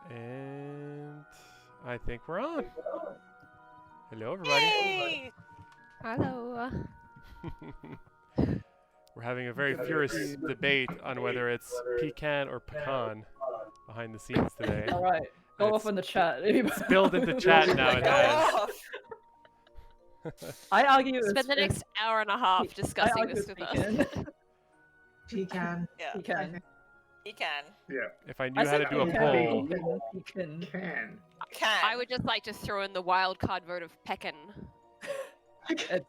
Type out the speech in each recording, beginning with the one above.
And I think we're on. Hello, everybody. Yay! Hello. We're having a very furious debate on whether it's pecan or pecan behind the scenes today. All right, go And off in the chat. It's spilled into chat now. It Go has. off! I argue it's Spend the next hour and a half I discussing argue this it's with us. pecan. Pecan. Yeah, Pecan. he can. Yeah. If I knew how to do a poll, Pecan. Can. Can. I would just like to throw in the wild card vote of Pecan.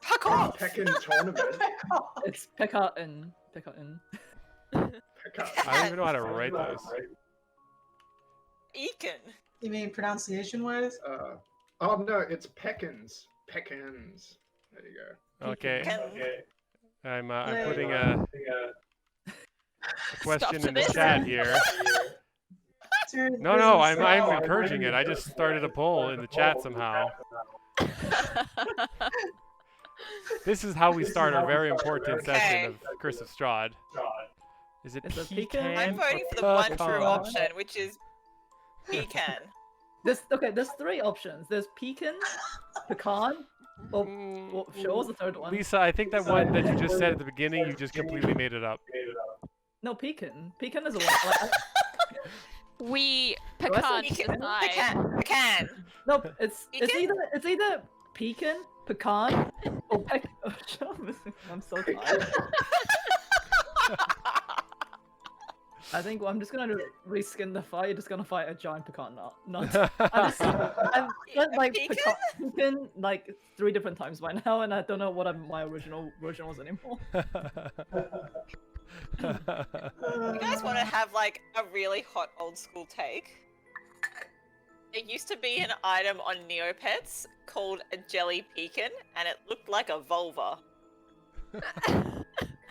Fuck off! Pecan tournament. It's pecan. Pecan. Pecan. I don't even know how to write those. Ekin. You mean pronunciation wise? Oh no, it's pecans. Pecans. There you go. Okay. Can. I'm Yay. putting a question to in the this. chat here. No, I'm encouraging it. I just started a poll in the chat somehow. This is how we start our very important session of Curse of Strahd. Is it It's a pecan? pecan. I'm voting for the or one pecan? true option, which is pecan. There's three options. There's pecan, pecan, or sure, what's the third one? Lisa, I think that one that you just said at the beginning, you just completely made it up. No, pecan. Pecan is a one. Like, We I pecan said decide. Pecan. Pecan. no, it's Pecan? either pecan, pecan, or peck. Oh, shut up, I'm so tired. I think I'm just gonna reskin the fight. Just gonna fight a giant pecan nut. I've said like pecan? pecan like 3 different times by now, and I don't know what my original version was anymore. You guys want to have like a really hot old school take? There used to be an item on Neopets called a jelly pecan, and it looked like a vulva.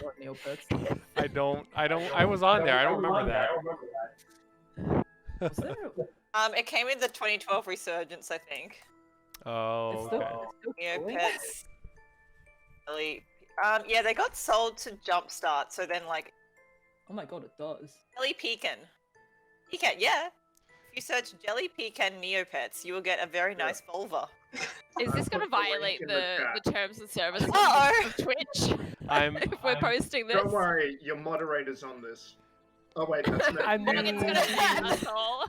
What Neopets? I was on there. I don't remember that. Was there? It came in the 2012 resurgence, I think. Oh, It's still, okay. it's still going? Neopets. Jelly. Yeah, they got sold to Jumpstart, so then like Oh my god, it does. jelly pecan. Pecan, yeah. If you search jelly pecan Neopets, you will get a very nice vulva. Is this going to put the link violate in the the chat. terms and services Uh-oh. of Twitch if we're posting this? Don't worry, your moderator's on this. Oh wait, that's me. I'm I think it's going to be an asshole.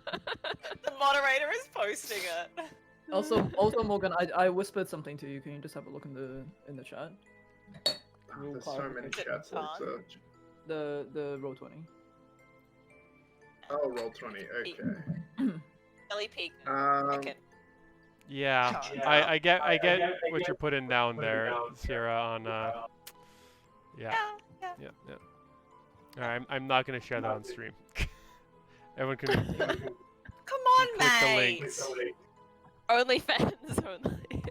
The moderator is posting it. Also, Morgan, I whispered something to you. Can you just have a look in the chat? Oh, there's so many chats. I'll search. The roll 20. Oh, roll 20. Okay. Jelly pecan. Pecan. Yeah, I get what you're putting down there, Sierra. On yeah. All right, I'm not gonna share that on stream. Everyone can Come on, click the link. mate. Only fans only.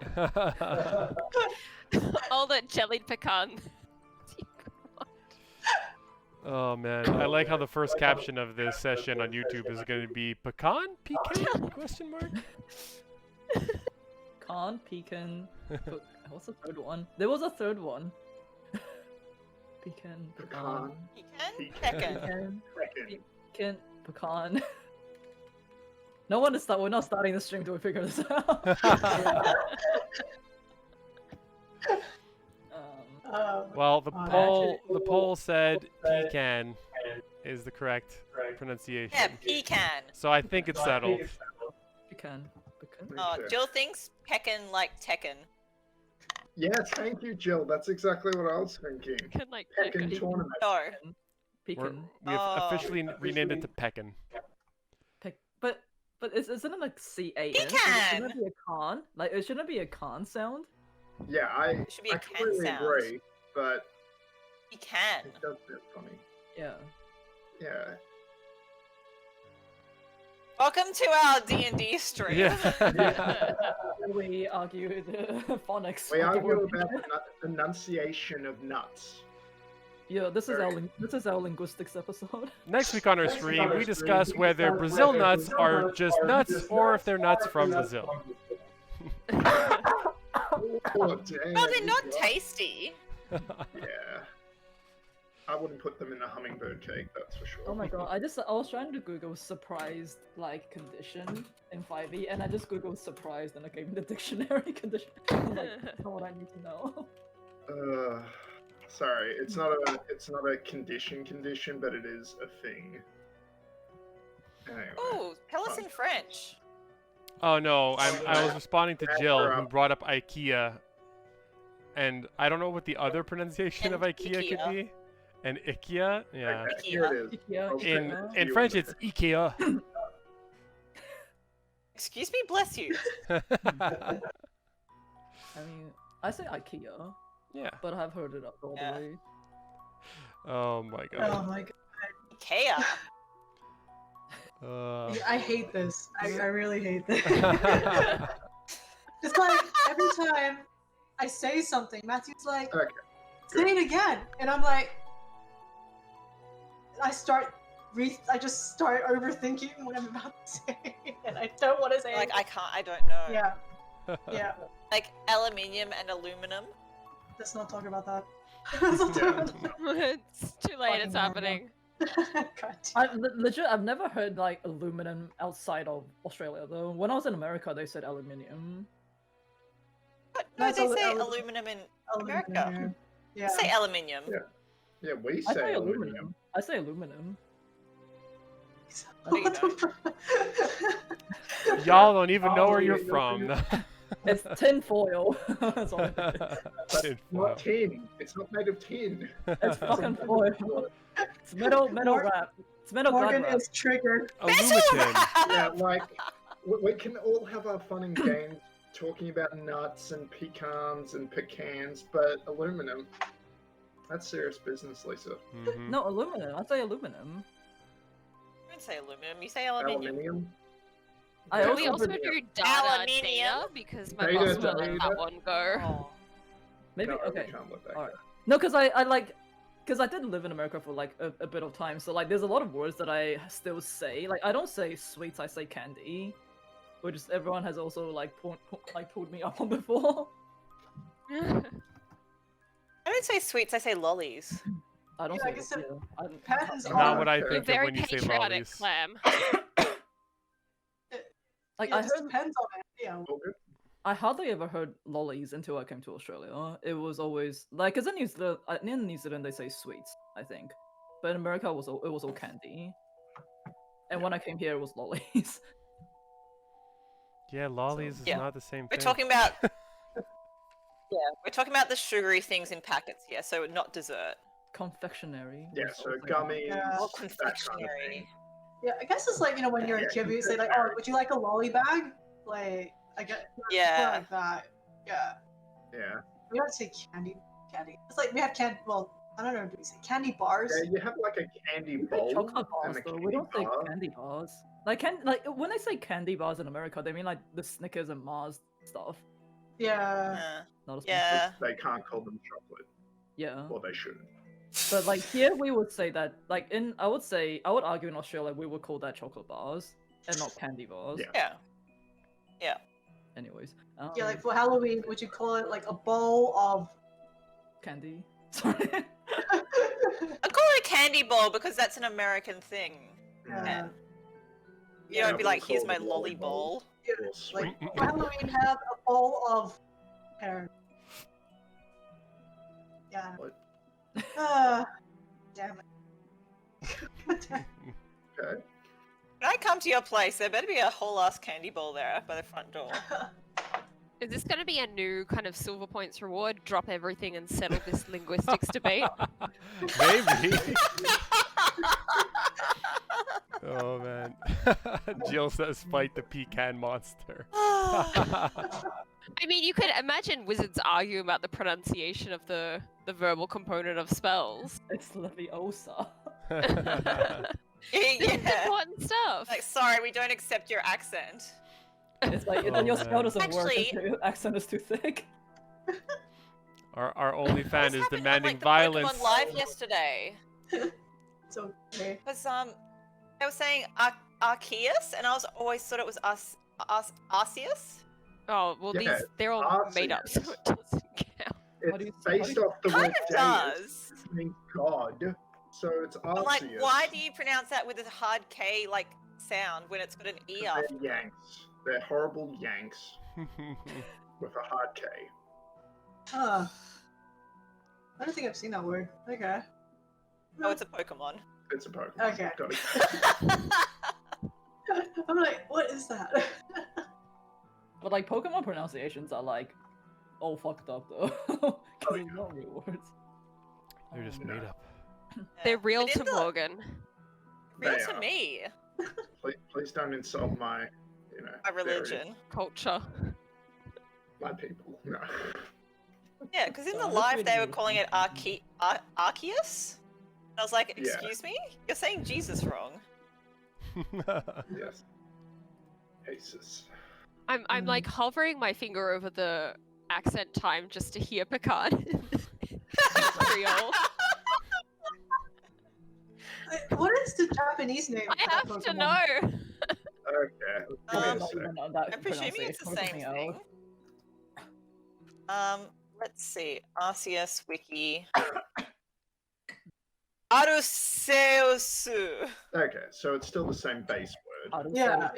All that jellied pecan. Oh man, I like how the first caption of this session on YouTube is going to be pecan? Pecan? Question mark? Pecan. What's the third one? There was a third one. Pecan. Pecan. Pecan? Pecan. Pecan. Pecan. Pecan. Pecan. No one is we're not starting the stream till we figure this out. Well, the actually- poll said pecan is the correct pronunciation. Yeah, pecan. So I think it's settled. Pecan. Pecan. Oh, too. Jill thinks pecan like Tekken. Yeah, thank you, Jill. That's exactly what I was thinking. Can like Pecan tournament. No. Pecan. We have Oh. officially renamed it to pecan. But isn't it like C-A-N? Pecan! Shouldn't it be a con? Like, it shouldn't it be a con sound? Yeah, I It should be a can completely sound. agree, but Pecan. it does get funny. Yeah. Yeah. Welcome to our D&D stream. Yeah. We argue the phonics. We of the argue word about pecan. the enunciation of nuts. Yeah, this is our linguistics episode. Next week on our stream, we discuss whether Brazil nuts are just nuts or if they're nuts from Brazil. Oh, damn. Oh, they're not tasty. Yeah. I wouldn't put them in the hummingbird cake, that's for sure. Oh my god, I was trying to Google surprised like condition in 5e and I just Googled surprised and it gave me the dictionary condition. I'm like, that's not what I need to know. Sorry, it's not a condition, but it is a thing. Anyway. Ooh, tell us in French. Oh no, I was responding to Jill who brought up IKEA, and I don't know what the other pronunciation of And IKEA could IKEA. be. And IKEA, yeah. Okay, here it is. Yeah. In French, it's IKEA. Excuse me, bless you. I mean, I say IKEA, Yeah. but I've heard it up all Yeah. the way. Oh my Oh god. my god. Ikea. I hate this. I really hate this. It's like every time I say something, Matthew's like, Okay, say it again. And I'm like, I just start overthinking what I'm about to say. And I don't want to say Like it. I don't know. Yeah. Yeah. Like aluminium and aluminum. Let's not talk about that. Let's not talk about It's too late, it's Fucking happening. that. God. Legit, I've never heard like aluminum outside of Australia though. When I was in America, they said aluminium. No, That's they alu- say alu- aluminum in Aluminum. America. Yeah. They say aluminium. Yeah. Yeah, we I say say aluminum. aluminum. I say aluminum. No, you What the fuck? Y'all don't even know Oh, where yeah, you're from. It's tin foil. That's all it is. Tin Not foil. tin. It's not made of tin. It's fucking foil. It's metal wrap. It's metal Morgan glad wrap. is triggered. Aluminum. Yeah, like we can all have our fun and games talking about nuts and pecans and pecans, but aluminum, that's serious business, Lisa. Mhm. No, aluminum. I say aluminum. You don't say aluminum, you say aluminium. Aluminium. I Can we also also put- do Aluminium. data because my Data, boss will let data. that one go. Oh. Maybe No, okay. we can't let that Alright. go. No, because I like, because I did live in America for like a bit of time, so like there's a lot of words that I still say. Like I don't say sweets, I say candy, which is, everyone has also like pulled me up on before. I don't say sweets, I say lollies. I don't Yeah, say I guess it I depends Oh, Not what I okay. You're think of very when you say patriotic, lollies. Clam. like Yeah, I it just heard depends on it. Yeah. All good? I hardly ever heard lollies until I came to Australia. It was always like, cause in New Zealand they say sweets, I think, but in America it was all candy. And when I came here, it was lollies. Yeah, lollies is Yeah. not the same We're thing. talking about we're talking about the sugary things in packets here, so not dessert. Confectionery. Yeah, was so also- gummies, Yeah. Or that kind of confectionery. thing. Yeah, I guess it's like, you know, when you're a kid, you say like, oh, would you like a lolly bag? Like, I get Yeah. like that. Yeah. Yeah. We don't say candy. It's like we have candy. Well, I don't know. Do we say candy bars? Yeah, you have like a candy We say bowl chocolate and bars a though. candy We don't say bar. candy bars. Like when they say candy bars in America, they mean like the Snickers and Mars stuff. Yeah. Not a Snickers. Yeah. They can't call them chocolate, Yeah. or they shouldn't. But like here we would say that like I would argue in Australia we would call that chocolate bars and not candy bars. Yeah. Yeah. Anyways. Yeah, like for Halloween, would you call it like a bowl of? candy. Sorry. I call it a candy bowl because that's an American thing. Yeah. You don't Yeah, be we like, call here's it my a lolly lolly bowl. Or Like sweet. for Halloween, have a bowl of pear. Yeah. What? Damn it. Okay. When I come to your place, there better be a whole ass candy bowl there by the front door. Is this going to be a new kind of silver points reward? Drop everything and settle this linguistics debate? Maybe. Oh man. Jill says fight the pecan monster. I mean, you could imagine wizards arguing about the pronunciation of the verbal component of spells. It's Leviosa. This is Yeah. important stuff. Like, sorry, we don't accept your accent. It's like Oh, then your man. spell doesn't work Actually- if your accent is too thick. Our only fan This is happened on, demanding like, the violence. Pokemon Live yesterday. It's okay. Because they were saying Arceus, and I always thought it was Arceus. Oh, well, Yeah, they're all made up, so Arceus. it doesn't count. do you- It's based off the Kind word of Deus. does. means god, so it's I'm like, Arceus. why do you pronounce that with a hard K like sound when it's got an E They're after? Yanks. They're horrible Yanks with a hard K. Huh. I don't think I've seen that word. Okay. Oh, it's a Pokemon. It's a Pokemon. Okay. Got it. I'm like, what is that? But like Pokemon pronunciations are like all fucked up though. Because it's not real words. They're just made up. They're real But to in the- Morgan. Real They to are. me. Please don't insult my, My religion. Culture. my people. No. Yeah, because in So the I'm just live reading they were the calling it definition. Arceus. And I was like, Yeah. excuse me? You're saying Jesus wrong. Yes. Jesus. I'm like hovering my finger over the accent time just to hear Pecan. Creole. What is the Japanese name? I for that have to Pokemon? know. Okay. Give me a Um, sec. I'm presuming it's the same thing. Let's see. Arceus wiki. Aruseusu. Okay, so it's still the same base word. Yeah.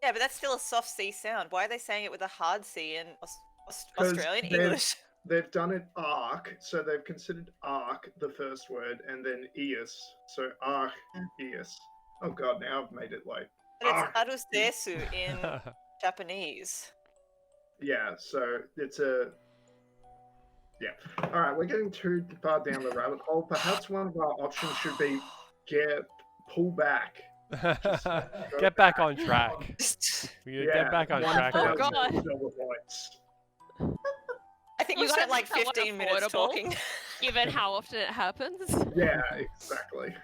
Yeah, but that's still a soft C sound. Why are they saying it with a hard C in 'Cause Australian they've- English? They've done it arc, so they've considered arc the first word, and then eus, so arc, eus. Oh god, now I've made it like But it's Aruseusu in Japanese. yeah. So it's a yeah. All right, we're getting too far down the rabbit hole. Perhaps one of our options should be pull back. Get back on track. We Yeah, get back on one track. Oh, thousand God. silver points. I think You we gotta spent like make that one 15 minutes affordable. talking. Given how often it happens. Yeah, exactly.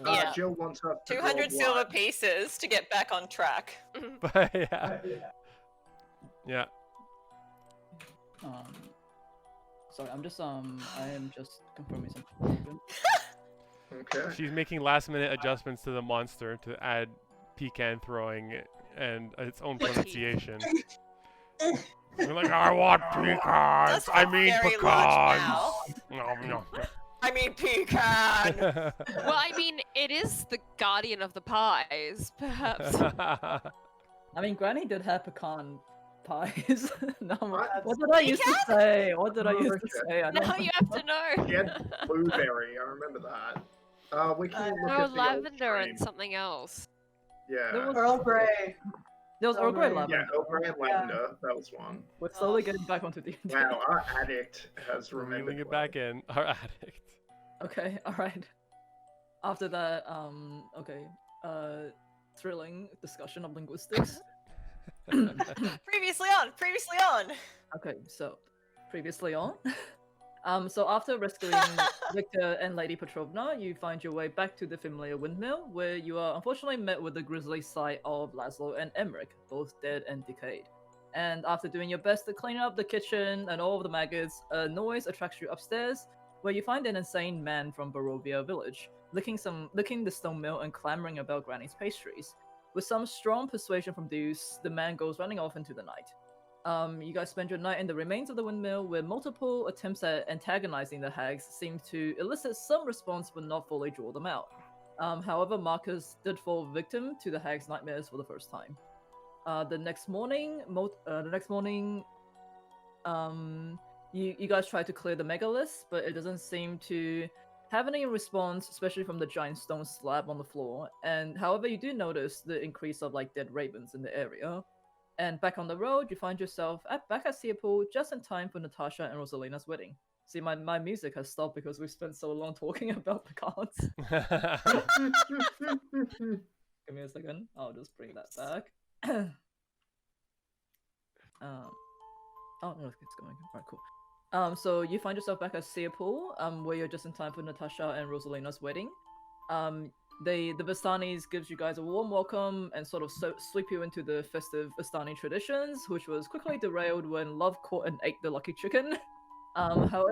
Yeah. Jill wants us to 200 draw silver blood. pieces to get back on track. But yeah. Yeah. Sorry, I am just confirming something. Okay. She's making last minute adjustments to the monster to add pecan throwing and its own pronunciation. You're like, I want pecans! Does I have mean very large pecans! mouth. No, I mean pecan! no. Well, I mean, it is the guardian of the pies, perhaps. I mean, Granny did have pecan pies. No, What? what did I used to say? What did I Oh, used to okay. say? I don't Now you have to know. She had blueberry, I remember that. We can look No, at the old lavender stream. and something else. Yeah. There was- Earl Grey. There was Earl Grey Yeah, lavender. Yeah, Earl Grey and lavender, that was one. We're slowly getting back onto the. Wow, our addict has remembered. Reeling it well. back in. Our addict. Okay, alright. After that, okay, thrilling discussion of linguistics. Previously on! Okay, so, previously on. So after rescuing Victor and Lady Petrovna, you find your way back to the familiar windmill, where you are unfortunately met with the grisly sight of Laszlo and Emmerich, both dead and decayed. And after doing your best to clean up the kitchen and all of the maggots, a noise attracts you upstairs, where you find an insane man from Barovia village, licking the stone mill and clamoring about Granny's pastries. With some strong persuasion from Deuce, the man goes running off into the night. You guys spend your night in the remains of the windmill, where multiple attempts at antagonizing the hags seem to elicit some response but not fully draw them out. However, Marcus did fall victim to the hags' nightmares for the first time. The next morning, you guys try to clear the megalith, but it doesn't seem to have any response, especially from the giant stone slab on the floor. And however, you do notice the increase of like dead ravens in the area. And back on the road, you find yourself back at Seapool just in time for Natasha and Rosalina's wedding. See, my music has stopped because we've spent so long talking about pecans. Give me a second. I'll just bring that back. Oh no, it's going. Alright, cool. So you find yourself back at Seapool, where you're just in time for Natasha and Rosalina's wedding. The Bastanis gives you guys a warm welcome and sort of sweep you into the festive Bastani traditions, which was quickly derailed when Love caught and ate the lucky chicken. However,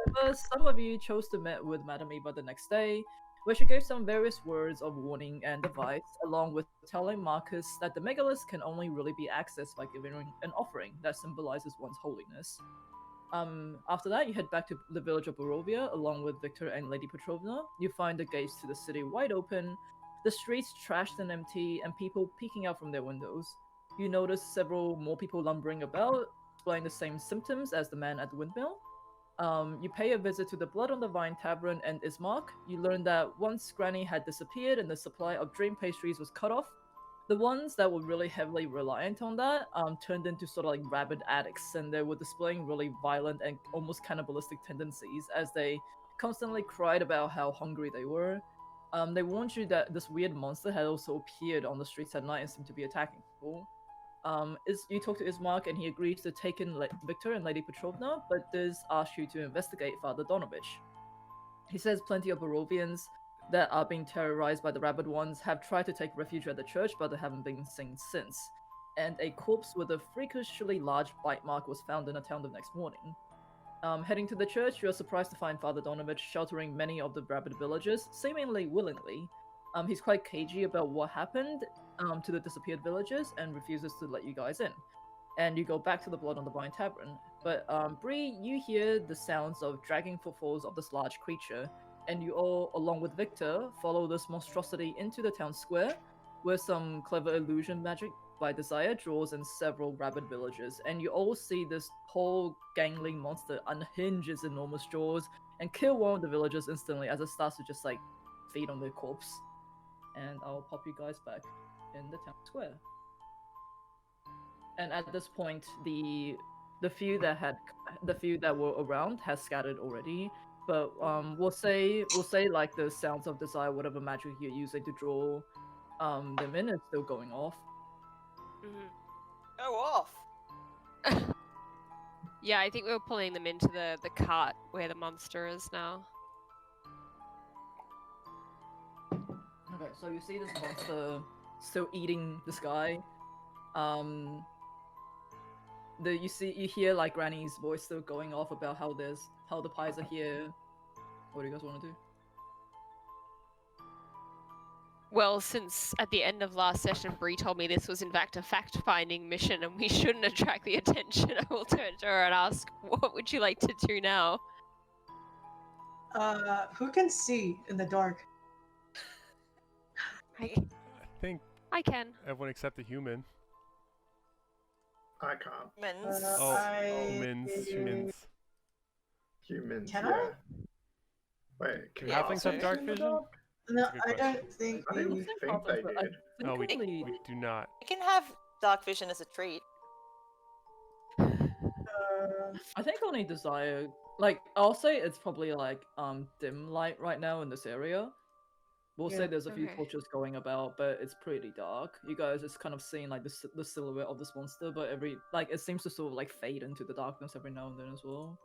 some of you chose to meet with Madame Eva the next day, where she gave some various words of warning and advice, along with telling Marcus that the megalith can only really be accessed by giving an offering that symbolizes one's holiness. After that, you head back to the village of Barovia along with Victor and Lady Petrovna. You find the gates to the city wide open, the streets trashed and empty, and people peeking out from their windows. You notice several more people lumbering about, displaying the same symptoms as the man at the windmill. You pay a visit to the Blood on the Vine Tavern and Ismark. You learn that once Granny had disappeared and the supply of dream pastries was cut off, the ones that were really heavily reliant on that turned into sort of like rabid addicts, and they were displaying really violent and almost cannibalistic tendencies as they constantly cried about how hungry they were. They warned you that this weird monster had also appeared on the streets at night and seemed to be attacking people. You talk to Ismark and he agrees to take in Victor and Lady Petrovna, but does ask you to investigate Father Donovich. He says plenty of Barovians that are being terrorized by the rabid ones have tried to take refuge at the church, but they haven't been seen since. And a corpse with a freakishly large bite mark was found in a town the next morning. Heading to the church, you are surprised to find Father Donovich sheltering many of the rabid villagers, seemingly willingly. He's quite cagey about what happened to the disappeared villagers and refuses to let you guys in. And you go back to the Blood on the Vine Tavern. But Bree, you hear the sounds of dragging footfalls of this large creature, and you all, along with Victor, follow this monstrosity into the town square, where some clever illusion magic by Desire draws in several rabid villagers, and you all see this whole gangling monster unhinge its enormous jaws and kill one of the villagers instantly as it starts to just like feed on their corpse. And I'll pop you guys back in the town square. And at this point, the few that were around has scattered already. But we'll say like the sounds of desire, whatever magic you're using to draw them in, is still going off. Go off. Yeah, I think we were pulling them into the cart where the monster is now. Okay, so you see this monster still eating this guy. You hear like Granny's voice still going off about how the pies are here. What do you guys want to do? Well, since at the end of last session, Bree told me this was in fact a fact-finding mission and we shouldn't attract the attention, I will turn to her and ask, what would you like to do now? Who can see in the dark? I think I can. everyone except the human. I can't. Humans. Humans. Humans, Can yeah. I? Wait, can Yeah, Halflings also- have dark vision? No, That's a good I don't think. I didn't we- think they did. No, we do not. You can have dark vision as a treat. I think only Desire. Like, I'll say it's probably like dim light right now in this area. We'll say Yeah, there's a few okay. torches going about, but it's pretty dark. You guys just kind of seeing like the silhouette of this monster, but it seems to sort of like fade into the darkness every now and then as well.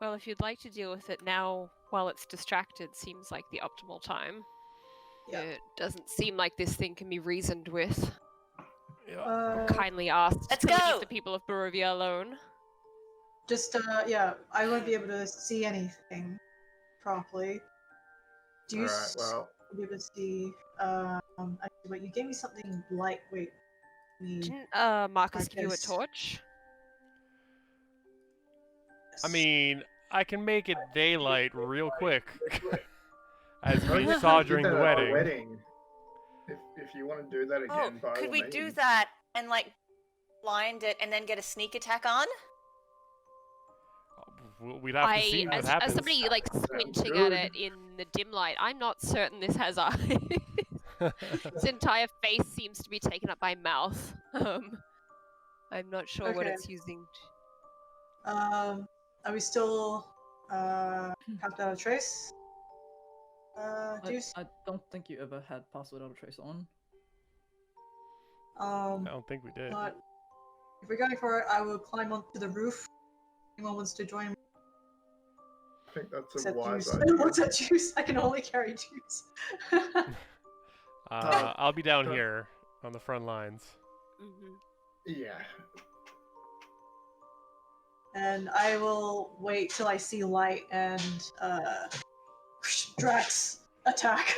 Well, if you'd like to deal with it now while it's distracted, seems like the optimal time. Yeah. It doesn't seem like this thing can be reasoned with. Yeah. Kindly asked Let's to go! leave the people of Barovia alone. Just yeah, I won't be able to see anything properly. Do you Alright, well, be able to see? Actually, wait, you gave me something lightweight. Didn't Marcus give you a Marcus. torch? I mean, I can make it daylight real quick. As I we think saw we did during that the at our wedding. wedding. If you want to do that Oh, again, by could all we do means. that and like blind it and then get a sneak attack on? We'd have to see what as happens. somebody like Sounds squinting good. at it in the dim light, I'm not certain this has eyes. Its entire face seems to be taken up by mouth. I'm not sure what Okay. it's using. Are we still have to trace? Juice. I don't think you ever had Pass Without a Trace on. I don't think we did. But if we're going for it, I will climb onto the roof. Anyone wants to join me? I think that's a Except wise Juice. idea. What's that, Juice? I can only carry Juice. I'll be down Sure. here on the front lines. Yeah. And I will wait till I see light and Drax attack.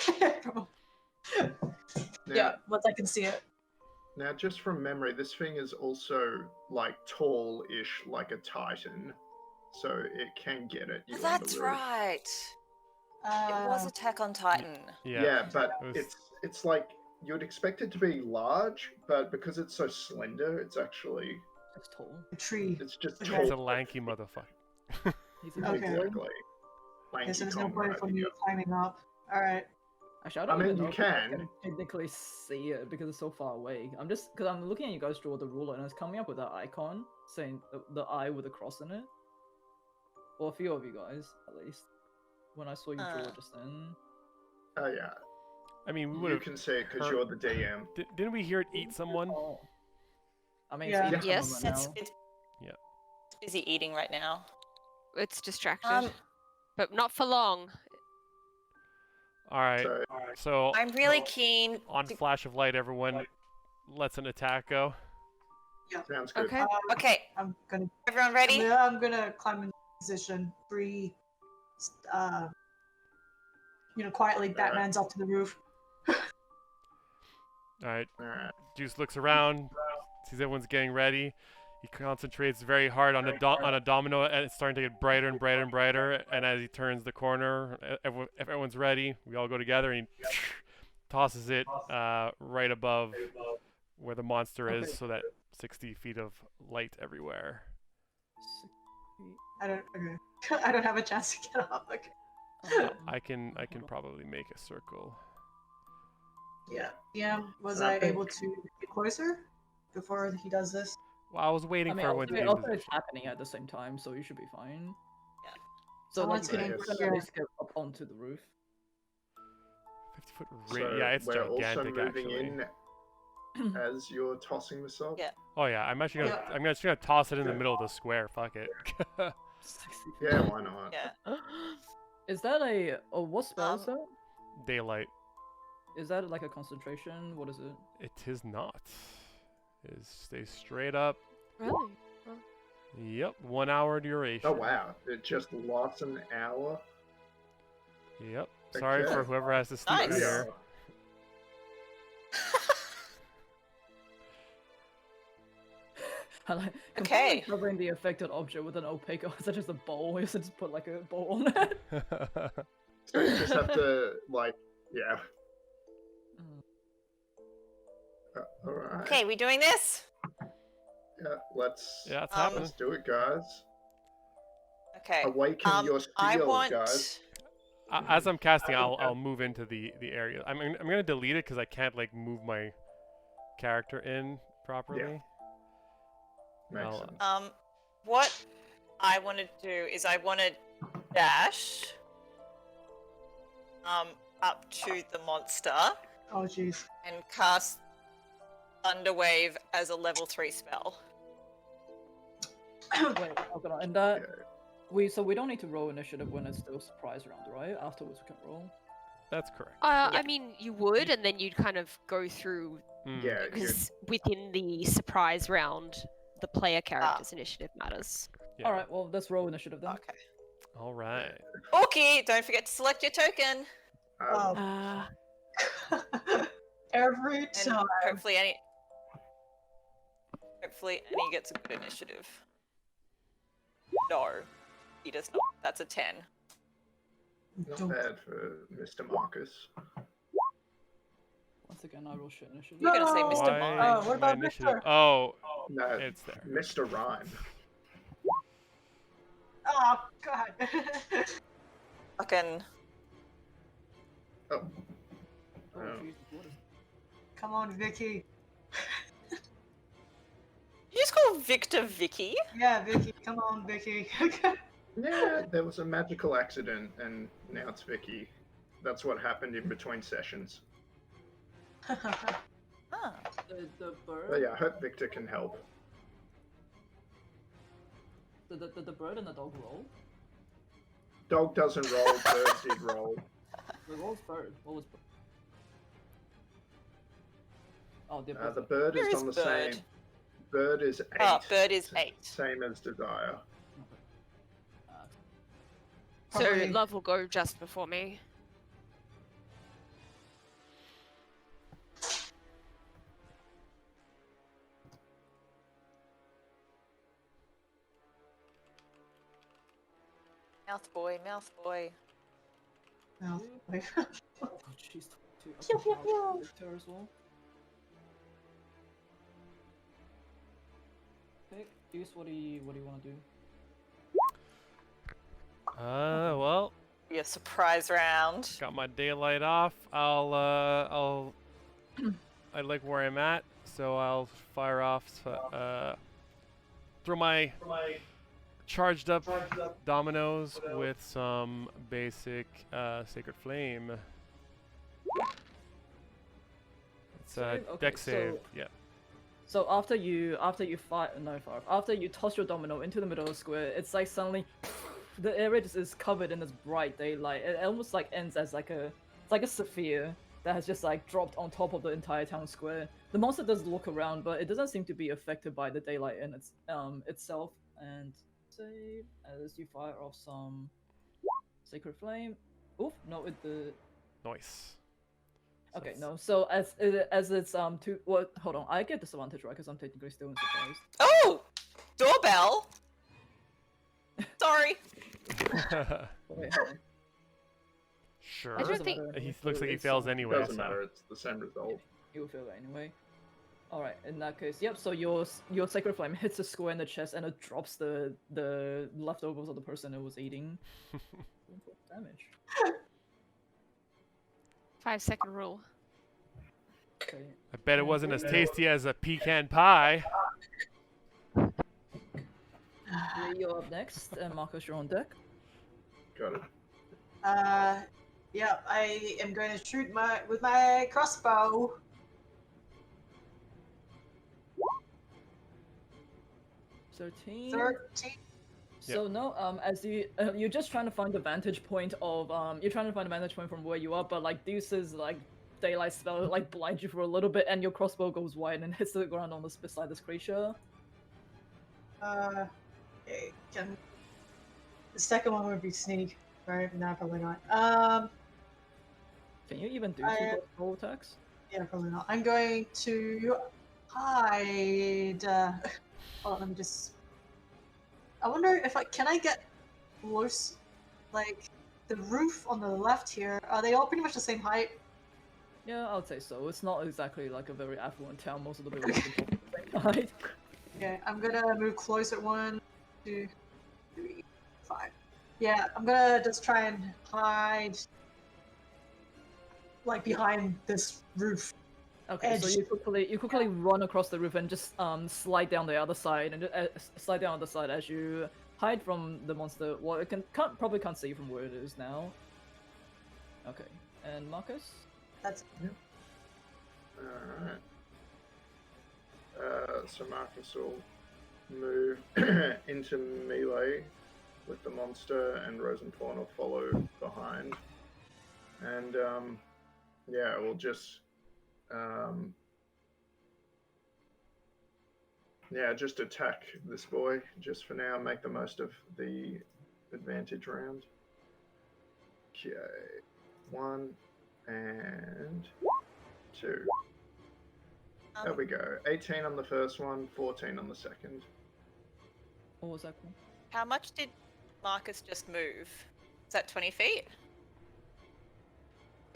Yeah, once I can see it. Now, just from memory, this thing is also like tall-ish, like a titan, so it can get at you. Oh, on that's the roof. right. It was Attack on Titan. Yeah, but It was- it's like you'd expect it to be large, but because it's so slender, it's actually It's tall. A tree. it's just Okay. tall. It's a lanky motherfucker. He's Okay. Exactly. I guess Lanky there's no Kong point riding for me it. climbing up. Alright. Actually, I don't I mean, even know you if I can. technically see it because it's so far away. I'm just because I'm looking at you guys draw the ruler and it's coming up with that icon saying the eye with a cross in it. Or a few of you guys, at least. When I saw you draw it just then. Oh yeah, I mean, we would you have. can see it because heard- you're the DM. Didn't we hear it eat someone? Oh. I mean, Yeah. it's eating Yes. someone right It's, now. it's Yeah. busy eating right now. It's distracted, Um, but not for long. All right. So So I'm really keen. on to- flash of light, everyone lets an attack go. sounds good. Okay. Okay, I'm gonna everyone ready? I'm gonna climb in position. Quietly Batman's up to the roof. All right. All right. Juice looks around, sees everyone's getting ready. He concentrates very hard on a domino, and it's starting to get brighter and brighter and brighter. And as he turns the corner, if everyone's ready, we all go together, and he tosses it right above where the monster is, Okay. so that 60 feet of light everywhere. I don't have a chance to get up. Okay. I can probably make a circle. Yeah. Yeah. Was I I think- able to get closer before he does this? Well, I was waiting I mean, for everyone to be in also it's position. happening at the same time, so you should be fine. Yeah. So like, Someone's you getting can here. at least get up onto the roof. 50-foot So yeah, it's we're also gigantic moving actually. in as you're tossing this up. Yeah. Oh yeah, I'm actually gonna Yeah. I'm just gonna toss it in the middle of the square. Fuck it. 60 feet. Yeah, why not? Yeah. Is that a what spell is that? Daylight. Is that like a concentration? What is it? It is not. It is stay straight up. Really? Yep, 1 hour duration. Oh wow, it just lost an hour. Yep. Sorry Okay. for whoever has to sleep Nice. here. I like Okay. completely covering the affected object with an opaque. Is that just a bowl? You just put like a bowl on it. So you just have to like, yeah. All right. Okay, we doing this? Yeah, let's Yeah, it's happening. let's do it, guys. Okay. Awaken your I steel, want. guys. As I'm casting, I'll move into the area. I'm gonna delete it because I can't like move my character in properly. Makes I'll- sense. What I want to do is I want to dash up to the monster Oh jeez. and cast Thunderwave as a level 3 spell. Wait, hold on. And that Yeah. so we don't need to roll initiative when it's still surprise round, right? Afterwards we can roll. That's correct. Yeah. I mean, you would, and then you'd kind of go through Mm. Yeah, you're- because within the surprise round, the player character's initiative matters. Yeah. All right, well let's roll initiative then. Okay. All right. Okay, don't forget to select your token. Oh. Every And time. hopefully Annie gets a good initiative. No, he does not. That's a 10. Not Don't- bad for Mr. Marcus. Once again, I roll shit initiative. You're gonna say No! Mr. Why Mime. Oh, what my about initiative? Victor? Oh, No, it's there. Mr. Rhyme. Oh god. Fucking. Oh, Oh, Oh. Jesus, what is Come on, Vicky. Did you just call Victor Vicky? Yeah, Vicky. Come on, Vicky. yeah, there was a magical accident, and now it's Vicky. That's what happened in between sessions. Huh. the bird? But yeah, I hope Victor can help. Did the bird and the dog roll? Dog doesn't roll, bird did roll. The roll's bird. What was bird? Oh, they're The both. bird Where is is on the bird? same. Bird is 8. Oh, bird is 8. Same as Desire. So Probably- love will go just before me. Mouth boy, mouth boy. No. Oh, jeez. Pew, pew, pew. Victor as well. Okay, Deuce, what do you want to do? Well, Be a surprise round. got my daylight off. I like where I'm at, so I'll fire off. Throw my charged up dominoes with some basic Sacred Flame. It's a Save? Okay, deck save. Yeah. So after you after you toss your domino into the middle of the square, it's like suddenly the area just is covered in this bright daylight. It almost like ends as like a sphere that has just like dropped on top of the entire town square. The monster does look around, but it doesn't seem to be affected by the daylight in itself. And save as you fire off some Sacred Flame. Oof, not with the. Nice. Okay, no. So as it's two. Well, hold on. I get disadvantage, right? Because I'm technically still in surprise. Oh! Doorbell! Sorry. Wait, hold on. Sure. I don't Doesn't think- matter He anyway, looks like he it's, fails It anyway. doesn't So. matter. It's the same result. You'll feel that anyway. Alright, in that case, yep, so your Sacred Flame hits the square in the chest and it drops the leftovers of the person it was eating. Damage. 5-second rule. Okay. I bet it wasn't as tasty as a pecan pie. Lee, you're up next, and Marcus, you're on deck. Got it. Yeah, I am going to shoot with my crossbow. So 13. 13. So no, as you're just trying to find the vantage point of from where you are, but like Deuce's like daylight spell like blinds you for a little bit, and your crossbow goes wide and hits the ground on this beside this creature. Okay, the second one would be sneak, right? No, probably not. Can you even do I- two crossbow attacks? Yeah, probably not. I'm going to hide. Hold on, let me just. I wonder if can I get close, like the roof on the left here. Are they all pretty much the same height? Yeah, I would say so. It's not exactly like a very affluent town. Most of the buildings are the same height. Okay, I'm gonna move closer. 1, 2, 3, 5. Yeah, I'm gonna just try and hide, like behind this roof. Okay, so Edge. you quickly run across the roof and just slide down the other side, and slide down the side as you hide from the monster. Well, it probably can't see from where it is now. Okay, and Marcus. That's Alright. So Marcus will move into melee with the monster, and Rosenthorn will follow behind. And yeah, we'll just just attack this boy just for now. Make the most of the advantage round. Okay, 1 and 2. There we go. 18 on the first one, 14 on the second. What was that? How much did Marcus just move? Is that 20 feet?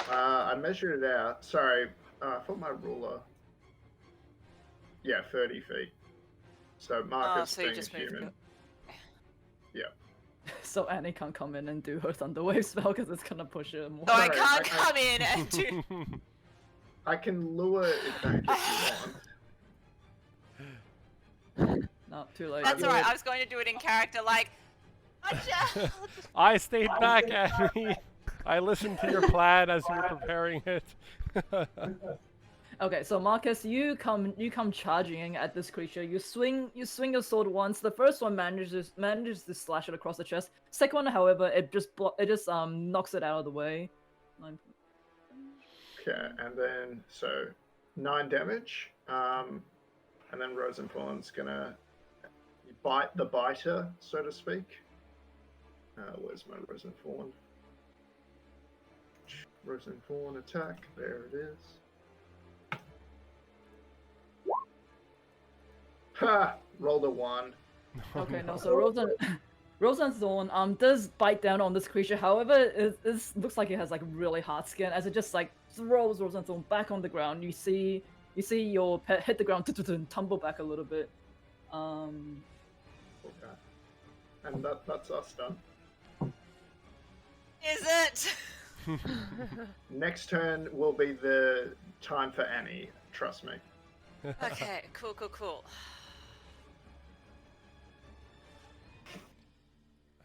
I measured it out. Sorry, I thought my ruler. Yeah, 30 feet. So Marcus so you being just a moved. human. So Annie can't come in and do her Thunderwave spell because it's gonna push her more. So I Sorry, can't I- come in and do. I can lure it back if you want. Not too late. That's You're- alright. I was going to do it in character, like. Gotcha. I stayed back, Annie. I listened to your plan as you were preparing it. Okay, so Marcus, you come charging at this creature. You swing your sword once. The first one manages to slash it across the chest. Second one, however, it just knocks it out of the way. 9. Okay, and then so 9 damage. And then Rosenthorn's gonna bite the biter, so to speak. Where's my Rosenthorn? Rosenthorn attack. There it is. Ha! Rolled a 1. Okay, no. So Rosenthorn does bite down on this creature. However, it looks like it has like really hard skin as it just like throws Rosenthorn back on the ground. You see your pet hit the ground, tumble back a little bit. Okay. And that's us done. Is it? Next turn will be the time for Annie. Trust me. Okay, cool.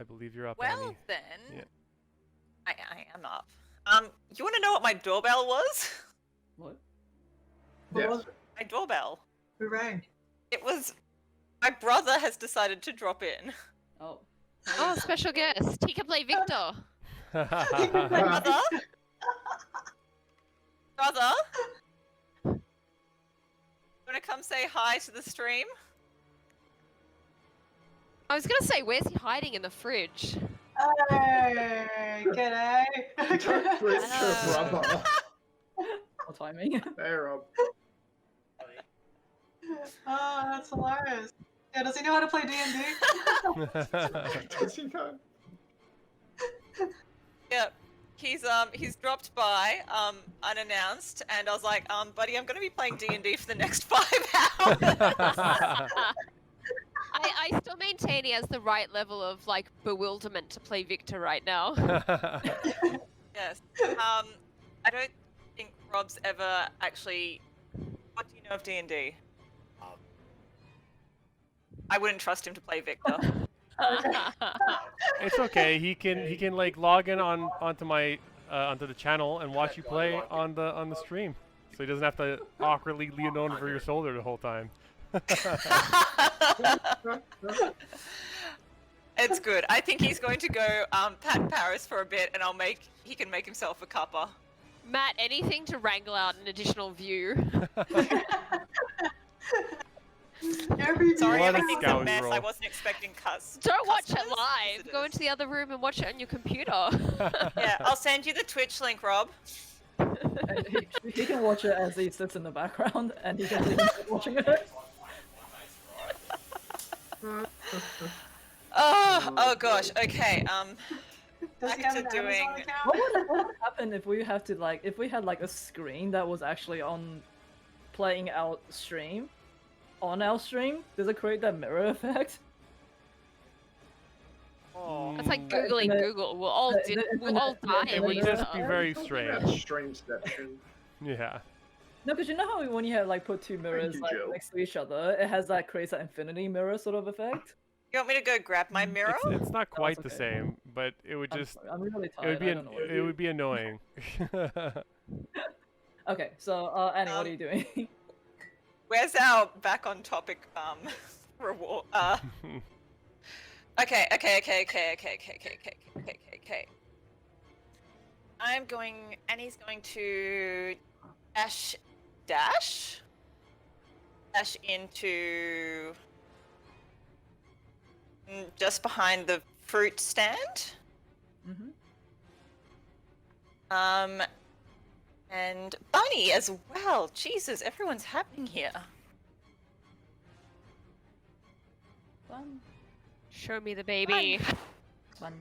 I believe you're up, Well Annie. then, Yeah. I am up. You want to know what my doorbell was? What? Yes. My doorbell. Who rang? It was. My brother has decided to drop in. Oh. Oh, special guest. He can play Victor. Brother? Brother? You want to come say hi to the stream? I was gonna say, where's he hiding in the fridge? Hey, g'day. Don't twist your brother. What timing? There, Rob. Oh, that's hilarious. Yeah, does he know how to play D&D? Does he know? Yep. He's dropped by unannounced, and I was like, buddy, I'm gonna be playing D&D for the next 5 hours. I still maintain he has the right level of like bewilderment to play Victor right now. Yes. I don't think Rob's ever actually. What do you know of D&D? I wouldn't trust him to play Victor. It's okay. He can like log in onto my onto the channel and watch you play on the stream, so he doesn't have to awkwardly lean over your shoulder the whole time. It's good. I think he's going to go pat Paris for a bit, and he can make himself a cuppa. Matt, anything to wrangle out an additional view? Sorry, What a everything's a mess. scoundrel. I wasn't expecting cuss. Don't watch it customers, live. visitors. Go into the other room and watch it on your computer. Yeah, I'll send you the Twitch link, Rob. And he can watch it as he sits in the background, and he can see himself watching it. Oh gosh. Okay. Does he Back have to an doing. Amazon account? What would happen if we had like a screen that was actually on playing out stream? On our stream? Does it create that mirror effect? Oh. It's like Mm, googling the- Google. We'll all we'll all die. It would later. just be very That's strange. streamception. Yeah. No, because you know how when you have like put two mirrors you, like Jill. next to each other, it has that creates that infinity mirror sort of effect. You want me to go grab my mirror? It's not quite the okay. same, but it would I'm just sorry, I'm really it tired. would be I don't know what it would be annoying. Okay, so Annie, what are you doing? Where's our back on topic reward? Okay. Annie's going to dash into just behind the fruit stand. Mm-hmm. And Bunny as well. Jesus, everyone's happening here. Fun, Show me the baby. fun.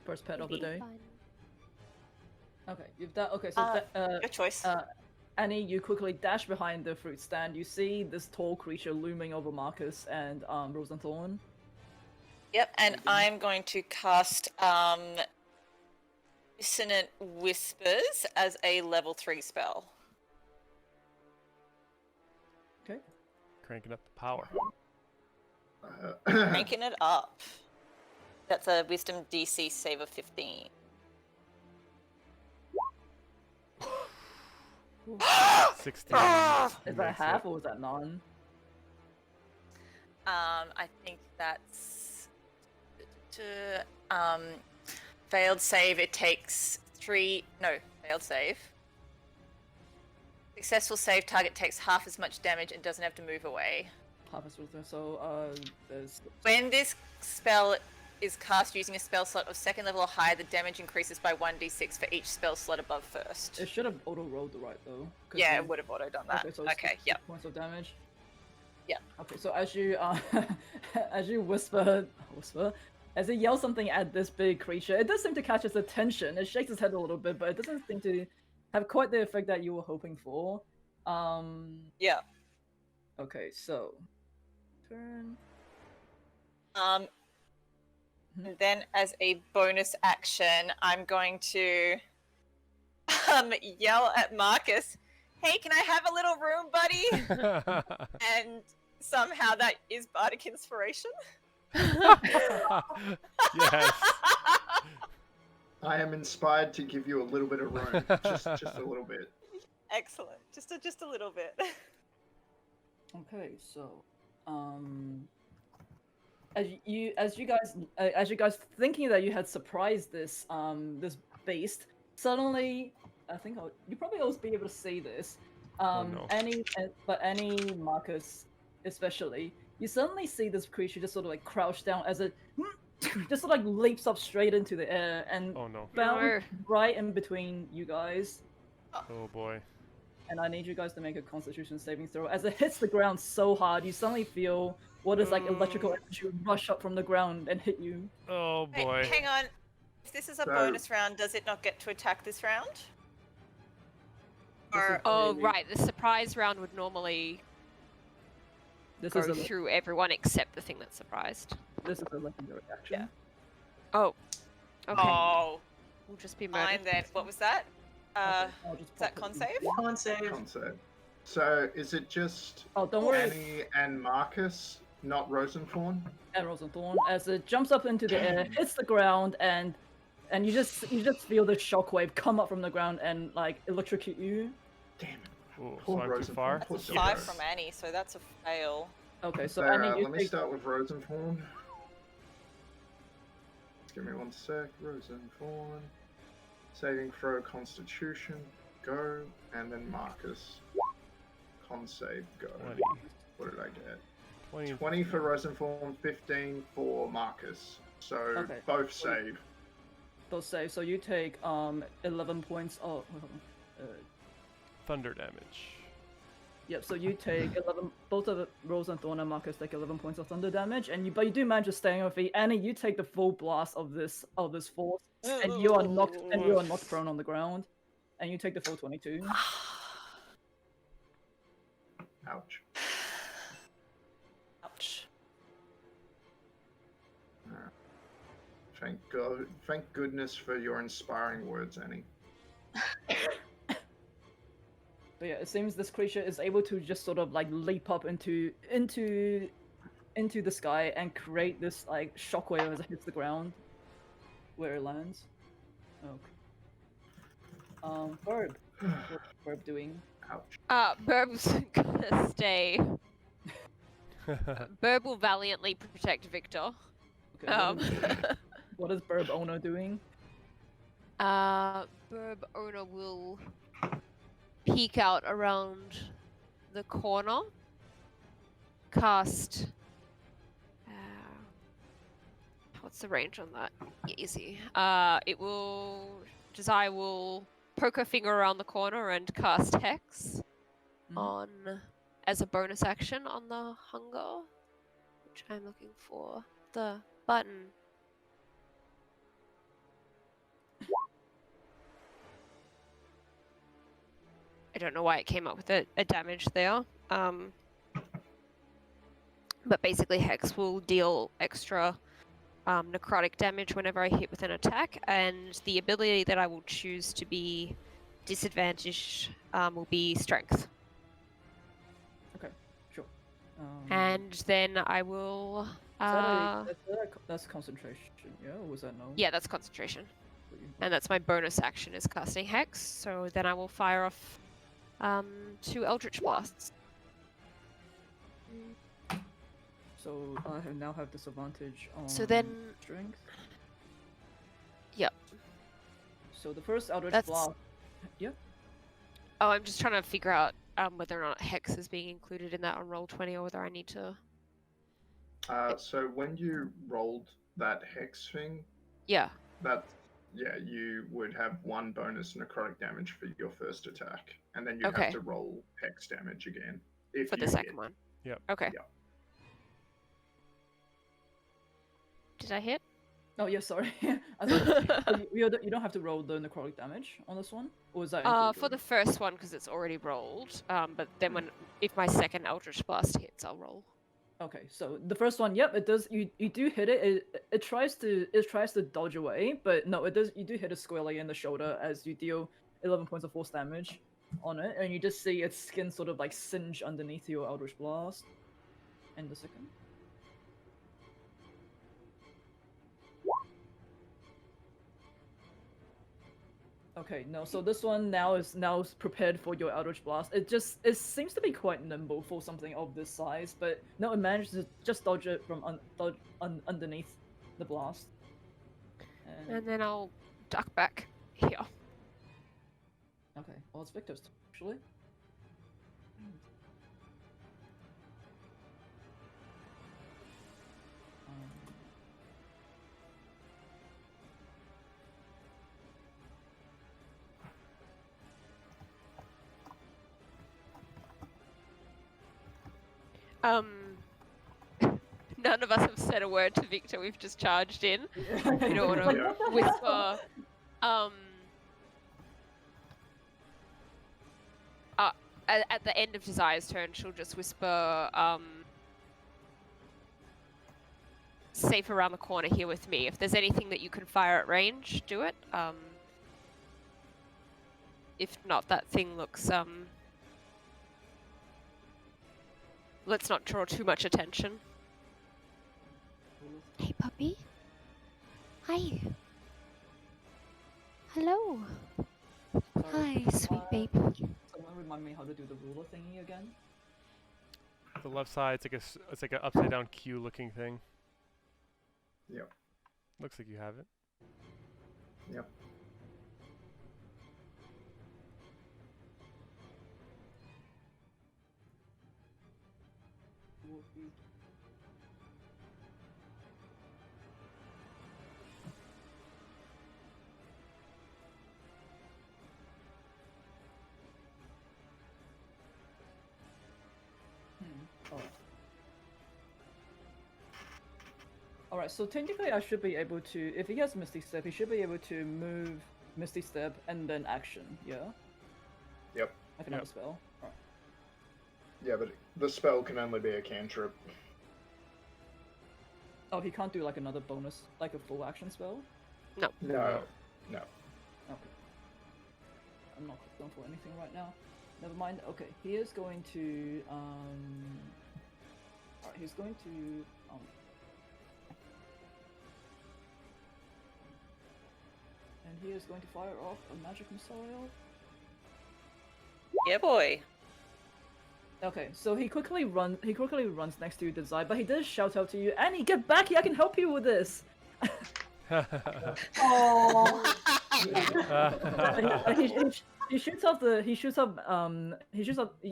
First pet of the Baby day. fun. Okay, you've done. Okay, so Your choice. Annie, you quickly dash behind the fruit stand. You see this tall creature looming over Marcus and Rosenthorn. Yep, and I'm going to cast Dissonant Whispers as a level 3 spell. Okay. Cranking up the power. Cranking it up. That's a Wisdom DC save of 15. 16. Is that half or was that none? I think that's failed save. It takes 3. No, failed save. Successful save target takes half as much damage and doesn't have to move away. Half as well. So there's When this spell is cast using a spell slot of 2nd level or higher, the damage increases by 1d6 for each spell slot above first. it should have auto rolled the right though. 'cause Yeah, you- it would have auto done that. Okay, so it's Okay, 6 yep. points of damage. Yeah. Okay, so as you as you whisper, as it yells something at this big creature. It does seem to catch its attention. It shakes its head a little bit, but it doesn't seem to have quite the effect that you were hoping for. Yeah. Okay, so turn. And then as a bonus action, I'm going to yell at Marcus, "Hey, can I have a little room, buddy?" And somehow that is bardic inspiration. Yes. I am inspired to give you a little bit of room, just a little bit. Excellent. Just a little bit. Okay, so as you guys thinking that you had surprised this this beast, suddenly I think you probably always be able to see this. No. Any Marcus especially, you suddenly see this creature just sort of like crouch down as it just sort of like leaps up straight into the air and Oh no. bounds right in between you guys. Oh boy. And I need you guys to make a Constitution saving throw. As it hits the ground so hard, you suddenly feel what is like electrical energy rush up from the ground and hit you. Oh Wait, boy. hang on. If this is a bonus round, does it not get to attack this round? Or Oh, right. The surprise round would normally go is through everyone except the thing that's surprised. This is a legendary action. Yeah. Oh. Okay. Oh, We'll just be fine murdered. then. What was that? I'll just Is that pop con it save? in. Con save. Concept. So is it just Oh, don't worry. Annie and Marcus, not Rosenthorn? And Rosenthorn, as it jumps up into the air, hits the ground, and you just feel the shockwave come up from the ground and like electrocute you. Damn it. Ooh, Poor so I'm too Rosenthorn. far. Poor That's a Silver. 5 from Annie, so that's a fail. Okay, so So, Annie, you let me take start with Rosenthorn. Just give me one sec. Rosenthorn. Saving throw, Constitution, go, and then Marcus. Con save, go. 20. What did I get? 20. 20 for Rosenthorn, 15 for Marcus. So Okay. both save. those saves. So you take 11 points. Oh, hold on. Thunder damage. Yep. So you take 11. Both of Rosenthorn and Marcus take 11 points of thunder damage, but you do manage to stay on your feet. Annie, you take the full blast of this force, and you are knocked prone on the ground, and you take the full 22. Ouch. Ouch. Thank goodness for your inspiring words, Annie. But yeah, it seems this creature is able to just sort of like leap up into the sky and create this like shockwave as it hits the ground where it lands. Okay. Burb. What's Burb doing? Ouch. Burb's gonna stay. Burb will valiantly protect Victor. Okay. What is Burb owner doing? Burb owner will peek out around the corner, cast. What's the range on that? Easy. It will. Josiah will poke her finger around the corner and cast Hex on as a bonus action on the hunger, which I'm looking for the button. I don't know why it came up with a damage there. But basically Hex will deal extra necrotic damage whenever I hit with an attack, and the ability that I will choose to be disadvantaged will be Strength. Okay, sure. And then I will... that's concentration, yeah? Or was that no? Yeah, that's concentration. And that's my bonus action is casting Hex, so then I will fire off 2 Eldritch Blasts. So I now have disadvantage on So then... strength. Yep. So the first Eldritch That's- Blast. Yeah. Oh, I'm just trying to figure out whether or not Hex is being included in that on Roll20 or whether I need to... So when you rolled that hex thing, Yeah. you would have 1 bonus necrotic damage for your first attack, and then you Okay. have to roll hex damage again if For you the second hit. one. Yep. Okay. Yep. Did I hit? Oh yeah, sorry. I thought you don't have to roll the necrotic damage on this one, or is that included? For the first one, because it's already rolled. But then if my second Eldritch Blast hits, I'll roll. Okay, so the first one, yep, it does. You do hit it. It tries to dodge away, but no, it does. You do hit it squarely in the shoulder as you deal 11 points of force damage on it, and you just see its skin sort of like singe underneath your Eldritch Blast. And the second. Okay, no, so this one now is prepared for your Eldritch Blast. It seems to be quite nimble for something of this size, but no, it managed to just dodge it from underneath the blast. And then I'll duck back here. Okay, well it's Victor's turn, actually. None of us have said a word to Victor. We've just charged in. We don't want to whisper. At the end of Desire's turn, she'll just whisper, safe around the corner here with me. If there's anything that you can fire at range, do it. If not, that thing looks, let's not draw too much attention. Hey, puppy. Hi. Hello. Sorry. Hi, sweet baby. Someone remind me how to do the ruler thingy again? The left side, it's like an upside down Q looking thing. Yep. Looks like you have it. Yep. Alright, so technically I should be able to, if he has Misty Step, he should be able to move Misty Step and then action, yeah? Yep. Like another spell. Alright. Yeah, but the spell can only be a cantrip. Oh, he can't do like another bonus, like a full action spell? No. No. Okay. I'm not going for anything right now. Never mind. Okay, he is going to, Alright, he's going to, and he is going to fire off a magic missile. Yeah, boy. Okay, so he quickly runs next to you, Desire, but he does shout out to you, Annie, get back here, I can help you with this! Oh.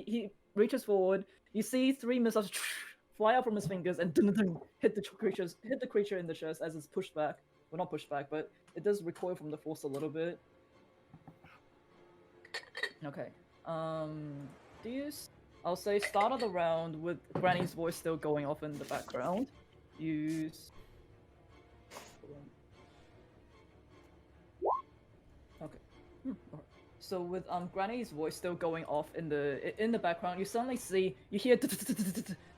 He reaches forward, you see 3 missiles fly out from his fingers and hit the creature in the chest as it's pushed back. Well, not pushed back, but it does recoil from the force a little bit. Okay. I'll say start of the round with Granny's voice still going off in the background. Use. Okay. Alright. So with Granny's voice still going off in the background, you suddenly hear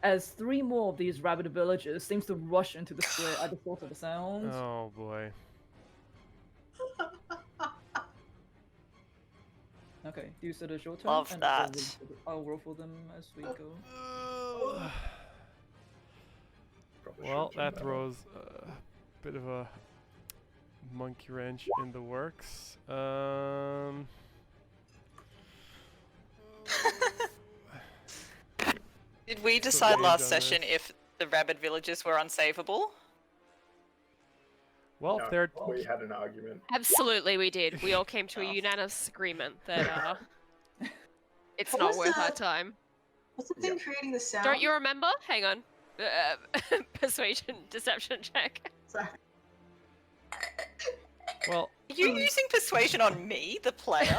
as 3 more of these rabid villagers seems to rush into the square at the source of the sounds. Oh boy. Okay, do you said it's your turn? Love and that. I'll roll for them as we go. Probably Well, should've done that throws a bit of a monkey wrench in the works. Did we decide range last on session this. if the rabid villages were unsavable? Well, No, they're we had an argument. Absolutely, we did. We all came to a Oh. unanimous agreement that it's What not was worth our that? time. What's the thing creating the sound? Don't you remember? Hang on. Persuasion, deception check. Sorry. well. Are you using persuasion on me, the player?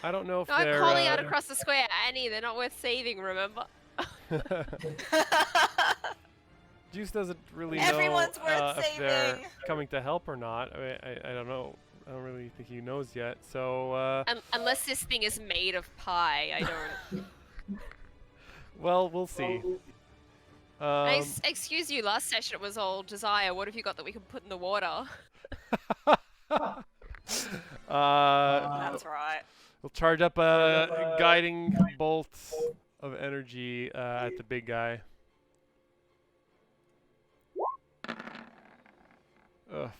I don't know if No, I'm they're. calling out across the square. Annie, they're not worth saving, remember? Juice doesn't really Everyone's know worth if they're saving. coming to help or not. I don't know. I don't really think he knows yet. So, Unless this thing is made of pie, I don't. well, we'll see. Excuse you, last session it was all Desire. What have you got that we can put in the water? That's right. We'll charge up a guiding bolt of energy at the big guy.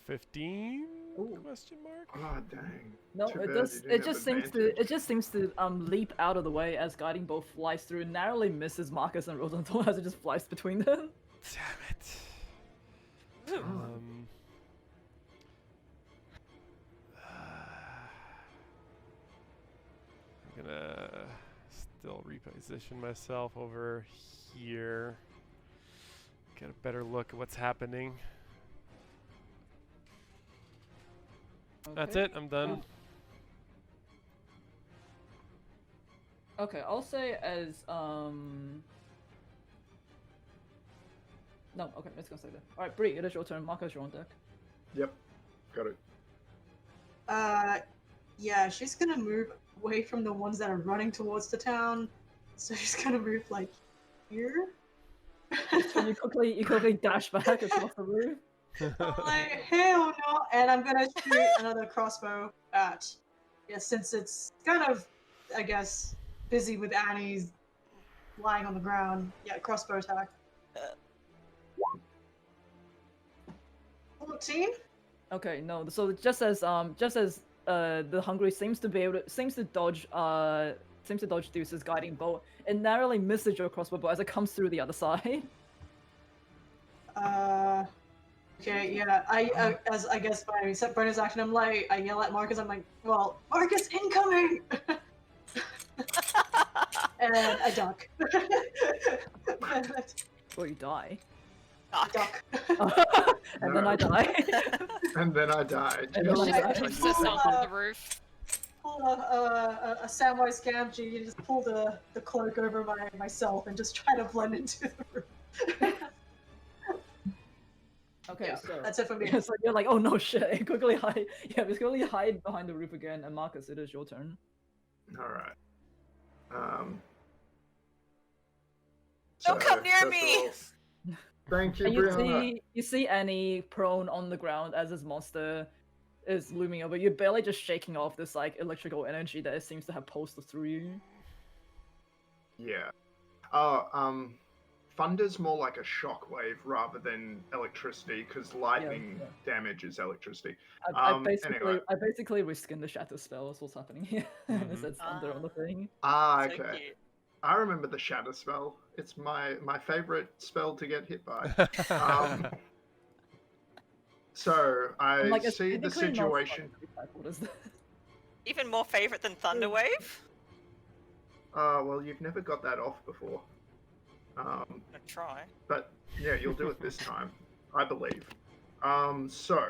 15? Ooh. Question mark? Oh dang. No, Too it bad does. you didn't It have just seems to. advantage. It just seems to leap out of the way as guiding bolt flies through, narrowly misses Marcus and Rosenthal as it just flies between them. Damn it. I'm gonna still reposition myself over here. Get a better look at what's happening. That's Okay. it. I'm done. Okay, I'll say as No, okay, let's go say that. All right, Bree, it is your turn. Marcus, you're on deck. Yep. Got it. Yeah, she's gonna move away from the ones that are running towards the town. So she's gonna move like here. So you quickly dash back across the roof. I'm like, hell no! And I'm gonna shoot another crossbow at. Yeah, since it's kind of, I guess, busy with Annie's lying on the ground. Yeah, crossbow attack. 14? Okay, no. So just as the hungry seems to dodge Deuce's guiding bolt, it narrowly misses your crossbow bolt as it comes through the other side. Okay, yeah. As I guess my set bonus action, I yell at Marcus. I'm like, well, Marcus incoming, and I duck. Or you die. Duck. And then I die. And then I died. And then I Just die. like It's that. just on the roof. Pull a Samwise Gamgee and just pull the cloak over myself and just try to blend into the room. Okay, Yeah, so that's it for me. so you're like, oh no shit! Quickly hide. Yeah, just quickly hide behind the roof again. And Marcus, it is your turn. All right. Don't so, come near first of me! all, thank you, And Brianna. you see Annie prone on the ground as this monster is looming over. You're barely just shaking off this like electrical energy that it seems to have pulsed through you. Yeah. Thunder's more like a shockwave rather than electricity, because lightning damage is electricity. I Anyway. basically reskinned the shatter spell. That's what's happening here. It says thunder on the thing. Ah, So okay. cute. I remember the shatter spell. It's my favorite spell to get hit by. So I I'm like, it's see the technically not situation. What is that? Even more favorite than Thunderwave? Well, you've never got that off before. I'll try. But yeah, you'll do it this time, I believe. So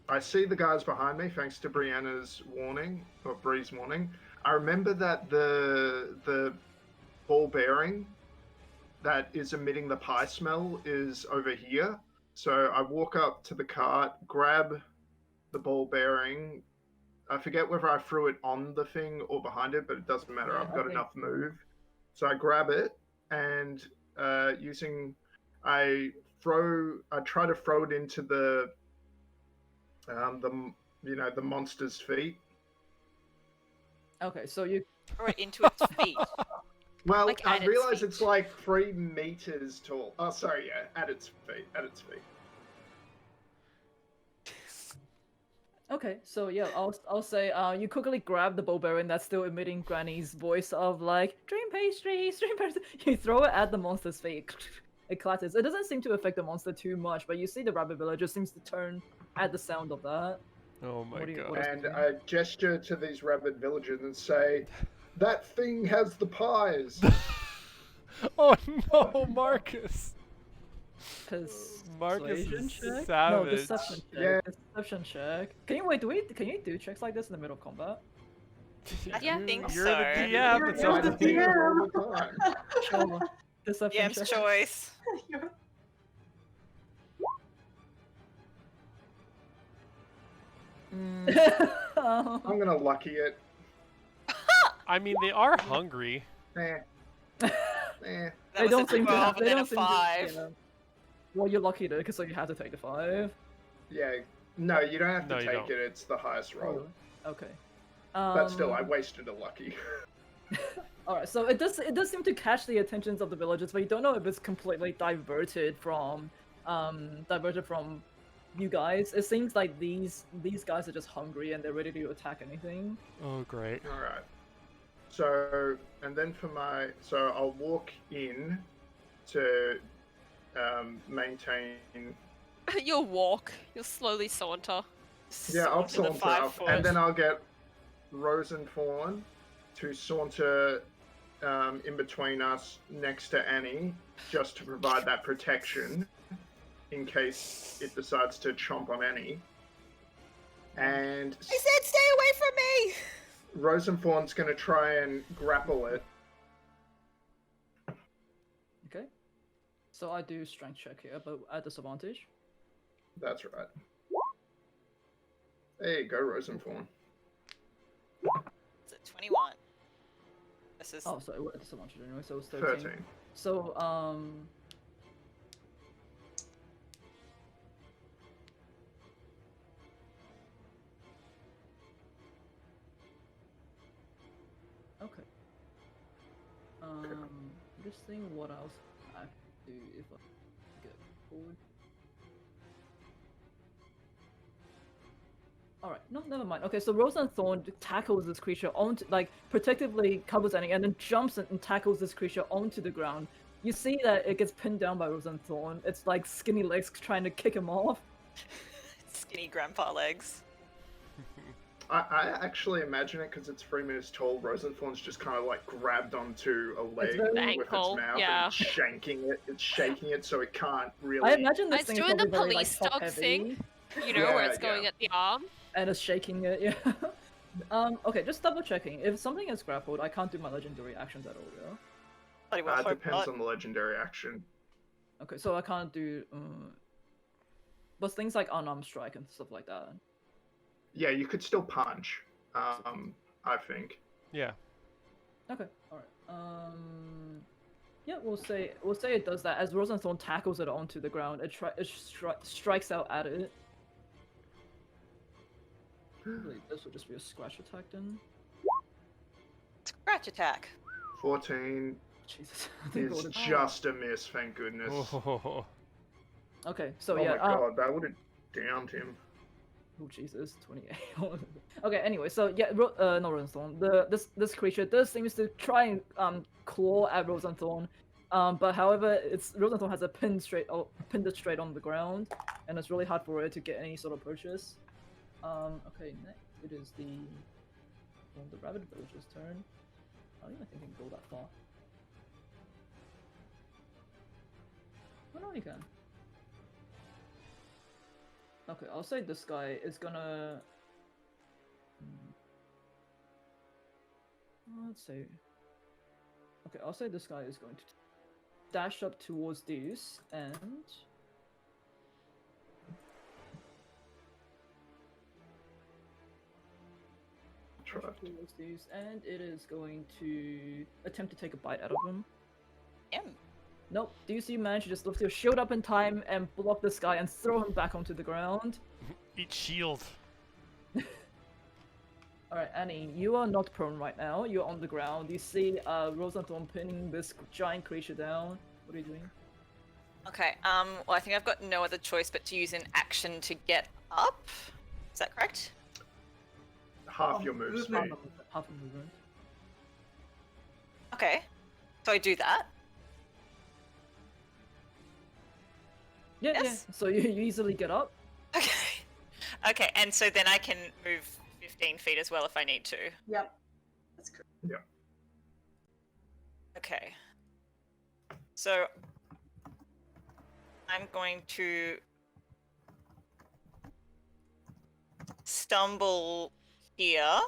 I see the guys behind me, thanks to Brianna's warning, or Bree's warning. I remember that the ball bearing that is emitting the pie smell is over here. So I walk up to the cart, grab the ball bearing. I forget whether I threw it on the thing or behind it, but it doesn't matter. Yeah, I've got I think- enough move. So I grab it and I try to throw it into the monster's feet. Okay, so you Throw it into its feet. Well, Like I at its realize feet. it's like 3 meters tall. Oh, sorry, yeah, at its feet. Okay, so yeah, I'll say you quickly grab the bow bearing that's still emitting Granny's voice of like dream pastry. You throw it at the monster's feet. It clatters. It doesn't seem to affect the monster too much, but you see the rabbit villager seems to turn at the sound of that. Oh my What do you- god. what is- And I gesture to these rabid villagers and say, "That thing has the pies." Oh no, Marcus! Marcus Persuasion is check? No, savage. deception check. Yeah. Deception check. Can you do checks like this in the middle of combat? I think You're so. the DM. It's You're up the to you. DM. all the time. Sure. Deception DM's check. choice. Oh. I'm gonna lucky it. I mean, they are hungry. Eh. That They was don't a seem to 12 have. and They then don't a seem to. 5. Yeah. Well, you're lucky though, because so you have to take the 5. Yeah. No, you don't have No, to you take don't. it. It's the highest Oh, roll. really? Okay. But still, I wasted a lucky. All right, so it does seem to catch the attentions of the villagers, but you don't know if it's completely diverted from you guys. It seems like these guys are just hungry and they're ready to attack anything. Oh, great. All right. So, and then so I'll walk in to maintain. You'll walk. You'll slowly saunter. Yeah, I'll To the saunter 5 up, foot. and then I'll get Rose and Fawn to saunter in between us next to Annie, just to provide that protection in case it decides to chomp on Annie. And I said stay away from me! Rose and Fawn's going to try and grapple it. Okay. So I do strength check here, but at disadvantage. That's right. There you go, Rose and Fawn. Is it 21? This is Oh, sorry, we're at disadvantage anyway, so it's 13. 13. So okay. Just think what else I have to do if I get forward. Alright, no, never mind. Okay, so Rose and Thorn tackles this creature onto, like, protectively covers Annie and then jumps and tackles this creature onto the ground. You see that it gets pinned down by Rose and Thorn. It's like skinny legs trying to kick him off. skinny grandpa legs. I actually imagine it because it's 3 meters tall. Rose and Thorn's just kind of like grabbed onto a leg very- with Ankle, its mouth yeah. and shanking it. It's shaking it so it can't really. I imagine this It's thing is doing the probably very, like, police top dog heavy, thing. You know, Yeah, where it's going yeah. at the arm. and it's shaking it, yeah. Okay, just double checking. If something is grappled, I can't do my legendary actions at all, yeah? Bloody well, hope Depends not. on the legendary action. Okay, so I can't do, but things like unarmed strike and stuff like that. Yeah, you could still punch. I think. Yeah. Okay, alright. Yeah, we'll say it does that. As Rosenthorn tackles it onto the ground, it strikes out at it. Probably this will just be a scratch attack then. Scratch attack. 14 Jesus, I think is it just a miss, thank goodness. Oh, Okay, so oh yeah. my god, that would have downed him. Oh Jesus, 28. Okay, anyway, so yeah, not Rosenthorn. This creature does seems to try and claw at Rosenthorn, but however, Rosenthorn has a pinned it straight on the ground, and it's really hard for it to get any sort of purchase. Okay, next it is the rabbit villager's turn. I don't even think he can go that far. Oh no, he can. Okay, I'll say this guy is gonna. Let's see. Okay, I'll say this guy is going to dash up towards these and. Try. Towards these, and it is going to attempt to take a bite out of him. Nope. Do you see you manage to just lift your shield up in time and block this guy and throw him back onto the ground? eat shield. Alright, Annie, you are not prone right now. You're on the ground. You see Rosenthorn pinning this giant creature down. What are you doing? Okay, well, I think I've got no other choice but to use an action to get up. Is that correct? Half your move speed. Half a movement. Okay, so I do that. Yeah, Yes. yeah. So you easily get up. Okay. Okay, and so then I can move 15 feet as well if I need to. Yep. That's correct. Okay. So I'm going to stumble here.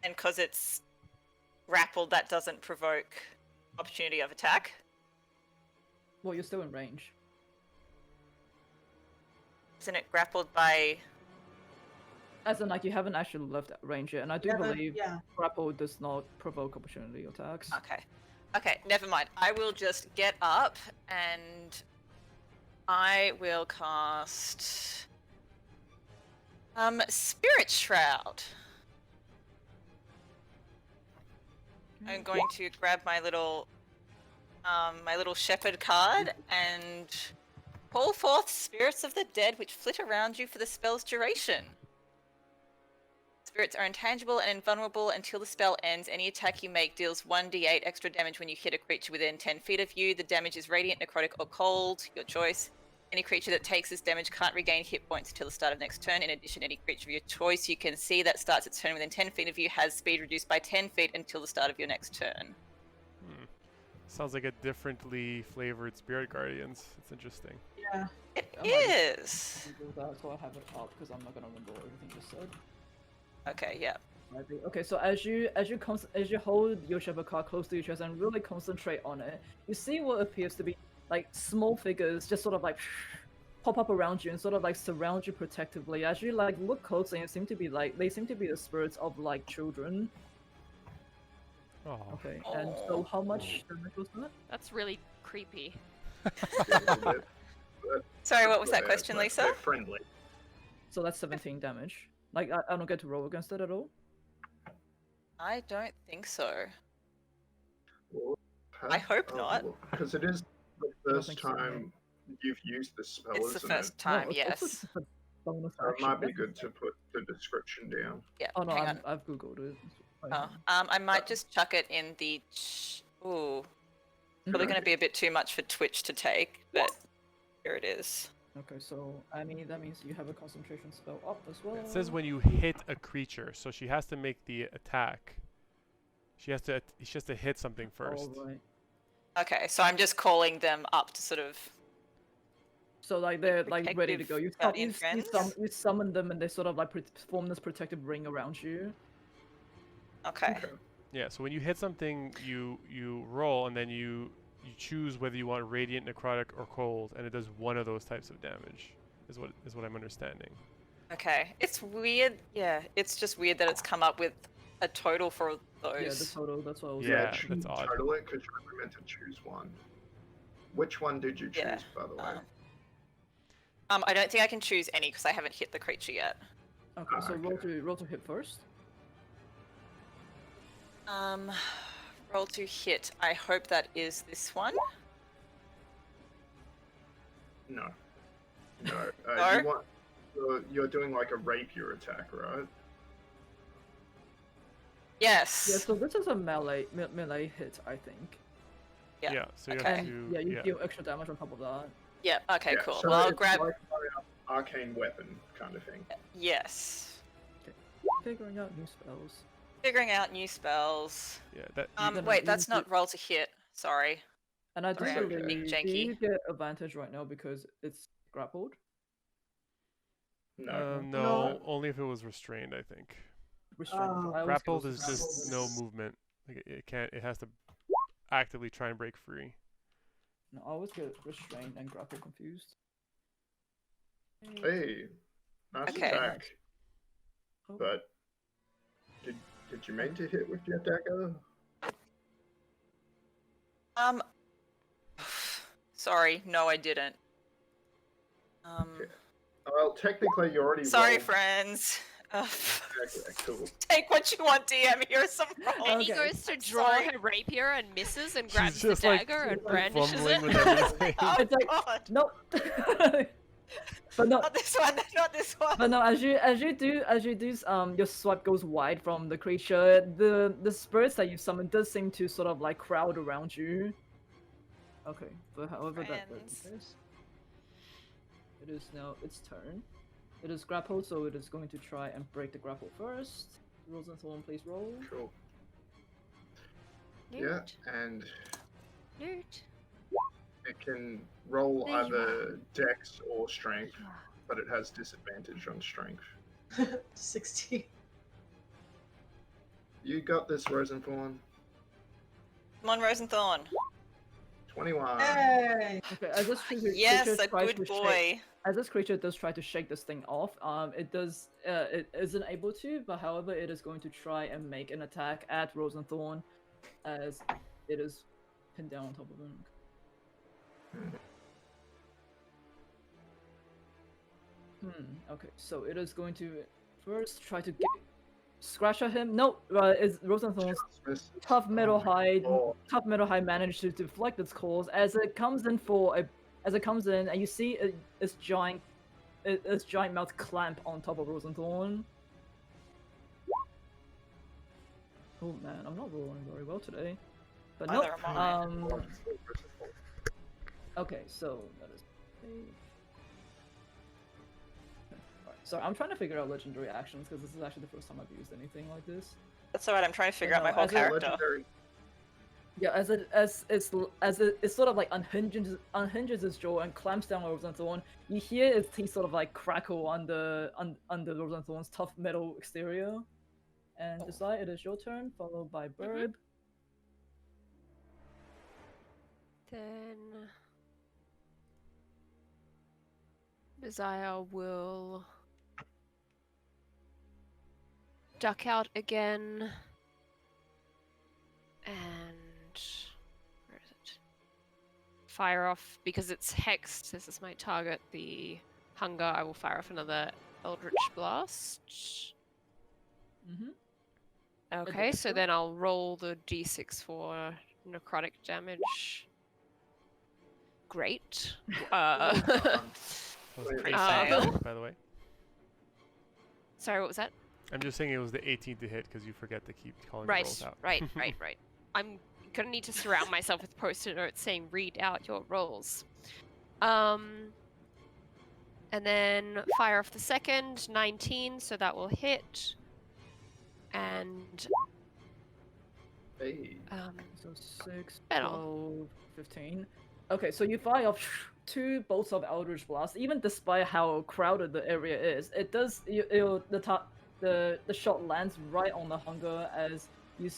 And because it's grappled, that doesn't provoke opportunity of attack. Well, you're still in range. Isn't it grappled by? As in, like, you haven't actually left that range yet, and I do Yeah, but- believe yeah. grapple does not provoke opportunity attacks. Okay. Okay, never mind. I will just get up and I will cast Spirit Shroud. I'm going to grab my little shepherd card and call forth spirits of the dead which flit around you for the spell's duration. Spirits are intangible and invulnerable until the spell ends. Any attack you make deals 1d8 extra damage when you hit a creature within 10 feet of you. The damage is radiant, necrotic, or cold, your choice. Any creature that takes this damage can't regain hit points until the start of next turn. In addition, any creature of your choice you can see that starts its turn within 10 feet of you has speed reduced by 10 feet until the start of your next turn. Sounds like a differently flavored Spirit Guardians. It's interesting. Yeah. It I might is. do that, so I have it up because I'm not gonna remember everything you said. Okay, yeah. Okay, so as you hold your shepherd card close to your chest and really concentrate on it, you see what appears to be like small figures just sort of like pop up around you and sort of like surround you protectively. As you like look closely, and seem to be the spirits of like children. Oh. Okay, and so how much damage was that? That's really creepy. Sorry, what was that question, Lisa? They're friendly. So that's 17 damage. Like I don't get to roll against it at all. I don't think so. Well, I hope not. Because it is the don't first think so, no. time you've used this spell, It's the isn't first it? time, No, it's also yes. just a bonus So it action. might be good to put the description down. Yeah, Oh no, hang on. I've googled it. Oh, I might just chuck it in the. Ooh, probably going to be a bit too much for Twitch to take, but here it is. Okay, so Annie, that means you have a concentration spell up as well. It says when you hit a creature, so she has to make the attack. She has to hit something first. Alright. Okay, so I'm just calling them up to sort of. So like they're like ready to Protective go. guardian friends? You summon them and they sort of like form this protective ring around you. Okay. Yeah. So when you hit something, you roll and then you choose whether you want radiant, necrotic, or cold, and it does one of those types of damage. Is what I'm understanding. Okay. It's weird. Yeah, it's just weird that it's come up with a total for those. Yeah, the total. That's what I was. Yeah, saying. that's odd. Total it, because you were meant to choose one. Which one did you choose, Yeah, by the way? I don't think I can choose any because I haven't hit the creature yet. Okay, so Okay. roll to hit first. Roll to hit. I hope that is this one. No. No. No? You want, you're doing like a rapier attack, right? Yes. Yeah, so this is a melee hit, I think. Yeah. So you Okay. have to. Yeah, you deal extra damage on top of that. Yeah. Okay. Yeah, Cool. so Well, I'll it's grab. like an arcane weapon kind of thing. Yes. Figuring out new spells. Figuring out new spells. Yeah. That. Wait, that's not roll to hit. Sorry. And I do Sorry, I'm believe being do janky. you get advantage right now because it's grappled? No. No, No. only if it was restrained, I think. Restrained. Oh. I always Grappled go is with just no movement. Like it can't. It has to actively try and break free. No, I always get restrained and grapple confused. Hey, nice Okay. attack. Oh. But did you mean to hit with your dagger? Sorry. No, I didn't. Okay. Well, technically, you already. Sorry, rolled. friends. Okay, cool. Take what you want, DM. Here's some rolls. And he Okay. goes to draw Sorry. her rapier and misses and grabs She's the just like dagger and fumbling brandishes it. with everything. Oh, It's like- God. No. But no, Not this one. Not this one. but no. As you do, your swipe goes wide from the creature. The spirits that you summon does seem to sort of like crowd around you. Okay, but however that's the Friends. case, it is now its turn. It is grappled, so it is going to try and break the grapple first. Rolls and Thorn, please roll. Cool. Yeah, Newt. and Newt. it can roll There you either dex or strength, but it has disadvantage on strength. 16. You got this, Rosenthorn. Come on, Rosenthorn. 21. Hey! Okay, as this creature, Yes, creature a tries good to shake, boy. as this creature does try to shake this thing off, it isn't able to, but however, it is going to try and make an attack at Rosenthorn, as it is pinned down on top of him. Okay, so it is going to first try to scratch at him. No, is Rosenthorn's Just misses. tough metal Oh my hide. God. Tough metal hide managed to deflect its claws as it comes in as it comes in, and you see its giant mouth clamp on top of Rosenthorn. Oh man, I'm not rolling very well today. But no, Neither am I. Merciful. okay, so that is. Alright, sorry, I'm trying to figure out legendary actions because this is actually the first time I've used anything like this. That's alright, I'm trying to figure out No, my whole as a character. Legendary. Yeah, as it sort of like unhinges its jaw and clamps down on Rosenthorn, you hear its teeth sort of like crackle under Rosenthorn's tough metal exterior. And Desire, it is your turn, followed by Bird. Then Desire will duck out again, and where is it? Fire off because it's hexed. This is my target. The hunger. I will fire off another Eldritch Blast. Mm-hmm. Okay, so then I'll roll the d6 for necrotic damage. Great. That was a pretty fail. solid, by the way. Sorry, what was that? I'm just saying it was the 18th to hit because you forget to keep calling Right, the rolls out. right. I'm gonna need to surround myself with post-it notes saying read out your rolls. And then fire off the second, 19, so that will hit. And Hey. So 6, Better. 12, 15. Okay, so you fire off 2 bolts of Eldritch Blast. Even despite how crowded the area is, it does. The shot lands right on the hunger as you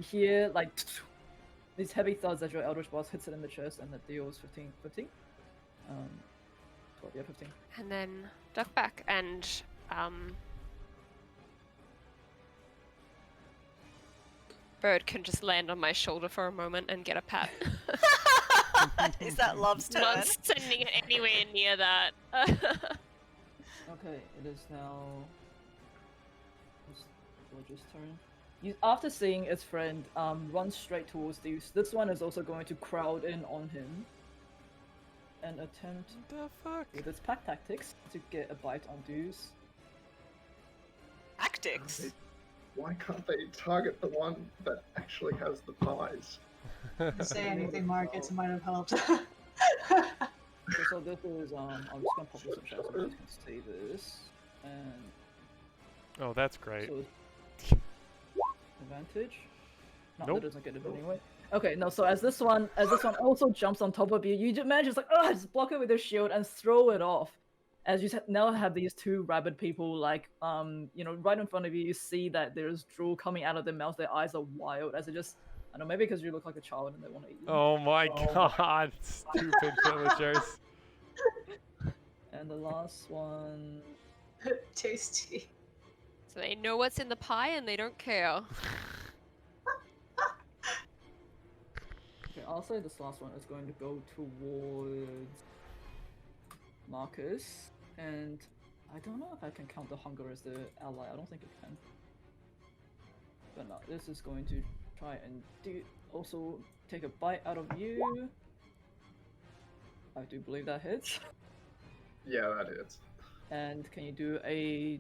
hear like these heavy thuds as your Eldritch Blast hits it in the chest, and it deals 15. 12, yeah, 15. and then duck back and Bird can just land on my shoulder for a moment and get a pat. Is that Love's turn? Not sending it anywhere near that. Okay, it is now George's turn. After seeing its friend run straight towards Deuce, this one is also going to crowd in on him and attempt What the fuck? with its pack tactics to get a bite on Deuce. Tactics. Why can't they target the one that actually has the pies? Didn't say anything, Marcus. It might have helped. Okay, so this is I'm just gonna pop this in chat so you guys can see this. And Oh, that's great. so advantage. No, Nope. that doesn't get it anyway. Okay, no. So as this one also jumps on top of you, you just manage to just block it with your shield and throw it off. As you now have these 2 rabid people like right in front of you. You see that there's drool coming out of their mouths. Their eyes are wild as it just. I don't know, maybe because you look like a child and they want to eat you. Oh my god, stupid villagers. And the last one. Tasty. So they know what's in the pie and they don't care. Okay, I'll say this last one is going to go towards Marcus, and I don't know if I can count the hunger as the ally. I don't think it can. But no, this is going to try and also take a bite out of you. I do believe that hits. Yeah, that is. And can you do a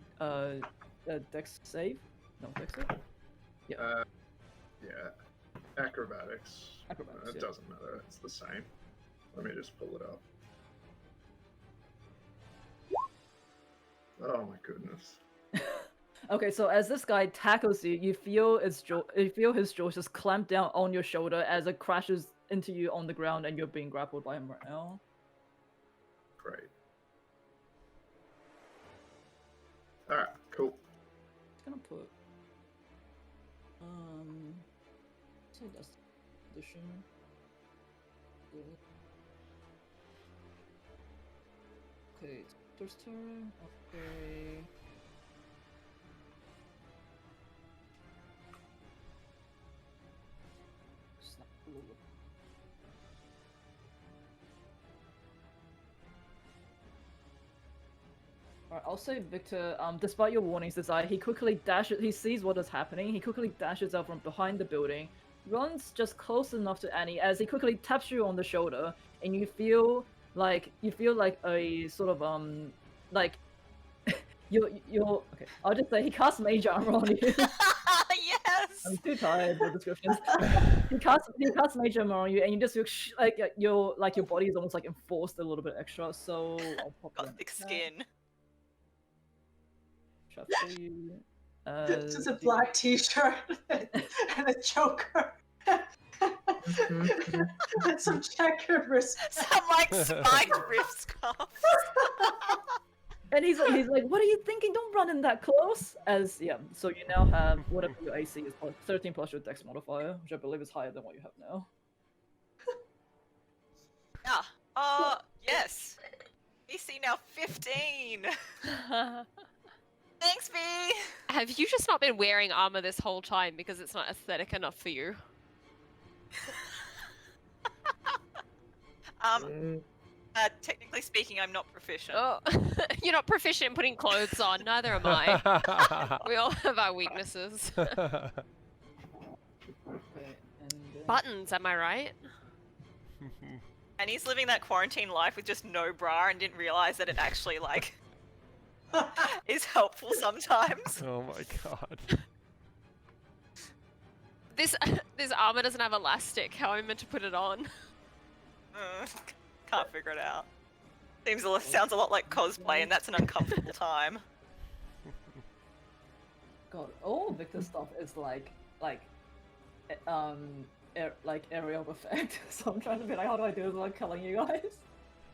dex save? No, dex save? Yeah. Acrobatics. Acrobatics, It yeah. doesn't matter. It's the same. Let me just pull it up. Oh my goodness. Okay, so as this guy tackles you, you feel his jaw just clamp down on your shoulder as it crashes into you on the ground, and you're being grappled by him right now. Great. Alright, cool. Just gonna put say that's addition. Okay, first turn. Okay. Snap a little bit. Alright, I'll say Victor, despite your warnings, Desire, he quickly dashes, he sees what is happening, he quickly dashes out from behind the building, runs just close enough to Annie as he quickly taps you on the shoulder, and you feel like a sort of, like, you're, okay, I'll just say he casts Mage Armor on you. Yes! I'm too tired for descriptions. he casts Mage Armor on you, and you just feel your body is almost like enforced a little bit extra, so I'll pop it in Got thick the chat. skin. Shuffle you. Just a black t-shirt and a choker. And some checkered wrist. Some like spiked wrist scarf. And he's like, what are you thinking? Don't run in that close. As yeah, so you now have whatever your AC is, 13 plus your Dex modifier, which I believe is higher than what you have now. Yeah. Yes. AC now 15. Thanks, V. Have you just not been wearing armor this whole time because it's not aesthetic enough for you? Technically speaking, I'm not proficient. Oh, you're not proficient in putting clothes on. Neither am I. We all have our weaknesses. Okay, and Buttons, am I right? And he's living that quarantine life with just no bra and didn't realize that it actually like is helpful sometimes. Oh my god. This armor doesn't have elastic. How am I meant to put it on? Can't figure it out. Sounds a lot like cosplay, and that's an uncomfortable time. God, all Victor stuff is like area of effect. So I'm trying to be like, how do I do this without killing you guys?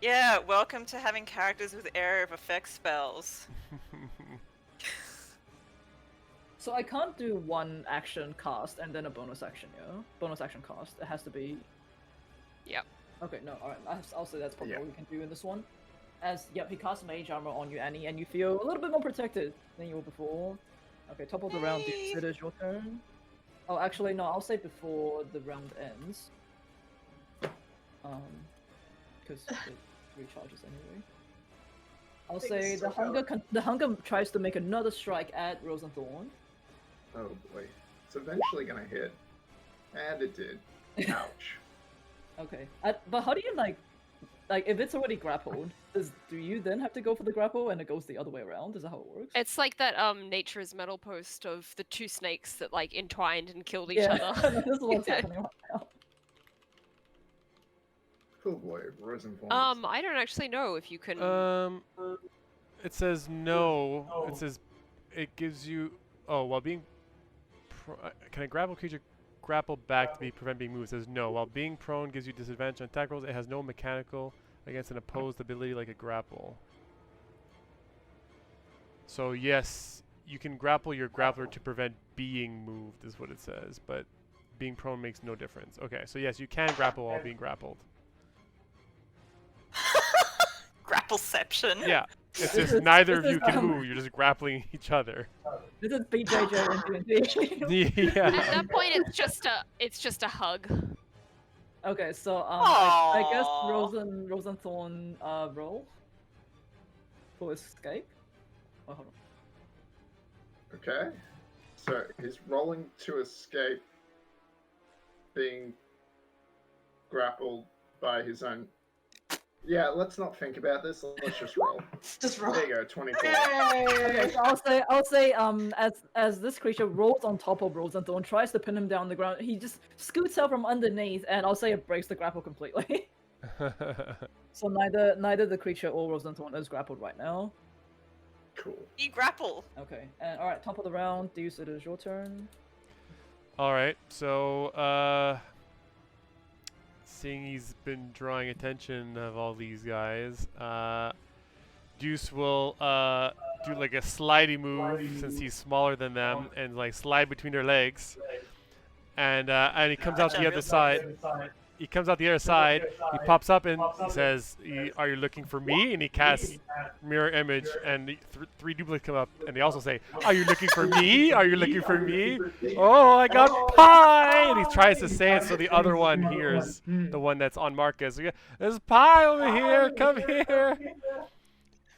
Yeah, welcome to having characters with area of effect spells. So I can't do one action cast and then a bonus action, yeah? Bonus action cast. It has to be. Yep. Okay, no, alright. I'll say that's probably Yeah. what we can do in this one. As yep, he casts Mage Armor on you, Annie, and you feel a little bit more protected than you were before. Okay, top of the round, it is your turn. Oh, actually, no, I'll say before the round ends. Because it recharges anyway. I'll Things say still the hunger tries to make another strike at Rosenthorn. Oh boy. It's eventually gonna hit. And it did. Ouch. Okay, but how do you like if it's already grappled? Do you then have to go for the grapple and it goes the other way around? Is that how it works? It's like that Nature's Metal post of the two snakes that like entwined and killed each Yeah, other. this is what's happening right now. Cool boy, Rosenthorn. I don't actually know if you can. It says no. It says it gives you. Oh, while being. Can a grapple creature grapple back to prevent being moved? It says no. While being prone gives you disadvantage on attack rolls. It has no mechanical against an opposed ability like a grapple. So yes, you can grapple your grappler to prevent being moved, is what it says. But being prone makes no difference. Okay, so yes, you can grapple while being grappled. Grappleception. Yeah, it's This just is- neither of this you is, can move. You're just grappling each other. This is BJJ and D&D. At Yeah. that point, it's just a hug. Okay, so I guess Aww. Rosenthorn roll for escape. Oh, hold on. Okay. So he's rolling to escape being grappled by his own. Yeah, let's not think about this. Let's just roll. Just roll. There you go, 24. Okay, Yay! so I'll say as this creature rolls on top of Rosenthorn, tries to pin him down the ground, he just scoots out from underneath, and I'll say it breaks the grapple completely. So neither the creature or Rosenthorn is grappled right now. Cool. You grapple. Okay, and alright, top of the round, Deuce, it is your turn. All right, so seeing he's been drawing attention of all these guys, Deuce will do like a slidey move since he's smaller than them and like slide between their legs and he comes out Gotcha. the other side. He comes out the other side. He pops up and he says, "Are you looking for me?" And he casts mirror image, and three duplicates come up, and they also say, "Are you looking for me? Are you looking for me? Oh, I got pie!" And he tries to say it so the other one hears the one that's on Marcus. There's pie over here. Come here.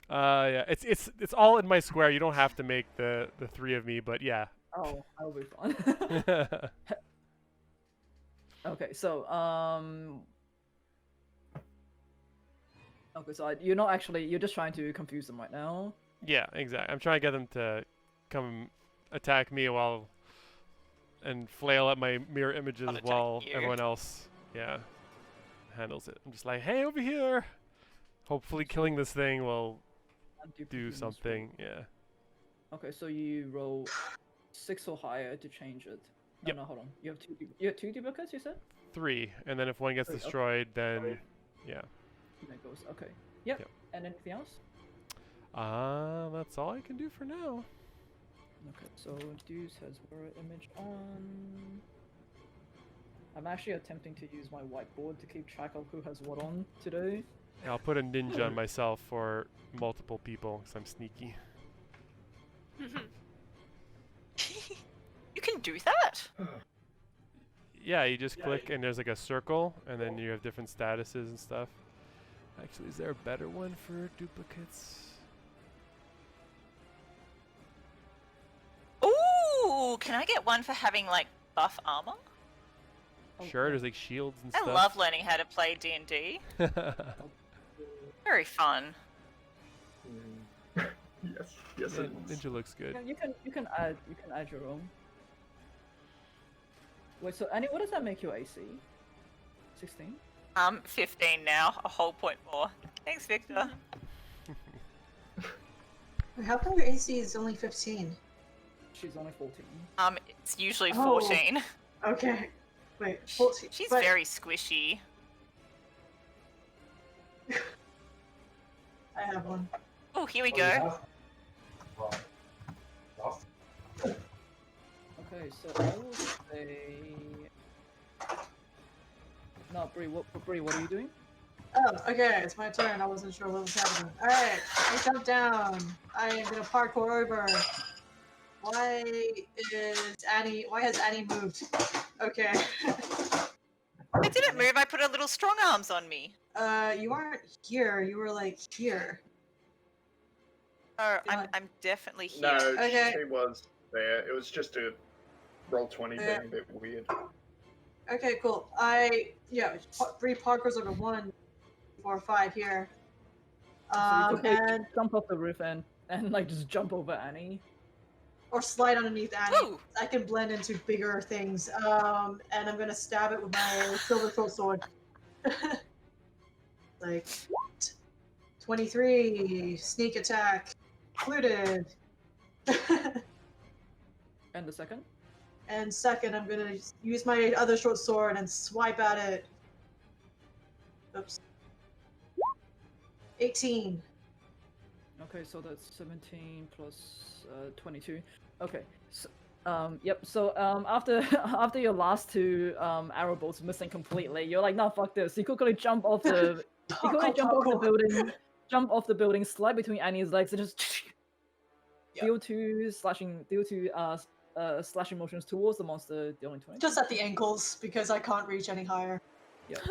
Yeah, it's all in my square. You don't have to make the three of me, but yeah. Oh, that'll be fun. Okay, so okay, so you're not actually, you're just trying to confuse them right now. Yeah, exactly. I'm trying to get them to come attack me and flail at my mirror images Not while attacking you. everyone else, yeah, handles it. I'm just like, hey, over here. Hopefully, killing this thing will do something. Yeah. Okay, so you roll 6 or higher to change it. Yep. No, hold on. You have two duplicates, you said? 3, and then if one gets 3, okay. destroyed, then yeah. That goes. Okay. Yep. Yep. And anything else? That's all I can do for now. Okay, so Deuce has mirror image on. I'm actually attempting to use my whiteboard to keep track of who has what on today. I'll put a ninja on myself for multiple people because I'm sneaky. You can do that? Yeah, you just click and there's like a circle, and then you have different statuses and stuff. Actually, is there a better one for duplicates? Ooh, can I get one for having like buff armor? Sure, there's like shields and I stuff. love learning how to play D&D. Very fun. Yes, yes, Yeah, it is. ninja looks good. You can add your own. Wait, so Annie, what does that make your AC? 16? 15 now, a whole point more. Thanks, Victor. Wait, how come your AC is only 15? She's only 14. It's usually Oh. 14. Okay. Wait, 14. She's but- very squishy. I have one. Oh, here we go. Okay, so I will say. No, Bree, what are you doing? Oh, okay, it's my turn. I wasn't sure what was happening. Alright, I jump down. I am gonna parkour over. Why has Annie moved? Okay. I didn't move, I put a little strong arms on me. You weren't here, you were like here. Oh, Yeah. I'm definitely here. No, Okay. she was there. It was just a roll 20 being a bit weird. Okay, cool. Bree parkours over 1, 4, 5 here. So you can And jump off the roof and like just jump over Annie. or slide underneath Annie. Ooh. I can blend into bigger things. And I'm gonna stab it with my silver throat sword. Like 23 sneak attack, included. And the second? And second, I'm gonna use my other short sword and swipe at it. Oops. 18. Okay, so that's 17 plus 22. Okay. So, yep. So after after your last 2 arrow bolts missing completely, you're like, no, fuck this. You quickly jump off the jump off the building, slide between Annie's legs, and just deal 2 slashing motions towards the monster, dealing 20. Just at the ankles because I can't reach any higher. Yep.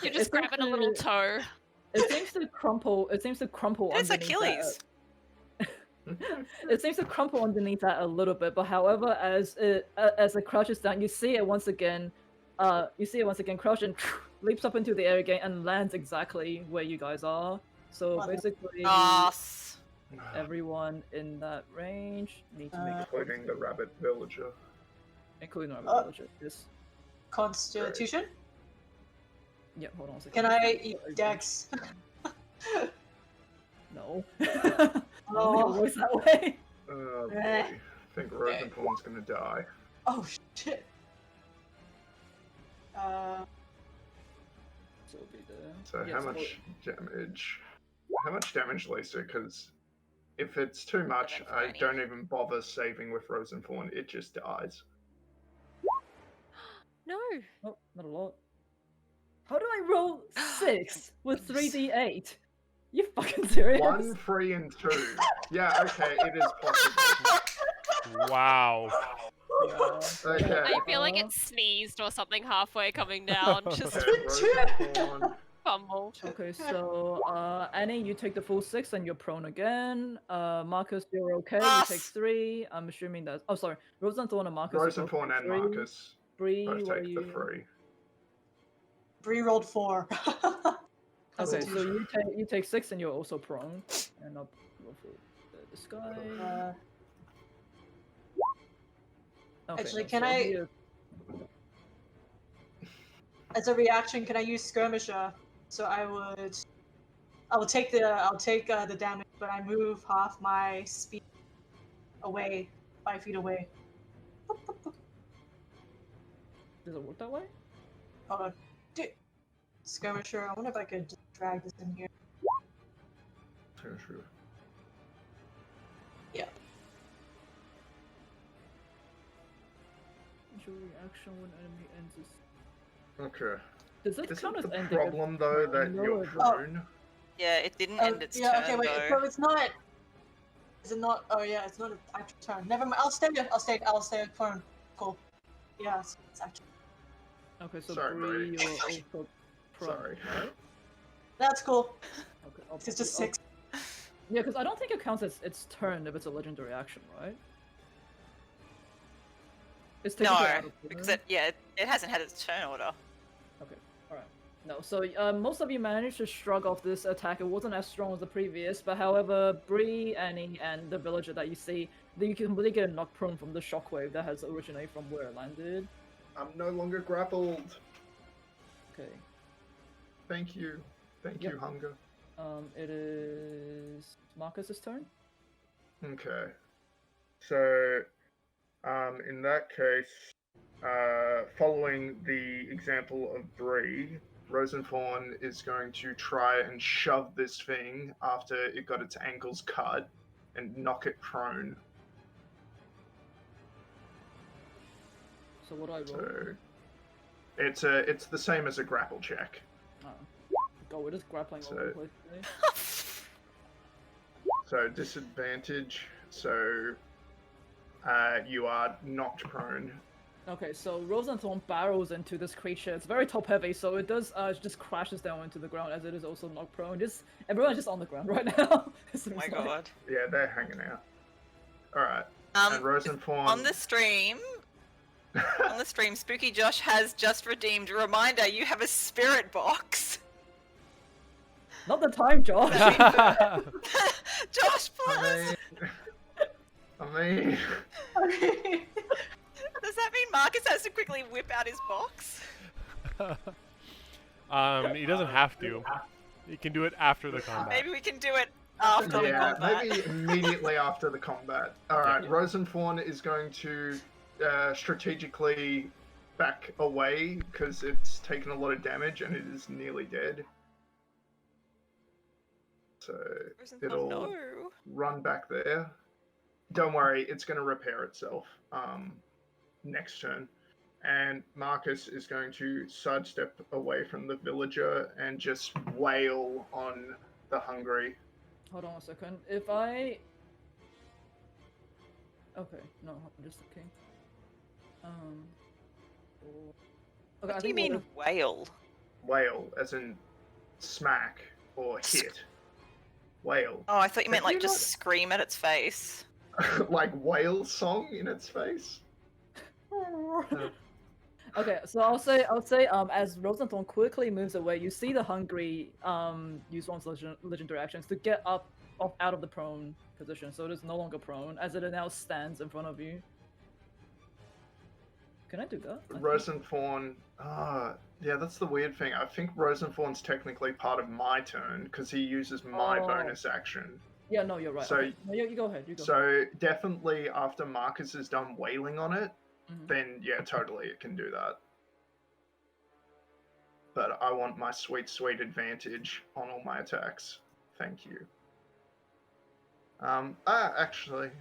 You're just grabbing a little toe. It seems to crumple. It seems to crumple. It's underneath Achilles. It seems to crumple underneath that a little bit, but however, as it crouches down, you see it once again. Crouch and leaps up into the air again and lands exactly where you guys are. So Mother- basically, Ass. everyone in that range needs to make a Including the rabbit villager. including our villager. Yes. Constitution? Yeah. Hold on a second. Can I eat Dex? No. Oh. It works that way. Oh boy. Eh. I think Rosenthorn's gonna die. Oh shit. So it'll be the. So yes, how much damage? How much damage, Lisa? Because if it's too much, I don't even bother saving with Rosenthorn. It just dies. No. Oh, not a lot. How do I roll 6 with 3d8? You fucking serious? 1, 3, and 2. Yeah, okay, it is possible. Wow. Yeah. Okay. I feel like it sneezed or something halfway coming down. Just Okay, Rosenthorn. fumbled. Okay, so Annie, you take the full 6 and you're prone again. Marcus, you're okay. You take 3. I'm assuming that. Oh, sorry. Rosenthorn and Marcus. Rosenthorn and Marcus Bree, both what are take the you? 3. Bree rolled 4. That's a Okay, so two. you take 6 and you're also prone. And I'll go for this guy. Okay, Actually, no, can so I- he is- As a reaction, can I use skirmisher? So I will take the damage, but I move half my speed away, 5 feet away. Does it work that way? Hold on. Dude, skirmisher. I wonder if I could just drag this in here. True. Your reaction when enemy ends is. Okay. Does it Isn't count as the ending? problem though that No, you're it doesn't. prone? Yeah, it didn't end its Yeah. turn Okay. Wait. though. So it's not. Is it not? Oh yeah, it's not an actual turn. Never mind. I'll stay prone. Cool. Yeah, it's actually. Okay, so Sorry, Bree, Brady. you're also prone. Sorry. Right? That's cool. Okay, I'll It's put just you- 6. Yeah, because I don't think it counts as its turn if it's a legendary action, right? It's technically out No, of order. because it hasn't had its turn order. Okay, alright. No, so most of you managed to shrug off this attack. It wasn't as strong as the previous, but however, Bree, Annie, and the villager that you see, you can completely get knocked prone from the shockwave that has originated from where it landed. I'm no longer grappled. Okay. Thank you. Thank Yep. you, Hunger. It is Marcus's turn. Okay. So, in that case, following the example of Bree, Rosenthorn is going to try and shove this thing after it got its ankles cut and knock it prone. So what do I roll? So, it's the same as a grapple check. Oh. God, we're just grappling all So- over the place today. So disadvantage. So, you are knocked prone. Okay, so Rosenthorn barrels into this creature. It's very top heavy, so it does just crashes down into the ground as it is also knocked prone. Everyone's just on the ground right now. Oh my god. Yeah, they're hanging out. All right. And Rosenthorn. On the stream, Spooky Josh has just redeemed. Reminder: you have a spirit box. Not the time, Josh. Josh, please. I mean, Does that mean Marcus has to quickly whip out his box? He doesn't have to. He can do it after the combat. Maybe we can do it after the yeah, combat. maybe immediately after the combat. All right, Yeah. Rosenthorn is going to strategically back away because it's taken a lot of damage and it is nearly dead. So it'll no. run back there. Don't worry, it's going to repair itself next turn. And Marcus is going to sidestep away from the villager and just wail on the hungry. Hold on a second. If I... Okay, no, I'm just thinking. Okay, What do you mean whale? Wail, as in smack or hit. Wail. Oh, I thought you meant Have like you just not- scream at its face. Like whale song in its face? Okay, so I'll say, as Rosenthorn quickly moves away, you see the hungry use one's legendary actions to get up out of the prone position, so it is no longer prone, as it now stands in front of you. Can I do that? I think- Rosenthorn. Yeah, that's the weird thing. I think Rosenthorn's technically part of my turn because he uses my Oh. bonus action. Yeah, no, you're right. So- Okay. No, you go ahead. You go. So definitely after Marcus is done wailing on it, Mhm. then yeah, totally it can do that. But I want my sweet, sweet advantage on all my attacks. Thank you. Actually,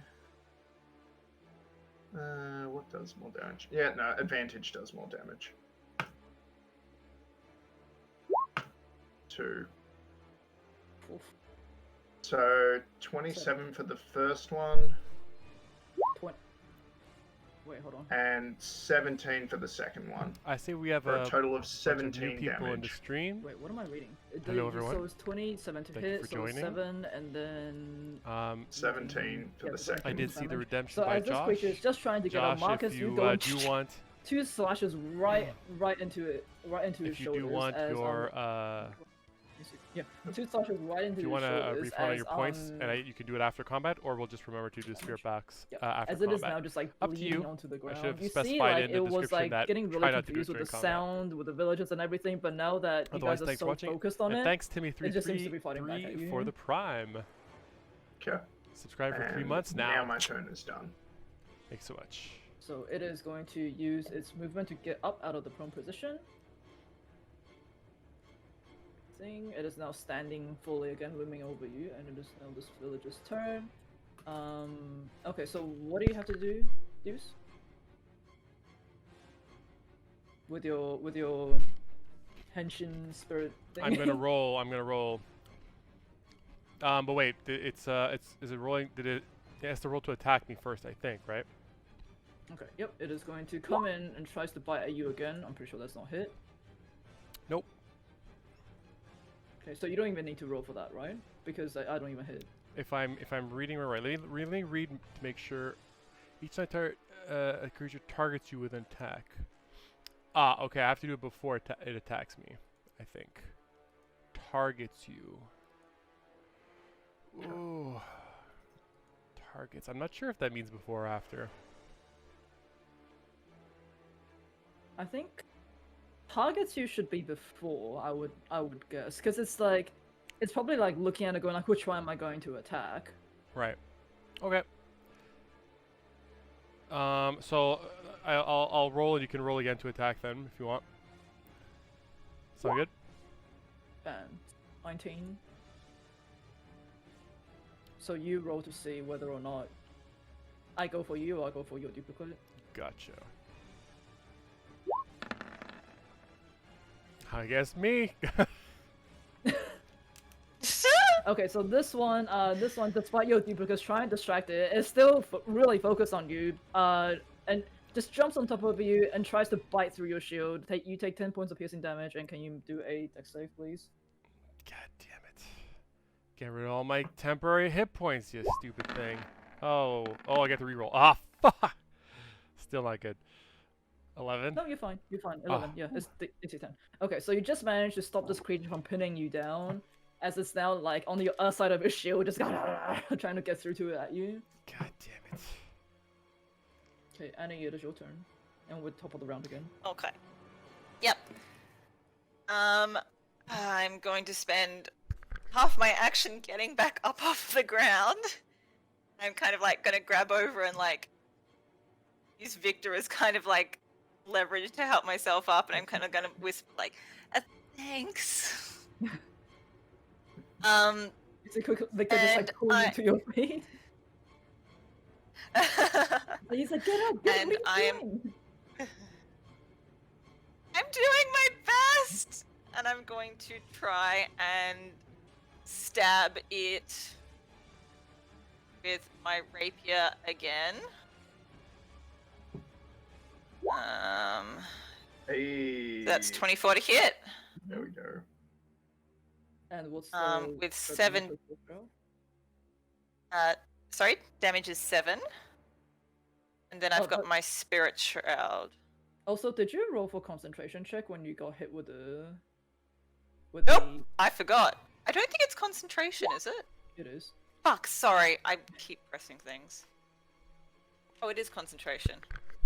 What does more damage? Yeah, no, advantage does more damage. 2. Oof. So 27 for the first one, 20. Wait, hold on. and 17 for the second one, I say we have for a a total of bunch of 17 new people in the damage. stream. Wait, what am I reading? Hello, everyone. So it's 27 to Thank you hit, for so it's joining. 7, and then 17 for Yeah, the the second. I did see the damage. redemption So by as this Josh. creature is just trying to get out Josh, Marcus, if you you go do want, 2 slashes right into it, right into his if you shoulders. do want as, your, yeah, 2 slashes right into if you his want to shoulders. refund all as, your points, and you can do it after combat, or we'll just remember to do spirit backs yeah, after as it is combat. now just like Up to bleeding you. onto the I ground. should have You see, specified like in the it was description like that getting try really not to do it confused with the during combat. sound, with the villagers and everything. But now that you Otherwise, guys are thanks for so watching. focused on And it, thanks Timmy it just seems to be fighting back at 333 you. for the prime. Okay. Subscribe for 3 And months now. Now my turn is done. Thanks so much. So it is going to use its movement to get up out of the prone position. It is now standing fully again, looming over you, and it is now this villager's turn. Okay, so what do you have to do, Deuce? With your henshin spirit thing? I'm gonna roll. I'm gonna roll. But wait, is it rolling? It has to roll to attack me first, I think, right? Okay, yep, it is going to come in and tries to bite at you again. I'm pretty sure that's not hit. Nope. Okay, so you don't even need to roll for that, right? Because I don't even hit. If I'm reading it right, let me read to make sure. Each time a creature targets you with an attack. Ah, okay, I have to do it before it attacks me, I think. Targets you. Ooh. Targets. I'm not sure if that means before or after. I think targets you should be before, I would guess, because it's like, it's probably like looking at it going like, which one am I going to attack? Right. Okay. So I'll roll and you can roll again to attack then if you want. Sound good? And 19. So you roll to see whether or not I go for you or I go for your duplicate. Gotcha. I guess me. Okay, so this one, despite your duplicates trying to distract it, is still really focused on you, and just jumps on top of you and tries to bite through your shield. You take 10 points of piercing damage, and can you do a dex save, please? God damn it. Get rid of all my temporary hit points, you stupid thing. Oh, I get to reroll. Ah, fuck. Still not good. 11? No, you're fine. You're fine. 11. Yeah, it's your 10. Okay, so you just managed to stop this creature from pinning you down, as it's now like on the other side of his shield, just trying to get through to it at you. God damn it. Okay, Annie, it is your turn, and we're top of the round again. Okay. Yep. I'm going to spend half my action getting back up off the ground. I'm kind of like gonna grab over and like use Victor as kind of like leverage to help myself up, and I'm kind of gonna whisper like, "Thanks." It's a quick Victor just like pulling you to your feet. He's like, get up, get And what are you I'm doing? I'm doing my best, and I'm going to try and stab it with my rapier again. Hey. That's 24 to hit. There we go. And what's the With the 7. damage of the throw? Sorry, damage is 7. And then I've Oh, got but- my spirit shroud. Also, did you roll for concentration check when you got hit with the? Nope. I forgot. I don't think it's concentration, is it? It is. Fuck, sorry. I keep pressing things. Oh, it is concentration.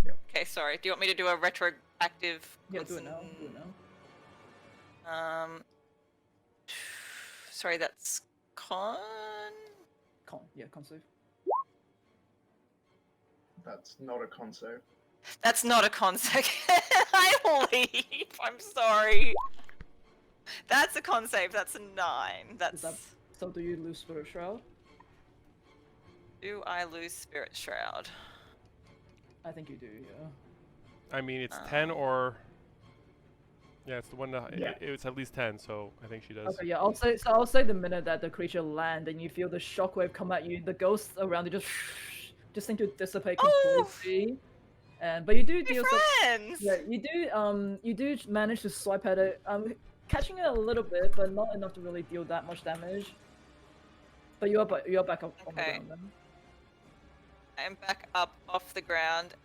Yep. Okay, sorry. Do you want me to do a retroactive? Yeah, do it now. Do it now. Sorry, that's con. Yeah, con save. That's not a con save. That's not a con save. I leave. I'm sorry. That's a con save. That's a 9. That's. So do you lose Spirit Shroud? Do I lose Spirit Shroud? I think you do, yeah. I mean, it's 10 or... Yeah, it's the one that... Yeah. It's at least 10, so I think she does. Okay, yeah, I'll say the minute that the creature land and you feel the shockwave come at you, the ghosts around you just seem to dissipate Oh! completely. But you do Hey, deal some... friends! Yeah, you do manage to swipe at it, catching it a little bit, but not enough to really deal that much damage. But you're back up on the Okay. ground then. I'm back up off the ground,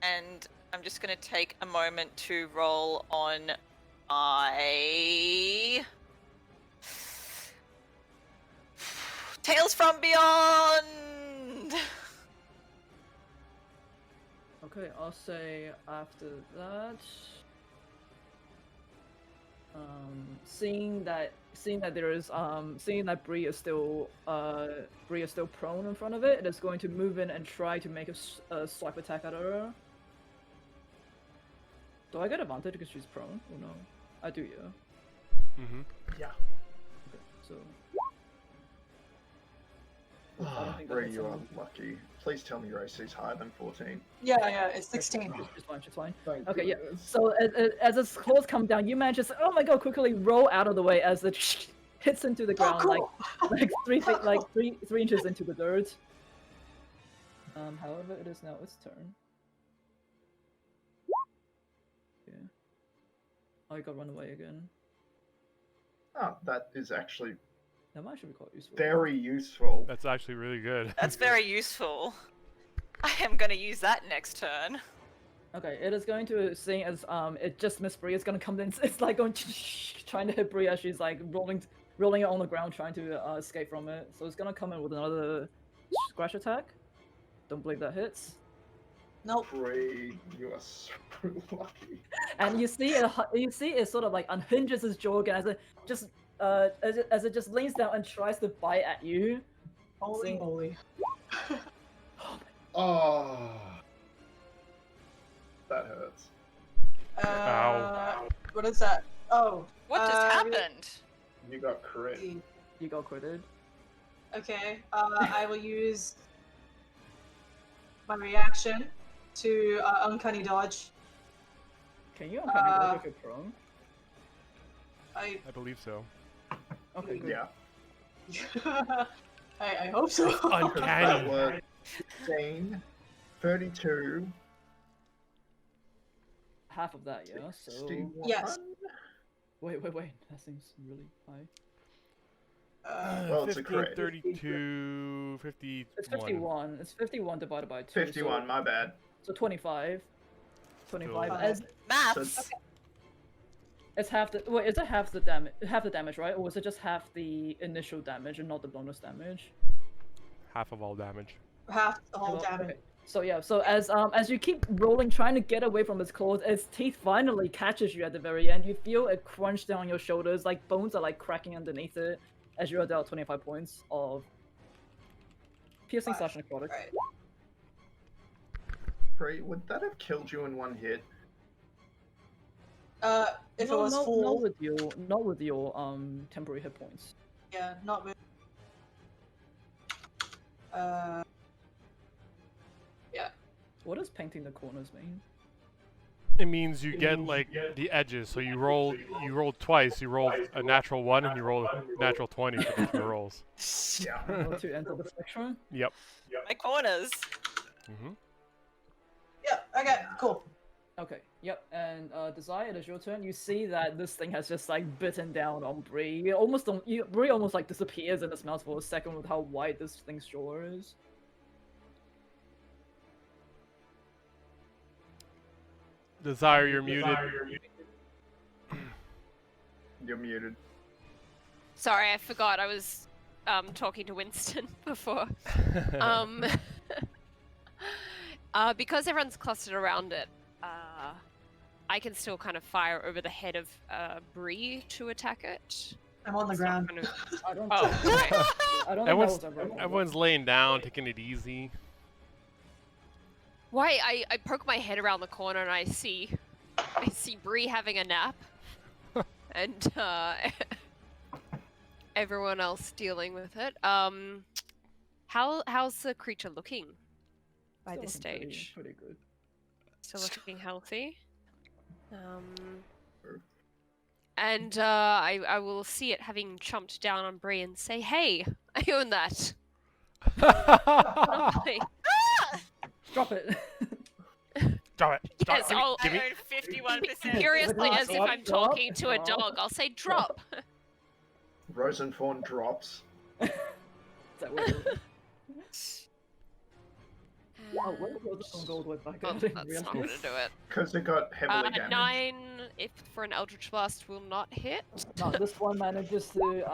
and I'm just gonna take a moment to roll on my Tales from Beyond. Okay, I'll say after that. Seeing that there is seeing that Bree is still prone in front of it, it is going to move in and try to make a swipe attack at her. Do I get advantage because she's prone? Oh no, I do, yeah. Mm-hmm. Yeah. Okay, so. I Ah, don't think that Bree, hits you are anyone. lucky. Please tell me your AC is higher than 14. Yeah, it's 16. She's fine, she's fine. Thank Okay, yeah. goodness. So as its claws come down, you manage to say, "Oh my god!" quickly roll out of the way as it hits into the Oh, ground, cool. like 3 feet, like 3 inches into the dirt. However, it is now its turn. Yeah. Oh, you got run away again. Oh, that is actually That might actually be quite useful. very useful. That's actually really good. That's very useful. I am gonna use that next turn. Okay, it is going to seeing as it just missed Bree. It's gonna come in. It's like going trying to hit Bree as she's like rolling it on the ground, trying to escape from it. So it's gonna come in with another scratch attack. Don't believe that hits. Nope. Bree, you are so lucky. And you see it sort of like unhinges its jaw again as it just as it just leans down and tries to bite at you. Holy See- moly. Oh, that hurts. Ow. What is that? Oh. What just happened? You got crit. You got critted. Okay. I will use my reaction to uncanny dodge. Can you uncanny dodge if you're prone? I I believe so. Okay, good. Yeah. I hope so. That Uncanny. was 16, 32, Half of that, yeah. So 61. Yes. wait. That seems really high. Well, it's a 15, crit. 32, 51. It's 51. It's 51 divided by 2. 51, my bad. So 25. 25. So- As Maths. it's half the wait, is it half the damage? Half the damage, right? Or was it just half the initial damage and not the bonus damage? Half of all damage. Half the whole Okay. damage. So yeah, so as you keep rolling, trying to get away from its claws, its teeth finally catches you at the very end. You feel it crunch down your shoulders, like bones are like cracking underneath it, as you are dealt 25 points of piercing slash necrotic. Right. Bree, would that have killed you in one hit? If it No, was no, full, not with your temporary hit points. yeah, not with. What does painting the corners mean? It means you get like the edges. So you roll twice. You roll a natural 1 and you roll a natural 20 for both your rolls. Yeah. Not to enter the spectrum. Yep. My corners. Mm-hmm. Yeah. Okay. Cool. Okay, yep, and Desire, it is your turn. You see that this thing has just like bitten down on Bree. Bree almost like disappears in its mouth for a second with how wide this thing's jaw is. Desire, you're muted. You're muted. Sorry, I forgot I was talking to Winston before. Because everyone's clustered around it, I can still kind of fire over the head of Bree to attack it. I'm on the It's not ground. kind of- I don't. Oh, okay. I don't Everyone's, think that was ever. everyone's laying down, taking it easy. Why? I poke my head around the corner and I see Bree having a nap, and everyone else dealing with it. How's the creature looking by Still this looking stage? Pretty good. Still looking healthy. And I will see it having chomped down on Bree and say, "Hey, I own that." Lovely. Drop it. Drop it. Drop Yes, it. I'll Give me. I own 51%. curiously, as if Drop, I'm drop, talking to a drop. dog, I'll say, "Drop." Rosenthorn drops. Is that what it was? Oh, where was the gold with back? Oh, I didn't that's realize. not gonna do it. Because it got heavily damaged. 9 if for an Eldritch Blast will not hit. No, this one manages to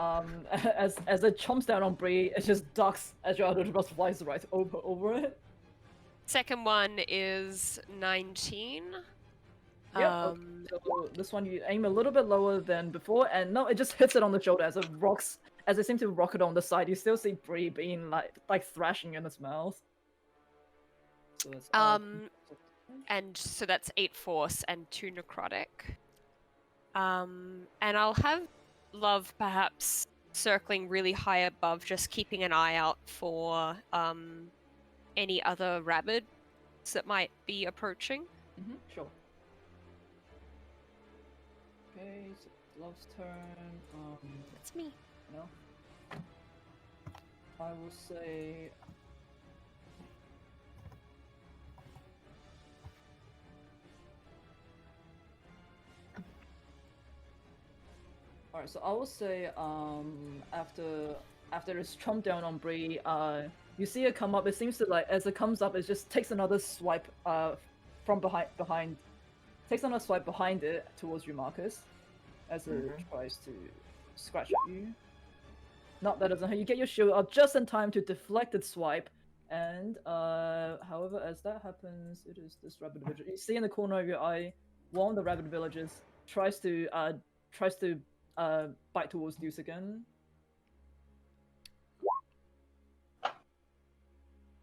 as it chomps down on Bree, it just ducks as your other just flies right over it. Second one is 19. Yeah. So this one you aim a little bit lower than before, and no, it just hits it on the shoulder as it rocks. As it seems to rocket on the side, you still see Bree being like thrashing in its mouth. So it's, And so that's 8 force and 2 necrotic. And I'll have Love perhaps circling really high above, just keeping an eye out for any other rabbids that might be approaching. Sure. Okay, so it's Love's turn. That's me. No. I will say. Alright, so I will say, after it's chomped down on Bree, you see it come up. It seems to as it comes up, it just takes another swipe, from behind, takes another swipe behind it towards you, Marcus, as it tries to scratch at you. Not that doesn't hurt. You get your shield up just in time to deflect its swipe, and however, as that happens, it is this rabbit villager. You see in the corner of your eye, one of the rabbit villagers tries to bite towards Deuce again.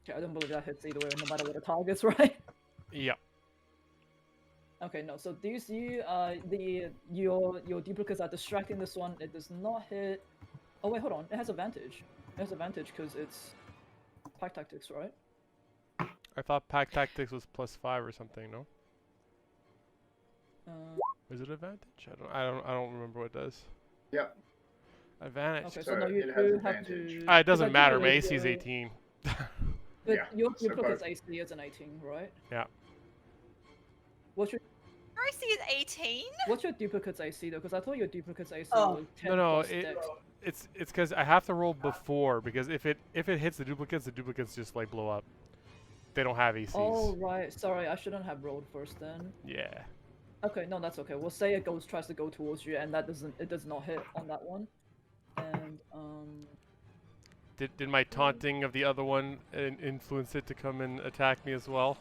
Okay, I don't believe that hits either way, no matter what the target's, right? Yep. Okay, no. So Deuce, your duplicates are distracting this one. It does not hit. Oh wait, hold on. It has advantage. It has advantage because it's pack tactics, right? I thought pack tactics was +5 or something. No. Is it advantage? I don't remember what it does. Yep. Advantage. Okay, So so no, you it has do have advantage. to. It doesn't because I do matter. My believe AC is your- 18. But Yeah, your so duplicate's both. AC is an 18, right? Yeah. What's your AC is 18? What's your duplicate's AC though? Because I thought your duplicate's AC Oh. was 10 No, plus dex. it's because I have to roll before, because if it hits the duplicates just like blow up. They don't have ACs. Oh right, sorry, I shouldn't have rolled first then. Yeah. Okay, no, that's okay. We'll say it tries to go towards you, and it does not hit on that one. And Did my taunting of the other one influence it to come and attack me as well?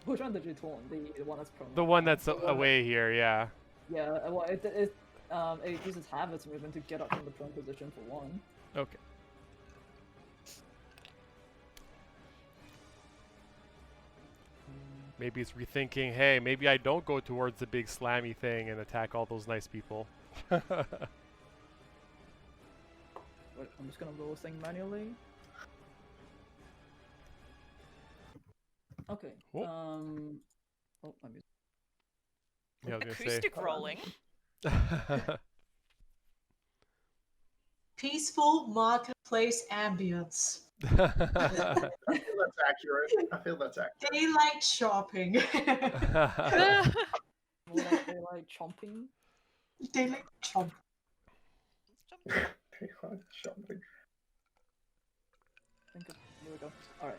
which one did you taunt? The one that's prone. The one that's away here, yeah. Yeah, well, it uses half its movement to get up from the prone position for one. Okay. Maybe it's rethinking, hey, maybe I don't go towards the big slammy thing and attack all those nice people. Wait, I'm just gonna roll this thing manually. Okay. Oh. Oh, my music. Yeah, I was gonna say. Acoustic rolling. Peaceful marketplace ambience. I feel that's accurate. I feel that's accurate. Daylight shopping. Daylight chomping. Daylight shopping. Shopping. Here we go. All right.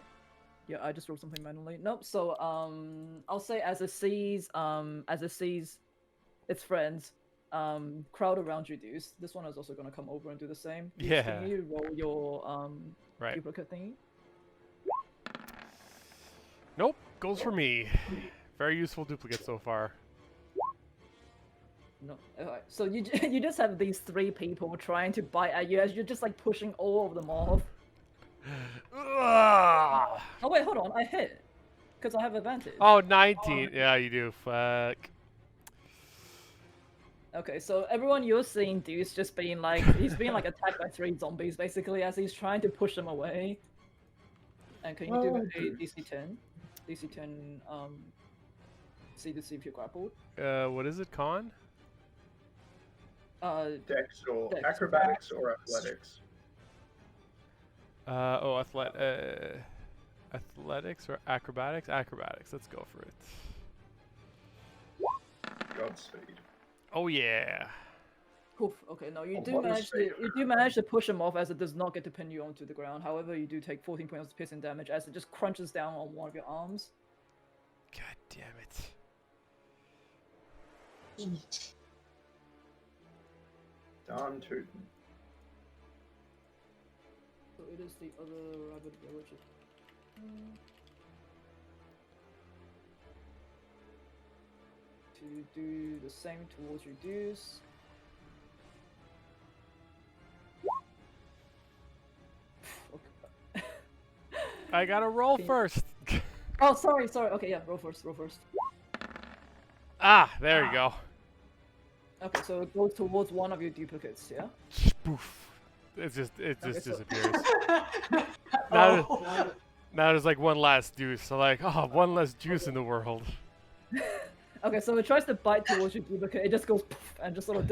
Yeah, I just wrote something manually. Nope. So I'll say as it sees its friends crowd around you, Deuce. This one is also gonna come over and do the same. Deuce, Yeah. Can you roll your Right. duplicate thingy? Nope, goes for me. Very useful duplicate so far. No. Alright. So you just have these 3 people trying to bite at you as you're just like pushing all of them off. Ugh. Oh wait, hold on. I hit because I have advantage. Oh, 19. Yeah, you do. Fuck. Okay, so everyone you're seeing Deuce just being like, he's being like attacked by 3 zombies basically as he's trying to push them away. And can you do a DC 10? DC 10, see to see if you're grappled. What is it, con? Dex or Dex. acrobatics or athletics? Athletics or acrobatics? Acrobatics. Let's go for it. Godspeed. Oh yeah. Oof, okay, no, you Oh, do what a manage to save. push him off as it does not get to pin you onto the ground. However, you do take 14 points of piercing damage as it just crunches down on one of your arms. God damn it. Eat. Darn tootin'. So it is the other rabbit village. To do the same towards reduce. I gotta roll Okay. first. Oh, sorry. Okay, yeah, roll first. Ah, there you go. Okay, so it goes towards one of your duplicates, yeah? Poof. It just so- disappears. Oh. Now there's like one last juice. So like, oh, one less juice in the world. Okay, so it tries to bite towards your duplicate. It just goes poof, and just sort of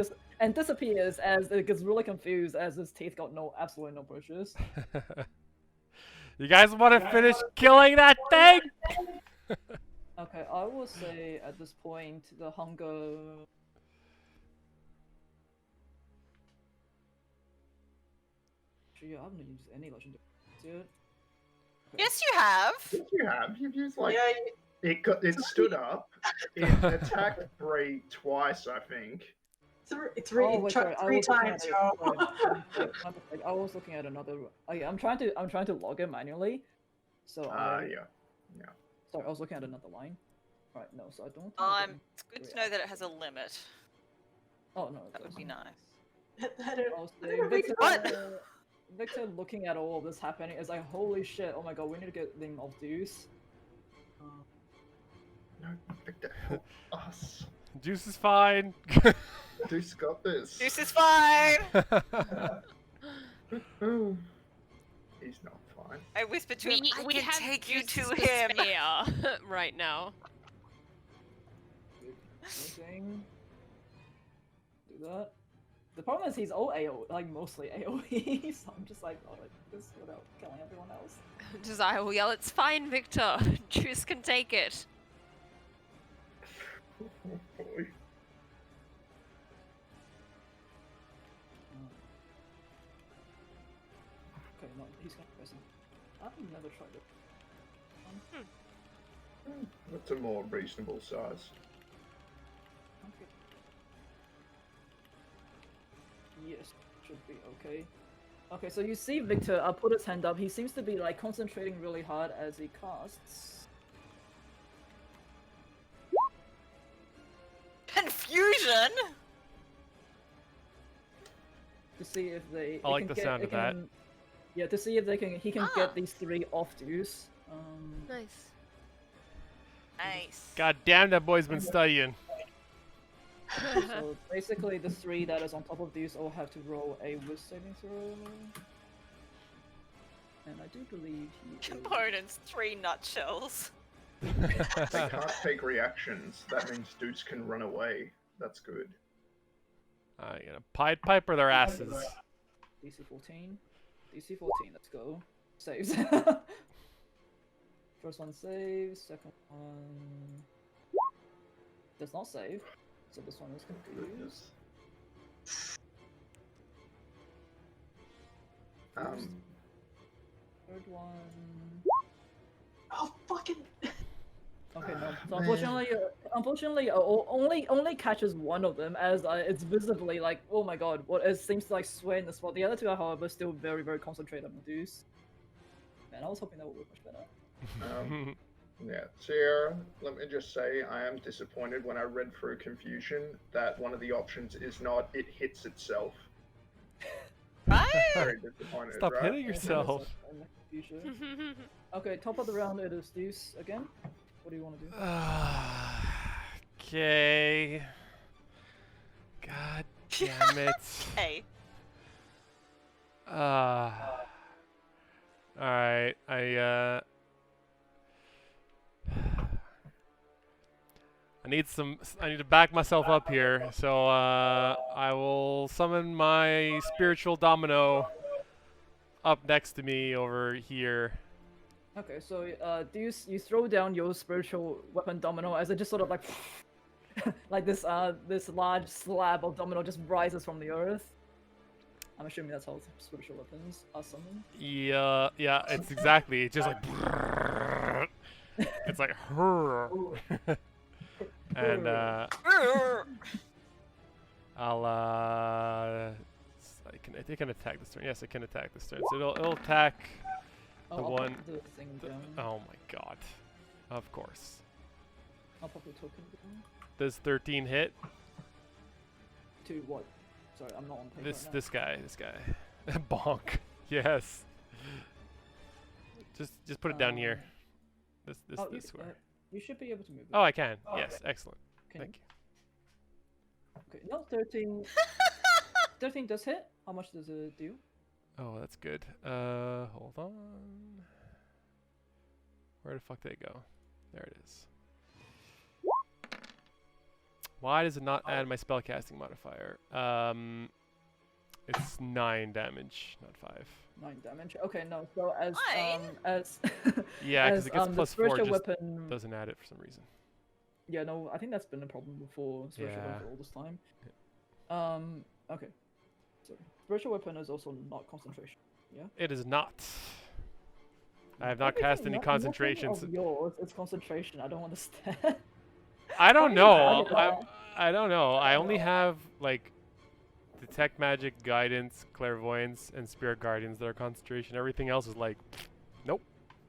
disappears as it gets really confused as its teeth got absolutely no pushes. You guys want to finish killing that thing? Okay, I will say at this point the hunger. Actually, I haven't used any legendary yet. Yes, you have. Yes, you have. You've used like Yeah, it stood up. It attacked Bree twice, I think. Oh, wait, sorry, I three was looking times, at yo. I was looking at another. Oh, yeah, I'm trying to log it manually. So Yeah. Sorry, I was looking at another line. Right, no, so I don't. think Um, I'm it's good to three know that it has a limit. Oh no, it That would be doesn't. nice. I'll I say never make Victor, What? Victor looking at all of this happening is like, holy shit! Oh my god, we need to get them off Deuce. No, Victor, help us. Juice is fine. Deuce got this. Juice is fine. He's not fine. I whispered to him, I we can have take you juices to to him. spare right now. Anything? Do that. The problem is he's all AO, like mostly AOE, so I'm just like, oh, like this without killing everyone else. Desire will yell, "It's fine, Victor. Juice can take it." Oh, boy. Okay, no, he's gonna press him. I've never tried it. That's a more reasonable size. Okay. Yes, should be okay. Okay, so you see Victor put his hand up. He seems to be like concentrating really hard as he casts. Confusion. To see if they. I like the sound of that. Yeah, to see if he can get these three off Deuce. Nice. Nice. God damn, that boy's been studying. So basically, the three that is on top of Deuce all have to roll a Wisdom saving throw. And I do believe he is... Components, 3 nutshells. They can't take reactions. That means Deuce can run away. That's good. You gonna Pied Piper their asses. DC 14. DC 14, let's go. Saves. First one saves, second one does not save, so this one is confused. Third one. Oh, fucking. Okay, no. So unfortunately, only catches one of them as it's visibly like, oh my god, what it seems to like sway in the spot. The other two are, however, still very, very concentrated on the Deuce. Man, I was hoping that would work much better. Yeah, Sierra, let me just say I am disappointed when I read through Confusion that one of the options is not it hits itself. Right? Very disappointed, Stop right? hitting yourself. Okay, top of the round it is Deuce again. What do you want to do? Okay. God damn it. Hey. Alright, need to back myself up here. So I will summon my spiritual domino up next to me over here. Okay, so do you throw down your spiritual weapon domino as it just sort of like like this large slab of domino just rises from the earth? I'm assuming that's how spiritual weapons are summoned. Yeah, it's exactly. It's just like it's like and I'll it can attack this turn. Yes, it can attack this turn. So it'll attack the I'll one. pop the thing down. Oh my god! Of course. I'll pop the token down. Does 13 hit? To what? Sorry, I'm not on paper This right guy. Bonk. Yes. Just put it down here. This now. square. You should be able to move it. Oh, I can. Oh, Yes, okay. excellent. Can Thank you. Okay, no, 13. 13 does hit. How much does it do? Oh, that's good. Hold on. Where the fuck did it go? There it is. Why does it not add my spellcasting modifier? It's 9 damage, not 5. 9 damage. Okay, no. So as Nine? as Yeah, because as, it gets the plus 4, spiritual just weapon. doesn't add it for some reason. Yeah, no, I think that's been a problem before spiritual Yeah. weapon all this time. Okay. So spiritual weapon is also not concentration. It is not. I have not cast any Nothing concentrations. of yours is concentration. I don't understand. I don't How know. do you add I don't know. I only have like detect magic, guidance, clairvoyance, and spirit guardians that are concentration. Everything else is like, nope.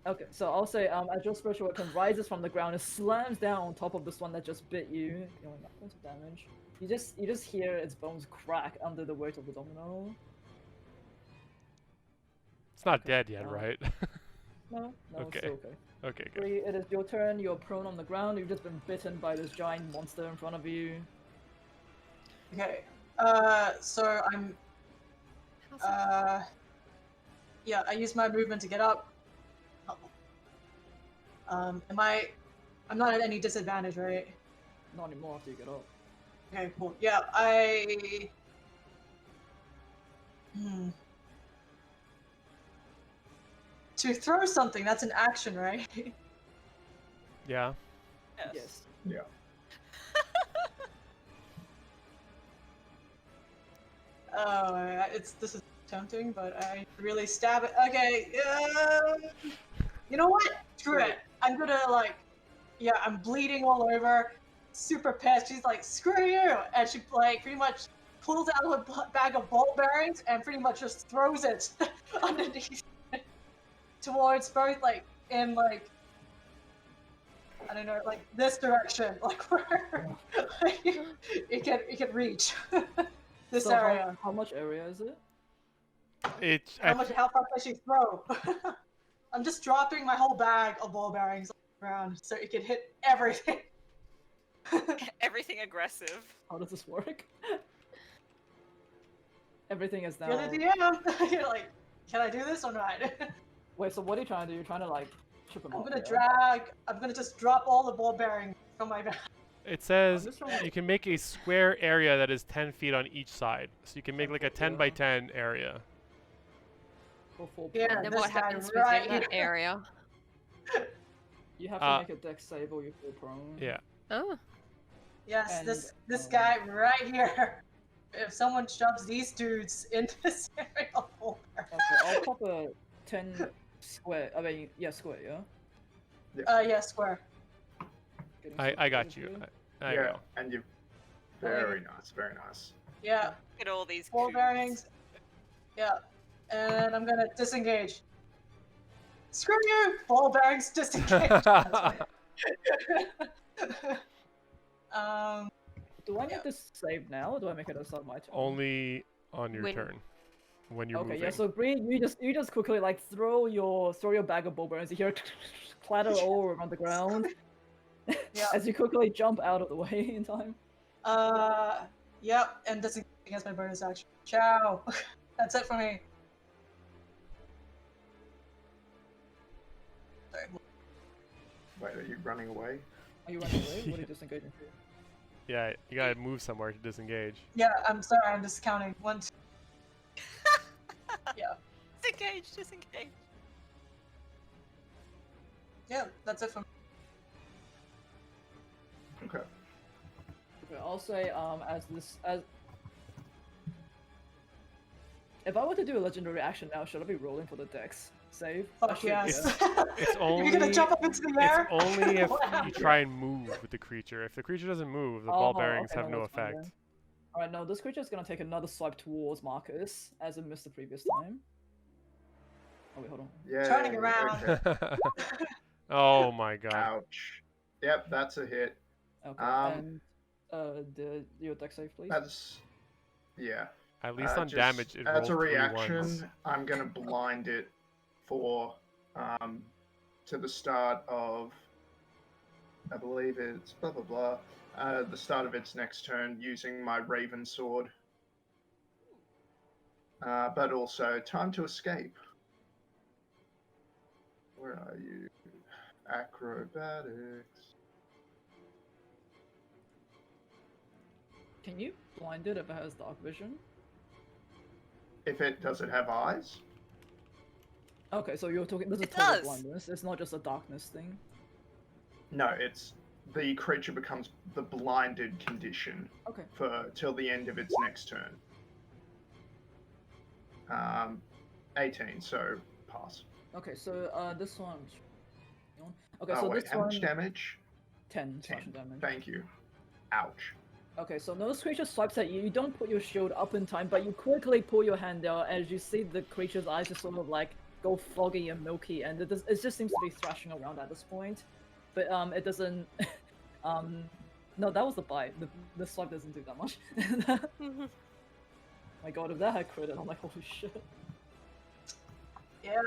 Okay, so I'll say as your spiritual weapon rises from the ground, it slams down on top of this one that just bit you, dealing that points of damage. You just hear its bones crack under the weight of the domino. It's not Okay, dead yet, right? No, Okay. it's still okay. Okay, good. Bree, it is your turn. You're prone on the ground. You've just been bitten by this giant monster in front of you. Okay. So I'm. Yeah, I use my movement to get up. I'm not at any disadvantage, right? Not anymore after you get up. Okay, cool. Yeah, To throw something, that's an action, right? Yeah. Yes. Yeah. Oh, this is tempting, but I really stab it. Okay, you know what? Screw it. I'm gonna I'm bleeding all over, super pissed. She's like, screw you, and she pretty much pulls out a bag of ball bearings and pretty much just throws it underneath towards both in I don't know, this direction, where it can reach this So area. How much area is it? How far can she throw? I'm just dropping my whole bag of ball bearings on the ground so it can hit everything. Everything aggressive. How does this work? Everything is now. You're the DM. You're like, can I do this or not? Wait, so what are you trying to do? You're trying to chip them I'm off, gonna yeah? I'm gonna just drop all the ball bearings from my bag. It says just trying to- you can make a square area that is 10 feet on each side. So you can make like a 10 by Yeah. 10 area. Go full Yeah, prone. And then this what guy happens right within that here. area? You have to Uh, make a dex save or you fall prone. Yeah. Oh. Yes, And, this guy right here. If someone shoves these dudes in this area, I'll Okay, I'll pop a 10 square. I mean, yeah, square, yeah? yeah, square. Getting I got square you. here. I yeah, know. and you. Very nice, very nice. Yeah, Look at all these ball coups. bearings. Yeah, and I'm gonna disengage. Screw you! Ball bearings disengage. Do I Yeah. make this save now or do I make it outside my turn? Only on your When- turn. When you're Okay, moving. yeah, so Bree, you just quickly throw your bag of ball bearings. You hear it clatter all around the ground. Yeah. As you quickly jump out of the way in time. Yep, and disengage against my bonus action. Ciao. That's it for me. Sorry. Wait, are you running away? Are you running away? What are you disengaging to? Yeah, you gotta move somewhere to disengage. Yeah, I'm sorry, I'm just counting. 1, 2. Yeah. Disengage, disengage. Yeah, that's it for me. Okay. Okay, I'll say as if I were to do a legendary action now, should I be rolling for the dex save? I Fuck should, yes. It's only You're gonna jump up into the air? it's only if Wow. you try and move with the creature. If the creature doesn't move, the Oh, ball bearings okay, have no, no that's fine effect. then. Alright, no, this creature is gonna take another swipe towards Marcus, as it missed the previous time. Oh wait, hold on. Yeah. Turning around. Okay. Oh my god. Ouch. Yep, that's a hit. Okay, and your dex save, please. That's yeah. At least on Just damage, it as rolls a 3 reaction, ones. I'm gonna blind it for to the start of, I believe it's blah blah blah. The start of its next turn using my Raven Sword. But also time to escape. Where are you? Acrobatics. Can you blind it if it has dark vision? If it does it have eyes? Okay, so you're talking. This is It total does. blindness. It's not just a darkness thing. No, it's the creature becomes the blinded condition Okay. for till the end of its next turn. 18, so pass. Okay, so this one. Okay, Oh so wait, this how one. much damage? 10 10. slashing damage. Thank you. Ouch. Okay, so no, this creature swipes at you. You don't put your shield up in time, but you quickly pull your hand out as you see the creature's eyes just sort of like go foggy and milky, and it just seems to be thrashing around at this point. But it doesn't. No, that was the bite. The swipe doesn't do that much. My god, if that had critted, I'm like, holy shit. Yeah.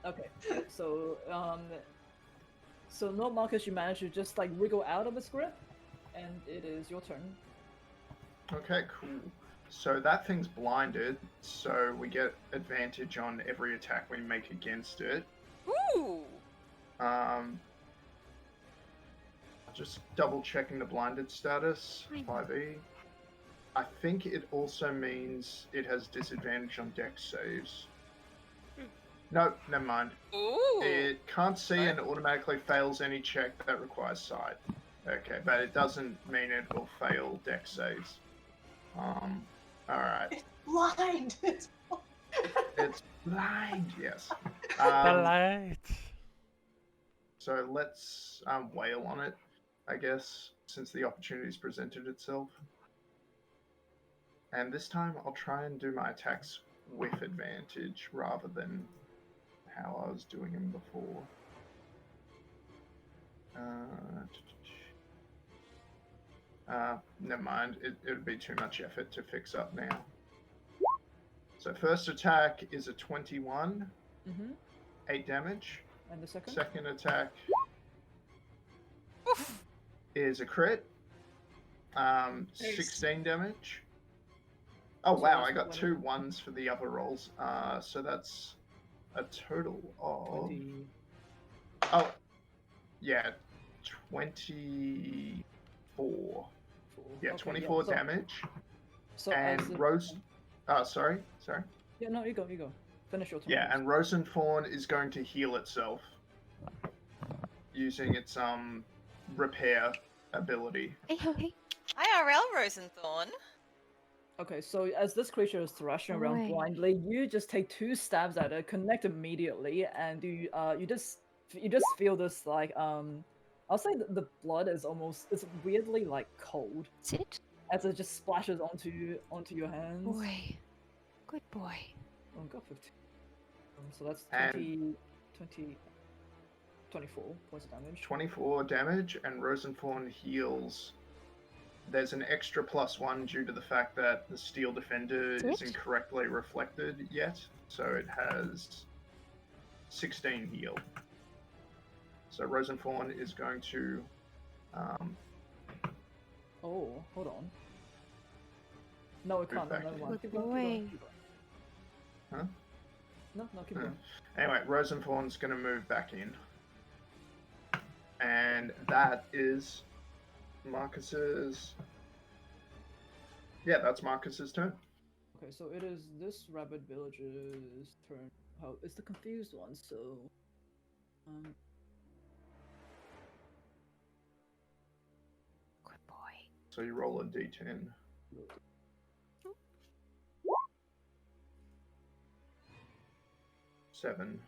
Okay, so so no, Marcus, you managed to just like wriggle out of its grip, and it is your turn. Okay, cool. So that thing's blinded, so we get advantage on every attack we make against it. Ooh. Just double checking the blinded status. 5e. I think it also means it has disadvantage on dex saves. No, never mind. Ooh. It can't see and automatically fails any check that requires sight. Okay, but it doesn't mean it will fail dex saves. Alright. It's blind. It's blind, yes. The light. So let's wail on it, I guess, since the opportunity's presented itself. And this time I'll try and do my attacks with advantage rather than how I was doing them before. Never mind, it would be too much effort to fix up now. So first attack is a 21, 8 damage. And the second? Second attack Oof. is a crit, 16 damage. Oh So wow, that's I got what 2 ones for the other rolls. So that's a total of 20. oh yeah, 24. Yeah, Okay, 24 so- damage. So And as the- Rose. Oh, sorry. Yeah, no, you go. Finish your turn. Yeah, and Rosenthorn is going to heal itself using its repair ability. IRL Rosenthorn. Okay, so as this creature is thrashing around Right. blindly, you just take 2 stabs at it, connect immediately, and you just feel this like I'll say that the blood is it's weirdly like cold Sit. as it just splashes onto your hands. Boy. Good boy. Oh, got 15. So that's And- 24 points of damage. 24 damage, and Rosenthorn heals. There's an extra +1 due to the fact that the Steel Defender is Good. incorrectly reflected yet, so it has 16 heal. So Rosenthorn is going to Oh, hold on. No, it can't. No, back never in. mind. Good Keep going, boy. keep going. Huh? No, keep Huh. going. Anyway, Rosenthorn's going to move back in. And that is Marcus's. Yeah, that's Marcus's turn. Okay, so it is this rabbit villager's turn. Oh, it's the confused one, so um Good boy. So you roll a d10. 7.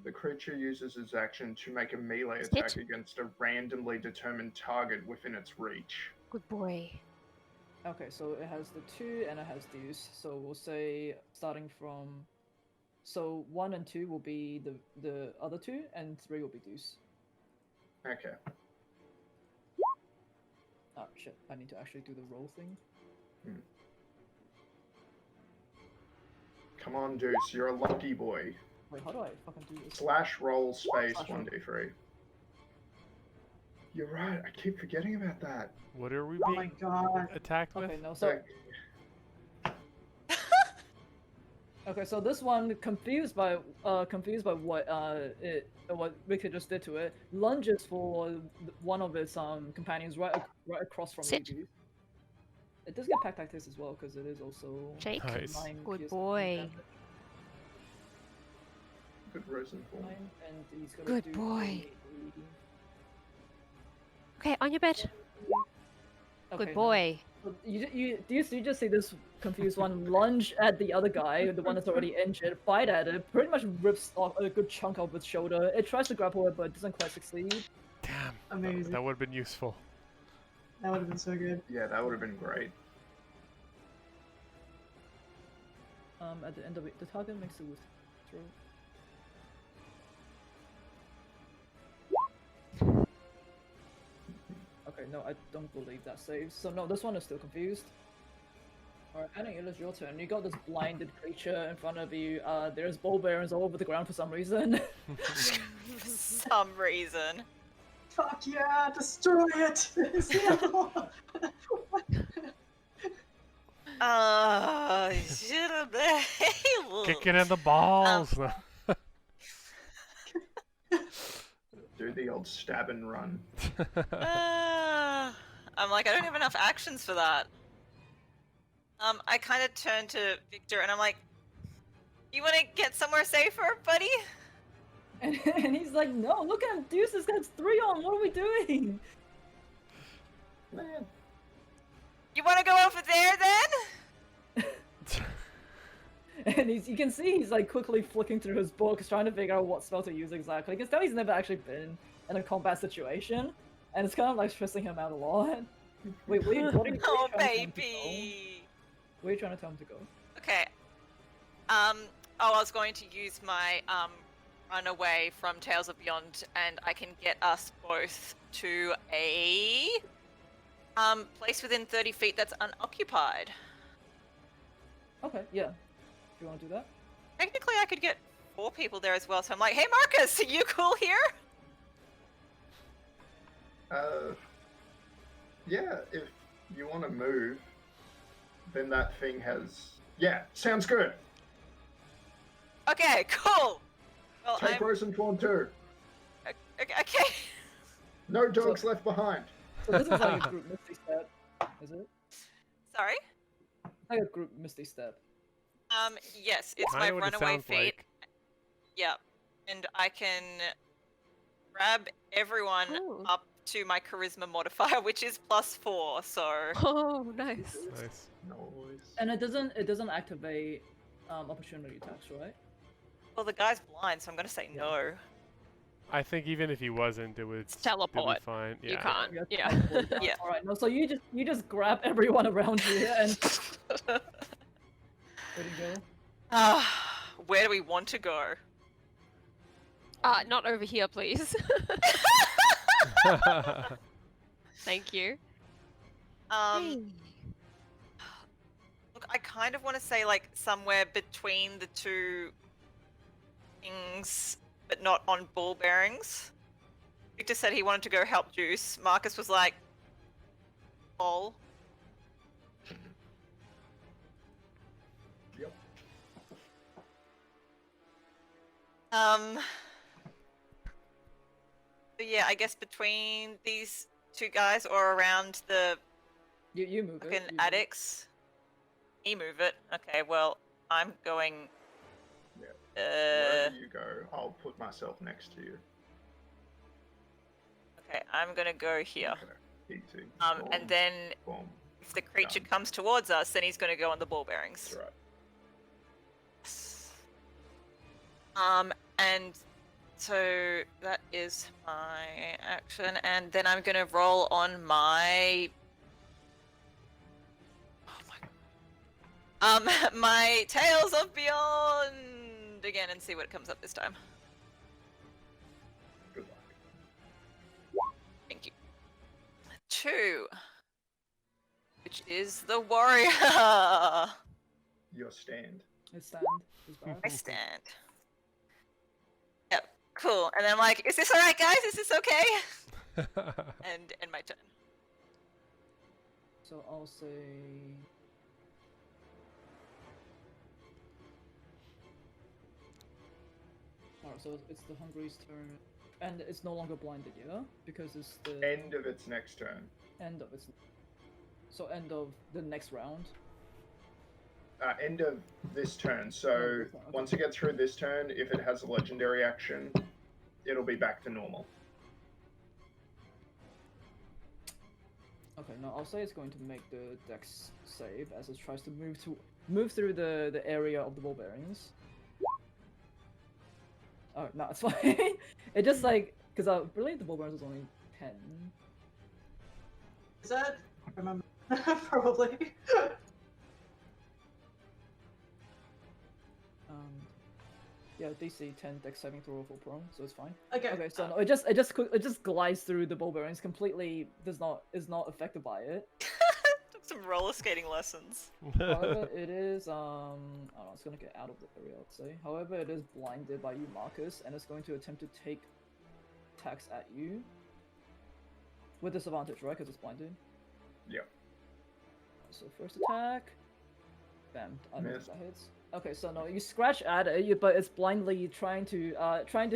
The creature uses its action to make a melee Sit. attack against a randomly determined target within its reach. Good boy. okay, so it has the 2 and it has deuce. So we'll say starting from so 1 and 2 will be the other 2 and 3 will be deuce. Okay. Oh shit, I need to actually do the roll thing. Come on, Deuce, you're a lucky boy. Wait, how do I fucking do this? Slash roll space Slash roll. 1d3. You're right, I keep forgetting about that. What are we Oh my being god. attacked with? Okay, no, so okay, so this one confused by what Victor just did to it, lunges for one of its companions right across from Sit. you. It does get packed like this as well because it is also Jake. Nice. 9 Good piercing boy. damage. Good Rosenthal. 9, and he's gonna Good do boy. a- Okay, on your bed. Okay, Good no. boy. You just see this confused one lunge at the other guy, the one that's already injured, bite at it, pretty much rips off a good chunk of its shoulder. It tries to grapple it, but doesn't quite succeed. Damn. Amazing. That would have been useful. That would have been so good. Yeah, that would have been great. At the end of it, the target makes a withdraw. Okay, no, I don't believe that saves. So no, this one is still confused. Alright, Anna, it is your turn. You got this blinded creature in front of you. There's ball bearings all over the ground for some reason. For some reason. Fuck yeah, destroy it! Should have been. Kick it in the balls. Do the old stab and run. I'm like, I don't have enough actions for that. I kind of turn to Victor and I'm like, you want to get somewhere safer, buddy? and he's like, no, look at him, Deuce has got 3 on, what are we doing? Man. You want to go over there then? And you can see he's like quickly flicking through his books, trying to figure out what spell to use exactly. You can tell he's never actually been in a combat situation, and it's kind of like stressing him out a lot. Wait, what are you Oh, trying to tell him to go? baby. Where are you trying to tell him to go? Okay. Oh, I was going to use my run away from Tales of Beyond, and I can get us both to a place within 30 feet that's unoccupied. Okay, yeah. Do you want to do that? Technically, I could get 4 people there as well. So I'm like, hey, Marcus, are you cool here? Yeah, if you want to move, then that thing has. Yeah, sounds good. Okay, cool. Well, Take Rosenthal too. okay. No dogs left behind. So this is like a group Misty Step, is it? Sorry. Like a group Misty Step. Yes, it's Kinda my what it runaway sounds feat. like. Yeah, and I can grab everyone Ooh. up to my charisma modifier, which is +4. So Oh, nice. Nice. Noise. And it doesn't activate opportunity attacks, right? well, the guy's blind, so I'm gonna say no. I think even if he wasn't, it would Teleport. Be fine. Yeah. You can't. You Yeah. have to teleport down. Yeah. All right. No. So you just grab everyone around you and where do you go? Where do we want to go? Not over here, please. Thank you. Look, I kind of want to say like somewhere between the 2 things, but not on ball bearings. Victor said he wanted to go help Juice. Marcus was like, ball. Yep. So yeah, I guess between these two guys or around the You move it. fucking you move it. addicts. You move it. Okay, well, I'm going. Yeah. Wherever Uh, you go, I'll put myself next to you. okay, I'm gonna go here. Okay. Easy. And then Boom. if the creature Done. comes towards us, then he's gonna go on the ball bearings. That's right. And so that is my action, and then I'm gonna roll on my. Oh my. My Tales of Beyond again, and see what comes up this time. Good luck. Thank you. 2, which is the warrior. Your stand. His stand is bad. I stand. Yep, cool. And then I'm like, is this alright, guys? Is this okay? And end my turn. So I'll say. Alright, so it's the Hungary's turn, and it's no longer blinded, yeah, because it's the End of its next turn. end of its. So end of the next round. End of this turn. So Okay. once it gets through this turn, if it has a legendary action, it'll be back to normal. Okay, no, I'll say it's going to make the Dex save as it tries to move through the area of the ball bearings. Oh no, it's fine. It just like because I believe the ball bearings was only 10. Is that? I remember. Probably. Yeah, DC 10 Dex saving throw for prone, so it's fine. Okay. Okay, so no, it just glides through the ball bearings, completely is not affected by it. Took some roller skating lessons. However, it is I don't know, it's gonna get out of the area, I'd say. However, it is blinded by you, Marcus, and it's going to attempt to take attacks at you with disadvantage, right? Because it's blinded. Yep. So first attack, bam! I don't think Miss. that hits. Okay, so no, you scratch at it, but it's blindly trying to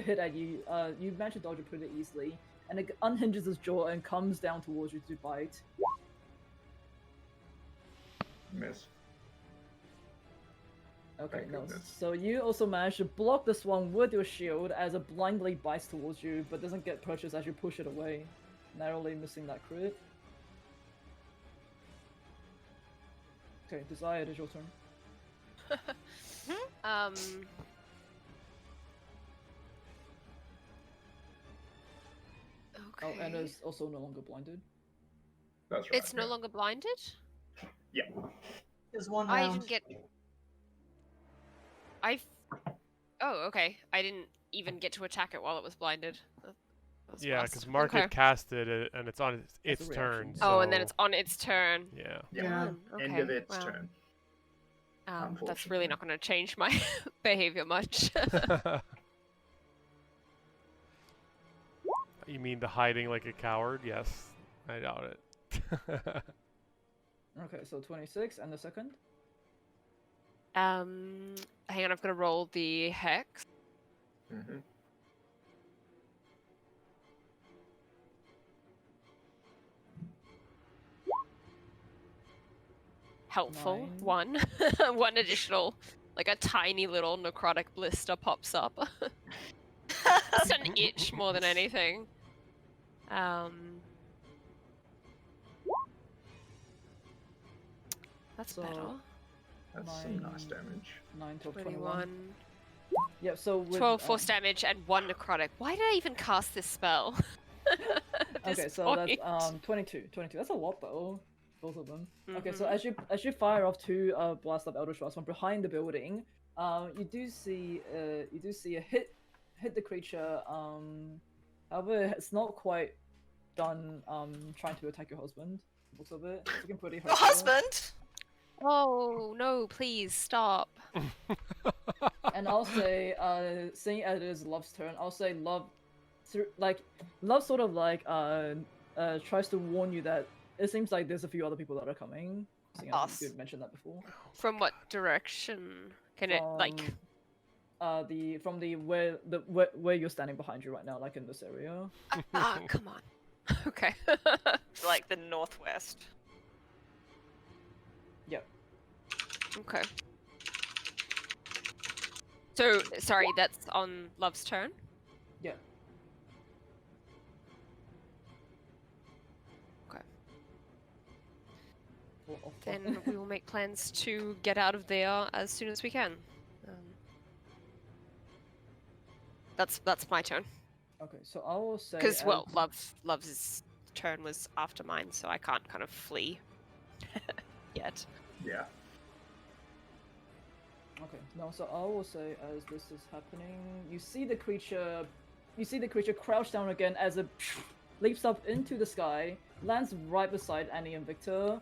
hit at you. You manage to dodge it pretty easily, and it unhinges its jaw and comes down towards you to bite. Miss. Okay, Thank no. goodness. So you also manage to block this one with your shield as it blindly bites towards you, but doesn't get purchased as you push it away, narrowly missing that crit. Okay, Desire, it is your turn. Okay. Oh, and it's also no longer blinded. That's right. It's no yeah. longer blinded? Yeah. There's one I round. didn't get. Oh, okay. I didn't even get to attack it while it was blinded. That's Yeah, fast. because Mark Okay. had casted it, and it's on its It's a turn. reaction. Oh, and then so- it's on its turn. Yeah. Yeah. Okay. End of its well, turn. That's really not going to change my behavior much. You mean the hiding like a coward? Yes. I doubt it. Okay, so 26, and the second? Hang on, I'm going to roll the hex. Mm-hmm. Helpful. 9. One. One additional, like a tiny little necrotic blister pops up. Just an itch more than anything. That's So, better. That's some nice 9. damage. 9, 12, 21. 21. Yep, so with 12 force damage and 1 necrotic. Why did I even cast this spell? At this Okay, so point? that's 22. That's a lot though. Both of them. Okay, so Mhm. as you fire off 2 blast of Eldritch Blast from behind the building, you do see a hit the creature. However, it's not quite done trying to attack your husband. Looks of it. It's looking pretty Your hurtful. husband? Oh, no, please stop. And I'll say, seeing as it is Love's turn, I'll say Love sort of like tries to warn you that it seems like there's a few other people that are coming. Seeing as Us. you did mention that before. From what direction? Can it, like... from where you're standing behind you right now, like in this area. Ah, come on. Okay. Like the northwest. Yep. Okay. So, sorry, that's on Love's turn? Yep. Okay. Well, Then we will make plans to get out of there as soon as we can. That's my turn. Okay, so I will say Because, as- well, Love's turn was after mine, so I can't kind of flee yet. Yeah. Okay, no, so I will say as this is happening, you see the creature crouch down again as it leaps up into the sky, lands right beside Annie and Victor.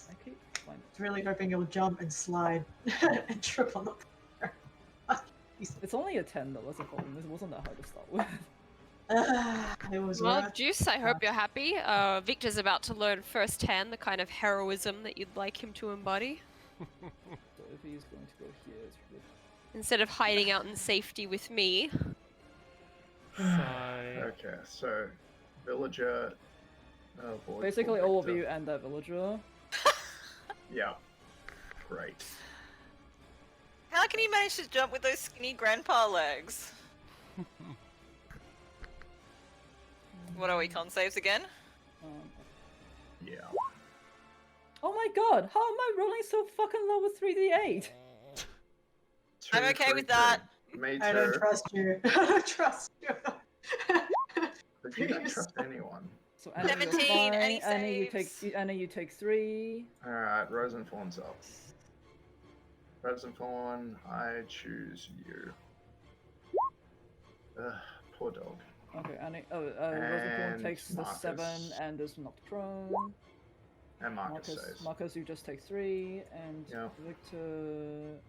I keep finding Really hoping it'll jump and slide and trip on the floor. it's only a 10 though, that's a problem. It wasn't that hard to start with. It was Well, rough. Juice, I hope you're happy. Victor's about to learn firsthand the kind of heroism that you'd like him to embody. So if he's going to go here, it's really... Instead of hiding out in safety with me. Sigh. Okay, so villager. Oh boy. Basically poor all of Victor. you and that villager. Yeah. Great. How can you manage to jump with those skinny grandpa legs? What are we, con saves again? Um, Yeah. oh my god, how am I rolling so fucking low with 3d8? I'm Two, okay three, with that. two. Me I don't too. trust you. I don't trust you. But you don't trust anyone. So Annie, you're 17, fine. any Annie, you take 3. Alright, Rosenthorn's up. Rosenthorn, I choose you. Ugh, poor dog. Okay, Annie. Rosenthorn And takes the 7 Marcus. and is knocked prone. And Marcus says. Marcus, you just take 3, and Yeah. Victor.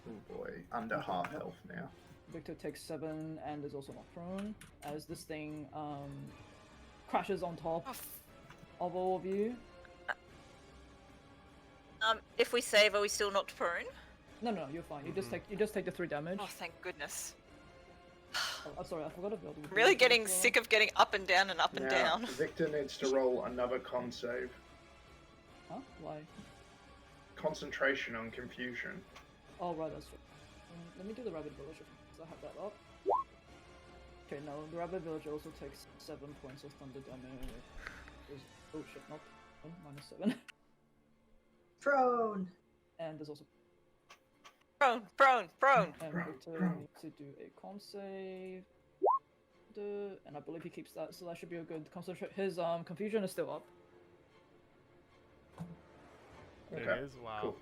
Oh boy, under half health now. Victor takes 7 and is also knocked prone. As this thing crashes on top of all of you. If we save, are we still not prone? No, you're fine. You just take the 3 damage. Oh, thank goodness. Oh, I'm sorry, I forgot to build. I'm really getting sick of getting up and down and up and Now, down. Victor needs to roll another con save. Huh? Why? Concentration on confusion. Oh, right, that's right. Let me do the Rabbit Villager because I have that up. Okay, now the Rabbit Villager also takes 7 points of thunder damage. Oh shit, not -7. Prone. And there's also. Prone. And Victor needs to do a con save. And I believe he keeps that, so that should be a good concentration. His confusion is still up. It Okay, is, wow. cool.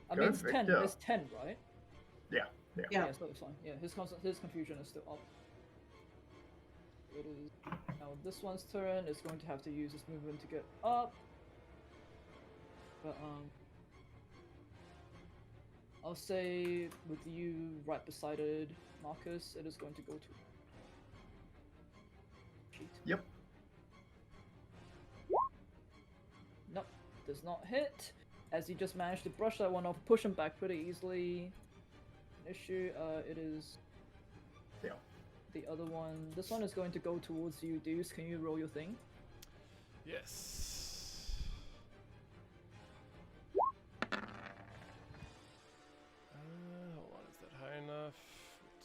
I mean, Good, it's 10. Victor. It's 10, right? Yeah. Yeah. so it's fine. Yeah, his confusion is still up. It is now this one's turn. It's going to have to use its movement to get up. But I'll say with you right beside it, Marcus, it is going to go to. Cheat. Yep. Nope, does not hit. As he just managed to brush that one off, push him back pretty easily. An issue, it is. Yeah. The other one. This one is going to go towards you, Deuce. Can you roll your thing? Yes. Hold on, is that high enough?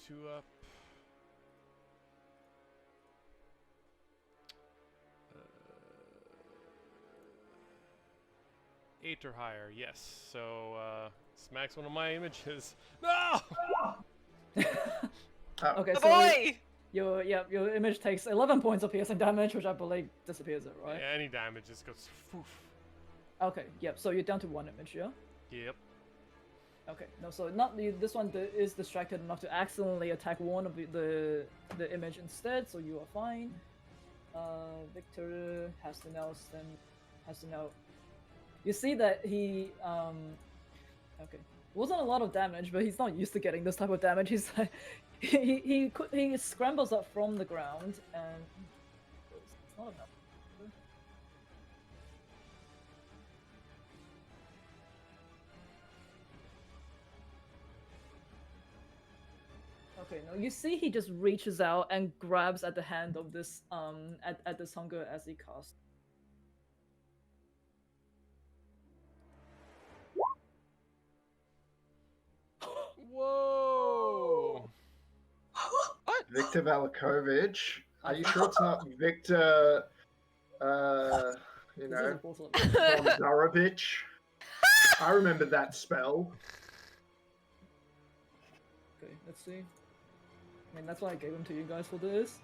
2 up. 8 or higher, yes. So, smacks one of my images. No! Oh, Okay, The so boy! your image takes 11 points of piercing damage, which I believe disappears it, right? Yeah, any damage just goes foof. Okay, yep. So you're down to 1 image, yeah. Yep. Okay, no, so not this one is distracted enough to accidentally attack one of the image instead, so you are fine. Victor has to now. You see that he okay, it wasn't a lot of damage, but he's not used to getting this type of damage. He's like, he scrambles up from the ground and not enough. Okay, no, you see he just reaches out and grabs at the hand of this at this hunger as he casts. Whoa! Victor Valakovic. Are you sure it's not Victor, you This is know, important. Bondarovich? I remember that spell. Okay, let's see. I mean, that's why I gave him to you guys for this.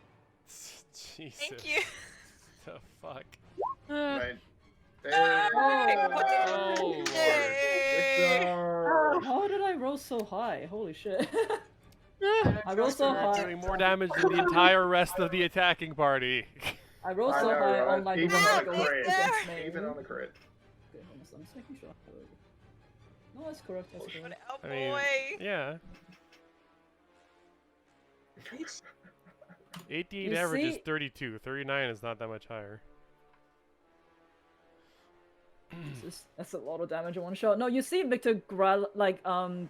Jesus. Thank you. The fuck? Mate. Oh, Victor! How did I roll so high? Holy shit. I rolled so You're high. doing more damage than the entire rest of the attacking party. I rolled I so know, high right? on like the Even one on that a goes crit. against me. Even on the crit. Okay, hold on, I'm just making sure. No, that's correct. That's correct. Oh I mean, boy. yeah. 88 You average is see- 32. 39 is not that much higher. That's a lot of damage in one shot. No, you see Victor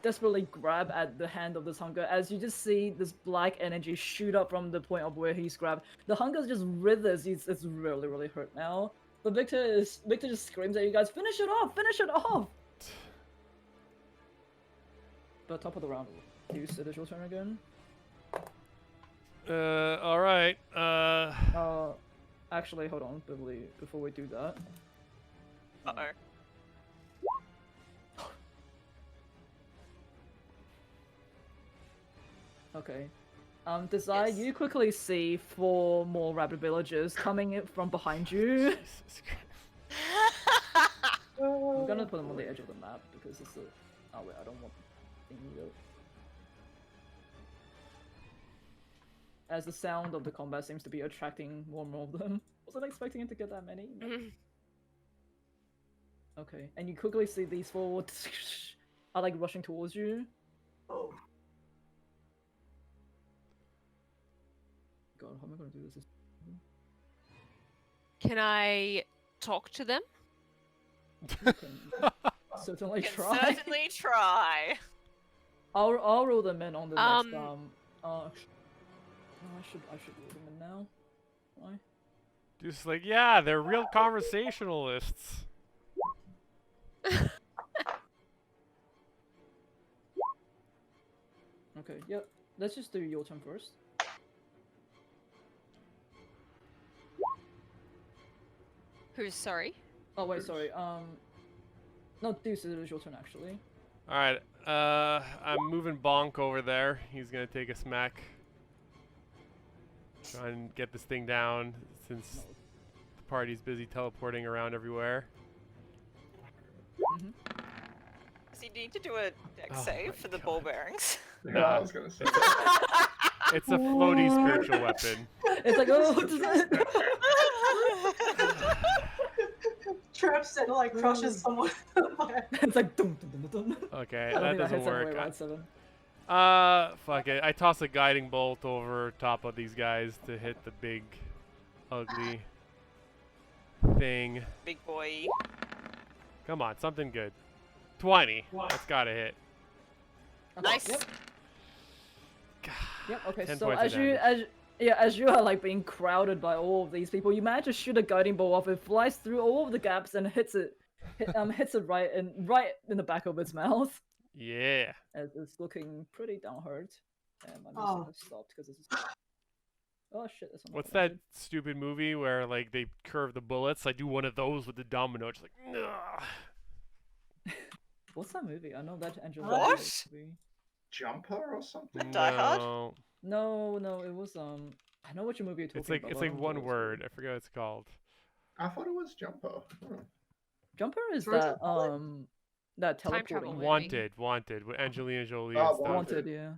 desperately grab at the hand of this hunger as you just see this black energy shoot up from the point of where he's grabbed. The hunger just withers. It's really, really hurt now. But Victor just screams at you guys, finish it off! Finish it off! But top of the round, you said it's your turn again. Alright. Actually, hold on, Billy, before we do that. Uh-oh. Okay. Desire, Yes. you quickly see 4 more rabbit villagers coming in from behind you. Jesus Christ. I'm gonna put them on the edge of the map because it's a... Oh wait, I don't want... As the sound of the combat seems to be attracting more and more of them. Wasn't expecting it to get that many. Okay, and you quickly see these 4 are like rushing towards you. Oh. God, how am I gonna do this? Can I talk to them? You can certainly Can try. certainly try. I'll roll them in on the next Um, no, I should roll them in now. Why? Just like, yeah, they're real conversationalists. Okay, yep. Let's just do your turn first. Who's sorry? Oh wait, sorry. No, Deuce, it is your turn actually. Alright, I'm moving Bonk over there. He's gonna take a smack. Try and get this thing down since the party's busy teleporting around everywhere. Does he need to do a deck Oh save my for the God. ball bearings? Yeah, Nah. I was gonna say. It's a floaty spiritual weapon. It's like, oh, Trips and like crushes someone. it's like, dum, dum, dum, dum, dum. Okay, I don't that think that doesn't hits work. anyway, right, 7. Fuck it. I toss a guiding bolt over top of these guys to hit the big, ugly thing. Big boy. Come on, something good. 20. That's gotta hit. Okay, Nice. Yep. Yep. Okay. 10 So points of as you are like being crowded by all of these people, you manage to shoot a guiding bolt off. It flies through all of the gaps and hits it right in the back of its mouth. Yeah. As it's looking pretty down hurt. And I'm just Oh. gonna stop because it's. Oh shit! That's not What's gonna that stupid movie where like they curve the bullets? I do one of those with the domino. It's like, ugh. hit. What's that movie? I know that Angela. What? Bassett movie. Jumper or something? Die Hard? No. No, it was I know what your movie you're talking It's like about. it's but I like don't know one what it's word. called. I forget what it's called. I thought it was Jumper. Hmm. Jumper is Where's that the that Time teleporting travel movie. Wanted with Angelina Jolie Oh, and stuff. Wanted, yeah.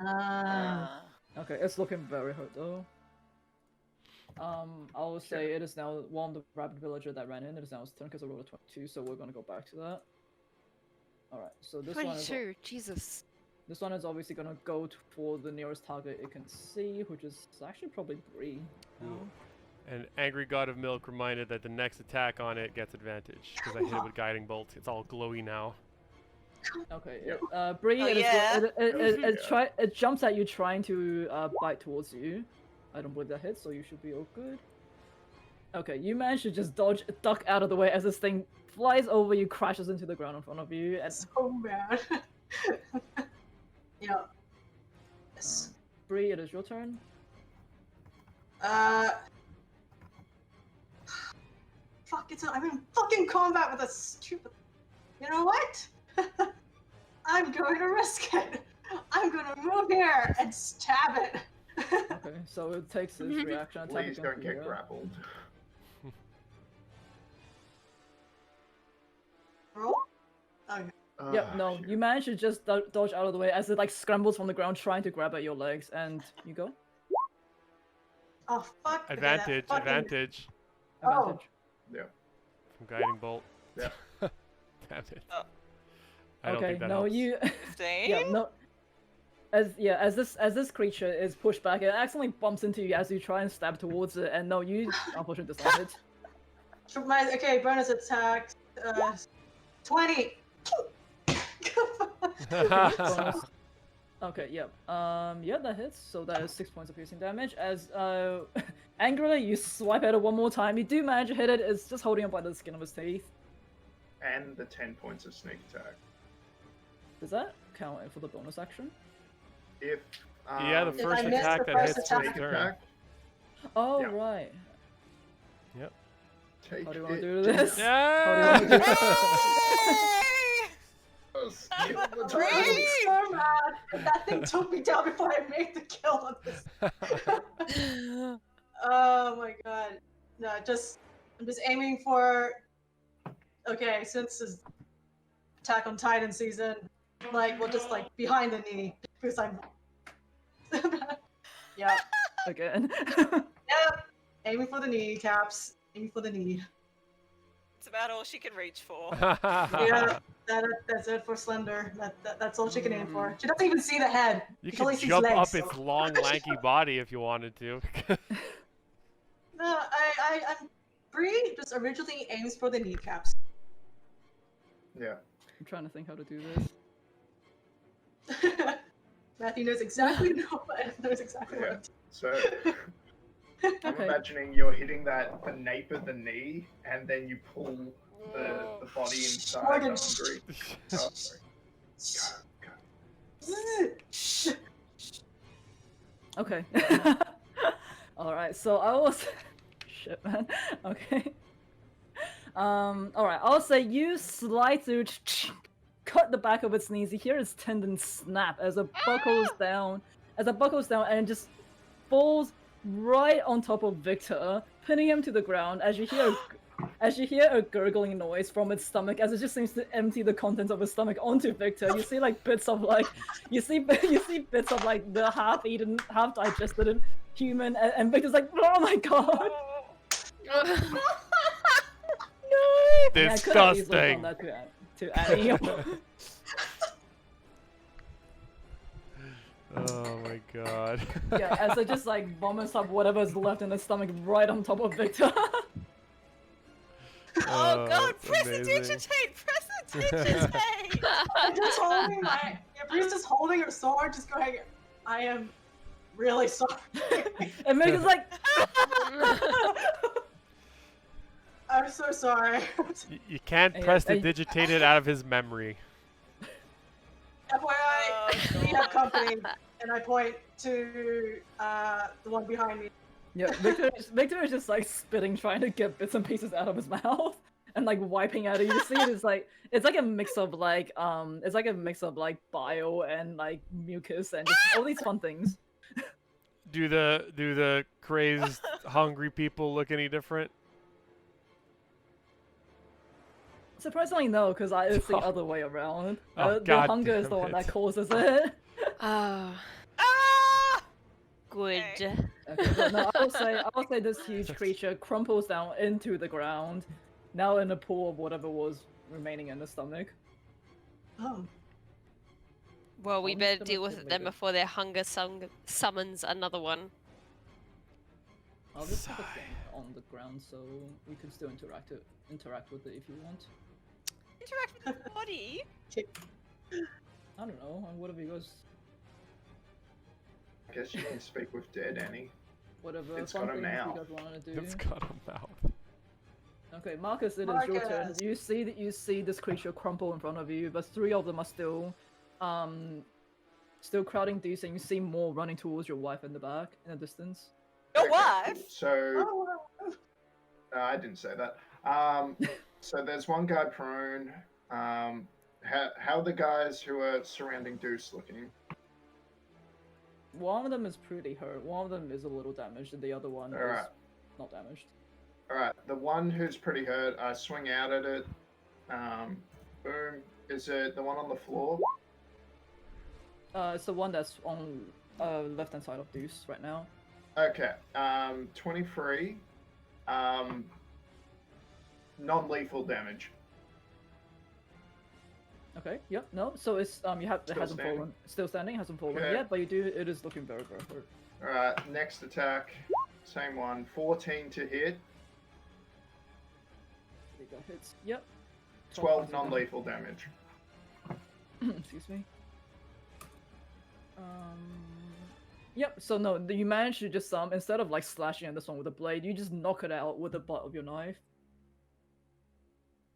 Ah. Okay, it's looking very hurt though. I will say it is now one of the rabbit villager that ran in. It is now his turn because I rolled a 22, so we're gonna go back to that. Alright, so this one is 22. Jesus. this one is obviously gonna go for the nearest target it can see, which is actually probably 3. now. And Angry God of Milk reminded that the next attack on it gets advantage because I hit it with Guiding Bolt. It's all glowy now. Okay. Yep. Bree, Oh, it, is- yeah? it jumps at you trying to bite towards you. I don't believe that hits, so you should be all good. Okay, you manage to just duck out of the way as this thing flies over you, crashes into the ground in front of you, and So bad. Yeah. Yes. Bree, it is your turn. Fuck, I'm in fucking combat with a stupid. You know what? I'm going to risk it. I'm gonna move here and stab it. Okay, so it takes its reaction attack. Please against don't you, get grappled. Roll? Okay. Yep, no, you manage to just dodge out of the way as it like scrambles from the ground trying to grab at your legs, and you go. Oh fuck. okay, that Advantage, fucking- advantage Oh. Advantage. Yeah. from Guiding Bolt. Yeah. Damn it. Oh. I don't Okay, think that no, helps. you. 15? Yeah, no. As this creature is pushed back, it accidentally bumps into you as you try and stab towards it, and no, you unfortunately does not hit. For my bonus attack. 20. Bonus. Okay, yep. Yeah, that hits. So that is 6 points of piercing damage. As angrily you swipe at it one more time. You do manage to hit it. It's just holding up by the skin of his teeth. And the 10 points of sneak attack. Does that count for the bonus action? If Yeah, the If first I miss attack the that first hits attack- his sneak turn. attack, Oh Yeah. right. take How do you want it to do this? Yeah! How do you want to do Just I'm kill the afraid. turtle. I'm so mad that that thing took me down before I made the kill on this. Oh my god. No, I'm just aiming for. Okay, since it's Attack on Titan season, like we'll just like behind the knee because I'm. Yeah. Again. Yep. Aiming for the kneecaps. Aiming for the knee. It's about all she can reach for. Yeah. That's it for Slender. That's all she can aim for. She doesn't even see the head. You She only could sees jump legs, up so- its long, lanky body if you wanted to. No, I'm Bree just originally aims for the kneecaps. Yeah. I'm trying to think how to do this. Matthew knows exactly knows exactly Yeah. what. So I'm Okay. imagining you're hitting the nape of the knee, and then you pull the body inside Morgan, the hungry. Oh, sorry. Go. Okay. Alright, so I was shit man. Okay. Alright, I'll say you slide through cut the back of its knees, you hear its tendon snap as it buckles down and just falls right on top of Victor, pinning him to the ground as you hear a gurgling noise from its stomach as it just seems to empty the contents of its stomach onto Victor. You see like bits of like you see bits of like the half-eaten, half-digested human, and Victor's like, oh my god. Yeah, I could have easily Disgusting. done that to Annie. Oh my god. Yeah, as it just like vomits up whatever's left in the stomach right on top of Victor. Oh god, that's press amazing. the digitate! Press the digitate! I'm just holding Bree's just holding her sword, just going, I am really sorry. And Megan's like, I'm so sorry. You can't Yeah, press the and- digitated out of his memory. FYI, we have company, and I point to the one behind me. yeah, Victor is just like spitting, trying to get bits and pieces out of his mouth, and like wiping at it. You see, it's like a mix of like bile and like mucus and just all these fun things. Do the crazed, hungry people look any different? Surprisingly, no, because it's the other way around. Oh, The God hunger is damn the one that it. causes it. Ah, Ah! good. Okay. Okay, but no, I will say this huge creature crumples down into the ground, now in a pool of whatever was remaining in the stomach. Oh. Well, we I'm better just gonna deal with put it then later. before their hunger summons another one. I'll just put Sigh. it on the ground, so we can still interact with it if you want. Interact with the body. I don't know. Whatever you guys, I guess you can speak with dead Annie. whatever It's fun got a things you mouth. guys want to do. It's got a mouth. Okay, Marcus, it is your turn. Marcus. You see this creature crumple in front of you, but 3 of them are still crowding these, and you see more running towards your wife in the back in the distance. Your Okay, wife? So Oh, I didn't say that. So there's one guy prone. How are the guys who are surrounding Deuce looking? One of them is pretty hurt. One of them is a little damaged, and the other one is Alright. not damaged. Alright, the one who's pretty hurt, I swing out at it. Boom. Is it the one on the floor? It's the one that's on left-hand side of Deuce right now. Okay. 23. Non-lethal damage. Okay. Yep. No. So it's you have it Still hasn't standing. fallen. Still standing. Hasn't fallen Okay. yet, but you do. It is looking very very hurt. Alright, next attack. Same one. 14 to hit. I think that hits. Yep. 12 points of damage. non-lethal damage. Excuse me. Yep. So no, you managed to just instead of like slashing at this one with a blade, you just knock it out with the butt of your knife.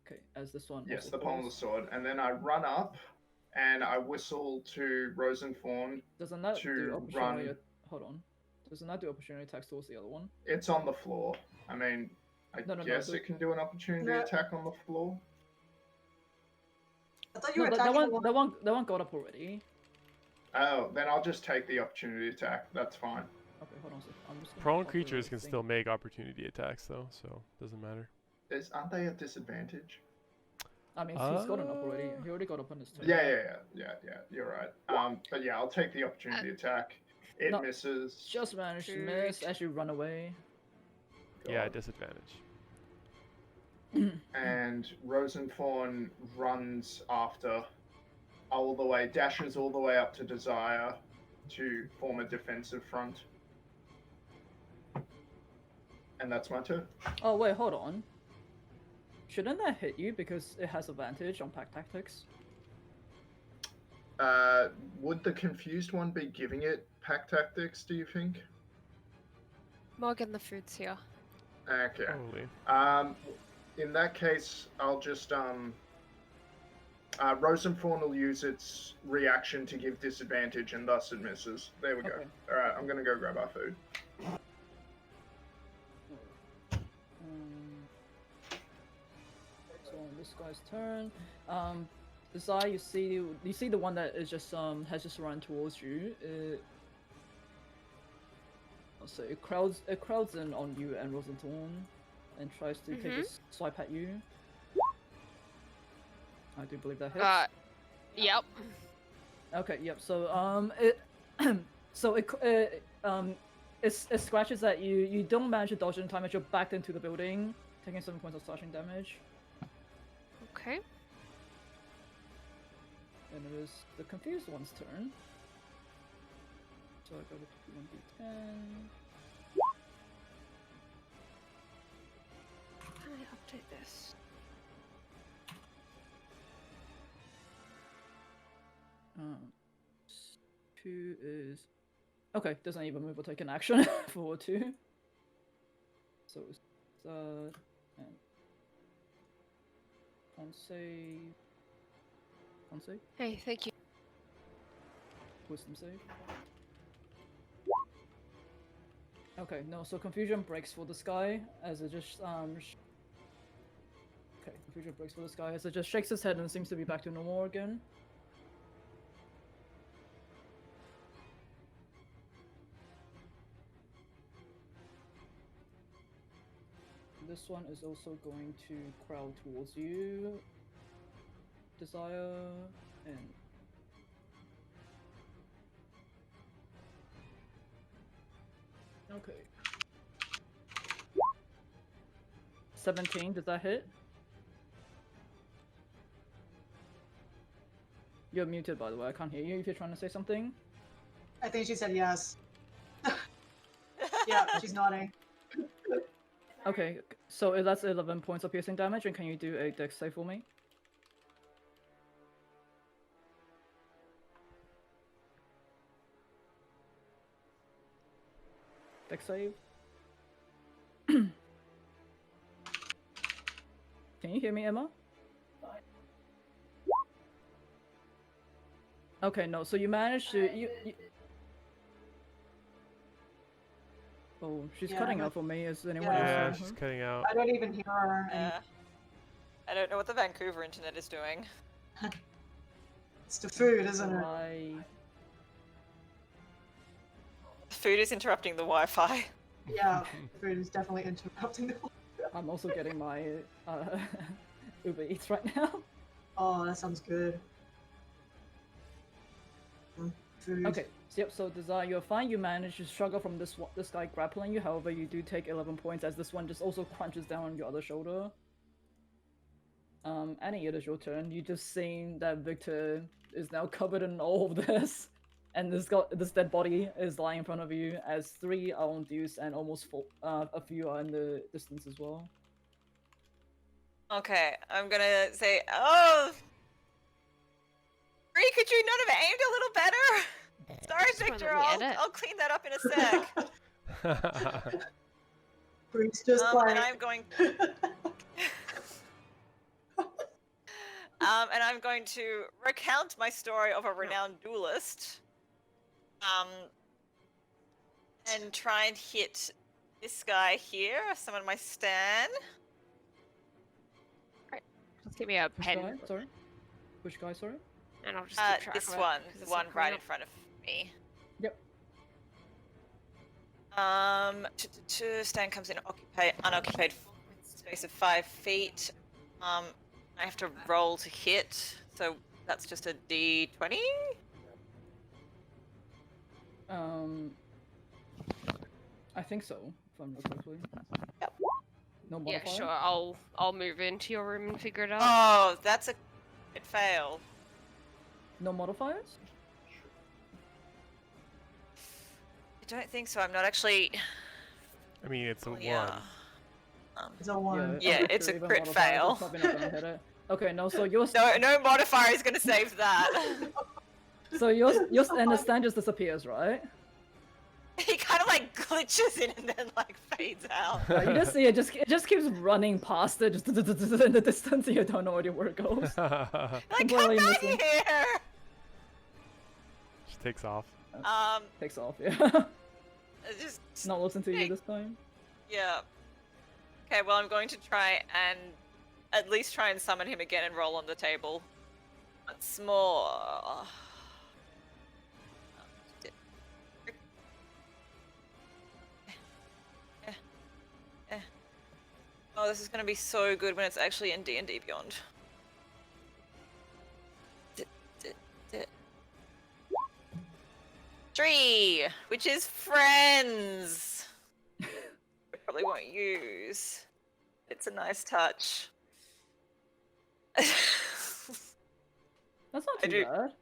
Okay, as this one. Yes, also the pommel of the falls. sword. And then I run up and I whistle to Rosenthorn. Doesn't that do to opportunity? run. Hold on. Doesn't that do opportunity attacks towards the other one? It's on the floor. I mean, I No, guess the- it can do an opportunity No. attack on the floor. I thought you No, were that attacking one, that one got up already. Oh, then I'll just take the opportunity attack. That's fine. Okay, hold on a second. I'm just gonna Prone copy creatures the can thing. still make opportunity attacks though, so doesn't matter. Aren't they at disadvantage? I mean, he's got it up already. He already got up on his turn. Yeah. You're right. But yeah, I'll take the opportunity attack. It No, misses. Just managed to miss as you run away. Yeah, God. disadvantage. And Rosenthorn runs after all the way, dashes all the way up to Desire to form a defensive front. And that's my turn. Oh wait, hold on. Shouldn't that hit you because it has advantage on pack tactics? Would the confused one be giving it pack tactics, do you think? Morgan, the food's here. Okay. Probably. In that case, I'll just Rosenthorn will use its reaction to give disadvantage, and thus it misses. There we go. Okay. All right, I'm gonna go grab our food. So on this guy's turn. Desire, you see the one that is just has just run towards you. So it crowds in on you and Rosenthorn, and tries to take a swipe at you. I do believe that hits. Yep. Okay, yep. So it scratches at you. You don't manage to dodge in time as you're backed into the building, taking 7 points of slashing damage. Okay. And it is the confused one's turn. So I go to 1d10. Can I update this? S- 2 is okay. Doesn't even move or take an action for 2. So it's and on save. On save. Hey, thank you. Wisdom save. Okay, no, so confusion breaks for this guy as it just okay, confusion breaks for this guy as it just shakes his head and seems to be back to normal again. This one is also going to crowd towards you, Desire, and 17, does that hit? You're muted, by the way. I can't hear you if you're trying to say something. I think she said yes. Yeah, she's nodding. Okay, so that's 11 points of piercing damage, and can you do a dex save for me? Dex save. Can you hear me, Emma? Okay, no. So you managed to you. Oh, she's Yeah, cutting but- out for me. Is anyone Yeah, else? she's cutting out. I don't even hear her. I don't know what the Vancouver internet is doing. It's the food, isn't it? Food is interrupting the Wi-Fi. Yeah, food is definitely interrupting the. I'm also getting my Uber Eats right now. Oh, that sounds good. Food. Okay, so yep, so Desire, you're fine. You manage to struggle from this guy grappling you. However, you do take 11 points as this one just also crunches down on your other shoulder. Annie, it is your turn. You just seen that Victor is now covered in all of this, and this dead body is lying in front of you as 3 are on Deuce and almost a few are in the distance as well. Okay, I'm gonna say, oh, Bree, could you not have aimed a little better? Sorry, Just wanna Victor. let me edit. I'll clean that up in a sec. Bree's just like. And I'm going. And I'm going to recount my story of a renowned duelist. And try and hit this guy here, summon my Stan. Just give me a Which pen, guy? Sorry. Which guy? Sorry. and I'll just keep track This of it, one, 'cause the it's one not right coming in front of me. Yep. Stan comes in unoccupied space of 5 feet. I have to roll to hit, so that's just a D20. I think so. If I'm not correctly. Yep. No Yeah, modifier. sure. I'll move into your room and figure it out. Oh, that's a fail. No modifiers. I don't think so. I'm not actually. I mean, it's a Yeah. 1. It's a one. Yeah, I'm it's a even crit modifiers are fail. probably not gonna hit it. Okay, no. So yours. No modifier is gonna save that. So yours and the stand just disappears, right? He kind of like glitches in and then like fades out. You just see it just keeps running past it, just in the distance. You don't know where it goes. Like, come Completely back missing. here. She takes off. Takes off. Yeah. Just Not listen to you Hey. this time. yeah. Okay, well I'm going to try and at least try and summon him again and roll on the table. Once more. Oh, this is going to be so good when it's actually in D&D Beyond. 3, which is friends. I probably won't use. It's a nice touch. That's not I too do- bad.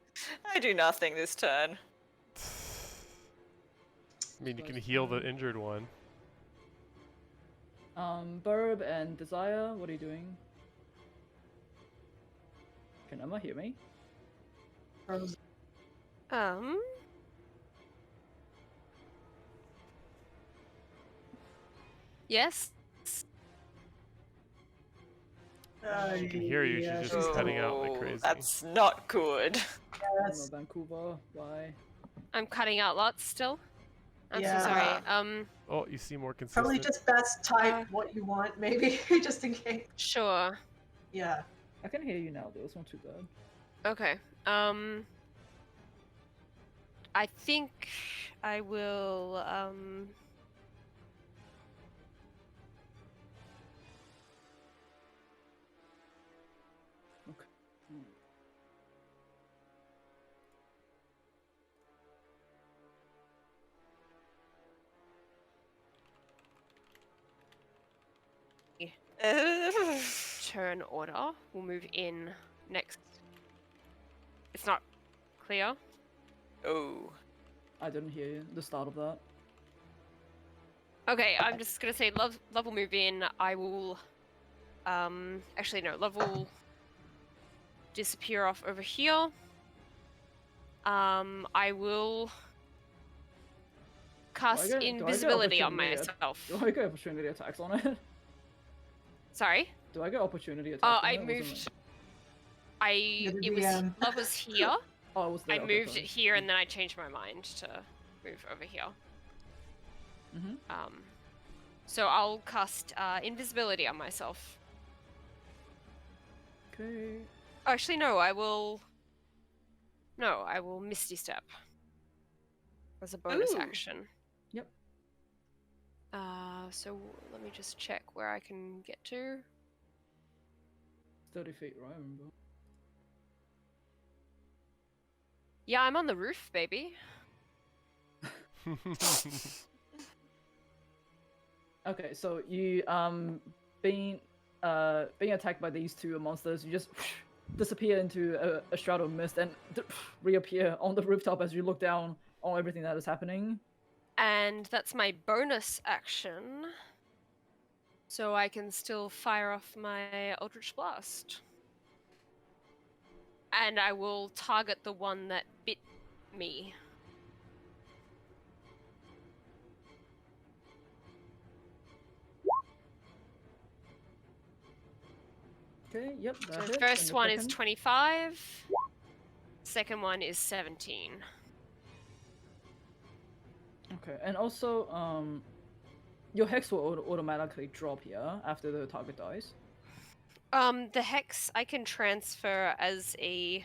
I do nothing this turn. I mean, you can heal the injured one. Burb and Desire, what are you doing? Can Emma hear me? Yes. She can hear you, she's just cutting out like crazy. That's not good. Emma Vancouver, bye. I'm cutting out lots still. I'm Yeah. so sorry. Oh, you seem more consistent. Probably just best type what you want, maybe, just in case. Sure. Yeah. I can hear you now though, it's not too bad. Okay. I think I will, Okay. turn order. We'll move in next. It's not clear. Oh. I didn't hear you, the start of that. Okay, I'm just gonna say love will move in. I will actually no, love will disappear off over here. I will cast invisibility on myself. Do I get opportunity attacks on it? Sorry? Do I get opportunity attacks Oh, on I it? moved. You're the It was DM. love was here. Oh, it was there. I okay, moved sorry. it here, and then I changed my mind to move over here. Mhm. So I'll cast invisibility on myself. Okay. Actually, no, I will. No, I will Misty Step as a bonus Ooh. action. Yep. So let me just check where I can get to. 30 feet, right? I remember. Yeah, I'm on the roof, baby. Okay, so you being attacked by these two monsters, you just disappear into a shroud of mist and reappear on the rooftop as you look down on everything that is happening. And that's my bonus action. So I can still fire off my Eldritch Blast. And I will target the one that bit me. Okay, yep, So that the hits. first and the one is second- 25. Second one is 17. Okay, and also your hex will automatically drop here after the target dies. The hex I can transfer as a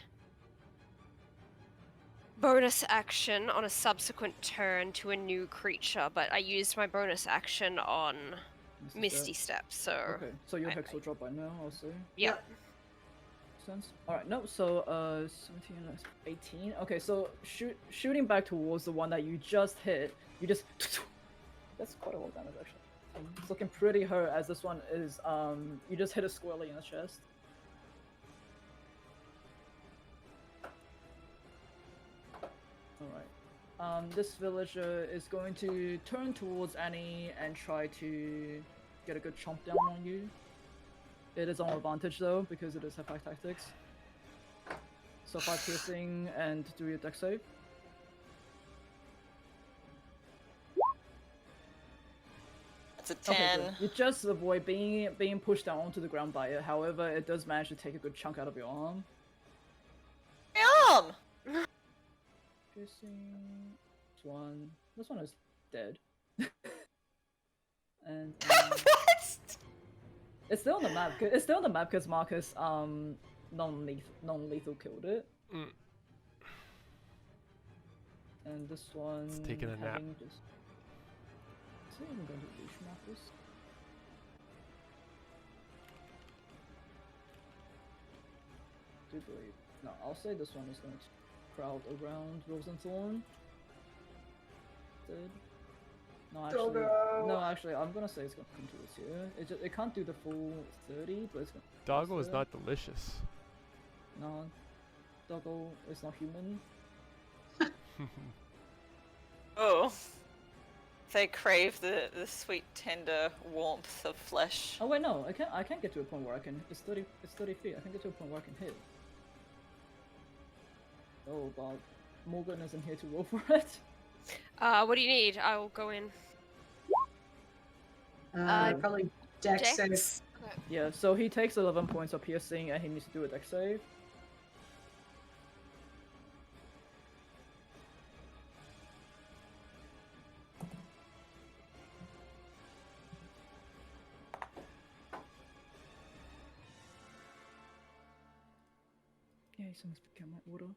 bonus action on a subsequent turn to a new creature, but I used my bonus action on Misty Step, so Okay, so your I- hex will drop by now, I'll say. yeah. Sense. Alright, no, so 17, 18. Okay, so shooting back towards the one that you just hit, you just that's quite a lot of damage actually. It's looking pretty hurt as this one is you just hit it squarely in the chest. Alright. This villager is going to turn towards Annie and try to get a good chomp down on you. It is on advantage though, because it is Heartache tactics. So 5 piercing and do your dex save. That's a 10. Okay, you just avoid being pushed down onto the ground by it. However, it does manage to take a good chunk out of your arm. Yum! Piercing. This one is dead. And What? it's still on the map. It's still on the map because Marcus non-lethal killed it. Mm. And this one It's taking a nap. having just... Is it even going to reach Marcus? Do believe. No, I'll say this one is going to crowd around Rosenthorn. Dead. No, actually, I'm gonna say it's gonna come towards here. It can't do the full 30, but it's gonna. Doggo is there. not delicious. No, Doggo is not human. Oh. They crave the sweet, tender warmth of flesh. Oh wait, no, I can't get to a point where I can. It's 30 feet. I can get to a point where I can hit. Oh, but Morgan isn't here to roll for it. What do you need? I will go in. Probably dex save. Dex? Okay. Yeah, so he takes 11 points of piercing and he needs to do a dex save. Yeah, someone's become my order.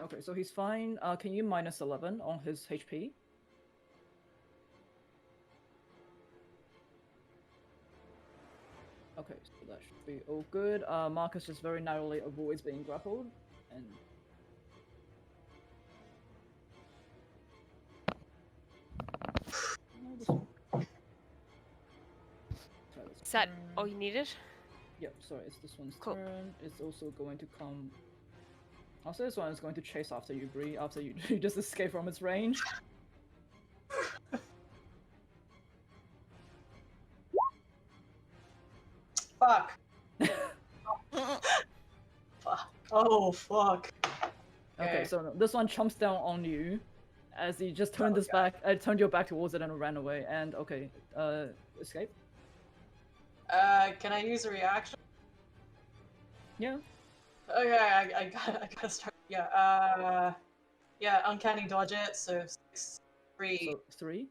Okay, so he's fine. Can you minus 11 on his HP? Okay, so that should be all good. Marcus just very narrowly avoids being grappled, and no, this one. Try this Is that turn. all you needed? Yep, sorry, it's this one's Cool. turn. It's also going to come Also, this one is going to chase after you, Bree, after you, you just escape from its range. Fuck. Fuck. Oh, fuck. Okay, so this one chomps down on you as you just turned turned your back towards it and ran away. And okay, escape. Can I use a reaction? Yeah. Okay, I gotta start. Yeah, uncanny dodge it. So 6, 3. So 3.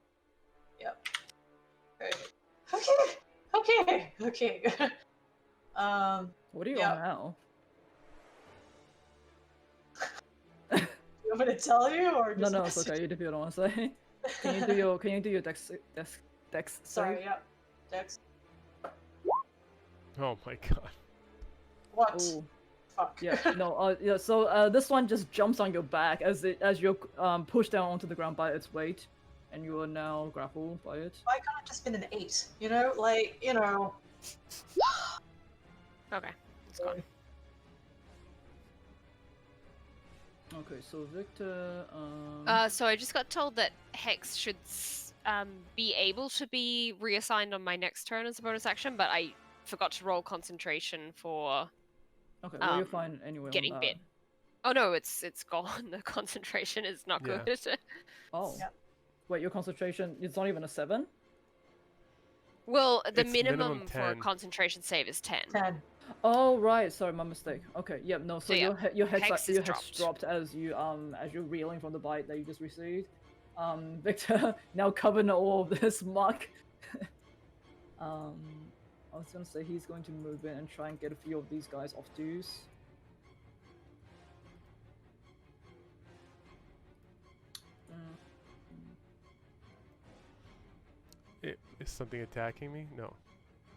Yep. Okay. What are you Yep. on now? You want me to tell you or just No, it's okay. You don't want to say. Can you do your dex Sorry, save? yeah. Dex. Oh my god. What? Oh, Fuck. yeah. No. Yeah. So this one just jumps on your back as you're pushed down onto the ground by its weight, and you are now grappled by it. Why can't it just been an 8? You know, like, you know. Okay, it's gone. Okay, so Victor. So I just got told that Hex should be able to be reassigned on my next turn as a bonus action, but I forgot to roll concentration for Okay, well you're fine anyway. getting on that. bit. Oh no, it's gone. The concentration is not Yeah. good. Oh. Yep. Wait, your concentration, it's not even a 7? Well, the It's minimum minimum for a 10. concentration save is 10. 10. Oh right, sorry, my mistake. Okay, yep, no, so So, yeah, your head's Hex is your head's dropped as you're reeling from the bite that you just received. Victor now covered in all of this muck. I was gonna say he's going to move in and try and get a few of these guys off dues. Is something attacking me? No.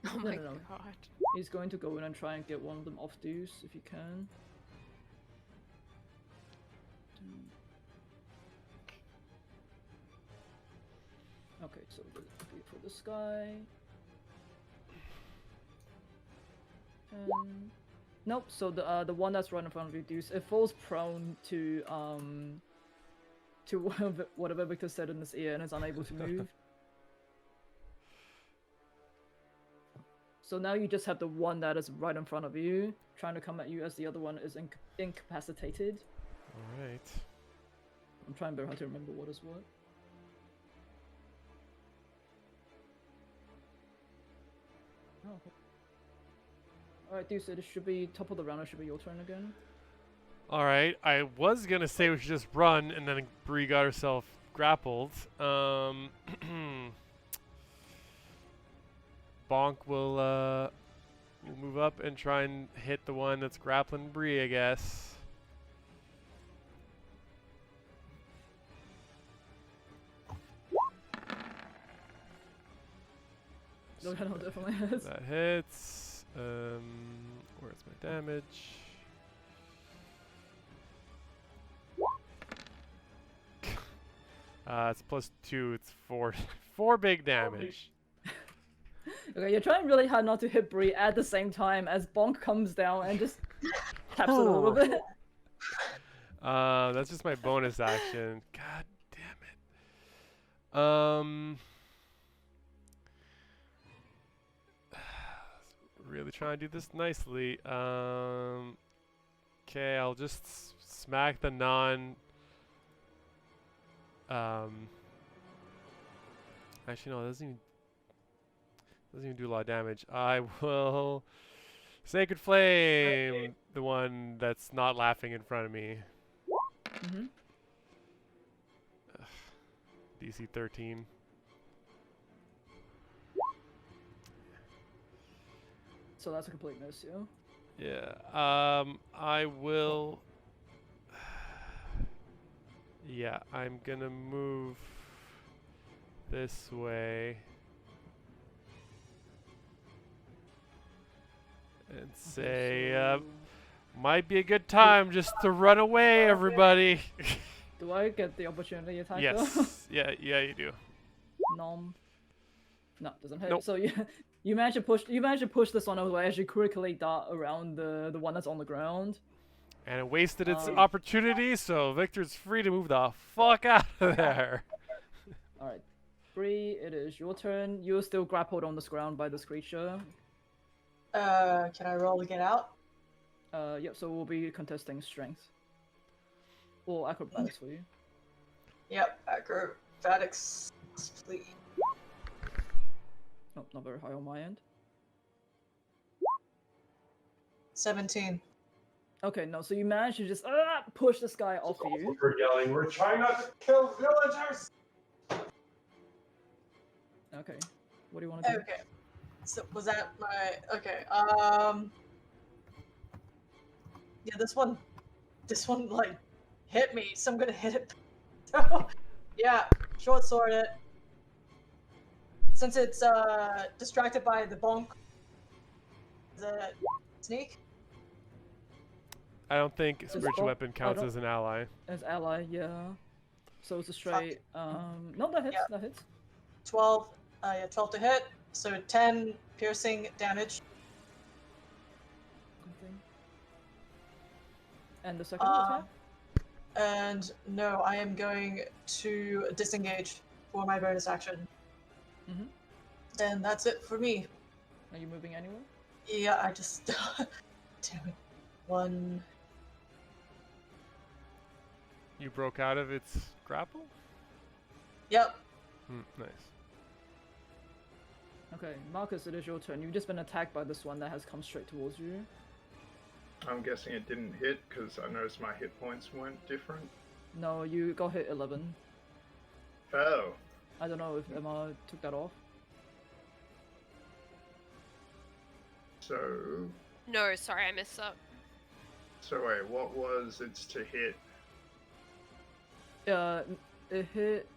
Oh my no. god. He's going to go in and try and get one of them off dues if he can. Okay, so for this guy. Nope. So the one that's right in front of you, Deuce, it falls prone to whatever Victor said in his ear and is unable to move. So now you just have the one that is right in front of you, trying to come at you as the other one is incapacitated. Alright. I'm trying very hard to remember what is what. Oh. Alright, Deuce, it should be top of the round, it should be your turn again. Alright, I was gonna say we should just run, and then Bree got herself grappled. Bonk will move up and try and hit the one that's grappling Bree, I guess. No, definitely is. That hits. Where's my damage? It's +2. It's 4. 4 big damage. Okay, you're trying really hard not to hit Bree at the same time as Bonk comes down and just taps it a little bit. That's just my bonus action. God damn it. Really trying to do this nicely. Okay, I'll just smack the non. Actually, no, it doesn't even do a lot of damage. I will Sacred Flame the one that's not laughing in front of me. Mm-hmm. DC 13. So that's a complete miss, yeah? Yeah. I will. Yeah, I'm gonna move this way and say, might be a good time just to run away, everybody. Do I get the opportunity attack? Yes. Yeah, you do. Nom. No, doesn't hit. Nope. So you manage to push this one away as you quickly dart around the one that's on the ground. And it wasted its Um, opportunity, so Victor's free to move the fuck out of there. All right, Bree, it is your turn. You're still grappled on this ground by this creature. Can I roll to get out? Yep. So we'll be contesting strength or acrobatics for you. Yep, acrobatics, please. Nope, not very high on my end. 17. Okay, no. So you manage to just push this guy off you. We're yelling, we're trying not to kill villagers! Okay. What do you want to do? Okay. So was that my okay? Yeah, this one like hit me, so I'm gonna hit it. So yeah, short sword it. Since it's distracted by the bonk. The sneak. I don't think spiritual oh, weapon I counts don't- as an ally. As ally, yeah. So it's a straight. No, that hits. Yeah. That hits. 12. Yeah, 12 to hit. So 10 piercing damage. Okay. And the second Uh, attack. And no, I am going to disengage for my bonus action. Mhm. And that's it for me. Are you moving anywhere? Yeah, I just. Damn it. One. You broke out of its grapple? Yep. Nice. Okay, Marcus, it is your turn. You've just been attacked by this one that has come straight towards you. I'm guessing it didn't hit because I noticed my hit points weren't different. No, you got hit 11. Oh, I don't know if Emma took that off. so No, sorry, I messed up. wait, what was its to hit? It hit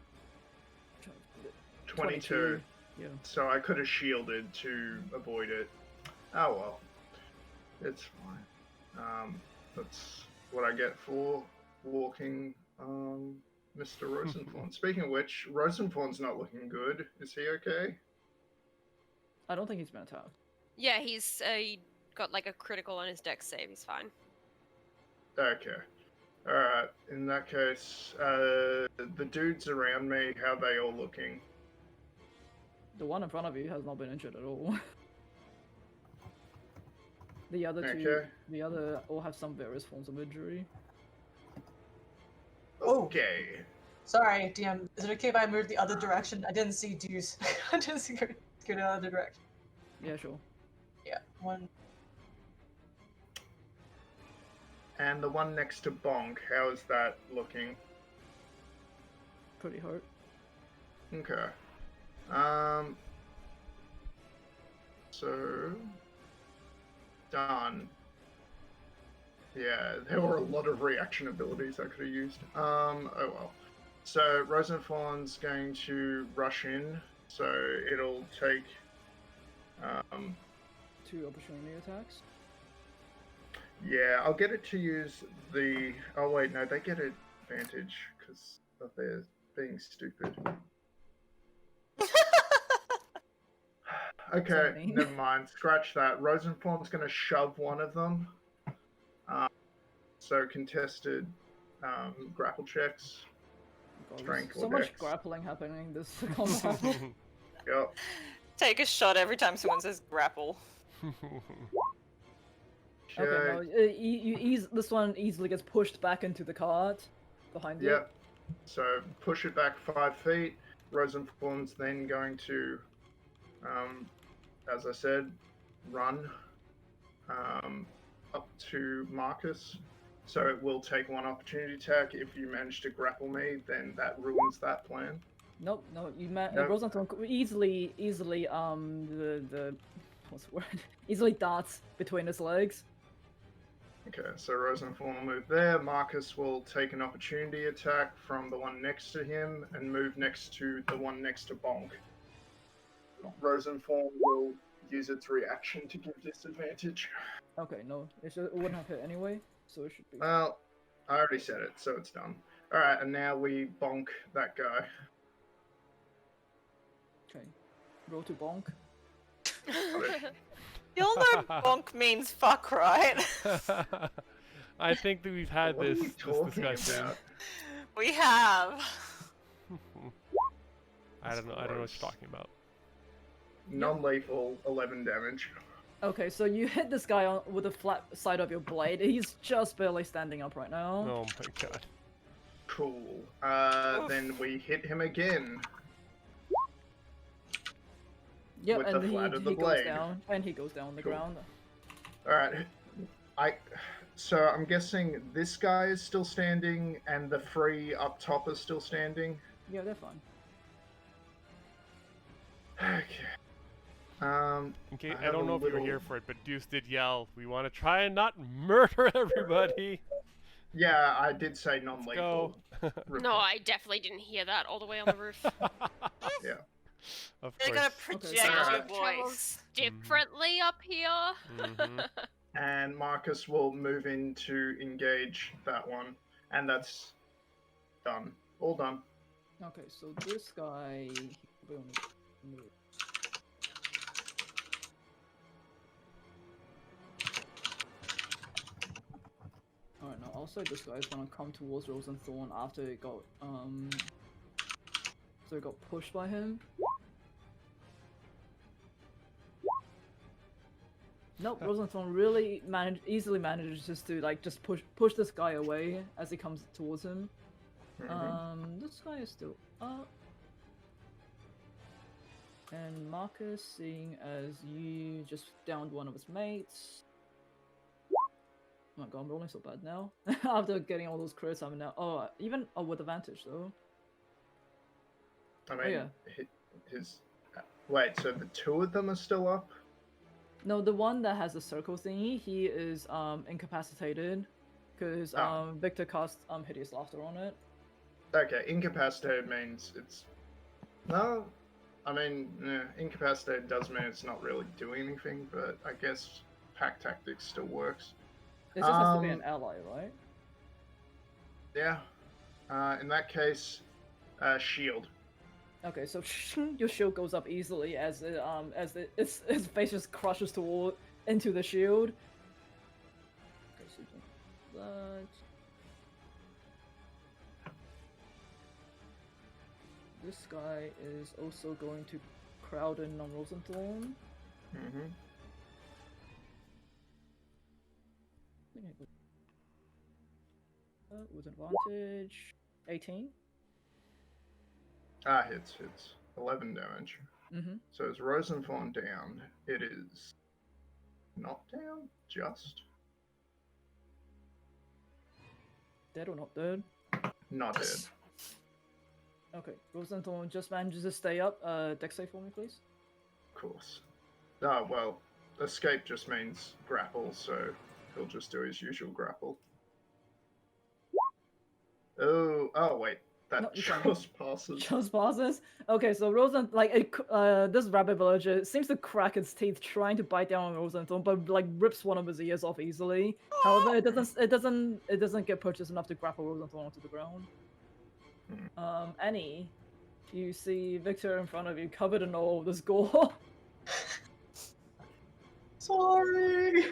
22. Yeah. So I could have shielded to avoid it. Oh well, it's fine. That's what I get for walking, Mr. Rosenthorn. Speaking of which, Rosenthorn's not looking good. Is he okay? I don't think he's been attacked. Yeah, he's he got like a critical on his dex save. He's fine. Okay. Alright, in that case, the dudes around me, how are they all looking? The one in front of you has not been injured at all. The other two, Okay. the other all have some various forms of injury. Okay. Sorry, DM. Is it okay if I move the other direction? I didn't see Deuce. I didn't see go the other direction. Yeah, sure. Yeah, one. And the one next to Bonk, how is that looking? Pretty hurt. Okay. So done. Yeah, there were a lot of reaction abilities I could have used. Oh well. So Rosenthorn's going to rush in, so it'll take 2 opportunity attacks. yeah, I'll get it to use the oh wait, no, they get advantage because of their being stupid. Okay, Sorry. never mind. Scratch that. Rosenthorn's going to shove one of them. So contested grapple checks. God, Strength there's so or much dex. grappling happening this combat. Yep. Take a shot every time someone says grapple. Okay, no, this one easily gets pushed back into the cart behind you. Yep. So push it back 5 feet. Rosenthorn's then going to, as I said, run up to Marcus. So it will take 1 opportunity attack. If you manage to grapple me, then that ruins that plan. Nope, no, Nope. Rosenthorn easily, the what's the word? Easily darts between his legs. Okay, so Rosenthorn will move there. Marcus will take an opportunity attack from the one next to him and move next to the one next to Bonk. Rosenthorn will use its reaction to give disadvantage. Okay, no, it wouldn't have hit anyway, so it should be. Well, I already said it, so it's done. Alright, and now we bonk that guy. Okay, roll to bonk. You all know bonk means fuck, right? I think that we've had What are this you talking discussion. about? We have. I don't know what you're Gross. talking about. Non-lethal, 11 damage. Okay, so you hit this guy with the flat side of your blade. He's just barely standing up right now. Oh my god. Cool. Oof. Then we hit him again. Yep, with and the flat of the he goes blade. down, and he goes down on the Cool. ground. Alright. So I'm guessing this guy is still standing, and the three up top is still standing? Yeah, they're fine. Okay. Okay, I I have don't a know if you were here little- for it, but Deuce did yell, "We want to try and not murder everybody." Yeah, I did say Go. non-lethal. No, I definitely didn't hear that all the way on the roof. Yeah. Of They're course. gonna project so- your Sound voice. travels differently up here. Mhm. And Marcus will move in to engage that one, and that's done. All done. Okay, so this guy, he will move. Alright, now also this guy's gonna come towards Rosenthorn after it got so it got pushed by him. Nope, Rosenthorn really easily manages just to like just push this guy away as he comes towards him. This guy is still up. And Marcus, seeing as you just downed one of his mates. Oh my god, I'm rolling so bad now. After getting all those crits, I'm now. Oh, even with advantage though. I mean, yeah. his. Wait, so the two of them are still up? No, the one that has the circle thingy, he is incapacitated, because Victor cast hideous laughter on it. Okay, incapacitated means it's. No, I mean, incapacitated does mean it's not really doing anything, but I guess pack tactics still works. It just has to be an ally, right? Yeah. In that case, shield. Okay, so your shield goes up easily as its face just crushes into the shield. Okay, so that. This guy is also going to crowd in on Rosenthorn. Mm-hmm. With advantage, 18. Hits. 11 damage. Mm-hmm. So is Rosenthorn down? It is not down, just. Dead or not dead? Not dead. Okay, Rosenthorn just manages to stay up. Dex save for me, please. Of course. Oh, well, escape just means grapple, so he'll just do his usual grapple. Oh wait, that No, you can't. just passes. Just pauses. Okay, so this rabbit villager seems to crack its teeth trying to bite down on Rosenthorn, but like rips one of his ears off easily. However, it doesn't get purchased enough to grapple Rosenthorn onto the ground. Annie, you see Victor in front of you, covered in all this gore. Sorry.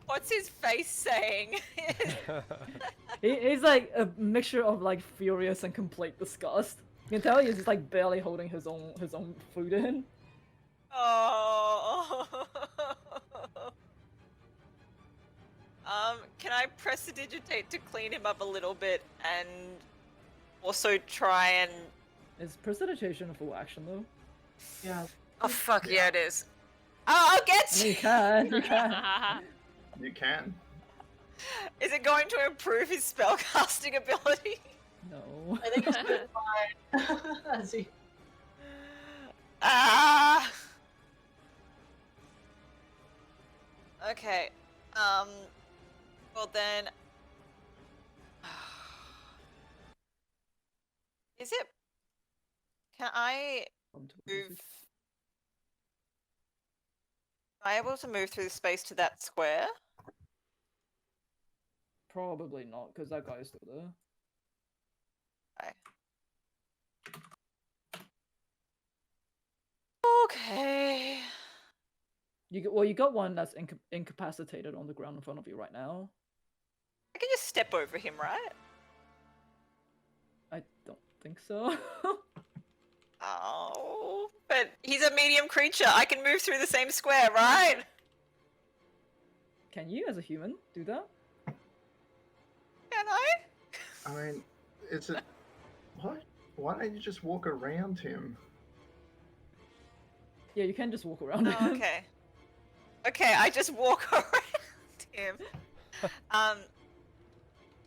What's his face saying? He's like a mixture of like furious and complete disgust. You can tell he's just like barely holding his own food in. Oh. Can I prestidigitate to clean him up a little bit and also try and... Is prestidigitation a full action though? Yeah. Oh fuck yeah, it is. Oh, I'll get I mean, you! you can, you can. You can. Is it going to improve his spellcasting ability? No. I think it's good fine. As he... Ah! Okay. Well then... Is it... Can I move... Am I able to move through the space to that square? Probably not, because that guy is still there. Okay. You got one that's incapacitated on the ground in front of you right now. step over him, right? I don't think so. Oh, but he's a medium creature. I can move through the same square, right? Can you, as a human, do that? Can I? I mean, is it what? Why don't you just walk around him? Yeah, you can just walk around Oh, him. okay. Okay, I just walk around him.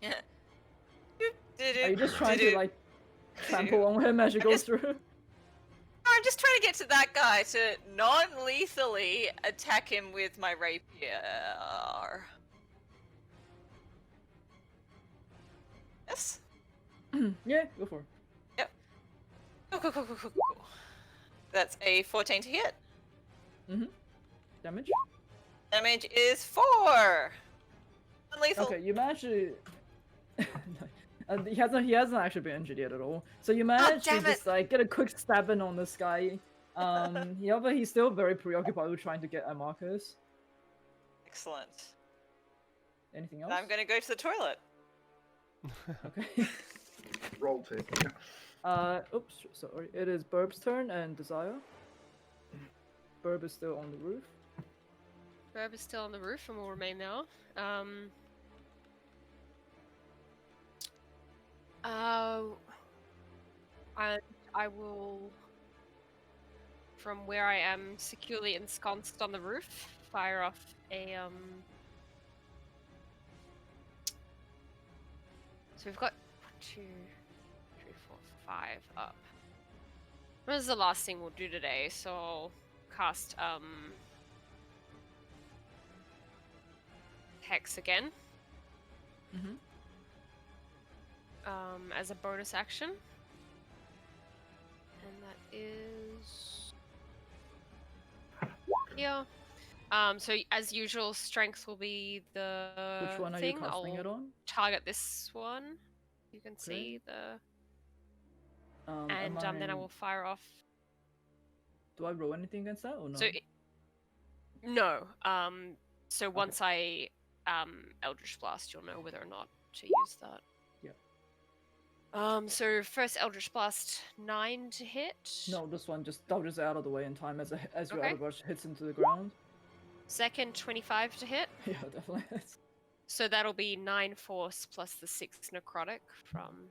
Yeah. Are you just trying to like trample on him as you go through? I'm just trying to get to that guy to non-lethally attack him with my rapier. Yes? Yeah, go for it. Yep. Cool. That's a 14 to hit. Damage? Damage is 4! Non-lethal. Okay, you managed to... he hasn't actually been injured yet at all. So you managed to damn just like get a quick stabbing on this guy. Yeah, but he's still very preoccupied with trying to get a Marcus. Excellent. Anything And else? I'm gonna go to the toilet. Okay. Roll tip. Oops, sorry. It is Burb's turn and Desire. Burb is still on the roof. Burb is still on the roof and will remain there. And I will, from where I am securely ensconced on the roof, fire off a So we've got 1, 2, 3, 4, 5 up. What is the last thing we'll do today? So I'll cast Hex again. As a bonus action. And that is here. So as usual, strength will be the Which one are thing. you casting I'll it on? target this one. You can see the and then I will fire off. Do I roll anything against that or no? So no. So once I Eldritch Blast, you'll know whether or not to use that. Yeah. So first Eldritch Blast 9 to hit. No, this one just dodges out of the way in time as your Okay. Eldritch hits into the ground. Second 25 to hit. Yeah, definitely. So that'll be 9 force plus the 6 necrotic from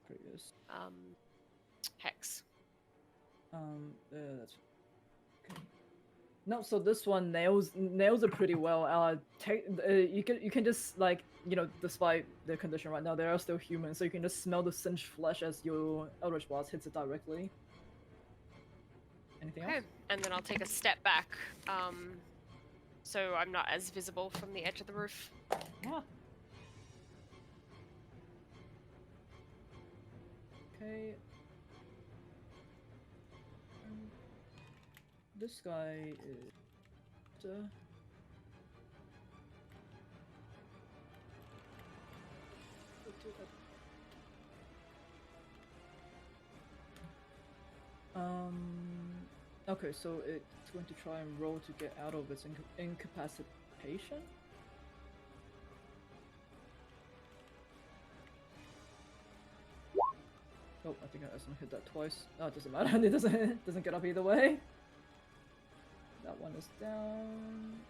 Previous. Hex. That's okay. No, so this one nails it pretty well. You can just like, you know, despite their condition right now, they are still human, so you can just smell the singed flesh as your Eldritch Blast hits it directly. Anything Okay, else? and then I'll take a step back, so I'm not as visible from the edge of the roof. Ah. Okay. This guy is. Okay, so it's going to try and roll to get out of its incapacitation. Oh, I think I accidentally hit that twice. No, it doesn't matter. It doesn't get up either way. That one is down.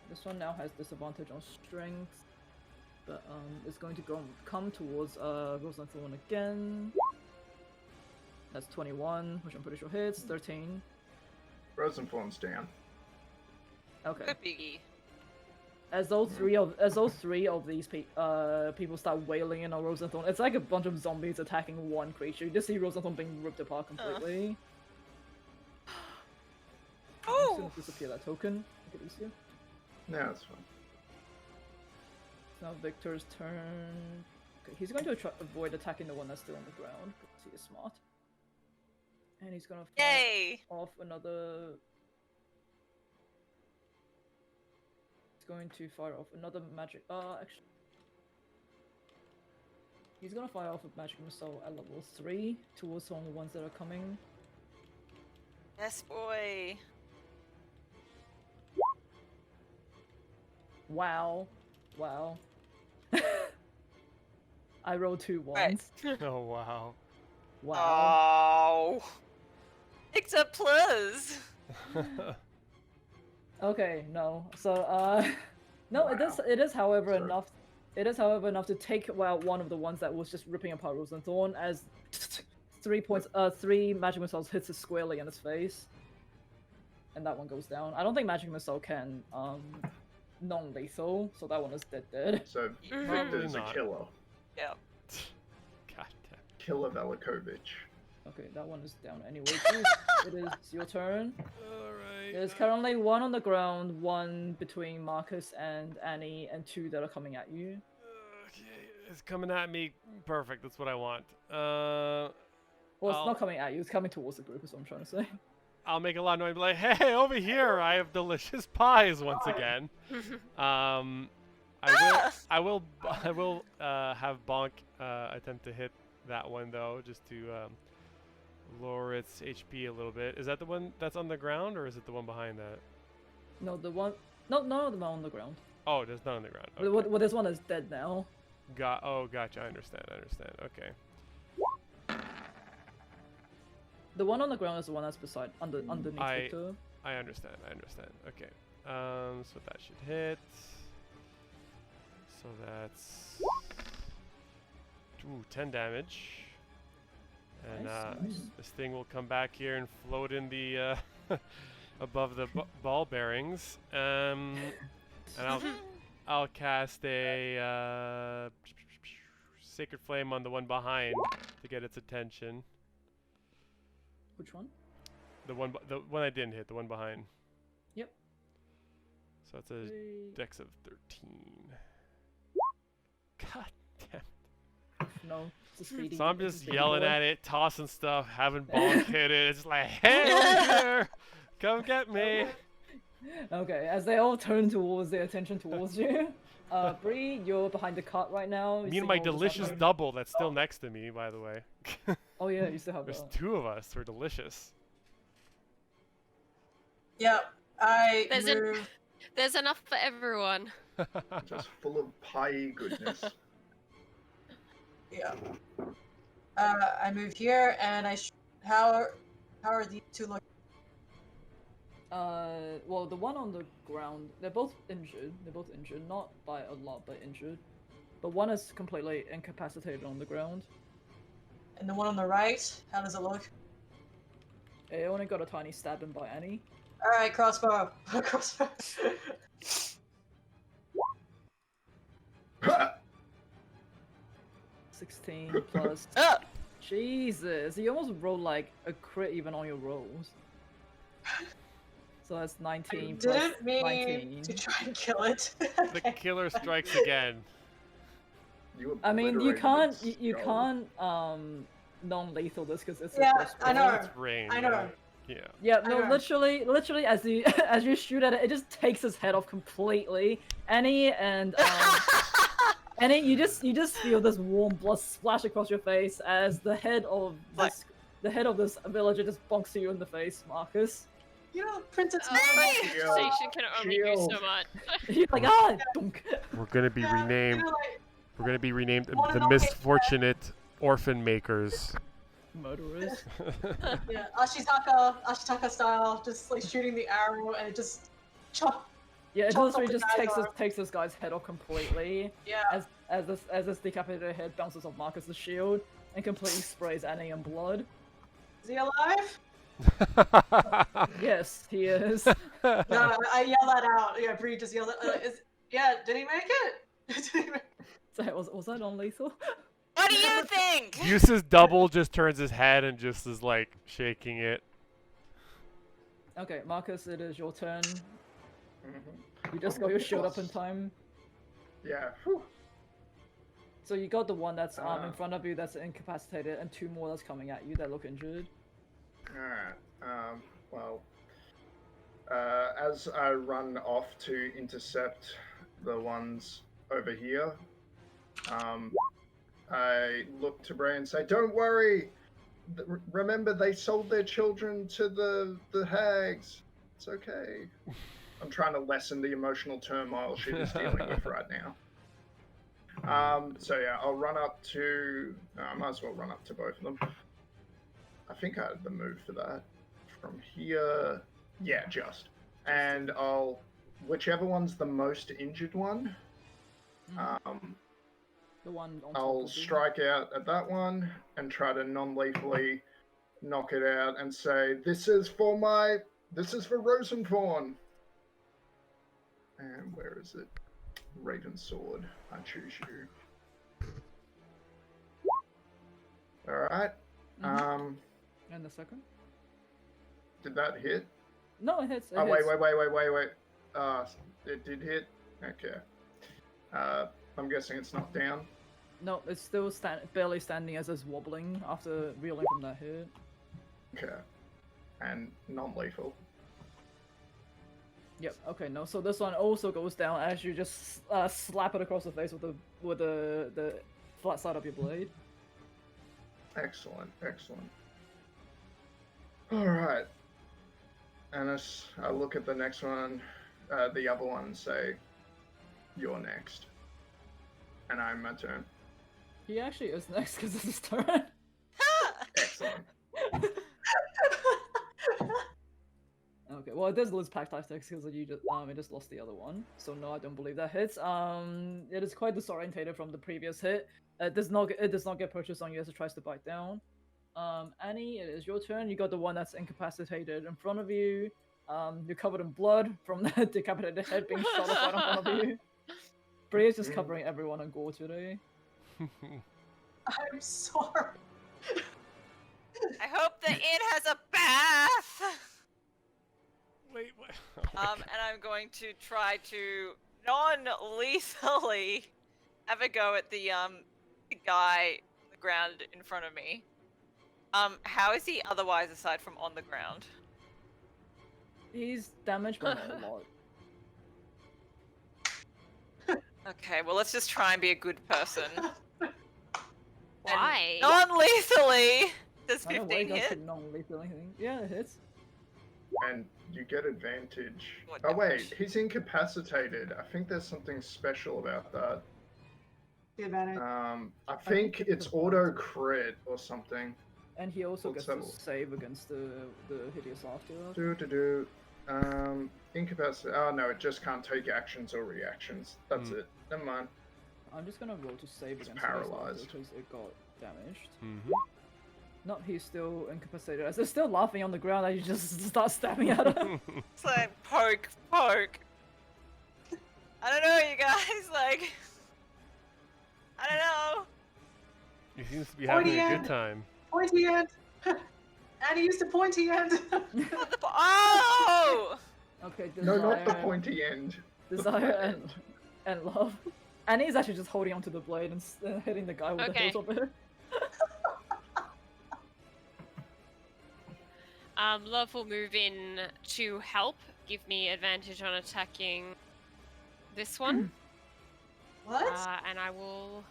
This one now has disadvantage on strength, but it's going to come towards Rosenthorn again. That's 21, which I'm pretty sure hits. 13. Rosenthorn's down. Okay. Good biggie. As those three of these people start wailing in on Rosenthorn, it's like a bunch of zombies attacking one creature. You just see Rosenthorn being ripped apart completely. I'm just gonna disappear that token. Make it easier. No, it's fine. It's now Victor's turn. Okay, he's going to avoid attacking the one that's still on the ground because he is smart. And he's gonna fire Yay! off another. He's going to fire off another magic. Actually, he's gonna fire off a magic missile at level 3 towards all the ones that are coming. Yes, boy. Wow. Wow. I rolled 2 Right. ones. Oh wow. Wow. Oh. It's a plus. Okay, no. So, no, it is, however, Sorry. enough. It is, however, enough to take out one of the ones that was just ripping apart Rosenthorn as 3 magic missiles hits it squarely in his face, and that one goes down. I don't think magic missile can non-lethal, so that one is dead. So Mhm. Victor's a Not. killer. Yeah. God damn. Killer Velikovich. Okay, that one is down anyway. Bruce, it is your turn. Alright. There's currently 1 on the ground, 1 between Marcus and Annie, and 2 that are coming at you. Okay, it's coming at me. Perfect, that's what I want. Well, it's I'll- not coming at you, it's coming towards the group, is what I'm trying to say. I'll make a lot of noise, be like, hey, over here, I have delicious pies once again. I will have Bonk attempt to hit that one though, just to lower its HP a little bit. Is that the one that's on the ground, or is it the one behind that? No, the one... No, none of them are on the ground. Oh, there's none on the ground. Well, Okay. well, this one is dead now. Gotcha. I understand. Okay. The one on the ground is the one that's underneath Victor. I understand. Okay. So that should hit. So that's 10 damage. And Nice. this thing will come back here and float in the above the ball bearings. And I'll cast a Sacred Flame on the one behind to get its attention. Which one? The one I didn't hit, the one behind. Yep. So it's a dex of 13. God damn. No, it's a speedy. So I'm it's a just speedy yelling boy. at it, tossing stuff, having Bonk hit it. It's like, hey, over here! Come get me! Okay, as they all turn towards their attention towards you, Bree, you're behind the cart right now. Me and my delicious double that's still next to me, by the way. Oh yeah, you still have There's that. 2 of us. We're delicious. Yep. I There's an- move. There's enough for everyone. Just full of pie goodness. Yeah. I move here, and how are these 2 looking? Well, the one on the ground, they're both injured. Not by a lot, but injured. But one is completely incapacitated on the ground. And the one on the right, how does it look? It only got a tiny stab in by Annie. All right, crossbow. Crossbow. 16 plus. Ah! Jesus, you almost rolled like a crit even on your rolls. So that's 19 plus Didn't mean 19. to try and kill it. The killer strikes again. You I mean, you obliterated can't, its you skull. can't non-lethal this because it's a Yeah, crossbow. I know. It's range. I know. Yeah. Yeah, I no, know. literally, as you as you shoot at it, it just takes his head off completely. Annie and Annie, you just feel this warm blood splash across your face as the head of this villager just bonks you in the face, Marcus. You know, Princess My Mary. Shield. station can only do so Shield. much. You're like, ah, dunk. We're gonna be Yeah, renamed. you know, like, We're gonna be renamed Wanna the know Misfortunate Orphan Makers. Murderers. yeah, Ashitaka style, just like shooting the arrow and it just chop. Yeah, it Chops literally off the just guy's takes this guy's head off completely Yeah. as this decapitated head bounces off Marcus's shield and completely sprays Annie in blood. Is he alive? Yes, he is. No, I yell that out. Yeah, Bree just yelled it. Yeah, did he make it? Did he make- So was that non-lethal? What do you think? Uses double, just turns his head and just is like shaking it. Okay, Marcus, it is your turn. Mhm. You just got your shield up in time. Yeah. Whew. So you got the one that's in Ah. front of you that's incapacitated, and 2 more that's coming at you that look injured. Alright. Well. As I run off to intercept the ones over here, I look to Bray and say, "Don't worry. Remember, they sold their children to the hags. It's okay." I'm trying to lessen the emotional turmoil she is dealing with right now. So yeah, I'll run up to. I might as well run up to both of them. I think I had the move for that. From here, yeah, just. And I'll, whichever one's the most injured one, The one on top I'll of you. strike out at that one and try to non-lethally knock it out and say, "This is for Rosenthorn." And where is it? Raven Sword. I choose you. All right. And the second? Did that hit? No, it hits. It Oh hits. wait. It did hit. Okay. I'm guessing it's not down. No, it's still barely standing as it's wobbling after reeling from that hit. Okay. And non-lethal. Yep. Okay. No. So this one also goes down as you just slap it across the face with the flat side of your blade. Excellent. All right. And as I look at the next one, the other one, and say, "You're next." And I'm my turn. He actually is next because it's his turn. Excellent. Okay, well it does lose pack tactics because you just it just lost the other one. So no, I don't believe that hits. It is quite disorientated from the previous hit. It does not get purchased on you as it tries to bite down. Annie, it is your turn. You got the one that's incapacitated in front of you. You're covered in blood from the decapitated head being shot off right in front of you. Bree is just covering everyone in gore today. I'm sorry. I hope the inn has a bath. Wait, what? Oh And I'm going to try to non-lethally have a go at the guy on the ground in front of me. How is he otherwise aside from on the ground? He's damaged by a lot. Okay, well let's just try and be a good person. Why? Non-lethally. Does I don't know why 15 you guys hit? could non-lethal anything. Yeah, it hits. And you get advantage. What Oh wait, damage? he's incapacitated. I think there's something special about that. The advantage. I think it's auto crit or something. And he also Let's gets to have a look. save against the hideous laughter. Do. Incapacitated. Oh no, it just can't take actions or reactions. That's it. Never mind. I'm just gonna roll to save It's against hideous laughter paralyzed. because it got damaged. Mm-hmm. No, he's still incapacitated. As they're still laughing on the ground, and you just start stabbing at him. It's like poke. I don't know, you guys. Like, I don't know. He seems to be having a Pointy good time. Pointy end. And he used a pointy end. Oh! Okay, No, not the desire, pointy end. desire and love. And he's actually just holding onto the blade and hitting the guy with the Okay. hilt of it. Love will move in to help. Give me advantage on attacking this one. What? And I will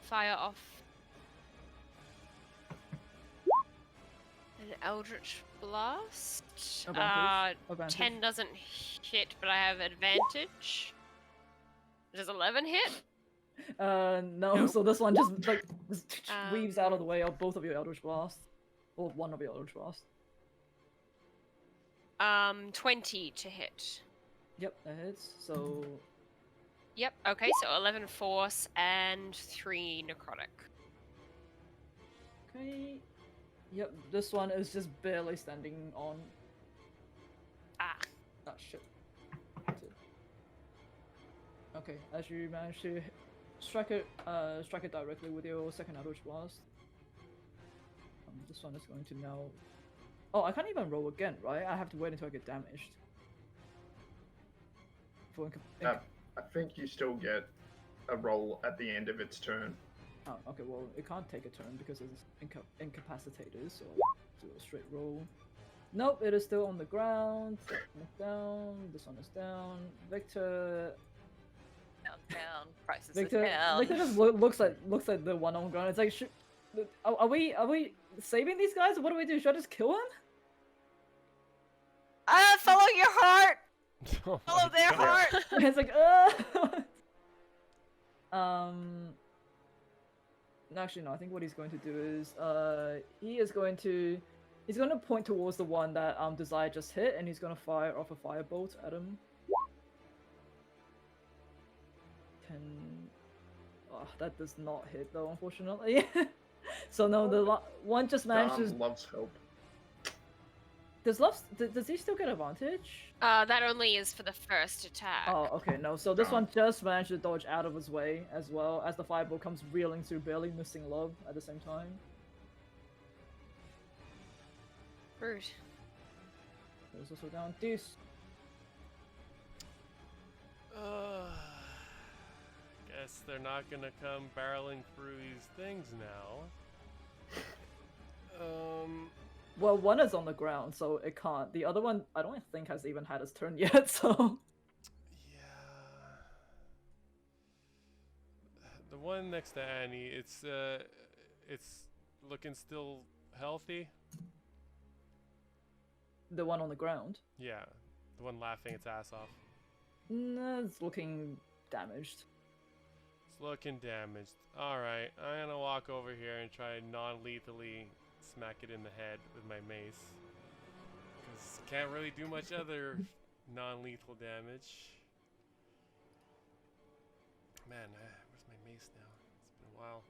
fire off an Eldritch Blast. Advantage. 10 doesn't hit, but I have advantage. Does 11 hit? No, No. so this one just like weaves out of the Um, way of both of your Eldritch Blasts. Or one of your Eldritch Blasts. 20 to hit. Yep, that hits. So Yep, okay, so 11 force and 3 necrotic. okay. Yep, this one is just barely standing on. Ah. Ah, shit. Okay, as you manage to strike it directly with your second Eldritch Blast. This one is going to now. Oh, I can't even roll again, right? I have to wait until I get damaged. For I think you still get a roll at the end of its turn. Oh, okay. Well, it can't take a turn because it's incapacitated. So I'll do a straight roll. Nope, it is still on the ground. Knocked down. This one is down. Victor. Down. Prices Victor. are down. Victor just looks like the one on the ground. It's like, are we saving these guys? What do we do? Should I just kill him? Follow your heart. Oh Follow my their God. heart. And it's like, Actually, no. I think what he's going to do is, he's going to point towards the one that Desire just hit, and he's going to fire off a firebolt at him. That does not hit though, unfortunately. So no, the one just manages. Love's help. Does he still get advantage? That only is for the first attack. Oh, okay, no. So this one just managed to dodge out of his way as well as the fireball comes reeling through, barely missing Love at the same time. Rude. There's also down Deuce. Guess they're not gonna come barreling through these things now. Well, one is on the ground, so it can't. The other one, I don't think has even had its turn yet, so... Yeah. The one next to Annie, it's looking still healthy. The one on the ground? Yeah, the one laughing its ass off. No, it's looking damaged. It's looking damaged. Alright, I'm gonna walk over here and try non-lethally smack it in the head with my mace. Because can't really do much other non-lethal damage. Man, where's my mace now? It's been a while.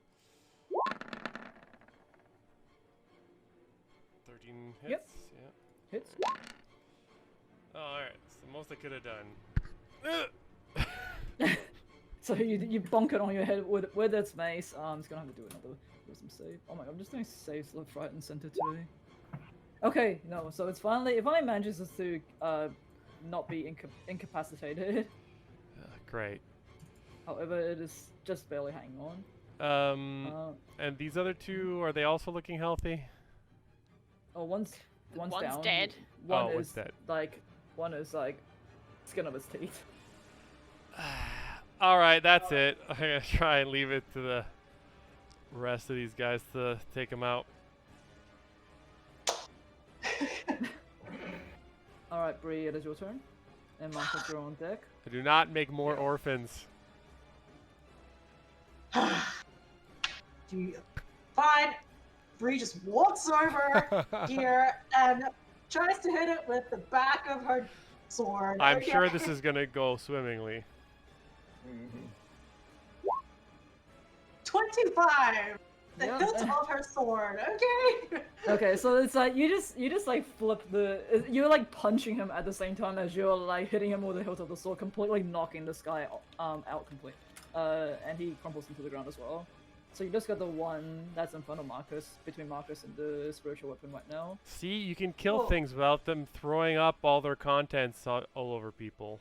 13 hits? Yep. Yeah. Hits. Oh, alright. It's the most I could have done. So you bonk it on your head with its mace. It's gonna have to do another wisdom save. Oh my god, I'm just doing saves left, right, and center today. Okay, no, so it's finally, if I manages to not be incapacitated. Great. However, it is just barely hanging on. And these other two, are they also looking healthy? Oh, one's down. Dead. One's dead. One is like skin of his teeth. Alright, that's it. I'm gonna try and leave it to the rest of these guys to take him out. Alright, Bree, it is your turn. And Mark, you're on deck. I do not make more orphans. Fine. Bree just walks over here and tries to hit it with the back of her sword. I'm Okay. sure this is gonna go swimmingly. 25. The Yeah. hilt of her sword. Okay. Okay, so it's like you just like flip you're like punching him at the same time as you're like hitting him with the hilt of the sword, completely knocking this guy out completely. And he crumples into the ground as well. So you just got the one that's in front of Marcus, between Marcus and the spiritual weapon right now. See, you can kill Whoa. things without them throwing up all their contents all over people.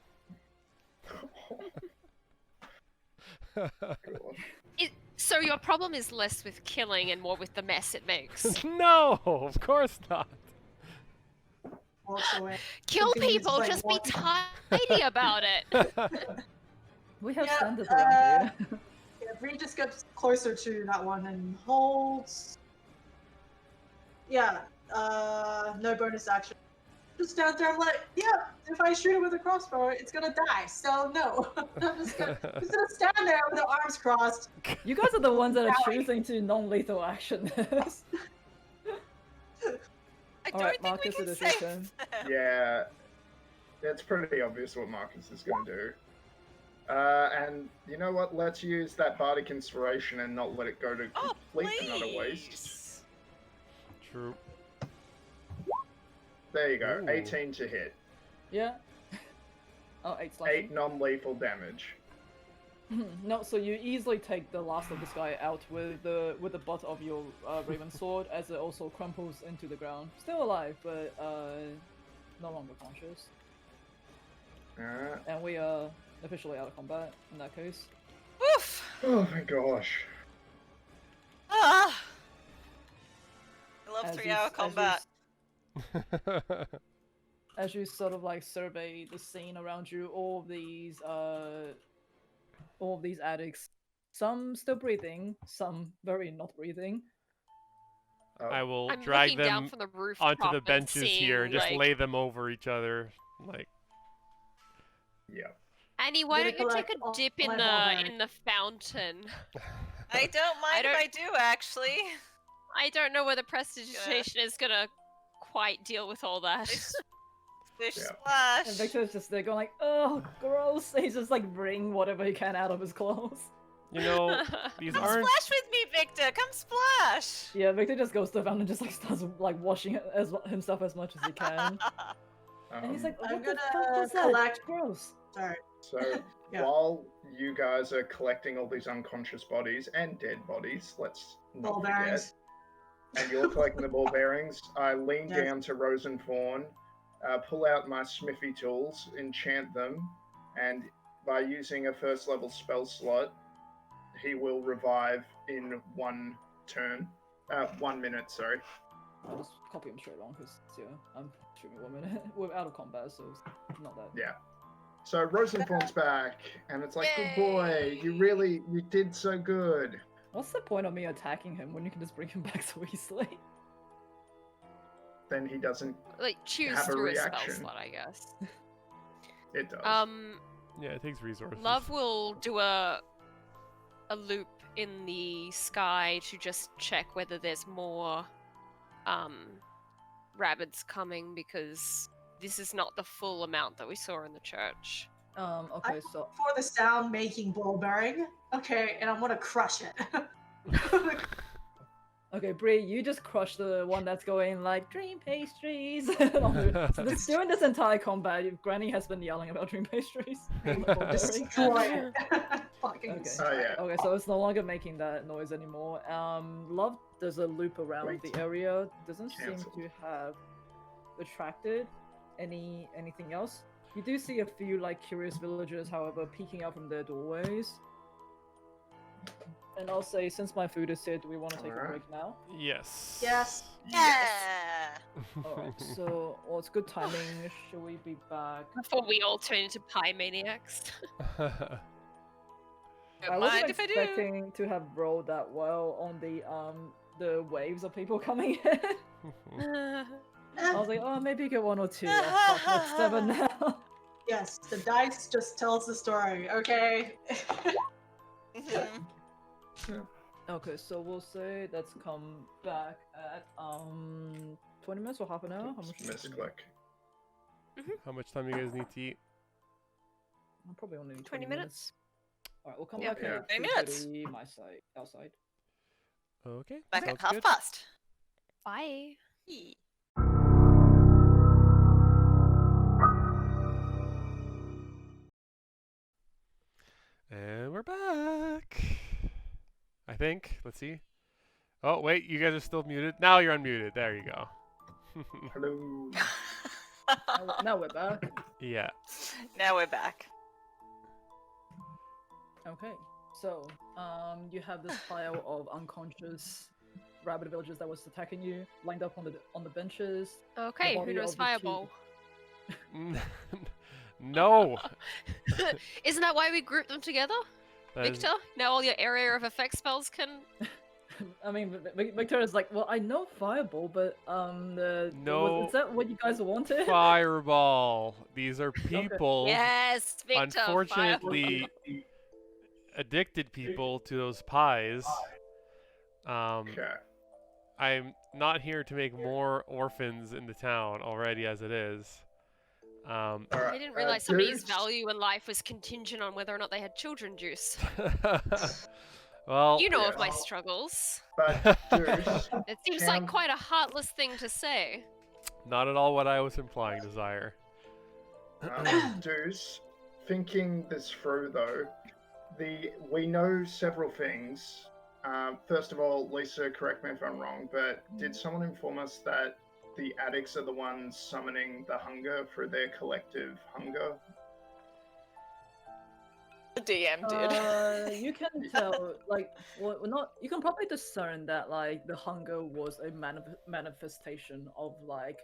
So your problem is less with killing and more with the mess it makes. No, of course not. Walks away. Kill Continues people, by just be walking. tidy about it. We have Yeah, standards around here. Yeah, Bree just gets closer to that one and holds. Yeah, no bonus action. Just stands there like, yeah, if I shoot it with a crossbow, it's gonna die, so no. I'm just gonna stand there with the arms crossed. You guys are the ones that are Rally. choosing to non-lethal action this. I don't Alright, think Marcus, we it can is your save turn. them. Yeah, it's pretty obvious what Marcus is going to do. And you know what? Let's use that bardic inspiration and not let it go to Oh, complete another waste. please. True. There you go. Ooh. 18 to hit. Yeah. Oh, 8 slashing. 8 non-lethal damage. No, so you easily take the last of this guy out with the butt of your raven sword, as it also crumples into the ground. Still alive, but no longer conscious. Alright. And we are officially out of combat in that case. Oof. Oh my gosh. Ah. I love As 3-hour combat. As you sort of like survey the scene around you, all of these addicts, some still breathing, some very not breathing. Oh. I will I'm drag looking down them from the roof onto the benches here, just like, lay them over each other, like. Yeah. Annie, why gonna don't you take collect a all dip my ball in the fountain? I don't mind don't- if I do, actually. I don't know whether prestidigitation is gonna quite deal with all that. Fish Yeah. splash. And Victor's just there going like, oh, gross. He's just like wringing whatever he can out of his clothes. You know, these Come aren't. splash with me, Victor. Come splash. Yeah, Victor just goes to the fountain and just like starts like washing himself as much as he can. And he's like, I'm what the gonna fuck was that? collect- Gross. Sorry. So Yeah. while you guys are collecting all these unconscious bodies and dead bodies, let's not Ball forget, bearings. and you're collecting the ball bearings, I lean Yes. down to Rosenthorn, pull out my smithy tools, enchant them, and by using a first level spell slot, he will revive in 1 turn. 1 minute, sorry. I'll just copy him straight on because yeah, I'm shooting 1 minute. We're out of combat, so it's not that. Yeah. So Rosenthorn's back, and it's like, good boy, you did so good. What's the point of me attacking him when you can just bring him back so easily? Then he doesn't, Like choose Have a through a spell reaction. slot, I guess. it does. Yeah, it takes resources. Love will do a loop in the sky to just check whether there's more rabbits coming, because this is not the full amount that we saw in the church. Okay, so For the sound making ball bearing. Okay, and I'm gonna crush it. okay, Bree, you just crush the one that's going like dream pastries. So during this entire combat, Granny has been yelling about dream pastries. and the ball bearing. Destroy it. Fucking Okay. destroy Oh, it. yeah. Okay, so it's no longer making that noise anymore. Love does a loop around Wait. the area. Doesn't seem Cancelled. to have attracted anything else. You do see a few like curious villagers, however, peeking out from their doorways. And I'll say, since my food is here, do we want to take a Alright. break now? Yes. Yes. Yeah. Alright, so well, it's good timing. Shall we be back? Before we all turn into pie maniacs. Oh, I Don't wasn't mind if I do. expecting to have rolled that well on the waves of people coming in. I was like, oh, maybe get 1 or 2. Oh, fuck, that's 7 now. Yes, the dice just tells the story, okay? Mhm. Okay, so we'll say let's come back at 20 minutes or half an hour. How much? Misclick. How much time you guys need to eat? I'll probably only need 20 minutes. Alright, we'll come Yeah, back okay. at 20 minutes. 2:30 my side, outside. Okay. Back sounds at half good. past. Bye. And we're back. I think. Let's see. Oh, wait, you guys are still muted. Now you're unmuted. There you go. Hello. Now we're back. Yeah. Now we're back. Okay, so you have this pile of unconscious rabbit villagers that was attacking you, lined up on the benches. Okay, who body knows of the two- Fireball? No. Isn't that why we grouped them together? That is- Victor? Now all your area of effect spells can... I mean, Victor is like, well, I know Fireball, but No. is that what you guys wanted? Fireball. These are people. Yes, Victor! Unfortunately, addicted people to those pies. Okay. I'm not here to make more orphans in the town already as it is. Alright. I didn't realize somebody's Deuce. value in life was contingent on whether or not they had children juice. Well, You know of yeah. my struggles. But Deuce, It seems Cam- like quite a heartless thing to say. not at all what I was implying, Desire. Deuce, thinking this through though, we know several things. First of all, Lisa, correct me if I'm wrong, but did someone inform us that the addicts are the ones summoning the hunger through their collective hunger? The DM did. You can tell, like, well, not. You can probably discern that, like, the hunger was a manifestation of like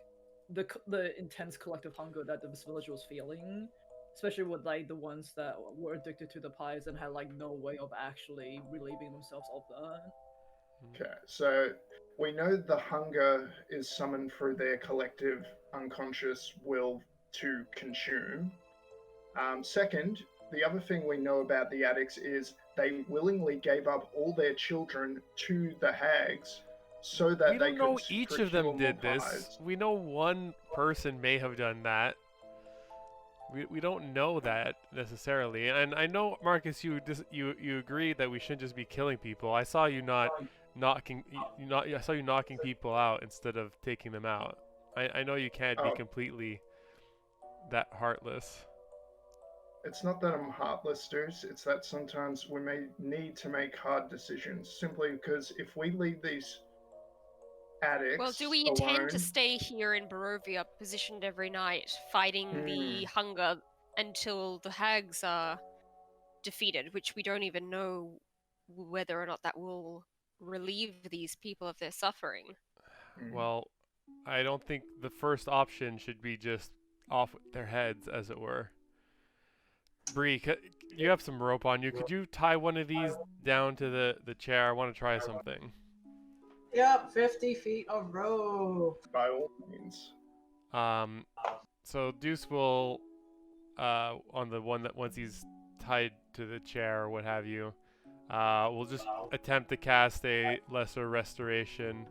the intense collective hunger that this village was feeling, especially with like the ones that were addicted to the pies and had like no way of actually relieving themselves of that. Okay, so we know the hunger is summoned through their collective unconscious will to consume. Second, the other thing we know about the addicts is they willingly gave up all their children to the hags so that We they don't know could each procure of them more did this. pies. We know one person may have done that. We don't know that necessarily. And I know, Marcus, you agreed that we shouldn't just be killing people. I saw you I saw you knocking people out instead of taking them out. I know you can't be Oh. completely that heartless. It's not that I'm heartless, Deuce. It's that sometimes we may need to make hard decisions simply because if we leave these addicts Well, do we alone, intend to stay here in Barovia, positioned every night, fighting the hunger until the hags are defeated, which we don't even know whether or not that will relieve these people of their suffering? Well, I don't think the first option should be just off with their heads, as it were. Bree, you have some rope on you. Could you tie one of these down to the chair? I want to try something. Yep, 50 feet of rope. by all means. So Deuce will, on the one that once he's tied to the chair or what have you, we'll just attempt to cast a lesser restoration,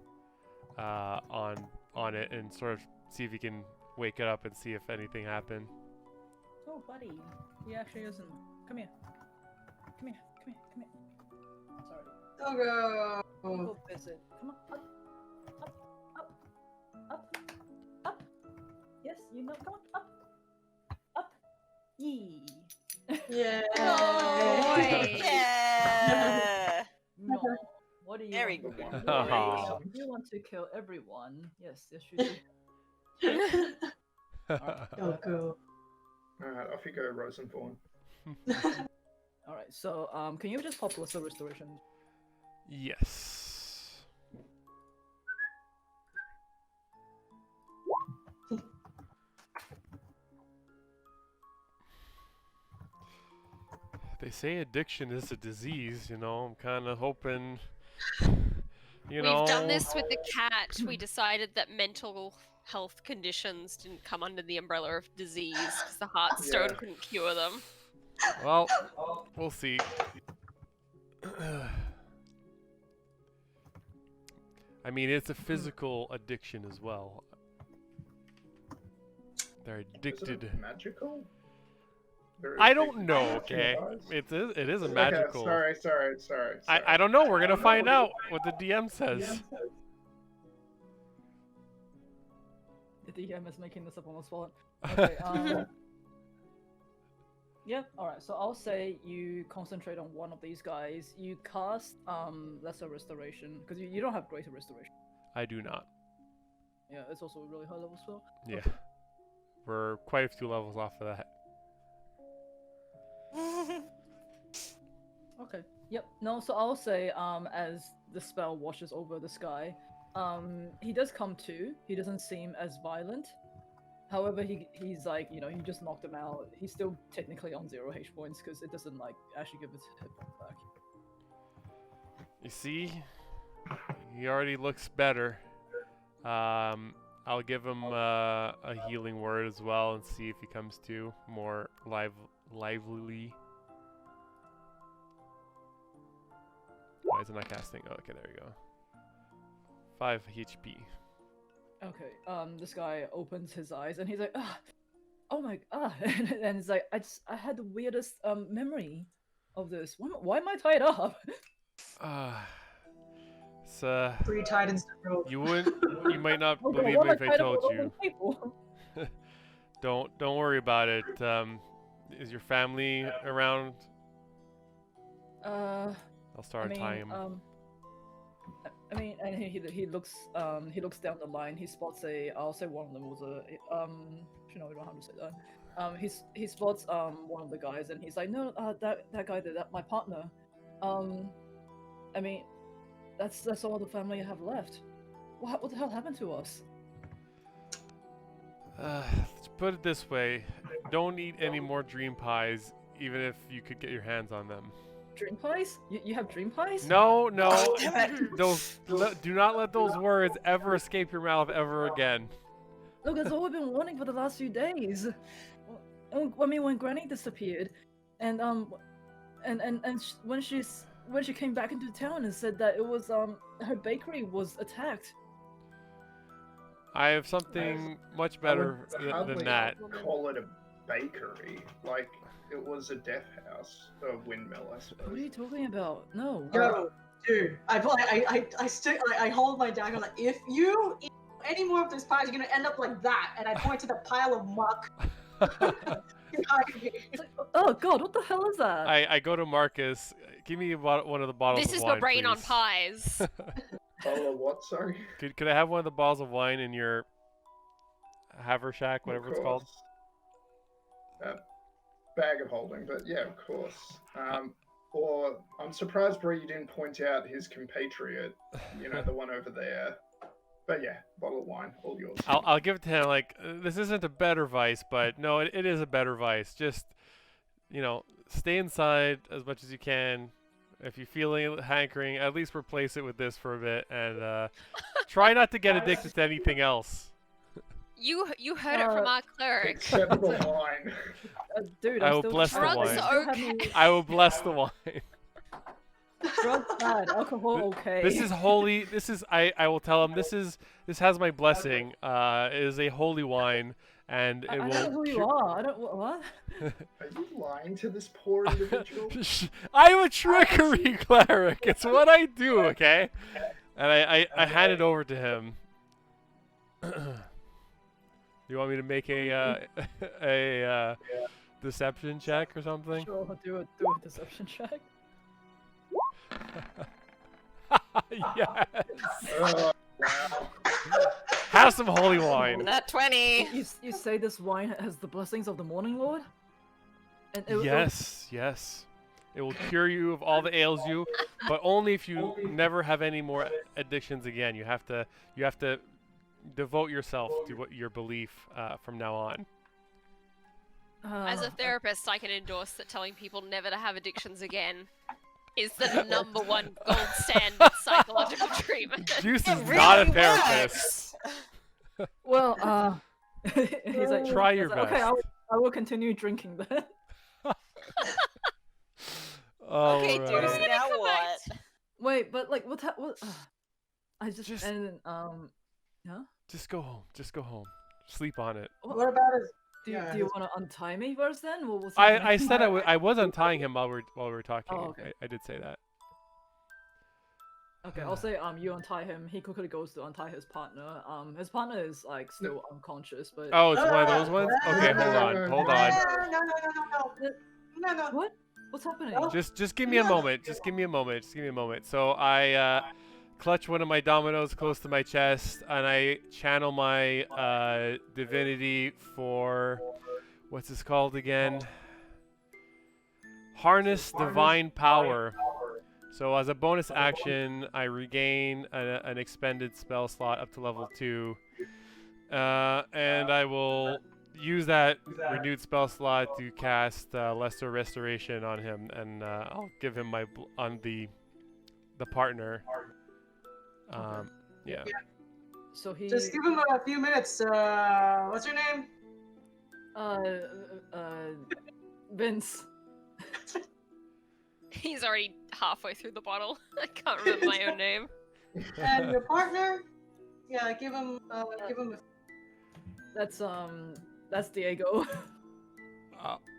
on it and sort of see if he can wake it up and see if anything happened. Oh, buddy. He actually isn't. Come here. Come here. Come here. Come here. Sorry. Doggo. Go visit. Come on. Up. Up. Up. Up. Up. Yes, you know. Come on. Up. Up. Yee. Yeah. Oh, boy. Yeah. No. What do you Very want? good. Aw. You want to kill everyone. Yes, yes, you do. Doggo. Alright, off you go, Rosenborn. Alright, so, can you just pop Lesser Restoration? Yes. They say addiction is a disease, you know. I'm kind of hoping, you know. We've done this with the cat. We decided that mental health conditions didn't come under the umbrella of disease because the Heartstone Yeah. couldn't cure them. Well, we'll see. I mean, it's a physical addiction as well. They're Is addicted. it magical? Or I is don't it know, magical okay? guys? It is a Okay, magical. sorry. I don't know. We're gonna find out what the DM says. The DM is making this up on the spot. Okay, yeah, alright, so I'll say you concentrate on one of these guys. You cast Lesser Restoration, because you don't have Greater Restoration. I do not. Yeah, it's also a really high level spell. Yeah. We're quite a few levels off of that. Okay. Yep. No, so I'll say, as the spell washes over the sky, he does come to. He doesn't seem as violent. However, he's like, you know, you just knocked him out. He's still technically on 0 H points because it doesn't like actually give his hit points back. You see, he already looks better. I'll give him a healing word as well and see if he comes to more lively. Why is it not casting? Oh, okay, there we go. 5 HP. Okay. This guy opens his eyes and he's like, oh my, and he's like, I had the weirdest memory of this. Why am I tied up? It's Three titans in a row. you might not Oh God, believe why me am if I I tied up told with all you. these people? Don't worry about it. Is your family around? I'll start tying him. I mean, and he looks down the line. He spots I'll say one of them was a actually no, we don't have to say that. He spots one of the guys and he's like, no, that guy did that, my partner. I mean, that's all the family I have left. What the hell happened to us? Let's put it this way: don't eat any more dream pies, even if you could get your hands on them. Dream pies? You have dream pies? No, Damn do not let those words ever escape your mouth ever again. Look, that's all we've been wanting for the last few days. I mean, when Granny disappeared, when she came back into town and said that it was her bakery was attacked. I have something much better than Hardly that. call it a bakery. Like, it was a death house, a windmill, I suppose. What are you talking about? No. Yo, dude, I hold my dagger like, if you eat any more of this pie, you're gonna end up like that. And I point to the pile of muck. It's like, oh god, what the hell is that? I go to Marcus. Give me one of the bottles This of is wine, your brain on please. pies. Oh, what? Sorry. Could I have one of the bottles of wine in your haversack, whatever Of it's called? course. Bag of holding, but yeah, of course. Or I'm surprised, Bree, you didn't point out his compatriot. You know, the one over there. But yeah, bottle of wine, all yours. I'll give it to him. Like, this isn't a better vice, but no, it is a better vice. Just, you know, stay inside as much as you can. If you feel any hankering, at least replace it with this for a bit, and try not to get addicted to anything else. You heard it from our cleric. Except the wine. Dude, I I'm will still bless the Drugs wine. are Still having okay. I will bless the wine. drugs bad, alcohol okay. This is holy. This is I will tell him this has my blessing. It is a holy wine, and it I will. don't know who you cure- are. I don't what? Are you lying to this poor individual? I'm a trickery cleric. It's what I do, okay? And I hand it over to him. You want me to make a deception check or something? Sure, do a deception check. Yes. Oh, wow. Have some holy wine. Nat 20. You say this wine has the blessings of the Morning Lord? And Yes, yes. It will cure you of all the ails you, but only if you never have any more addictions again. You have to devote yourself to what your belief from now on. As a therapist, I can endorse that telling people never to have addictions again is the #1 gold standard psychological treatment. Juice is It not a really therapist. works. well, he's like, Try your he's like, okay, best. I will continue drinking then. Oh, Okay, right. dude, now what? Wait, but like, what? I Just- and Just go home. Just go home. Sleep on it. What about his? do Yeah, you his- want to untie me first then? What was I said I was untying him while we were talking. Oh, okay. I did say that. Okay, I'll say you untie him. He quickly goes to untie his partner. His partner is like still unconscious, but Oh, it's one of those ones? Okay, hold on. Hold on. No. what? What's happening? Oh. Just give me a moment. Just give me a moment. Just give me a moment. So I clutch one of my dominoes close to my chest, and I channel my divinity for what's this called again? Harness divine power. So as a bonus action, I regain an expended spell slot up to level 2, and I will use that renewed spell slot to cast Lesser Restoration on him, and I'll give him my on the partner. Yeah. So he Just give him a few minutes. What's your name? Vince. He's already halfway through the bottle. I can't remember my own name. And your partner? Yeah, give him a That's Diego.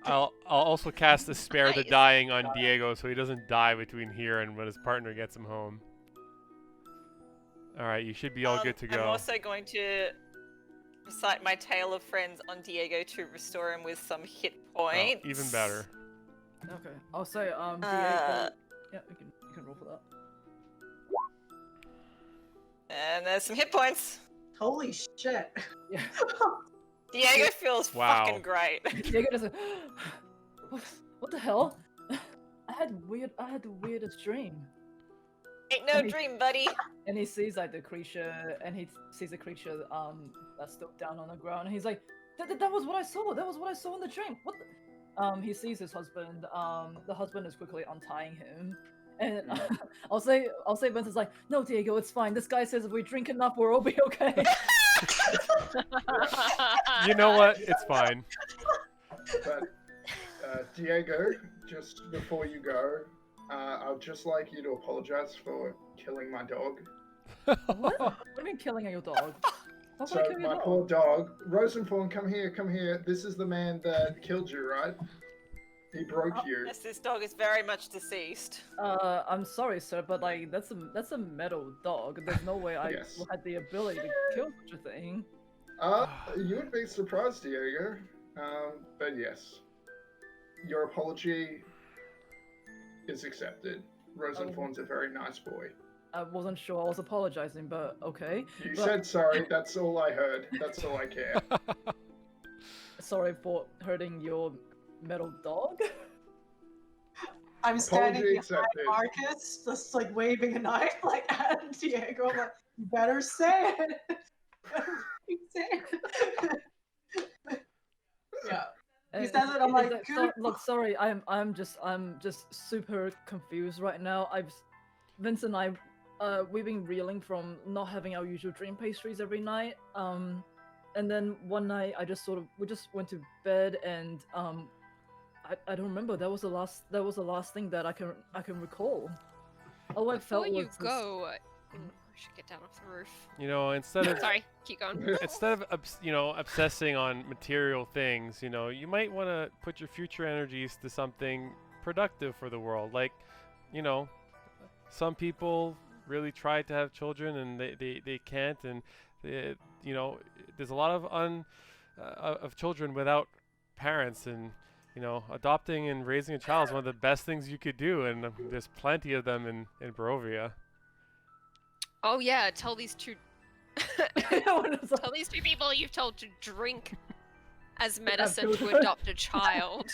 I'll also cast the Spare the Nice. Dying on Diego, so he doesn't die between here and when his partner gets him home. All right, you should be all good to I'm go. also going to recite my tale of friends on Diego to restore him with some hit Oh, points. even better. Okay, I'll say Diego. Uh, Yeah, you can roll for that. And there's some hit points. holy shit. Yeah. Diego feels Wow. fucking great. Diego does a. What the hell? I had the weirdest dream. Ain't no dream, buddy. And he sees like the creature, and he sees a creature that's still down on the ground, and he's like, that was what I saw. That was what I saw in the dream. What? He sees his husband. The husband is quickly untying him, and I'll say Vince is like, no, Diego, it's fine. This guy says if we drink enough, we'll all be okay. You know what? It's fine. But Diego, just before you go, I'd just like you to apologize for killing my dog. What? What do you mean killing your dog? How can I So kill your my dog? poor dog, Rosenthorn, come here, come here. This is the man that killed you, right? He broke you. Yes, this dog is very much deceased. I'm sorry, sir, but like that's a metal dog. There's no way I Yes. had the ability to kill such a thing. You would be surprised, Diego. But yes, your apology is accepted. Rosenthorn's a very nice boy. I wasn't sure I was apologizing, but okay. You But said sorry. That's all I heard. That's all I care. sorry for hurting your metal dog. I'm standing Apology behind accepted. Marcus, just like waving a knife like at Diego. I'm like, you better say it. You say it. Yeah. He says it, I'm like, good. look, sorry, I'm just super confused right now. Vince and I, we've been reeling from not having our usual dream pastries every night. And then one night we just went to bed and I don't remember. That was the last thing that I can recall. All I Before felt you was this- go, I should get down off the roof. You know, instead of Sorry, keep going. instead of obsessing on material things, you might want to put your future energies to something productive for the world. Like, some people really try to have children and they can't, and there's a lot of children without parents, and adopting and raising a child is one of the best things you could do, and there's plenty of them in Barovia. Oh yeah, tell these two people you've told to drink as medicine to children. adopt a child.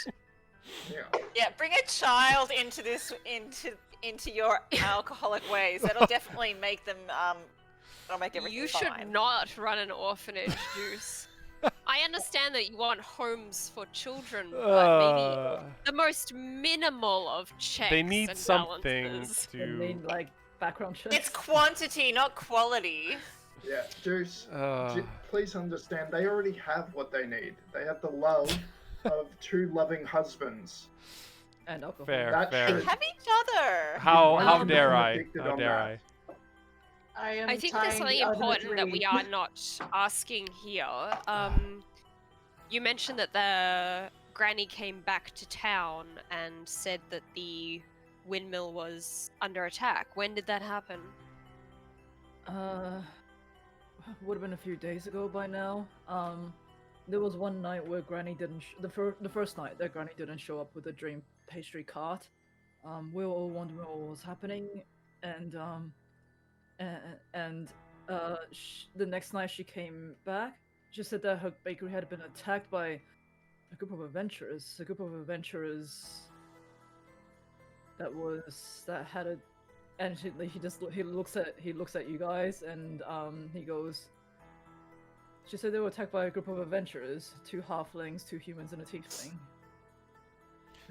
Yeah. Yeah, bring a child into your alcoholic ways. That'll definitely make them that'll make everything You should fine. not run an orphanage, Juice. I understand that you want homes for children, but maybe the most minimal of checks They need and something balances. I to. mean, like background checks. It's quantity, not quality. Yeah, Deuce, Uh, please understand, they already have what they need. They have the love of two loving husbands. And alcohol. fair, That fair. should- Have each other. How Um, dare I'm I? addicted How on dare that. I? I am I think tying there's something the other important that we three. are not asking here. You mentioned that the granny came back to town and said that the windmill was under attack. When did that happen? Would have been a few days ago by now. There was one night where Granny didn't. The first night that Granny didn't show up with the dream pastry cart. We were all wondering what was happening, and the next night she came back. She said that her bakery had been attacked by a group of adventurers. A group of adventurers that had a. And he looks at you guys and he goes. She said they were attacked by a group of adventurers, 2 halflings, 2 humans, and a tiefling.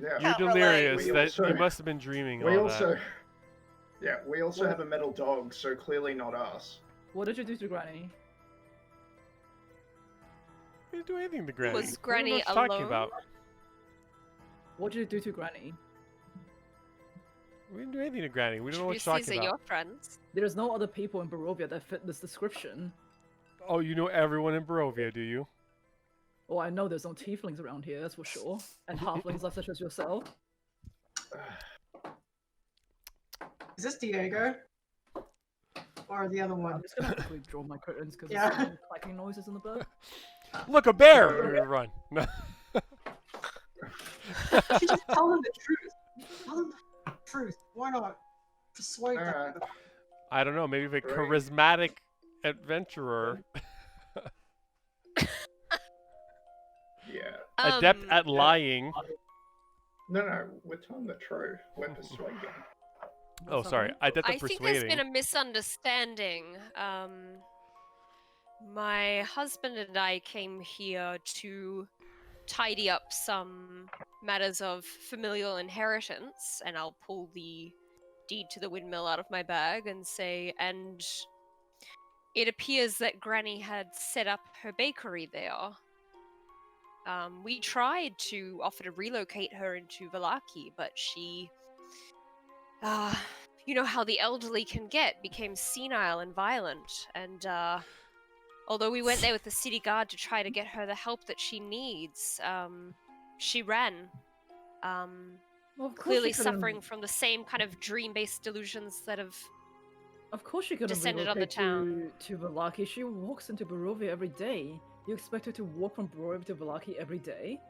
Yeah. You're Can't relate. delirious. We That also- you must have been dreaming We all also, that. yeah, we also have a metal dog, so clearly not us. What did you do to Granny? We didn't do anything to Granny. Was What are Granny you talking alone? about? What did you do to Granny? We didn't do anything to Granny. We don't know what Juice, you're these talking are about. your friends. There's no other people in Barovia that fit this description. Oh, you know everyone in Barovia, do you? Oh, I know there's no tieflings around here, that's for sure. And halflings like such as yourself. Is this Diego? Or the other I'm one? just gonna quickly draw my curtains because Yeah. there's some clacking noises in the back. Look, a bear! We're gonna run. No. You should just tell them the truth. Tell them the truth. Why not? Persuade them. Alright. I don't know. Maybe a Great. charismatic adventurer, Yeah. adept at lying. No, we're telling the truth. We're persuading. Oh, sorry. Adept I at think there's persuading. been a misunderstanding. My husband and I came here to tidy up some matters of familial inheritance, and I'll pull the deed to the windmill out of my bag and say, and it appears that Granny had set up her bakery there. We tried to offer to relocate her into Vallaki, but she, you know how the elderly can get, became senile and violent. And although we went there with the city guard to try to get her the help that she needs, she ran. Well, of course Clearly she couldn't- suffering from the same kind of dream-based delusions that have. Of course she couldn't descended on the relocate town. to Vallaki. She walks into Barovia every day. You expect her to walk from Barovia to Vallaki every day?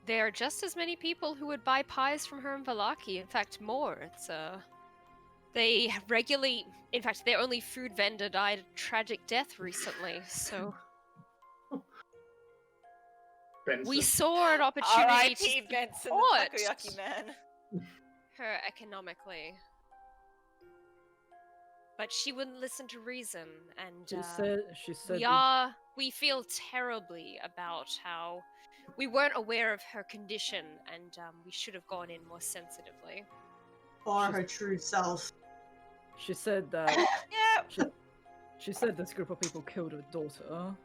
There are just as many people who would buy pies from her in Vallaki. In fact, more. It's they regularly. In fact, their only food vendor died a tragic death recently. So Benson. we saw an opportunity R.I.P. to Benson, support the Takoyaki man. her economically. But she wouldn't listen to reason, and She said we feel terribly about how we weren't aware of her condition, and we should have gone in more sensitively. For her true self. She said that Yeah. she said this group of people killed her daughter.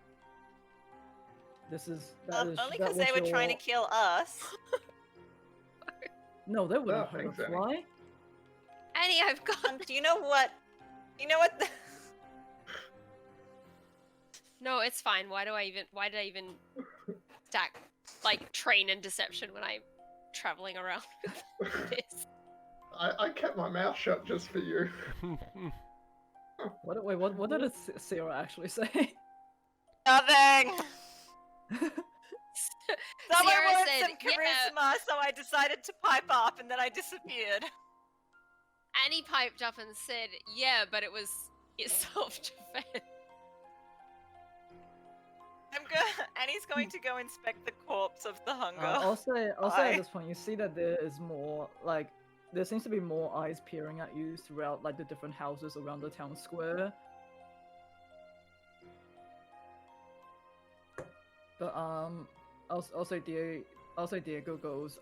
That is Only that because was they were trying to your- kill us. No, they wouldn't Oh, hurt thanks, a Annie. fly. Annie, I've got. Do you know what? You know what? No, it's fine. Why did I even stack like train and deception when I'm traveling around with this? I kept my mouth shut just for you. What did Sarah actually say? Nothing. Someone Sierra wanted said, some charisma, so I decided to pipe up, and then I disappeared. Annie piped up and said, "Yeah, but it was self-defense." Annie's going to go inspect the corpse of the hunger. I'll say Why? at this point, you see that there is more like there seems to be more eyes peering at you throughout like the different houses around the town square. But I'll say Diego goes.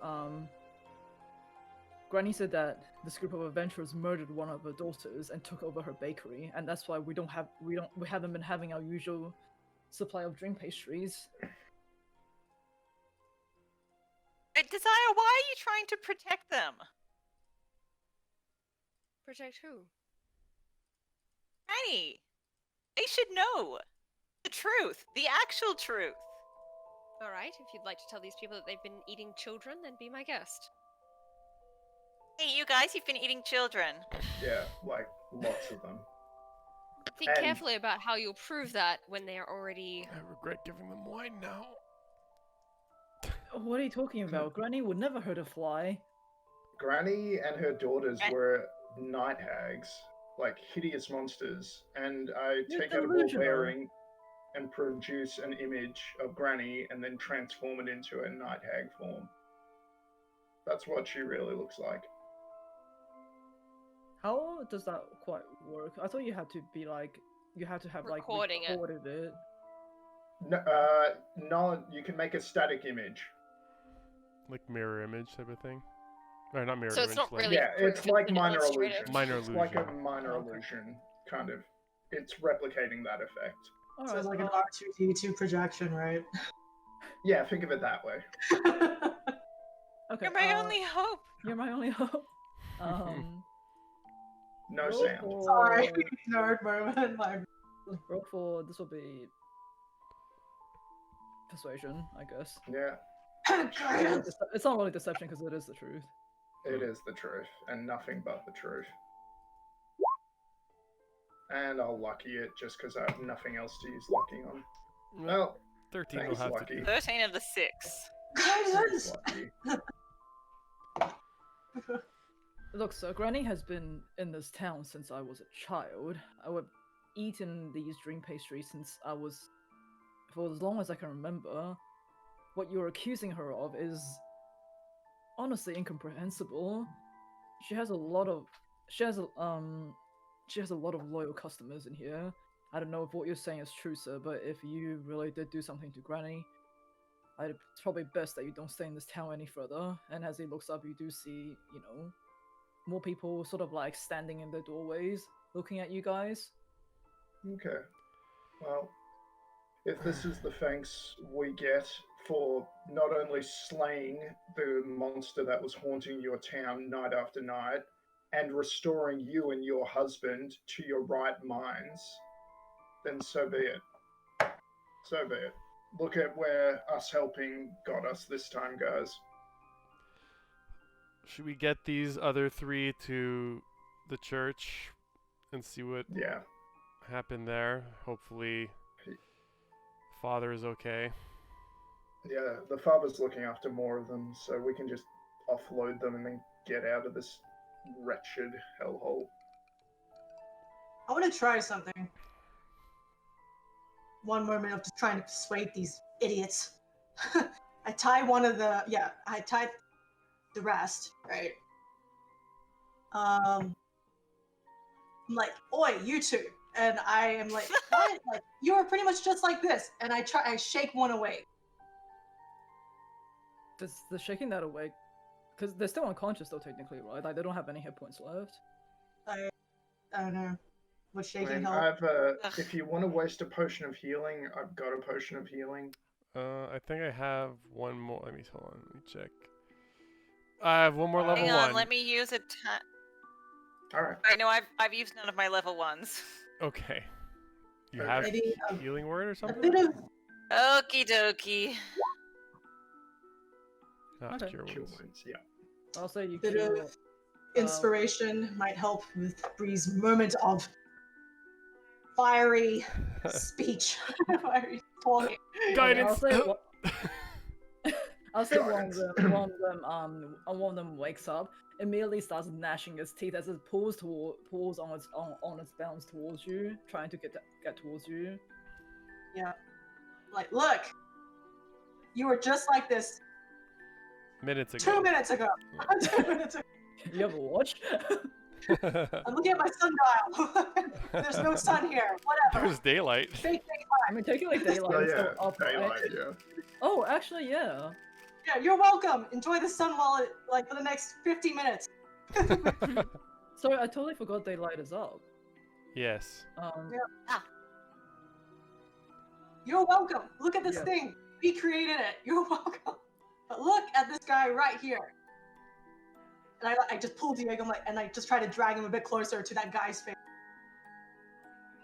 Granny said that this group of adventurers murdered one of her daughters and took over her bakery, and that's why we haven't been having our usual supply of dream pastries. Desire, why are you trying to protect them? Protect who? Annie, they should know the truth, the actual truth. All right, if you'd like to tell these people that they've been eating children, then be my guest. Hey, you guys, you've been eating children. Yeah, like lots of them. Think And- carefully about how you'll prove that when they are already. I regret giving them wine now. What are you talking about? Granny would never hurt a fly. Granny and her daughters Gran- were night hags, like hideous monsters, and I You're take out a ball delusional. bearing and produce an image of Granny and then transform it into a night hag form. That's what she really looks like. How does that quite work? I thought you had to be like you had to have like Recording it. recorded it. No, you can make a static image. Like mirror image type of thing. Or not mirror So image. it's not like- really- Yeah, it's proof, like it's an minor illustrative. illusion. Minor It's like a illusion. minor Okay. illusion, kind of. It's replicating that effect. All So right, it's like an R2D2 projection, right? Yeah, think of it that way. okay. You're my only hope. You're my only hope. No roll sound. for- Sorry, nerd moment. Like, Roll for this will be persuasion, I guess. Yeah, It's not really deception because it is the truth. it is the truth, and nothing but the truth. And I'll lucky it just because I have nothing else to use lucky on. Well, 13 will thanks, have Lucky. to do. 13 of the 6. thanks, lucky. Look, so Granny has been in this town since I was a child. I have eaten these dream pastries since I was, for as long as I can remember. What you're accusing her of is honestly incomprehensible. She has a lot of loyal customers in here. I don't know if what you're saying is true, sir, but if you really did do something to Granny, it's probably best that you don't stay in this town any further. And as he looks up, you do see, more people sort of like standing in their doorways, looking at you guys. Okay. Well, If this is the thanks we get for not only slaying the monster that was haunting your town night after night, and restoring you and your husband to your right minds, then so be it. So be it. Look at where us helping got us this time, guys. Should we get these other 3 to the church and see what Yeah. happened there? Hopefully, father is okay. Yeah, the father's looking after more of them, so we can just offload them and then get out of this wretched hellhole. I want to try something. One moment of just trying to persuade these idiots. I tie I tied the rest, right? I'm like, oi, you two. And I am like, what? Like, you are pretty much just like this. And I shake one away. Does the shaking that away? Because they're still unconscious, though, technically, right? Like, they don't have any hit points left. I don't know. Would I shaking mean, help? if you want to waste a potion of healing, I've got a potion of healing. I think I have one more. Let me check. I have one more level Hang on, 1. let me use a Alright. I know I've used none of my level 1s. Okay. You Okay. have Maybe healing word or a something? bit of Okie dokie. Not Okay. cure Cure wounds. wounds, yeah. I'll say you bit cure. of inspiration might help with Bree's moment of fiery speech. Fiery talking. Guidance. I'll say I'll say Guidance. one of them wakes up, immediately starts gnashing its teeth as it pulls on its bounce towards you, trying to get towards you. Like, look, you were just like this Minutes 2 ago. minutes ago. 2 minutes ago. You have a watch? I'm looking at my sundial. There's no sun here. Whatever. There's daylight. Fake I mean, technically daylight Oh is still yeah, up, right? daylight, yeah. Oh, actually, yeah. Yeah, you're welcome. Enjoy the sun while it, like, for the next 50 minutes. Sorry, I totally forgot daylight is up. Yes. Yeah. You're welcome. Look at this Yeah. thing. We created it. You're welcome. But look at this guy right here. And I just pull Diego and I just try to drag him a bit closer to that guy's face.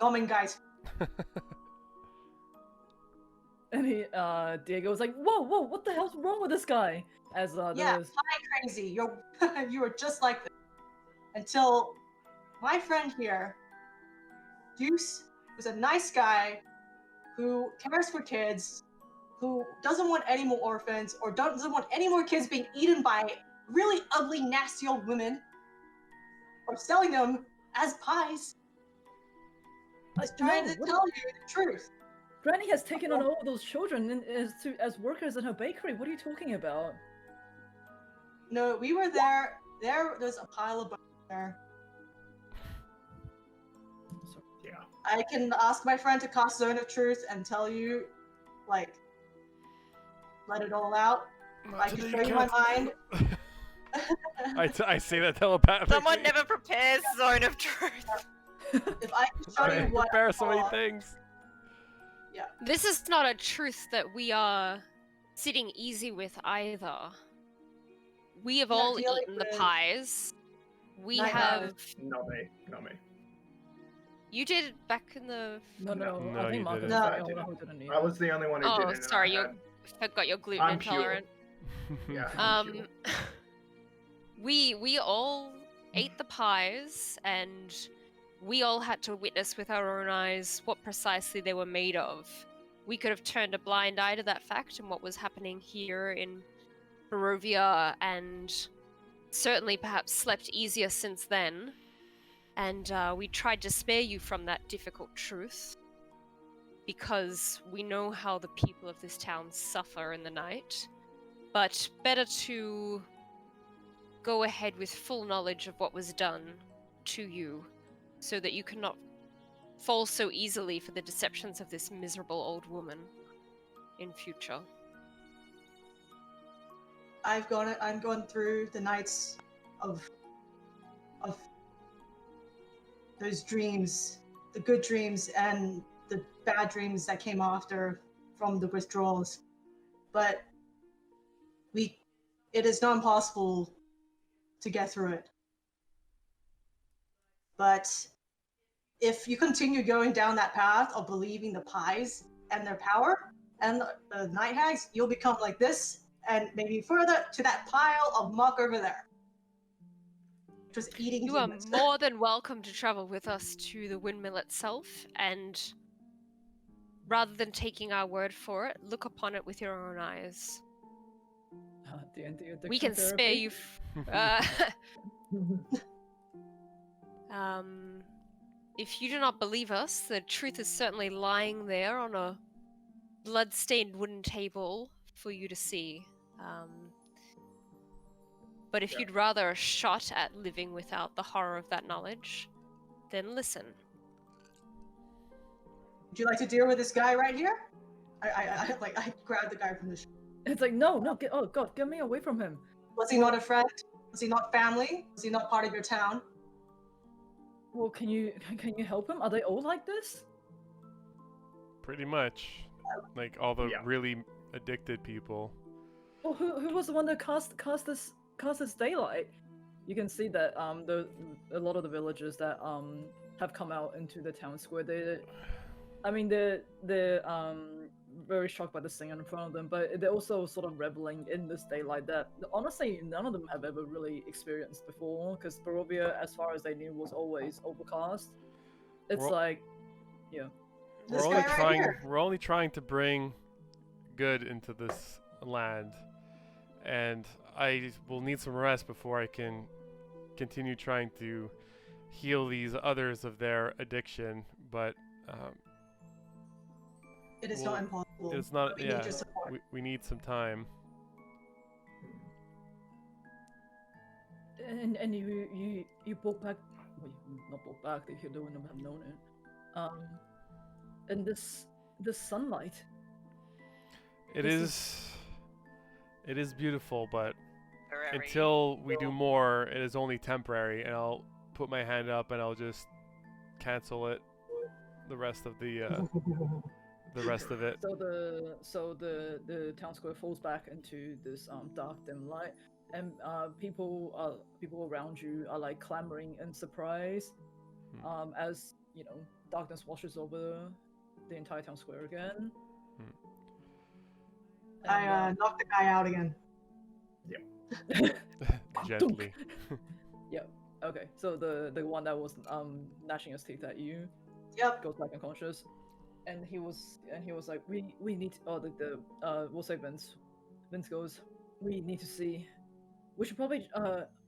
Norman guy's face. And Diego was like, "Whoa, what the hell's wrong with this guy?" As Yeah, there's hi crazy. You were just like this. Until my friend here, Deuce, was a nice guy who cares for kids, who doesn't want any more orphans or doesn't want any more kids being eaten by really ugly, nasty old women or selling them as pies. He's trying to tell you the truth. Granny has taken on all those children as workers in her bakery. What are you talking about? No, we were there. There's a pile of bones there. Yeah. I can ask my friend to cast Zone of Truth and tell you, like, let it all out. Not I can today, show you my Cat. mind. I say that telepathically. Someone never prepares Zone of Truth. If I can show I you what prepare so many I saw, things. This is not a truth that we are sitting easy with either. We have Not all dealing eaten the with pies. We nightmares. have. Not me. Not me. You did back in the. No, No, I you think Marcus didn't. is the I only didn't. one who didn't eat. I was the only one who Oh, didn't. and sorry, I you forgot you're gluten I'm pure. intolerant. Yeah. I'm pure. We all ate the pies, and we all had to witness with our own eyes what precisely they were made of. We could have turned a blind eye to that fact and what was happening here in Barovia, and certainly perhaps slept easier since then. And we tried to spare you from that difficult truth, because we know how the people of this town suffer in the night. But better to go ahead with full knowledge of what was done to you, so that you cannot fall so easily for the deceptions of this miserable old woman in future. I'm going through the nights of those dreams, the good dreams and the bad dreams that came after from the withdrawals. But it is not impossible to get through it. But if you continue going down that path of believing the pies and their power and the night hags, you'll become like this and maybe further to that pile of muck over there. Just eating You are humans. more than welcome to travel with us to the windmill itself, and rather than taking our word for it, look upon it with your own eyes. D&D addiction We can spare therapy. you. If you do not believe us, the truth is certainly lying there on a blood-stained wooden table for you to see. But if Yeah. you'd rather a shot at living without the horror of that knowledge, then listen. Would you like to deal with this guy right here? I grabbed the guy from the shoulder. It's like, no, oh god, get me away from him. Was he not a friend? Was he not family? Was he not part of your town? Well, can you help him? Are they all like this? Pretty much. Like all the Yeah. really addicted people. Well, who was the one that cast this daylight? You can see that a lot of the villagers that have come out into the town square. They're very shocked by the scene in front of them, but they're also sort of reveling in this daylight that honestly none of them have ever really experienced before, because Barovia, as far as they knew, was always overcast. It's Well- like, yeah. This We're guy only right trying. here. We're only trying to bring good into this land, and I will need some rest before I can continue trying to heal these others of their addiction. But It is Well, not impossible. it's not. We Yeah, need your support. we need some time. And you brought back, well, not brought back, they wouldn't have known it. And this sunlight. It This is beautiful, but Very- until we do more, it is only temporary, and I'll put my hand up and I'll just cancel it. The rest of the rest of it. So the town square falls back into this dark dim light, and people around you are like clamoring in surprise, as you know, darkness washes over the entire town square again. I knocked the guy out again. Gently. Yeah. Okay. So the one that was gnashing his teeth at you Yep. goes back unconscious, and he was like, we need to, we'll say Vince. Vince goes, we need to see. We should probably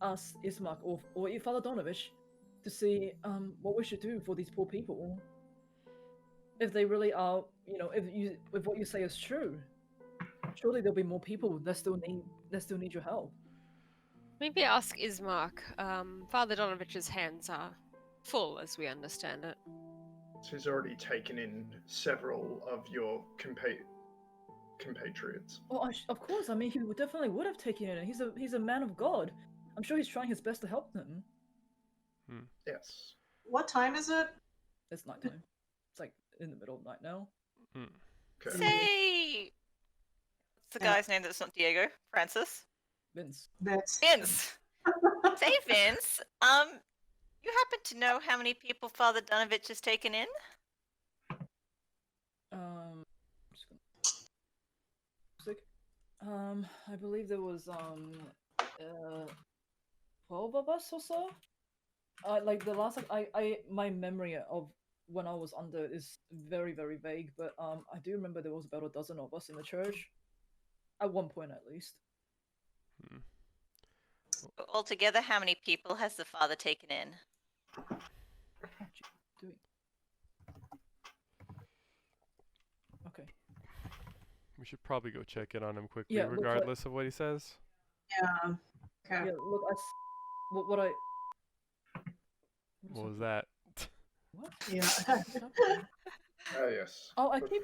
ask Ismark or Father Donovich to see what we should do for these poor people. If they really are, if what you say is true, surely there'll be more people that still need your help. Maybe ask Ismark. Father Donovich's hands are full, as we understand it. He's already taken in several of your compatriots. Oh, of course. I mean, he definitely would have taken it. He's a man of God. I'm sure he's trying his best to help them. Yes. What time is it? It's nighttime. It's like in the middle of night now. Okay. Say, what's the guy's name that's not Diego? Francis? Vince. That's Vince. Say, Vince. You happen to know how many people Father Donovich has taken in? Just gonna... I believe there was 12 of us or so. Like the last, my memory of when I was under is very, very vague, but I do remember there was about a dozen of us in the church, at one point at least. Altogether, how many people has the father taken in? What are you doing? Okay. We should probably go check in on him quickly, Yeah, look like- regardless of what he says. yeah. Okay. Yeah, look, what I. What was that? What? Yeah. Oh yes. Oh, I keep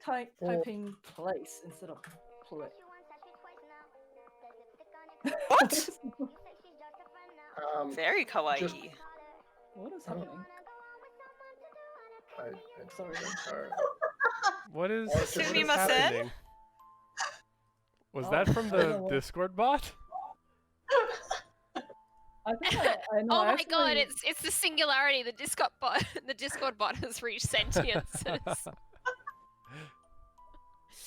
typing place instead of play. What? Um, Very kawaii. Just- What is happening? I, Sorry. What is Sumimasen? happening? Was that from I don't know the what- Discord bot? I think I know. Oh I my god, actually- it's the singularity. The Discord bot, the Discord bot has reached sentience.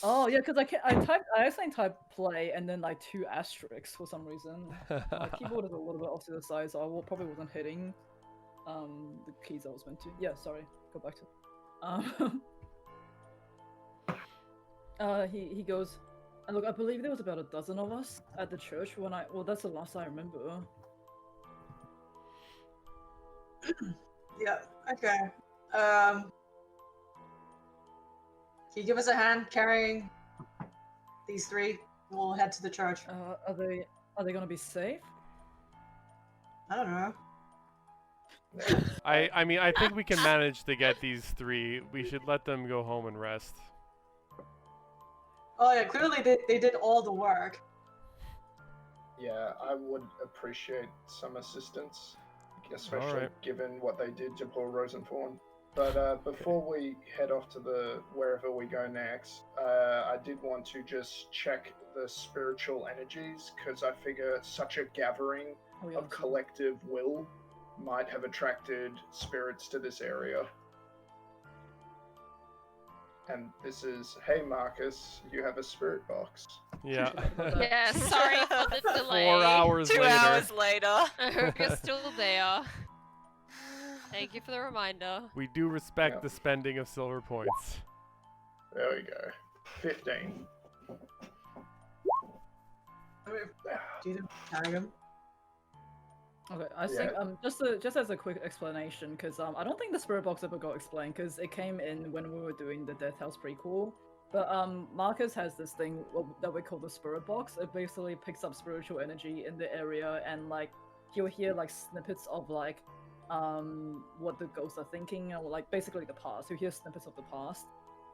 Oh yeah, because I accidentally typed play and then like 2 asterisks for some reason. My keyboard is a little bit off to the side, so probably wasn't hitting the keys I was meant to. Yeah, sorry. Go back to. He goes, and look, I believe there was about a dozen of us at the church when well, that's the last I remember. Yeah. Okay. Can you give us a hand carrying these 3? We'll head to the church. Are they gonna be safe? I don't know. I mean, I think we can manage to get these 3. We should let them go home and rest. Oh yeah, clearly they did all the work. Yeah, I would appreciate some assistance, especially Alright. given what they did to poor Rosenthorn. But before we head off to wherever we go next, I did want to just check the spiritual energies, because I figure such a gathering Oh, yeah, of collective will might have attracted spirits to this area. And this is, hey Marcus, you have a spirit box. Yeah. Yeah, sorry for the delay. 4 hours 2 later. hours later. I hope you're still there. Thank you for the reminder. We do respect Yeah. the spending of silver points. There we go. 15. Do you carry them? Okay, I think just as a quick explanation, because I don't think the spirit box ever got explained, because it came in when we were doing the Death House prequel. But Marcus has this thing that we call the spirit box. It basically picks up spiritual energy in the area, and like he'll hear like snippets of like what the ghosts are thinking, or like basically the past. He'll hear snippets of the past.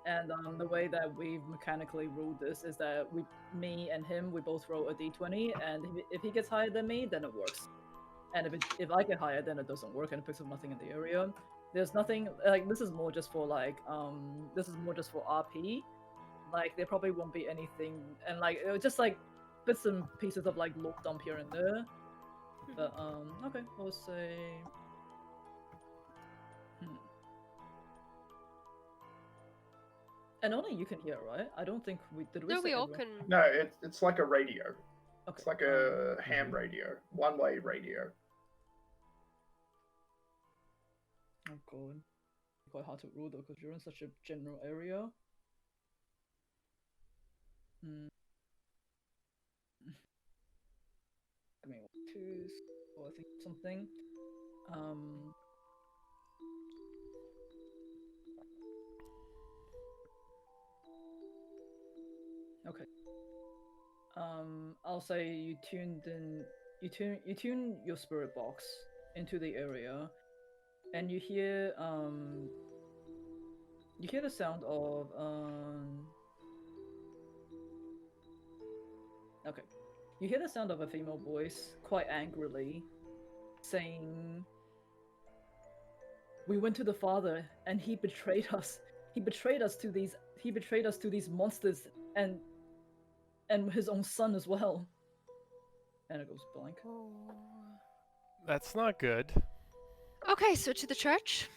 And the way that we've mechanically ruled this is that me and him, we both roll a d20, and if he gets higher than me, then it works. And if I get higher, then it doesn't work, and it picks up nothing in the area. There's nothing like this is more just for like RP. Like there probably won't be anything, and like it was just like bits and pieces of like look dump here and there. But okay, we'll say. And only you can hear, right? I don't think we did. No, say we all everyone? can. No, it's like a radio. Okay. It's like a ham radio, one-way radio. Oh god, quite hard to rule though, because you're in such a general area. I mean, 2, or I think something. Okay. I'll say you tune your spirit box into the area, and you hear the sound of okay. You hear the sound of a female voice, quite angrily, saying, "We went to the father, and he betrayed us. He betrayed us to these monsters, and his own son as well." And it goes blank. That's not good. Okay, so to the church.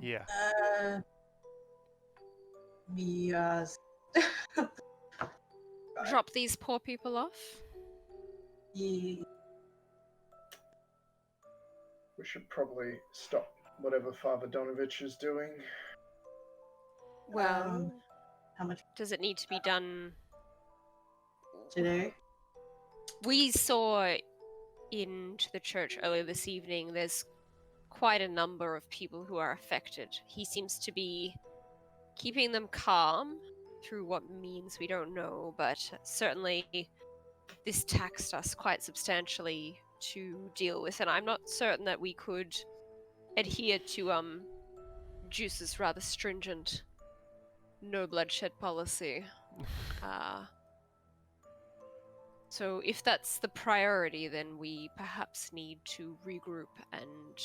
Yeah. We Drop these poor people off. ye- We should probably stop whatever Father Donovich is doing. Well, how much does it need to be done? today? We saw into the church earlier this evening. There's quite a number of people who are affected. He seems to be keeping them calm through what means we don't know, but certainly this taxed us quite substantially to deal with, and I'm not certain that we could adhere to Juice's rather stringent no bloodshed policy. So if that's the priority, then we perhaps need to regroup and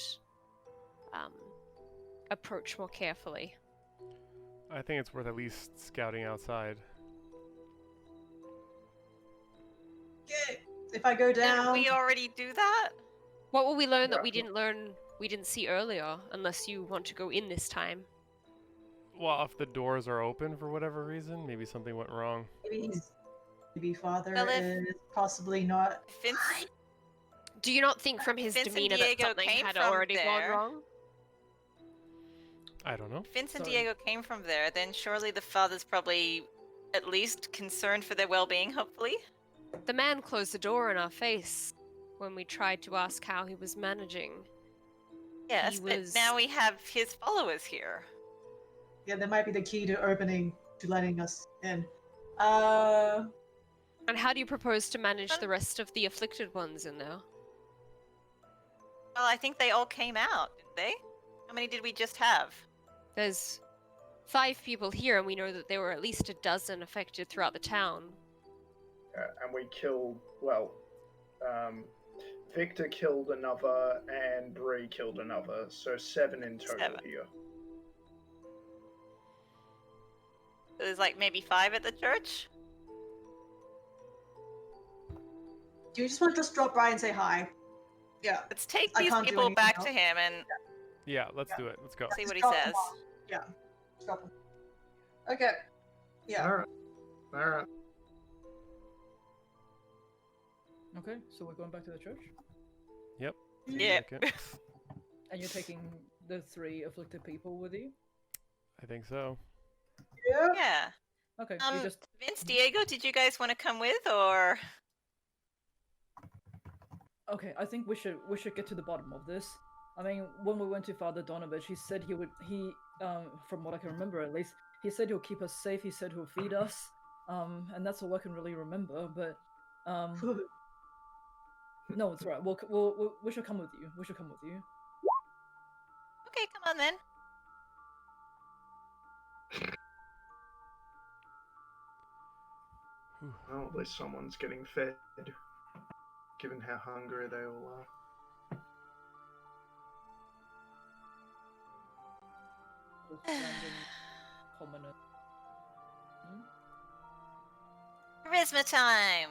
approach more carefully. I think it's worth at least scouting outside. Okay. If I go down, Didn't we already do that? What will we learn that Yeah. we didn't see earlier, unless you want to go in this time? Well, if the doors are open for whatever reason, maybe something went wrong. maybe father Well, if- is possibly not. Vince, Do you not think from his Vince and demeanor that Diego something came had from already gone there. wrong? I don't know. if Vince and Sorry. Diego came from there, then surely the father's probably at least concerned for their well-being, hopefully. The man closed the door in our face when we tried to ask how he was managing. Yes, He but was- now we have his followers here. Yeah, that might be the key to letting us in. And how do you propose to manage the rest of the afflicted ones in there? Well, I think they all came out, didn't they? How many did we just have? There's 5 people here, and we know that there were at least a dozen affected throughout the town. And we killed, well, Victor killed another and Bree killed another, so 7 in total 7. here. So there's like maybe 5 at the church? Do you just want to just drop by and say hi? Yeah. Let's take I these can't do people anything back else. to him and Yeah, let's Yeah. do it. Let's go. see Just what he drop them says. off. Yeah. Just drop them. Okay. Yeah. Alright. Alright. Okay, so we're going back to the church, Yeah. Okay. and you're taking the 3 afflicted people with you. I think so. Yeah. Yeah. Okay, you just Vince, Diego, did you guys want to come with, or? okay. I think we should get to the bottom of this. I mean, when we went to Father Donovich, he said from what I can remember at least, he said he'll keep us safe. He said he'll feed us. And that's all I can really remember. But no, it's right. We should come with you. We should come with you. Okay, come on then. Well, at least someone's getting fed, given how hungry they all are. Just random commoner. Charisma time.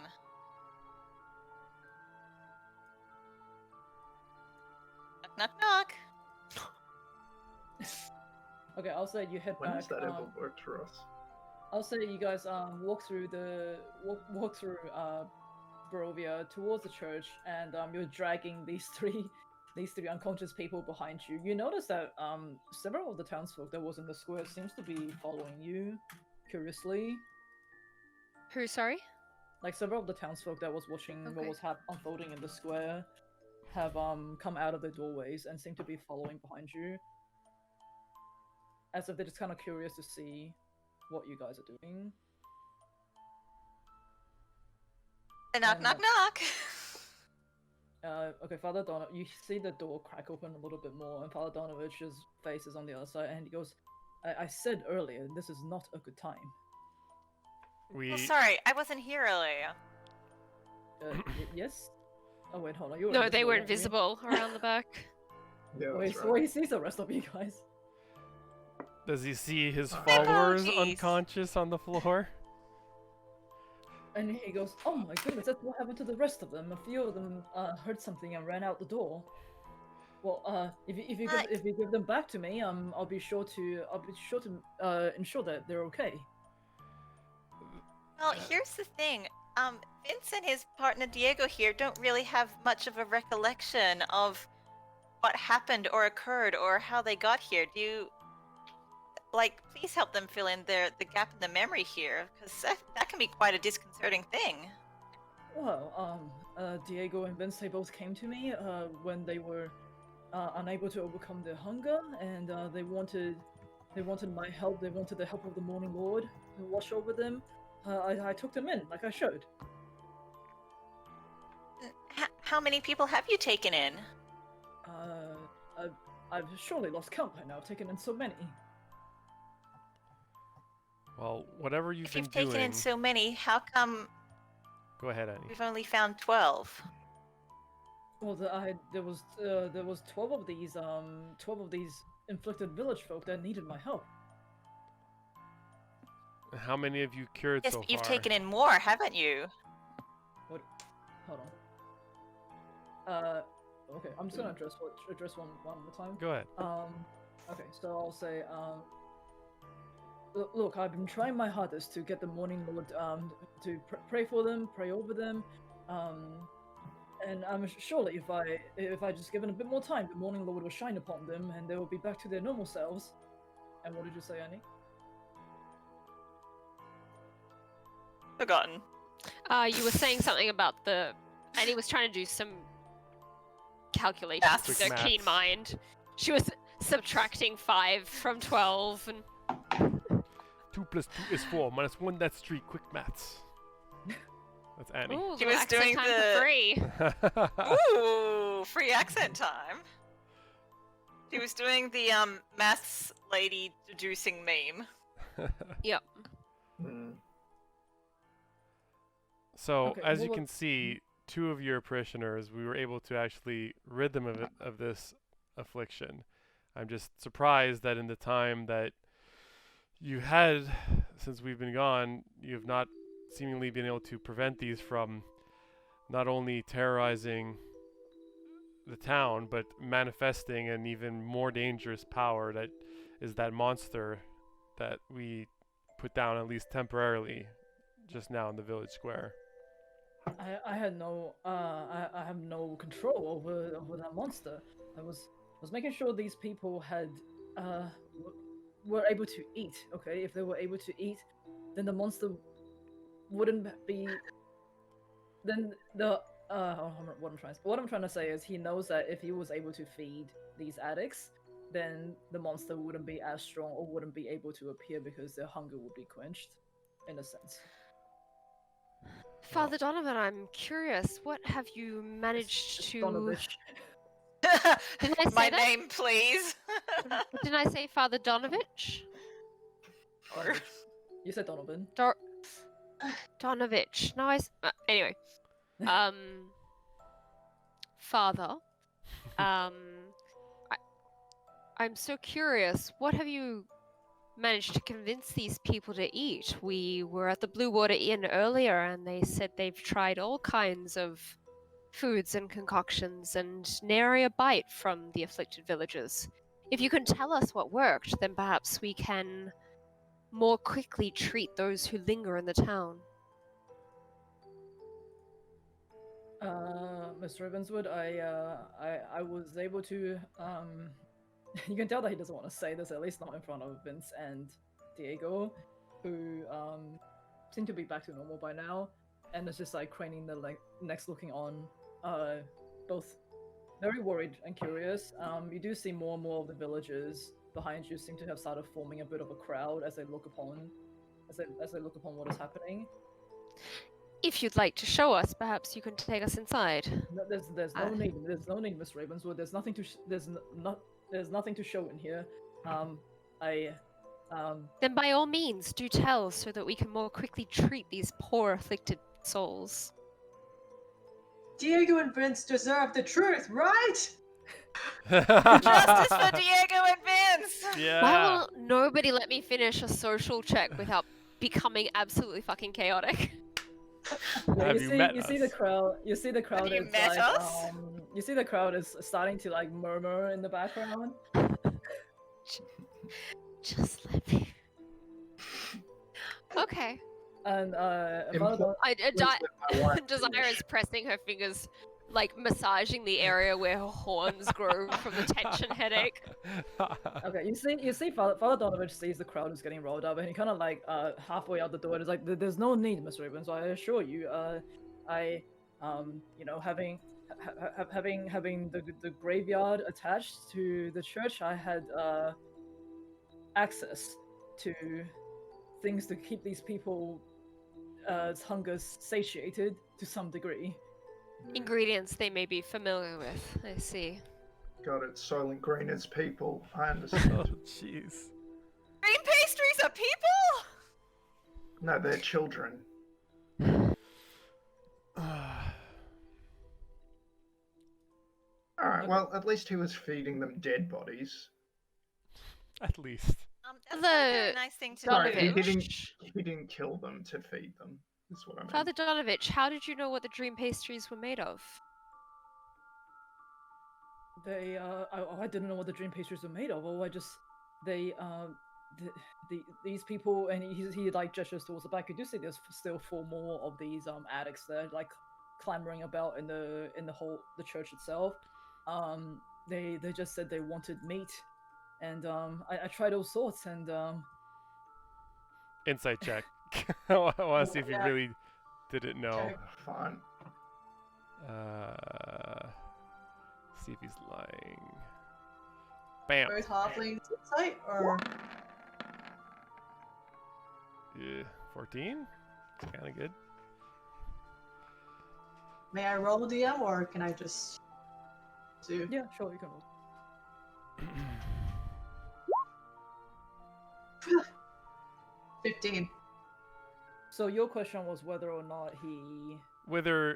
Knock, knock, knock. Okay, I'll say you head When back. has that ever worked for us? I'll say you guys walk through Barovia towards the church, and you're dragging these three unconscious people behind you. You notice that several of the townsfolk that was in the square seems to be following you curiously. Who, sorry? Like several of the townsfolk that was watching what Okay. was unfolding in the square have come out of the doorways and seem to be following behind you, as if they're just kind of curious to see what you guys are doing. Knock, knock, knock. Okay, Father Donovich, you see the door crack open a little bit more, and Father Donovich's face is on the other side, and he goes, I said earlier, this is not a good time. We Oh, sorry, I wasn't here earlier. Yes? Oh, wait, hold on. You were No, they were weren't you? invisible around the back. Yeah, Wait, that's so right. he sees the rest of you guys. does he see his Oh, followers jeez. unconscious on the floor? And he goes, oh my goodness, that's what happened to the rest of them. A few of them heard something and ran out the door. Well, if you give them back to me, I'll be sure to ensure that they're okay. Well, here's the thing. Vince and his partner Diego here don't really have much of a recollection of what happened or occurred or how they got here. Do you, please help them fill in the gap in the memory here, because that can be quite a disconcerting thing. Well, Diego and Vince, they both came to me when they were unable to overcome their hunger, and they wanted my help. They wanted the help of the Morning Lord to watch over them. I took them in, like I showed. How many people have you taken in? I've surely lost count by now. I've taken in so many. Well, whatever you've If been you've taken doing. in so many, how come Go ahead, Annie. we've only found 12? Well, there was 12 of these inflicted village folk that needed my help. How many have you cured Yes, so but you've far? taken in more, haven't you? What? Hold on. Okay. I'm just gonna address one more time. Go ahead. Okay. So I'll say, look, I've been trying my hardest to get the Morning Lord, to pray for them, pray over them, and I'm surely if I just given a bit more time, the Morning Lord will shine upon them, and they will be back to their normal selves. And what did you say, Annie? Forgotten. You were saying something about Annie was trying to do some calculations Maths. with her Quick keen maths. mind. She was subtracting 5 from 12 and 2 plus 2 is 4. Minus 1, that's 3. Quick maths. That's Annie. ooh, She little was accent doing time the- for free. Ooh, free accent time. She was doing the maths lady deducing meme. Yep. Hmm. So, Okay, as well, you can see, 2 of your parishioners, we were able to actually rid them of this affliction. I'm just surprised that in the time that you had, since we've been gone, you've not seemingly been able to prevent these from not only terrorizing the town, but manifesting an even more dangerous power that is that monster that we put down, at least temporarily, just now in the village square. I had no I have no control over that monster. I was making sure these people had were able to eat. Okay, if they were able to eat, then the monster wouldn't be. Then what I'm trying to say is he knows that if he was able to feed these addicts, then the monster wouldn't be as strong or wouldn't be able to appear because their hunger would be quenched, in a sense. Father Donovan, I'm curious, what have you managed to... Donovich. Didn't I say My that? name, please. Didn't I say Father Donovich? Donovich. You said Donovan. Donovich. No, anyway. Father, I'm so curious. What have you managed to convince these people to eat? We were at the Blue Water Inn earlier, and they said they've tried all kinds of foods and concoctions, and nary a bite from the afflicted villagers. If you can tell us what worked, then perhaps we can more quickly treat those who linger in the town. Mr. Ravenswood, I was able to you can tell that he doesn't want to say this, at least not in front of Vince and Diego, who seem to be back to normal by now, and it's just like craning the necks, looking on, both very worried and curious. You do see more and more of the villagers behind you seem to have started forming a bit of a crowd as they look upon what is happening. If you'd like to show us, perhaps you can take us inside. No, there's no need. There's no need, Miss Ravenswood. There's nothing to there's nothing to show in here. Then by all means, do tell, so that we can more quickly treat these poor afflicted souls. Diego and Vince deserve the truth, right? Justice for Diego and Vince. Yeah. Why will nobody let me finish a social check without becoming absolutely fucking chaotic? Yeah, Have you met you see the us? crowd. You see the crowd you is met like, us? you see the crowd is starting to like murmur in the background. Just let me. Okay. And Impl- Desire is pressing her fingers, like massaging the area where her horns grow from the tension headache. okay, you see Father Donovich sees the crowd is getting rolled up, and he kind of like halfway out the door is like, "There's no need, Miss Raven. So I assure you, you know, having the graveyard attached to the church, I had access to things to keep these people hunger satiated to some degree." Ingredients they may be familiar with. I see. God, it's Soylent Green as people. I Oh, understand. jeez. Green pastries are people? No, they're children. Alright, well, at least he was feeding them dead bodies. At least. That's not a very The nice thing to Sorry, do. he didn't kill them to feed them. That's what I meant. Father Donovich, how did you know what the dream pastries were made of? They I didn't know what the dream pastries were made of. Oh, I just they these people, and he like gestures towards the back. You do see there's still 4 more of these addicts there, like clambering about in the the church itself. They just said they wanted meat, and I tried all sorts, and Insight check. I want to see if you Yeah. really didn't know. Okay. Fine. See if he's lying. Bam. Both halflings insight, or 14? Kind of good. may I roll DM, or can I just do? yeah, sure, you can roll. 15. So your question was whether or not he Whether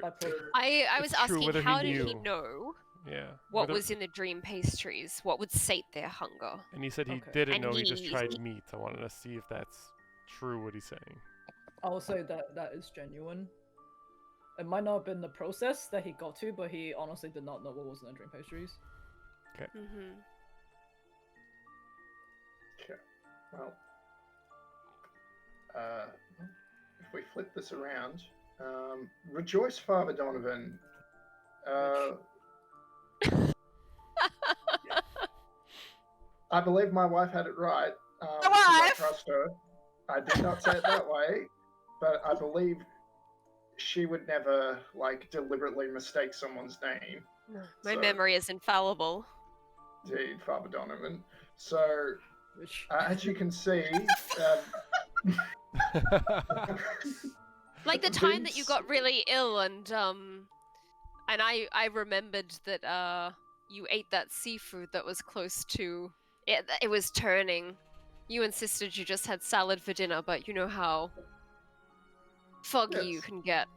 I was It's true, asking whether he how did he knew. know yeah. what whether- was in the dream pastries? What would sate their hunger? And he said he Okay. didn't And know. He just he- tried meat. I wanted to see if that's true. What he's saying. I'll say that is genuine. It might not have been the process that he got to, but he honestly did not know what was in the dream pastries. Mm-hmm. Okay. Well, if we flip this around, rejoice, Father Donovan. I believe my wife had it right. 'Cause I wife? trust her. I did not say it that way, but I believe she would never like deliberately mistake someone's name. My So- memory is infallible. Indeed, Father Donovan. So, Which as you can see, Like the time that you Vince- got really ill, and I remembered that you ate that seafood that was close to it was turning. You insisted you just had salad for dinner, but you know how foggy you Yes. can get.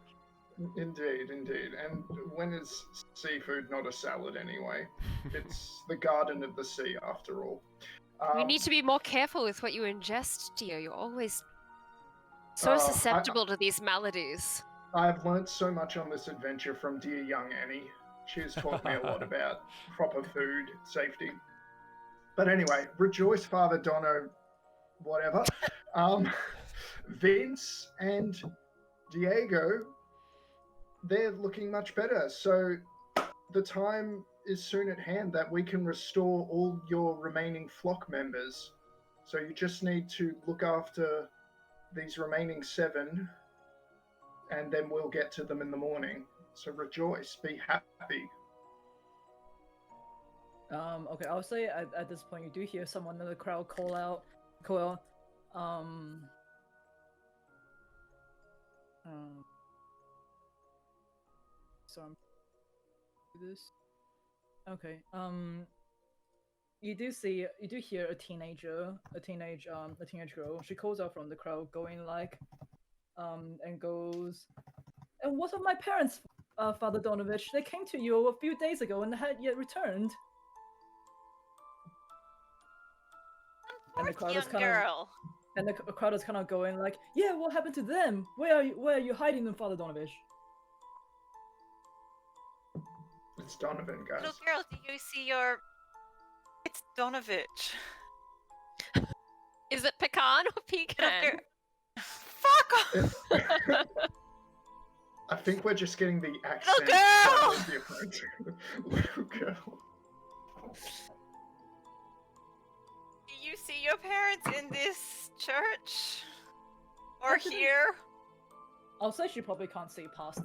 Indeed, indeed. And when is seafood not a salad anyway? It's the garden of the sea, after all. You need to be more careful with what you ingest, dear. You're always so I- susceptible to these maladies. I have learnt so much on this adventure from dear young Annie. She has taught me a lot about proper food safety. But anyway, rejoice, Father Dono, whatever. Vince and Diego, they're looking much better. So the time is soon at hand that we can restore all your remaining flock members. So you just need to look after these remaining 7, and then we'll get to them in the morning. So rejoice, be happy. Okay, I'll say at this point you do hear someone in the crowd call out, so I'm do this. Okay, you do hear a teenage girl. She calls out from the crowd, going like, and goes, "And what of my parents, Father Donovich? They came to you a few days ago and had yet returned." And the Poor crowd is young kind of, girl. and the crowd is kind of going like, "Yeah, what happened to them? Where are you hiding them, Father Donovich?" It's Donovan, guys. Little girl, do you see your... It's Donovich. Is it pecan or pecan? Fuck off! I think we're just getting the accent girl! slightly different. Little girl. Do you see your parents in this church? Or here? I'll say she probably can't see past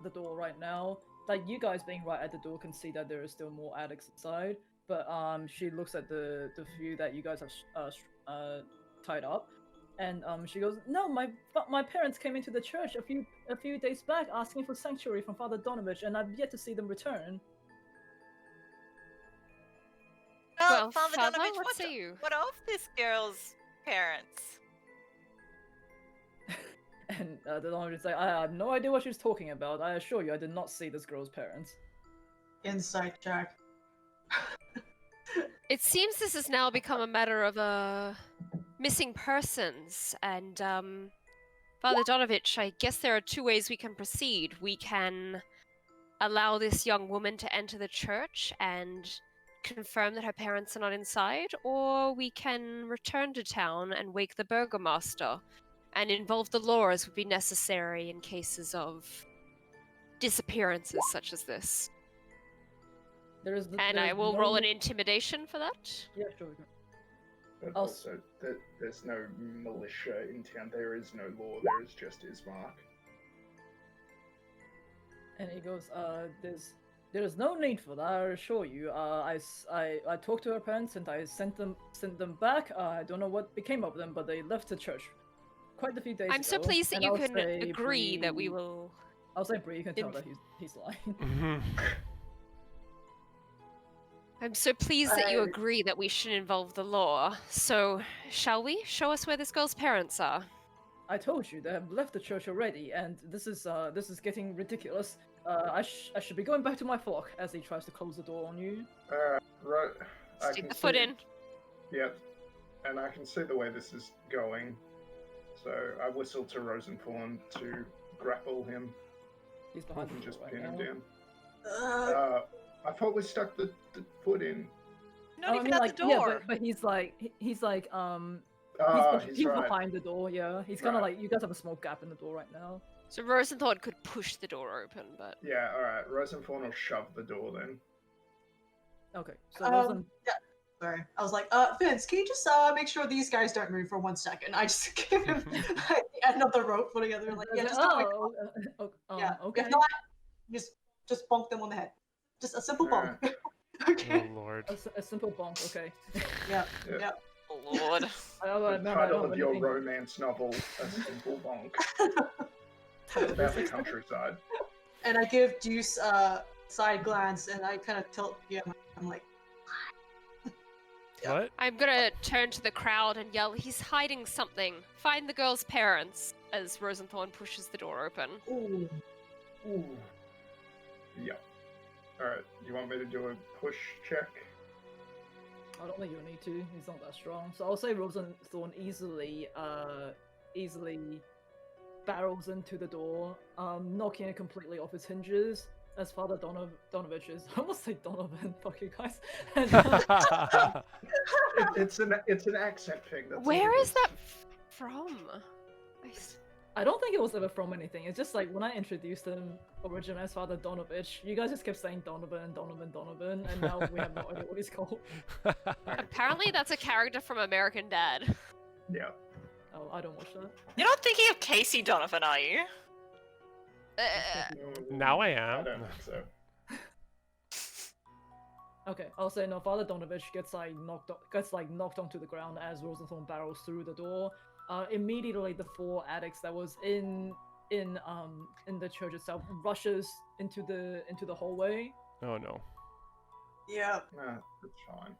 the door right now. Like, you guys being right at the door can see that there are still more addicts inside. But she looks at the few that you guys have tied up, and she goes, "No, my parents came into the church a few days back asking for sanctuary from Father Donovich, and I've yet to see them return." Well, Father Father, Donovich, what say you? what of this girl's parents? And the Donovich is like, "I have no idea what she's talking about. I assure you, I did not see this girl's parents." Insight check. It seems this has now become a matter of missing persons, and Father Donovich, I guess there are two ways we can proceed. We can allow this young woman to enter the church and confirm that her parents are not inside, or we can return to town and wake the burgomaster and involve the law as would be necessary in cases of disappearances such as this. And I will roll an intimidation for that. Yeah, sure. But I'll also, there's no militia in town. There is no law. There is just Ismark. And he goes, there's no need for that, I assure you. I talked to her parents and I sent them back. I don't know what became of them, but they left the church quite a few days ago. I'm so pleased that and you I'll can say agree that we Bree- will. I'll say Bree, you can tell that he's lying. Mhm. I'm so pleased that you agree that we should involve the law. So, shall we? Show us where this girl's parents are. I told you they have left the church already, and this is getting ridiculous. I should be going back to my flock as he tries to close the door on you. Right. I Stick can the foot see- in. Yep. And I can see the way this is going. So I whistle to Rosenthorn to grapple him He's behind and the just door pin right him now. down. I thought we stuck the foot in. Not I even mean, at like, the yeah, door. but he's right. He's He's right. behind the door. Yeah, he's kind of Right. like you guys have a small gap in the door right now. So Rosenthorn could push the door open, but Yeah, alright. Rosenthorn will shove the door then. Okay, so there's Yeah. Sorry. I was like, Vince, can you just make sure these guys don't move for 1 second? I just gave him the end of the rope put together. Like, yeah, just don't wait. Yeah. okay. If not, just bonk them on the head. Just a simple bonk. Okay. Oh lord. A simple bonk. Okay. Yeah. Yeah. Yeah. oh lord. I don't The remember. I title don't of have your anything- romance novel, A Simple Bonk. It's about the countryside. And I give Deuce side glance, and I kind of tilt. Yeah. I'm like, What? I'm gonna turn to the crowd and yell, "He's hiding something! Find the girl's parents!" As Rosenthorn pushes the door open. ooh. Ooh. Yep. Alright, you want me to do a push check? I don't think you'll need to. He's not that strong. So I'll say Rosenthorn easily barrels into the door, knocking it completely off its hinges. As Father Donovich is, I almost say Donovan. Fuck you guys. And, It's an accent thing. That's Where all it is that from? I don't think it was ever from anything. It's just like when I introduced him originally as Father Donovich, you guys just kept saying Donovan, and now we have no idea what he's called. Apparently, that's a character from American Dad. Yeah. Oh, I don't watch that. You're not thinking of Casey Donovan, are you? Now I I am. don't think so. Okay, I'll say no. Father Donovich gets knocked onto the ground as Rosenthorn barrels through the door. Immediately, the 4 addicts that was in the church itself rushes into the hallway. Oh no. Yeah. Nah, it's fine.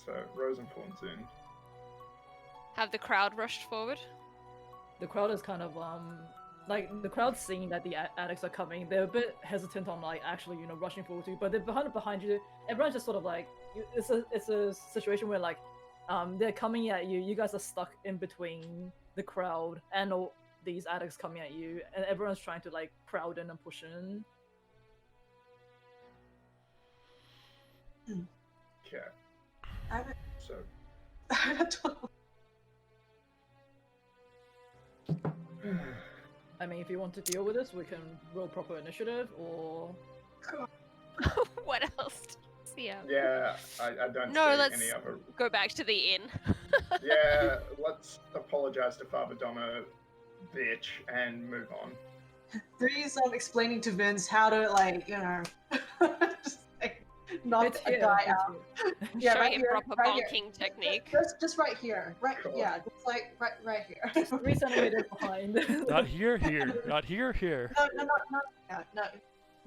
So Rosenthorn's in. Have the crowd rushed forward? The crowd is kind of like the crowd's seeing that the addicts are coming. They're a bit hesitant on like actually rushing forward to you, but they're behind you. Everyone's just sort of like it's a situation where like they're coming at you. You guys are stuck in between the crowd and all these addicts coming at you, and everyone's trying to like crowd in and push in. Okay. I have So I mean, if you want to deal with this, we can roll proper initiative, or What else? Yeah. yeah, I don't No, see let's any other. go back to the inn. Yeah, let's apologize to Father Donna, bitch, and move on. Bree's explaining to Vince how to just like knock it's a here, guy it's out. here. Yeah, Showing right him here, proper right here. bonking technique. Just right here, right? Cool. Yeah, just like right here. 3 centimeters behind. Not here, not here. No, no.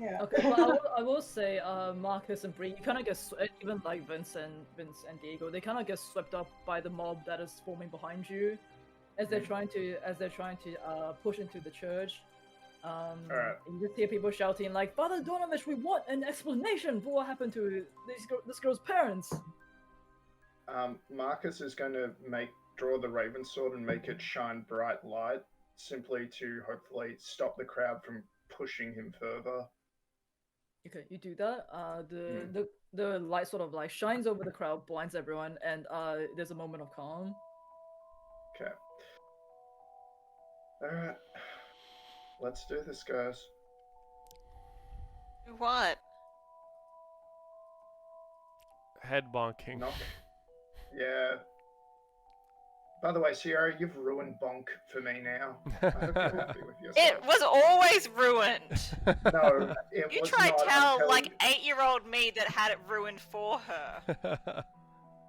Yeah. Okay, well, I will say, Marcus and Bree, you kind of get even like Vince and Diego, they kind of get swept up by the mob that is forming behind you, as they're trying to push into the church. Alright. You just hear people shouting like, "Father Donovich, we want an explanation for what happened to this girl's parents." Marcus is going to draw the Raven Sword and make it shine bright light, simply to hopefully stop the crowd from pushing him further. Okay, you do that. The light sort of like shines over the crowd, blinds everyone, and there's a moment of calm. Okay. Alright. Let's do this, guys. Do what? Head bonking. Knock. Yeah. By the way, Sierra, you've ruined bonk for me now. I hope you're happy with yourself. It was always ruined. No, it You was try not tell until like 8-year-old me that had it ruined for her.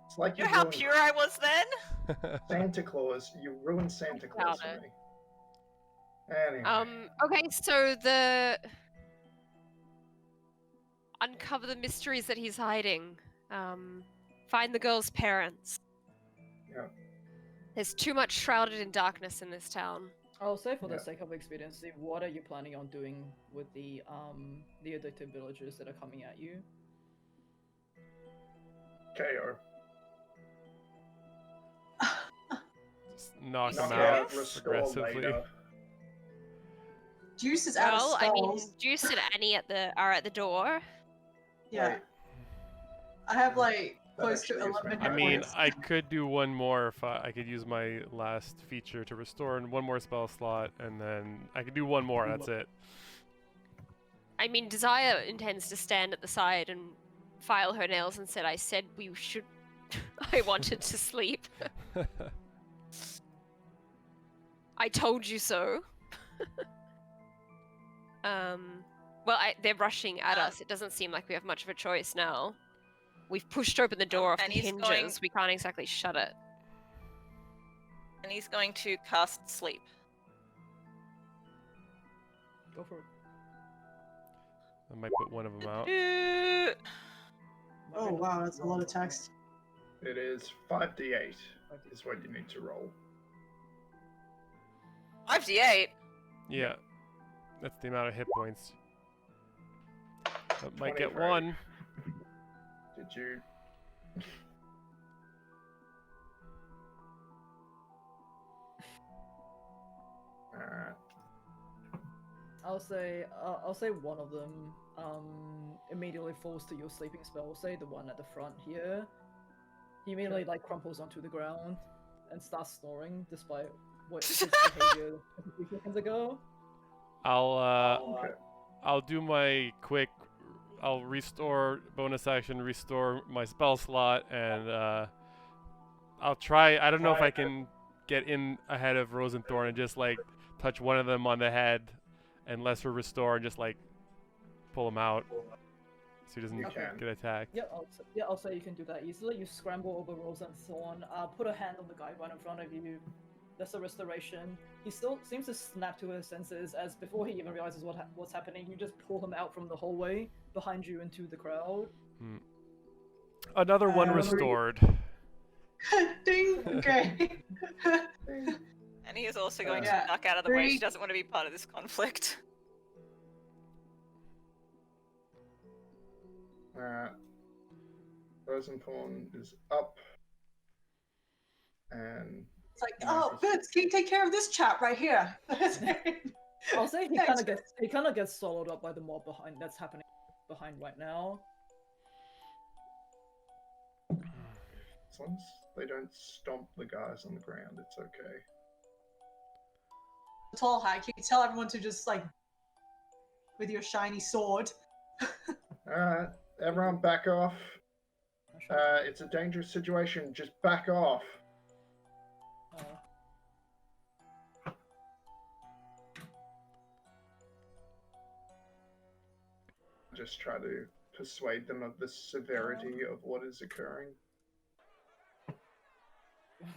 it's like You know how ruined pure I was then? Santa Claus. You ruined Santa Claus doubt for me. Anyway. Okay, so uncover the mysteries that he's hiding. Find the girl's parents. Yeah. There's too much shrouded in darkness in this town. I'll say for the Yeah. sake of expediency, what are you planning on doing with the addicted villagers that are coming at you? KO. Just knock Knock him out, out restore aggressively. later. Juice is out of Well, I mean, spells. Juice and Annie are at the door. Yeah. Wait, I have like That close to actually is 11 my I hit mean, points. I could do one more if I could use my last feature to restore and one more spell slot, and then I could do one more. That's it. I mean, Desire intends to stand at the side and file her nails and said, I said we should... I wanted to sleep. I told you so. Well, they're rushing at us. It doesn't seem like we have much of a choice now. We've pushed open the door off the and he's hinges. going- We can't exactly shut it. And he's going to cast sleep. Go for it. I might put one of them out. Oh wow, that's a lot of text. it is 5d8 is what you need to roll. 5d8. Yeah, that's the amount of hit points. That might 20 get for one. Did you? Alright. I'll say one of them immediately falls to your sleeping spell. Say the one at the front here. He immediately like crumples onto the ground and starts snoring, despite what his behavior a few seconds ago. I'll do my quick. I'll restore bonus action, restore my spell slot, and I'll try. I don't know if I can get in ahead of Rosenthorn and just like touch one of them on the head, and lesser restore and just like pull him out, so he doesn't You can. get attacked. I'll say you can do that easily. You scramble over Rosenthorn, put a hand on the guy right in front of you. That's a restoration. He still seems to snap to his senses as before he even realizes what's happening, you just pull him out from the hallway behind you into the crowd. Another one restored. Ding! Okay. And he is also going Yeah. to duck out of the way. She 3. doesn't want to be part of this conflict. Alright. Rosenthorn is up. And It's like, oh, good. Can you take care of this chap right here? I'll say he Thanks. kind of gets swallowed up by the mob that's happening behind right now. as long as they don't stomp the guys on the ground, it's okay. Tall hat. Can you tell everyone to just like, with your shiny sword? Alright, everyone back off. It's a dangerous situation, just back off. Just try to persuade them of the severity of what is occurring.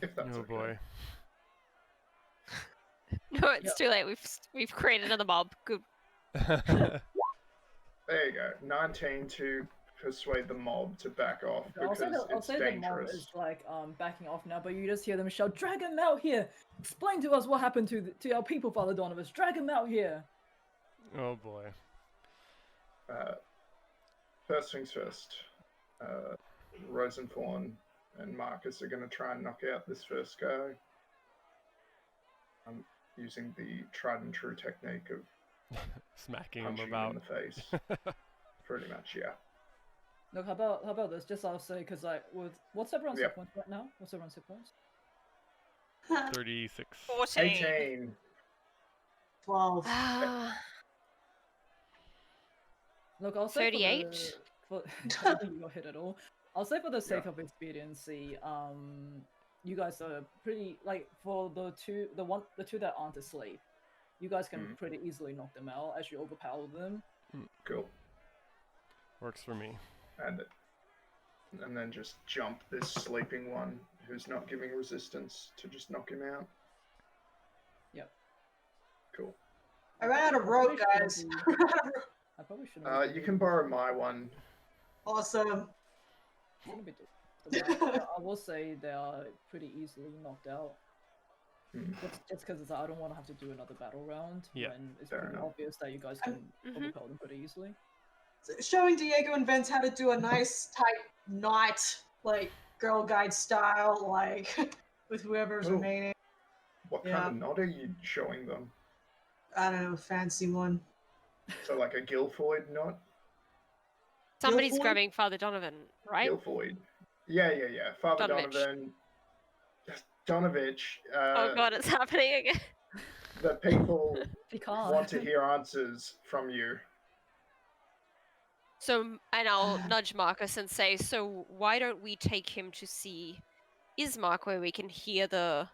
If that's Oh okay. boy. No, it's too late. We've created another mob. Good. There you go. 19 to persuade the mob to back off because I'll it's say the mob dangerous. is like backing off now, but you just hear them shout, "Drag him out here! Explain to us what happened to our people, Father Donovus. Drag him out here!" Oh boy. First things first. Rosenthorn and Marcus are going to try and knock out this first guy. I'm using the tried and true technique of Smacking him punching him about. in the face. Pretty much, yeah. Look, how about this? Just I'll say, because like, with what's everyone's Yep. hit points right now? What's everyone's hit points? 36. 14. 18. 12. Ah, Look, I'll say 38? for I don't think you got hit at all. I'll say for the sake Yeah. of expediency, you guys are pretty like for the two that aren't asleep, you guys can Mhm. pretty easily knock them out as you overpower them. Cool. Works for me. And then just jump this sleeping one who's not giving resistance to just knock him out. Yep. Cool. I ran out of rope, Probably guys. shouldn't I probably shouldn't. You can borrow my one. Awesome. Shouldn't be I will say they are pretty easily knocked out. Hmm. Just because I don't want to have to do another battle round Yeah, when it's fair pretty enough. obvious that you guys can Mhm. overpower them pretty easily. Showing Diego and Vince how to do a nice tight knot, like Girl Guide style, like with whoever's Oh. remaining. What Yeah. kind of knot are you showing them? I don't know, fancy one. So like a Guilfoyd knot? somebody's Guilfoyle? grabbing Father Donovan, right? Guilfoyd. Yeah. Father Donovich. Donovan. Donovich. Oh god, it's happening again. The people If you can't. want to hear answers from you. So, and I'll nudge Marcus and say, so why don't we take him to see Ismark, where we can hear the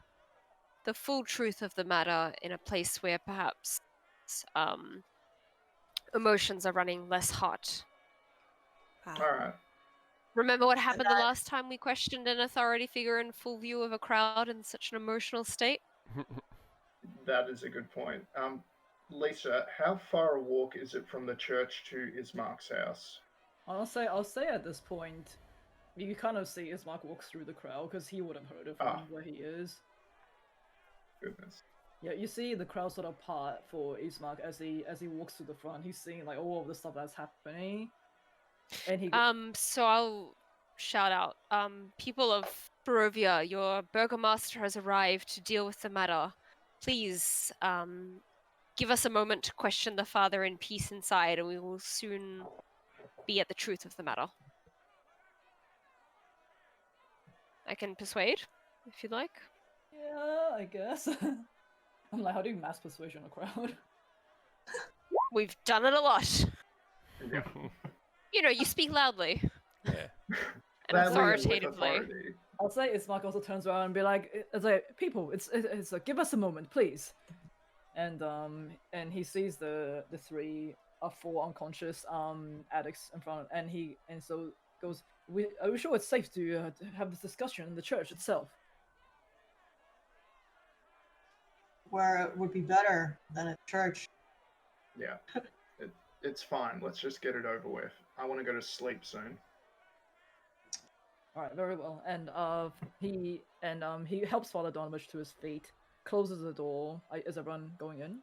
full truth of the matter in a place where perhaps emotions are running less hot. Alright. Remember what happened the last time we questioned an authority figure in full view of a crowd in such an emotional state? That is a good point. Lisa, how far a walk is it from the church to Ismark's house? I'll say at this point, you kind of see Ismark walks through the crowd because he would have heard it from Ah. where he is. Goodness. Yeah, you see the crowd sort of part for Ismark as he walks to the front. He's seeing like all of the stuff that's happening, and he So I'll shout out, people of Barovia, your burgomaster has arrived to deal with the matter. Please, give us a moment to question the father in peace inside, and we will soon be at the truth of the matter. I can persuade, if you'd like. yeah, I guess. I'm like, how do you mass persuasion a crowd? We've done it a lot. Yeah. You know, you speak loudly Yeah. and Loudly and with authoritatively. authority. I'll say Ismark also turns around and be like, "It's like people, it's like, give us a moment, please." And he sees the four unconscious addicts in front, and so goes, "Are we sure it's safe to have this discussion in the church itself?" Where it would be better than at church. Yeah. It's fine. Let's just get it over with. I want to go to sleep soon. All right, very well. And he helps Father Donovich to his feet, closes the door. Is everyone going in?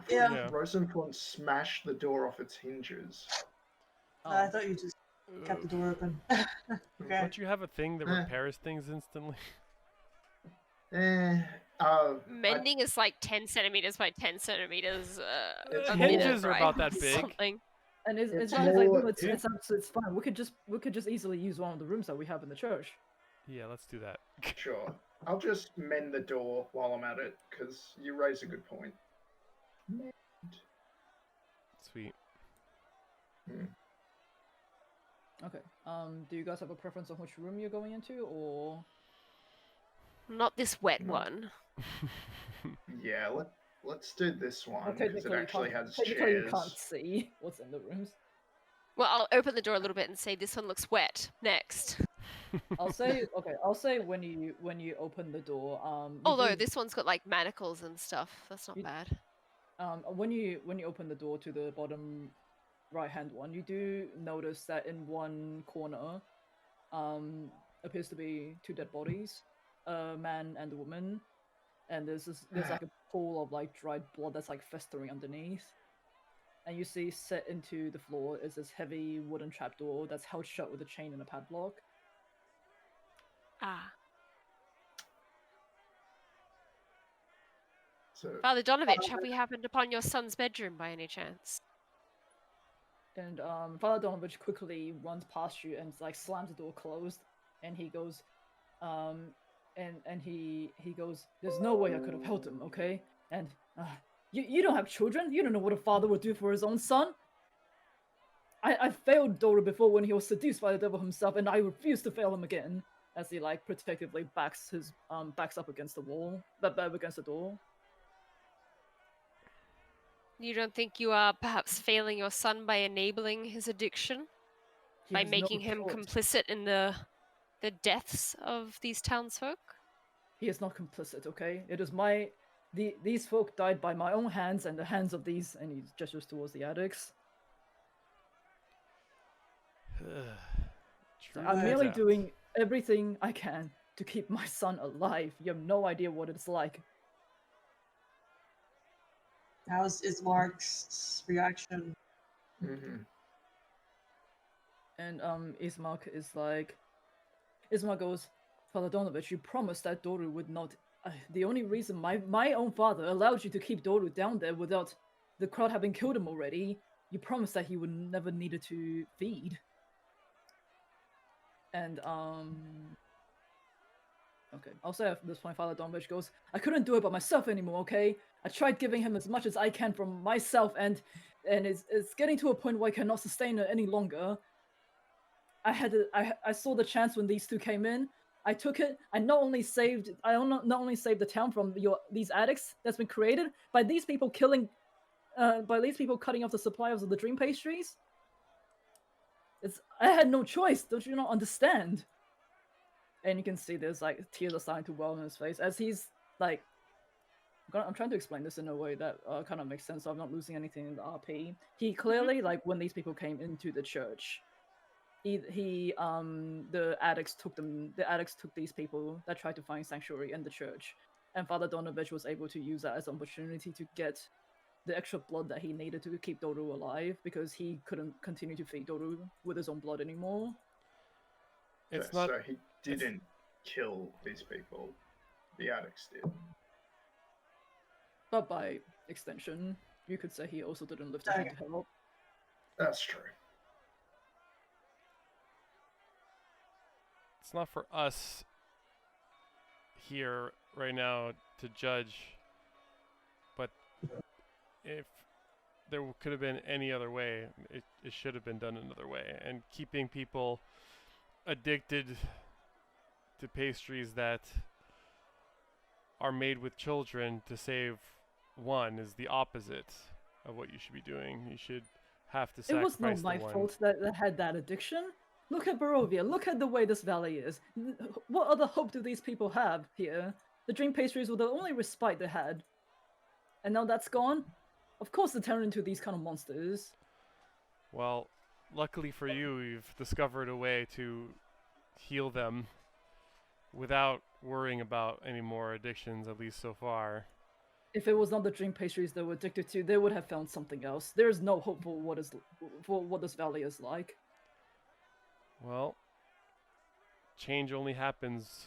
Yeah. Yeah. Rosenthorn smashed the door off its hinges. I thought you just kept the door open. Okay. Don't you have a thing that Eh. repairs things instantly? Mending is like 10 centimeters by 10 centimeters. It's a more- minute, Hinges are right? about that big. Something. And It's it's like, no, more- it's fine. We could just easily use one of the rooms that we have in the church. Yeah, let's do that. Sure. I'll just mend the door while I'm at it, because you raise a good point. Sweet. Okay. Do you guys have a preference on which room you're going into, or? Not this wet No. one. Yeah, let's do this one, Well, because it actually has technically you chairs. can't see what's in the rooms. Well, I'll open the door a little bit and say this one looks wet. Next. I'll say okay. I'll say when you open the door. You Although do- this one's got like manacles and stuff. That's not You- bad. when you open the door to the bottom right hand one, you do notice that in one corner, appears to be two dead bodies, a man and a woman, and there's like a pool of like dried blood that's like festering underneath. And you see set into the floor is this heavy wooden trapdoor that's held shut with a chain and a padlock. Ah. So Father Donovich, have we happened upon your son's bedroom by any chance? And Father Donovich quickly runs past you and like slams the door closed, and he goes, and he goes, "There's no way I could have helped him, okay? And you don't have children. You don't know what a father would do for his own son. I failed Doru before when he was seduced by the devil himself, and I refuse to fail him again." As he like protectively backs up against the wall, against the door. You don't think you are perhaps failing your son by enabling his addiction? He By has no making him choice. complicit in the deaths of these townsfolk? He is not complicit, okay? It is these folk died by my own hands and the hands of these, and he gestures towards the addicts. So I'm merely doing everything I can to keep my son alive. You have no idea what it's like. How's Ismark's reaction? mhm. And Ismark is like, Ismark goes, "Father Donovich, you promised that Doru would not. The only reason my own father allowed you to keep Doru down there without the crowd having killed him already, you promised that he would never needed to feed." And okay, I'll say at this point, Father Donovich goes, "I couldn't do it by myself anymore, okay? I tried giving him as much as I can from myself, and it's getting to a point where I cannot sustain it any longer. I saw the chance when these two came in. I took it. I not only saved the town from these addicts that's been created by these people cutting off the suppliers of the dream pastries. I had no choice. Don't you not understand?" And you can see there's like tears are starting to well in his face as he's like, I'm trying to explain this in a way that kind of makes sense, so I'm not losing anything in the RP. He clearly, like, when these people came into the church, the addicts took these people that tried to find sanctuary in the church, and Father Donovich was able to use that as an opportunity to get the extra blood that he needed to keep Doru alive, because he couldn't continue to feed Doru with his own blood anymore. It's not. So he didn't kill these people. The addicts did. But by extension, you could say he also didn't lift a hand to help. That's true. It's not for us here right now to judge, but if there could have been any other way, it should have been done another way. And keeping people addicted to pastries that are made with children to save one is the opposite of what you should be doing. You should have to It sacrifice was not my the one. fault that had that addiction. Look at Barovia. Look at the way this valley is. What other hope do these people have here? The dream pastries were the only respite they had. And now that's gone? Of course they turn into these kind of monsters. Well, luckily for you, you've discovered a way to heal them without worrying about any more addictions, at least so far. If it was not the dream pastries they were addicted to, they would have found something else. There is no hope for what this valley is like. Well, change only happens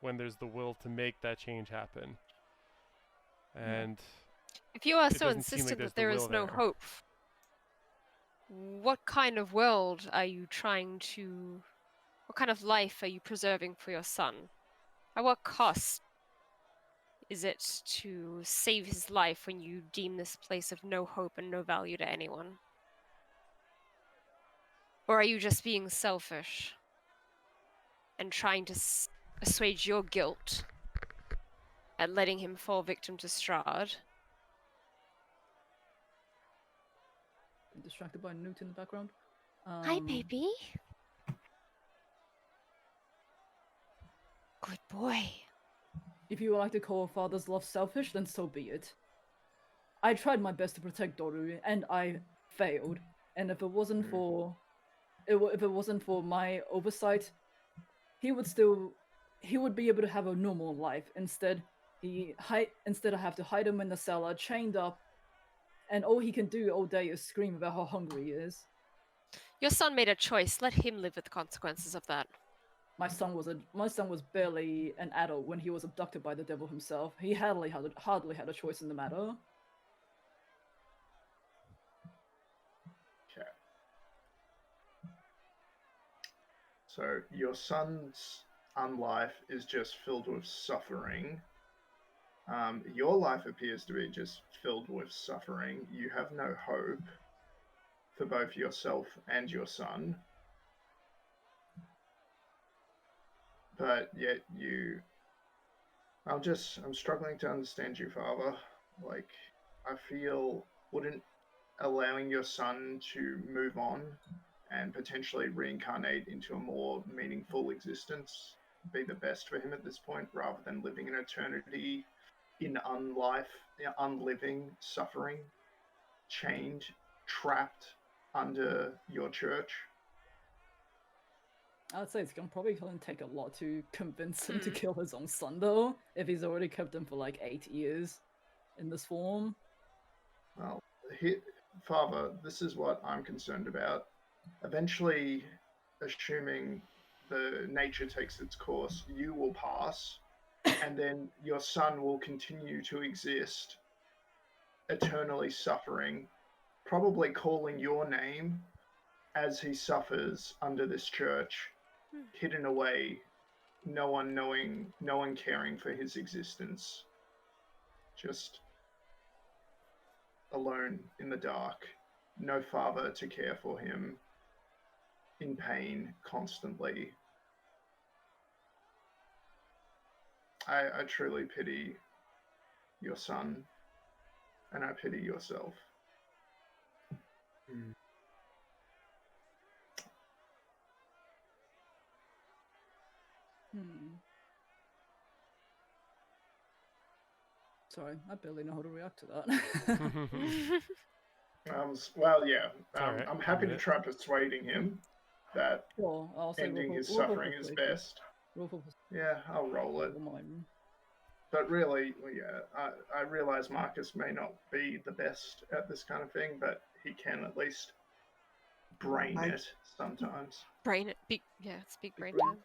when there's the will to make that change happen. And if you are it so doesn't seem like insistent there's that the there will is no there. hope, what kind of world are you trying to... What kind of life are you preserving for your son? At what cost is it to save his life when you deem this place of no hope and no value to anyone? Or are you just being selfish and trying to assuage your guilt at letting him fall victim to Strahd? I'm distracted by Newt in the background. Hi, baby. Good boy. If you would like to call a father's love selfish, then so be it. I tried my best to protect Doru, and I failed. And if it wasn't for my oversight, he would be able to have a normal life. Instead I have to hide him in the cellar, chained up, and all he can do all day is scream about how hungry he is. Your son made a choice. Let him live with the consequences of that. my son was barely an adult when he was abducted by the devil himself. He hardly had a choice in the matter. Okay. So your son's unlife is just filled with suffering. Your life appears to be just filled with suffering. You have no hope for both yourself and your son. But yet I'm struggling to understand you, Father. Like, I feel, wouldn't allowing your son to move on and potentially reincarnate into a more meaningful existence be the best for him at this point, rather than living an eternity in unliving, suffering, chained, trapped under your church? I'd say it's probably going to take a lot to convince him to kill his own son, though, if he's already kept him for like 8 years in this form. Well, Father, this is what I'm concerned about. Eventually, assuming the nature takes its course, you will pass, and then your son will continue to exist, eternally suffering, probably calling your name as he suffers under this church, hidden away, no one knowing, no one caring for his existence, just alone in the dark, no father to care for him, in pain constantly. I truly pity your son, and I pity yourself. Sorry, I barely know how to react to that. Well, yeah. Alright, I'm happy to admit. try persuading him that Sure, I'll say ending his roll for suffering is persuasion. best. Roll for Yeah, I'll roll it. persuasion. But really, well, yeah, I realize Marcus may not be the best at this kind of thing, but he can at least brain it sometimes. Brain it. It's big brain brain. time.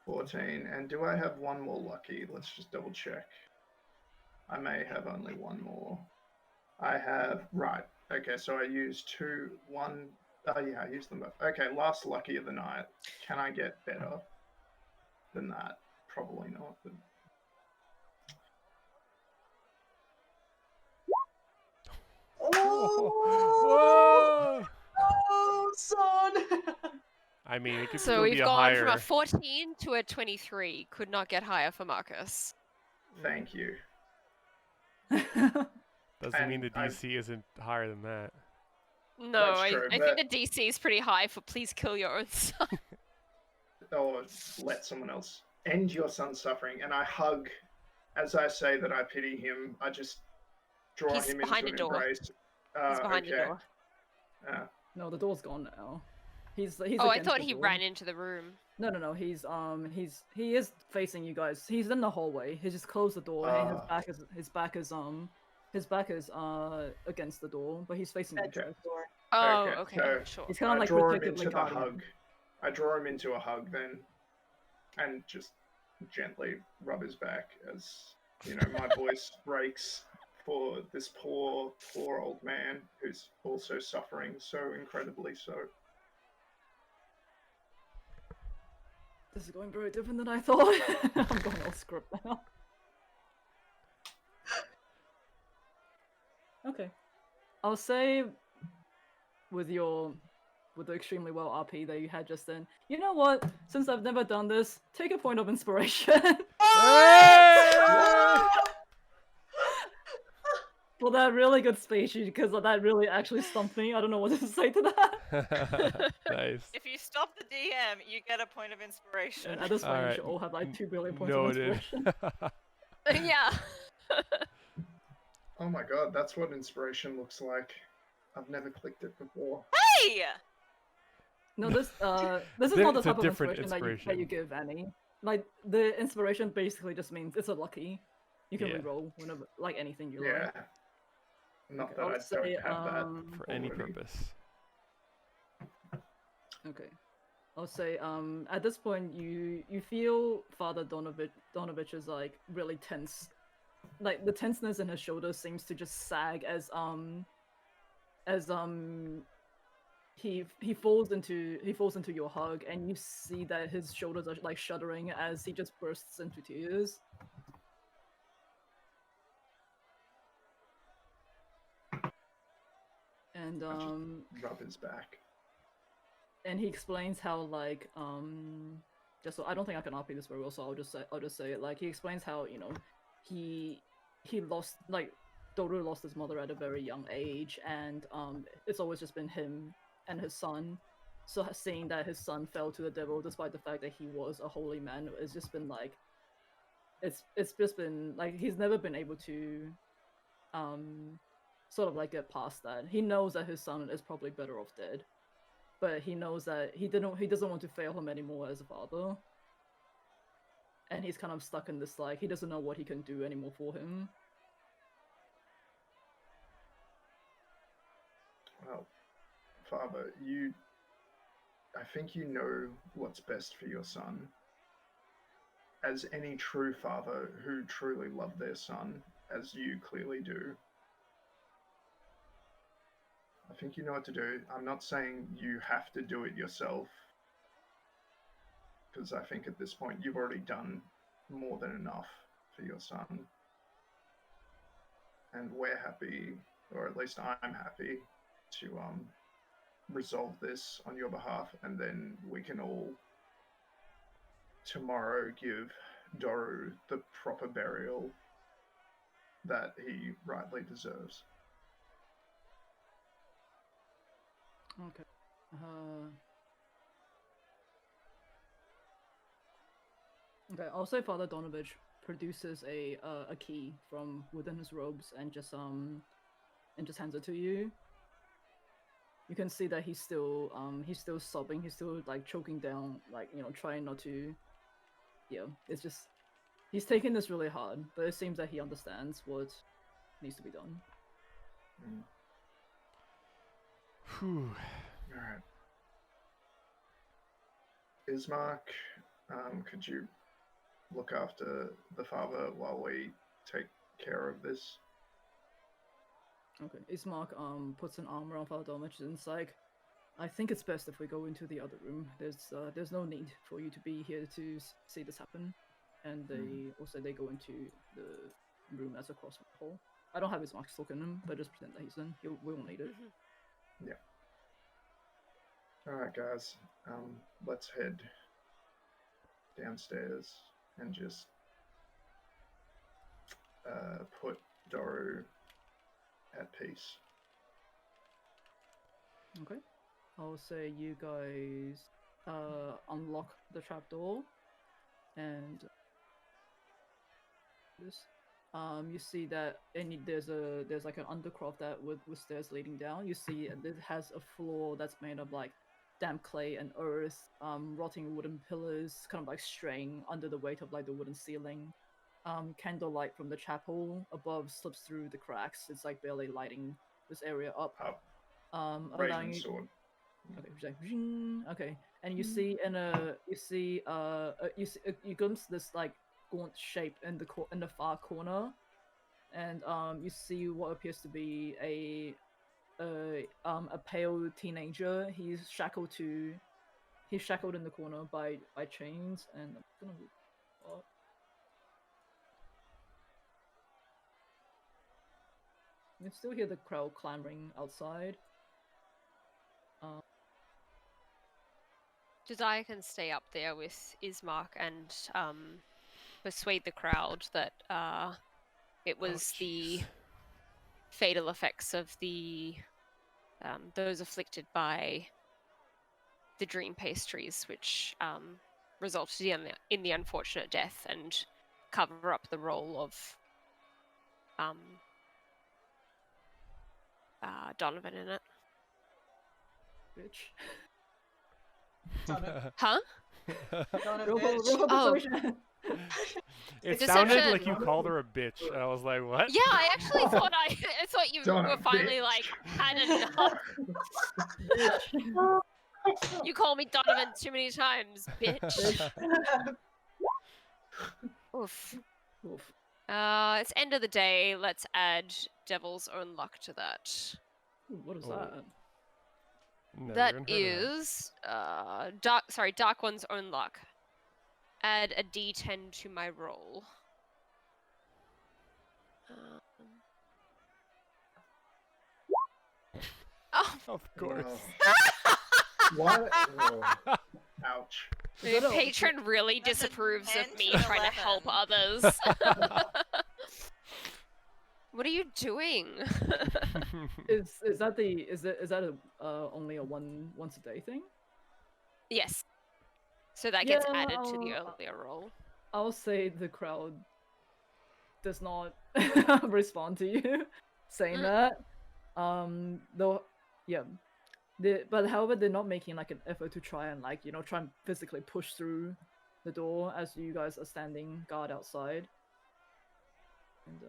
14. And do I have one more lucky? Let's just double check. I may have only one more. I have, right. Okay, so I used one. Oh, yeah, I used them both. Okay, last lucky of the night. Can I get better than that? Probably not. But... Oh, oh, son! I mean, it could So still we've be a gone higher. from a 14 to a 23. Could not get higher for Marcus. Thank you. Doesn't mean the And DC isn't higher than that. No, That's true, I but- think the DC is pretty high for please kill your own son. Or let someone else end your son's suffering. And I hug, as I say that I pity him, I just draw He's him behind into the an door. embrace. He's behind okay. the door. No, the door's gone now. He's Oh, I against thought the he door. ran into the room. No. He is facing you guys. He's in the hallway. He just closed the door. And his back is against the door, but he's facing you Okay. guys. Oh, Okay, okay, so- sure. He's kind of I like draw him protectively into the guarding hug. him. I draw him into a hug then, and just gently rub his back as, my voice breaks for this poor old man who's also suffering so incredibly so. This is going very different than I thought. I'm going off script now. Okay. I'll say with the extremely well RP that you had just then, you know what? Since I've never done this, take a point of inspiration. For that really good speech, because that really actually stumped me. I don't know what to say to that. Nice. If you stop the DM, you get a point of inspiration. And at this point, you Alright, should all have like 2 billion points of Noted. inspiration. Yeah. Oh my god, that's what inspiration looks like. I've never clicked it before. Hey! No, this is not the It's type a of different inspiration that you give Annie. Like the inspiration basically just means it's a lucky. You can Yeah. reroll whenever, like anything you Yeah. like. Not Okay, that I'll I don't say, have that. For any already. purpose. Okay. I'll say at this point you feel Father Donovich is like really tense. Like the tenseness in his shoulders seems to just sag as he falls into your hug, and you see that his shoulders are like shuddering as he just bursts into tears. And Rub his back. and he explains how like just so I don't think I can RP this very well, so I'll just say it. Like he explains how, you know, he lost, like, Doru lost his mother at a very young age, and it's always just been him and his son. So seeing that his son fell to the devil despite the fact that he was a holy man, it's just been like it's just been like he's never been able to sort of like get past that. He knows that his son is probably better off dead, but he knows that he doesn't want to fail him anymore as a father. And he's kind of stuck in this, like, he doesn't know what he can do anymore for him. Well, Father, I think you know what's best for your son. As any true father who truly loved their son, as you clearly do, I think you know what to do. I'm not saying you have to do it yourself, because I think at this point you've already done more than enough for your son. And we're happy, or at least I'm happy, to resolve this on your behalf, and then we can all tomorrow give Doru the proper burial that he rightly deserves. Okay. Okay, I'll say Father Donovich produces a key from within his robes and just hands it to you. You can see that he's still sobbing, he's still like choking down, like, you know, trying not to. Yeah, it's just he's taking this really hard, but it seems that he understands what needs to be done. Whew. Alright. Ismark, could you look after the father while we take care of this? Okay, Ismark puts an arm around Father Donovich and is like, I think it's best if we go into the other room. There's no need for you to be here to see this happen. And they go into the room that's across the hall. I don't have Ismark's look in him, but just pretend that he's in. We won't need it. Yeah. Alright guys, let's head downstairs and just put Doru at peace. Okay. I'll say you guys unlock the trapdoor, and this. You see that there's like an undercroft that with stairs leading down. You see it has a floor that's made of like damp clay and earth, rotting wooden pillars, kind of like straying under the weight of like the wooden ceiling. Candlelight from the chapel above slips through the cracks. It's like barely lighting this area up. Raven sword. Okay, like, okay, and you see you glimpse this like gaunt shape in the far corner, and you see what appears to be a pale teenager. He's shackled in the corner by chains, and I'm gonna move up. You can still hear the crowd clamoring outside. Josiah can stay up there with Ismark and persuade the crowd that it was the fatal effects of the those afflicted by the dream pastries, which resulted in the unfortunate death, and cover up the role of Donovan in it. Bitch. Huh? Oh. It Deception. sounded like you called her a bitch, and I was like, what? Yeah, I actually thought I thought you Donna, were finally bitch. like had enough. You call me Donovan too many times, bitch. Oof. Oof. It's end of the day. Let's add Devil's Own Luck to that. Ooh, what is Oh. that? Never That even heard of is Dark One's Own Luck. Add a D10 to my roll. Oh, that. Of course. What? Oh, ouch. Is the that a- patron really That's a disapproves 10 of me to trying to help 11. others. What are you doing? Is that only a once a day thing? Yes. So that gets Yeah, added to the I'll- earlier roll. I'll say the crowd does not respond to you saying that. Though, yeah. But however, they're not making like an effort to try and try and physically push through the door as you guys are standing guard outside. And,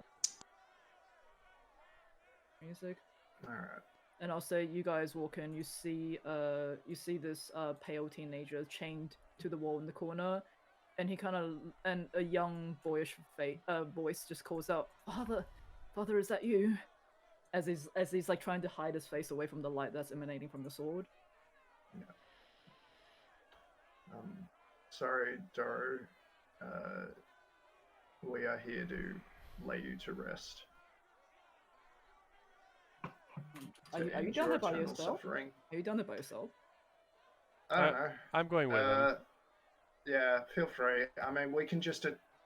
music. All right. And I'll say you guys walk in, you see this pale teenager chained to the wall in the corner, and and a young boyish voice just calls out, Father, is that you? As he's like trying to hide his face away from the light that's emanating from the sword. Sorry, Doro. We are here to lay you to rest. Are To you end down your there by eternal yourself? suffering. Are you down there by yourself? I don't know. I'm going with him. Yeah, feel free. I mean, we can just.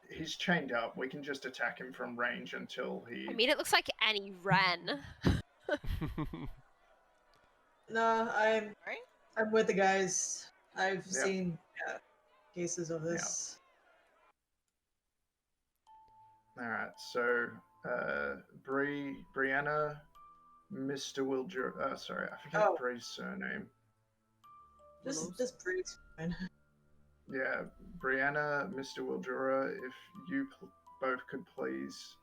He's chained up. We can just attack him from range until he. I mean, it looks like Annie ran. No, I'm with the guys. I've Yeah. seen cases of this. All right. So, Brianna, Mr. Wilger. Sorry, I forget Oh. Bree's surname. Just breathe. Fine. Yeah, Brianna, Mr. Wildura, if you both could please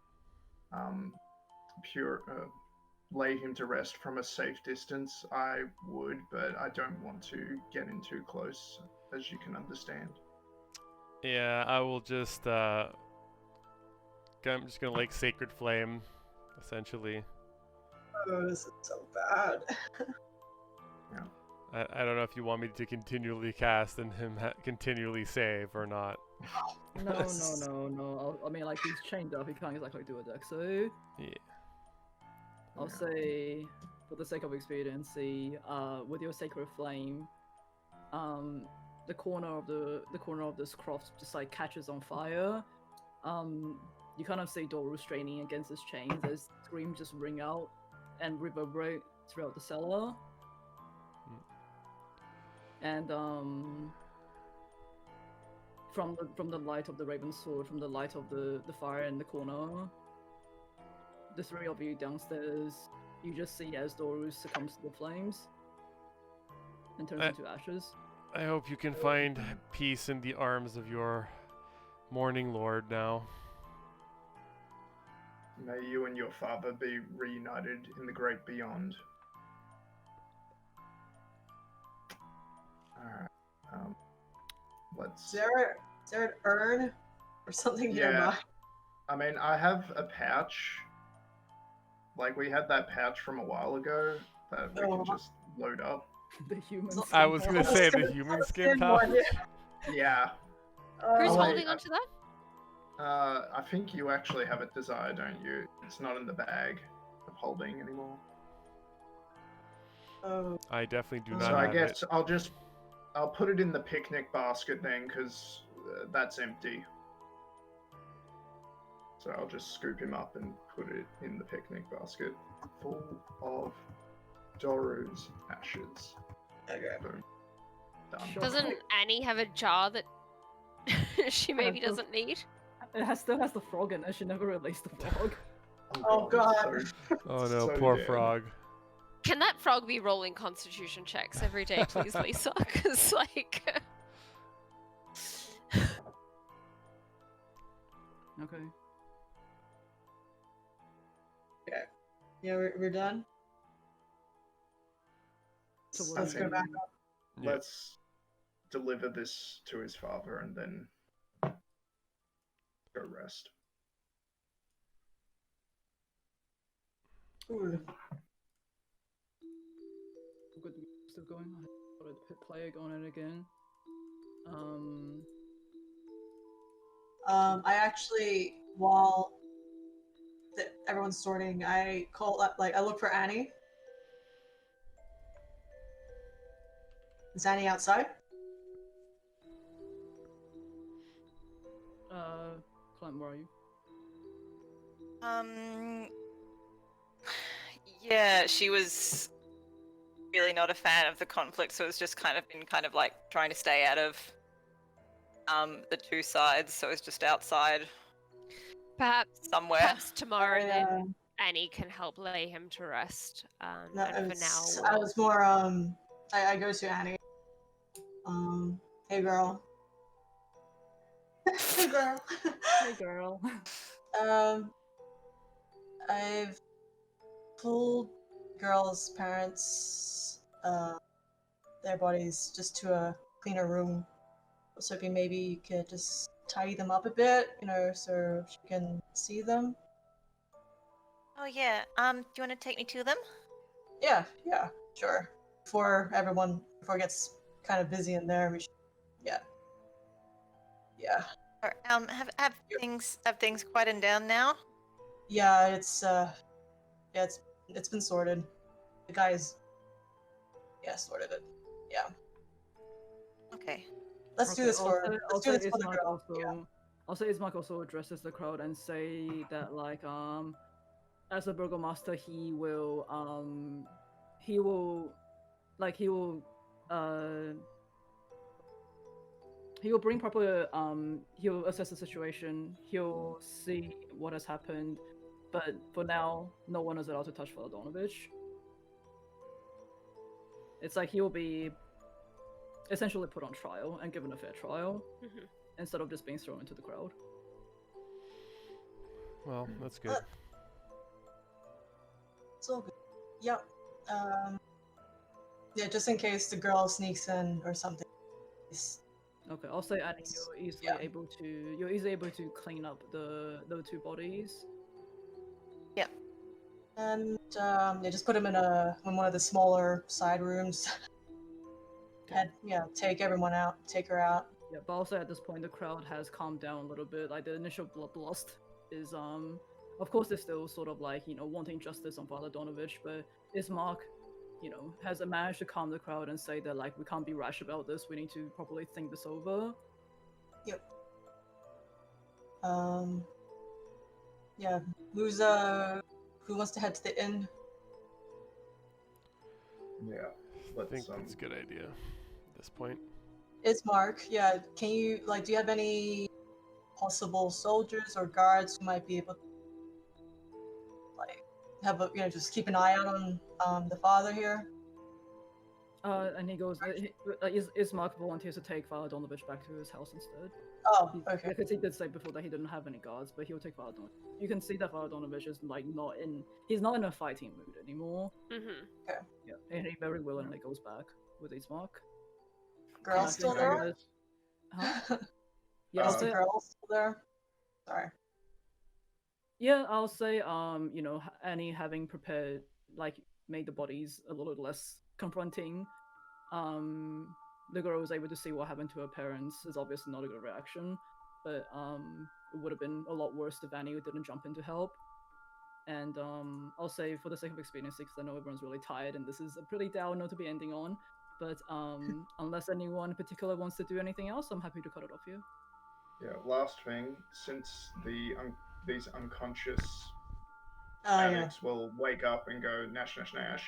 lay him to rest from a safe distance, I would, but I don't want to get in too close, as you can understand. Yeah, I will just I'm just gonna like Sacred Flame, essentially. Oh, this is so bad. I don't know if you want me to continually cast and him continually save or not. No. I mean, like, he's chained up, he can't exactly do a deck, so Yeah. I'll say, for the sake of expediency, with your Sacred Flame, the corner of this croft just like catches on fire. You kind of see Doru straining against his chains as screams just ring out and reverberate throughout the cellar. And from the light of the Raven Sword, from the light of the fire in the corner, the three of you downstairs, you just see as Doru succumbs to the flames and turns into ashes. I hope you can find peace in the arms of your Morning Lord now. May you and your father be reunited in the great beyond. Alright. Let's. Is there an urn or something Yeah. nearby? I mean, I have a pouch. Like, we had that pouch from a while ago that we can just load up. The human. I was gonna pouch. say the human skin pouch. Yeah. Who's Oh, holding wait, onto that? I think you actually have it, Desire, don't you? It's not in the bag of holding anymore. Oh, I definitely do not So I have guess it. I'll put it in the picnic basket then, because that's empty. So I'll just scoop him up and put it in the picnic basket, full of Doru's ashes. okay. Boom. Done. Sure. Doesn't Annie have a jar that she maybe does. doesn't need? It still has the frog in it. She never released the frog. Oh, God. it's Oh no, so poor dead. frog. Can that frog be rolling constitution checks every day, please, Lisa? Because, like... Okay. Yeah, we're done. So Let's go back up. Yeah. let's deliver this to his father and then go rest. Ooh. Good stuff going on. Got a pit plague on it again. I actually, while everyone's sorting, I call up, like, I look for Annie. Is Annie outside? Clem, where are you? Yeah, she was really not a fan of the conflict, so it's just kind of like trying to stay out of the two sides, so it's just outside Perhaps, somewhere. perhaps tomorrow I, then Annie can help lay him to rest. No, And for now, I was more, I go to Annie. Hey girl. Hey girl. Hey, girl. I've pulled girls' parents, their bodies just to a cleaner room. I was hoping maybe you could just tidy them up a bit, so she can see them. Oh yeah. Do you want to take me to them? Yeah, sure. Before it gets kind of busy in there, we should, yeah. Or, have things quietened down now? Yeah, it's been sorted. The guys, sorted it. Yeah. Okay. Let's do this for the Ismark girl. Yeah. Also, Ismark also addresses the crowd and say that, like, as a burgomaster, he will bring proper, he'll assess the situation, he'll see what has happened, but for now, no one is allowed to touch Father Donovich. It's like he will be essentially put on trial and given a fair trial, instead of just being thrown into the crowd. Well, that's good. It's all good. Yep. Yeah, just in case the girl sneaks in or something. Okay, I'll say Annie, you're easily able to clean up the two bodies. Yep. And just put him in one of the smaller side rooms. Take everyone out, take her out. Yeah, but also at this point the crowd has calmed down a little bit. Like the initial bloodlust is of course they're still sort of like, wanting justice on Father Donovich, but Ismark, has managed to calm the crowd and say that, like, we can't be rash about this, we need to properly think this over. Yep. Yeah, who wants to head to the inn? Yeah. I think that's a good idea at this point. It's Mark. Yeah, can you, do you have any possible soldiers or guards who might be able to, just keep an eye out on the father here? And he goes, Ismark volunteers to take Father Donovich back to his house instead. Oh, okay. Because he did say before that he didn't have any guards, but he'll take Father Donovich. You can see that Father Donovich is he's not in a fighting mood anymore. Okay. Yeah, and he very willingly goes back with Ismark. Girl still there? Huh? Yeah, Is the girl still there? Sorry. Yeah, I'll say, Annie having prepared, made the bodies a little less confronting. The girl was able to see what happened to her parents. Is obviously not a good reaction, but it would have been a lot worse if Annie didn't jump in to help. And I'll say, for the sake of expediency, because I know everyone's really tired, and this is a pretty down note to be ending on. But unless anyone in particular wants to do anything else, I'm happy to cut it off here. Yeah. Last thing, since these unconscious addicts will wake up and go nash nash nash,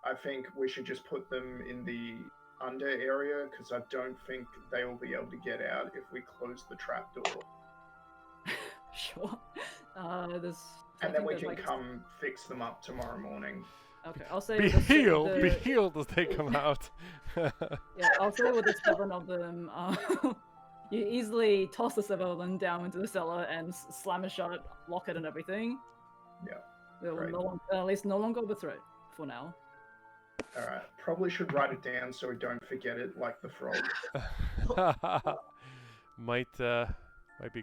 I think we should just put them in the under area, because I don't think they will be able to get out if we close the trap door. Sure. And then we can come fix them up tomorrow morning. Okay, I'll say Be healed as they come out. Yeah, I'll say with the 7 of them, you easily toss the 7 of them down into the cellar and slam it shut, lock it and everything. Yeah. They will at least no longer a threat for now. Alright, probably should write it down so we don't forget it like the frog. might be a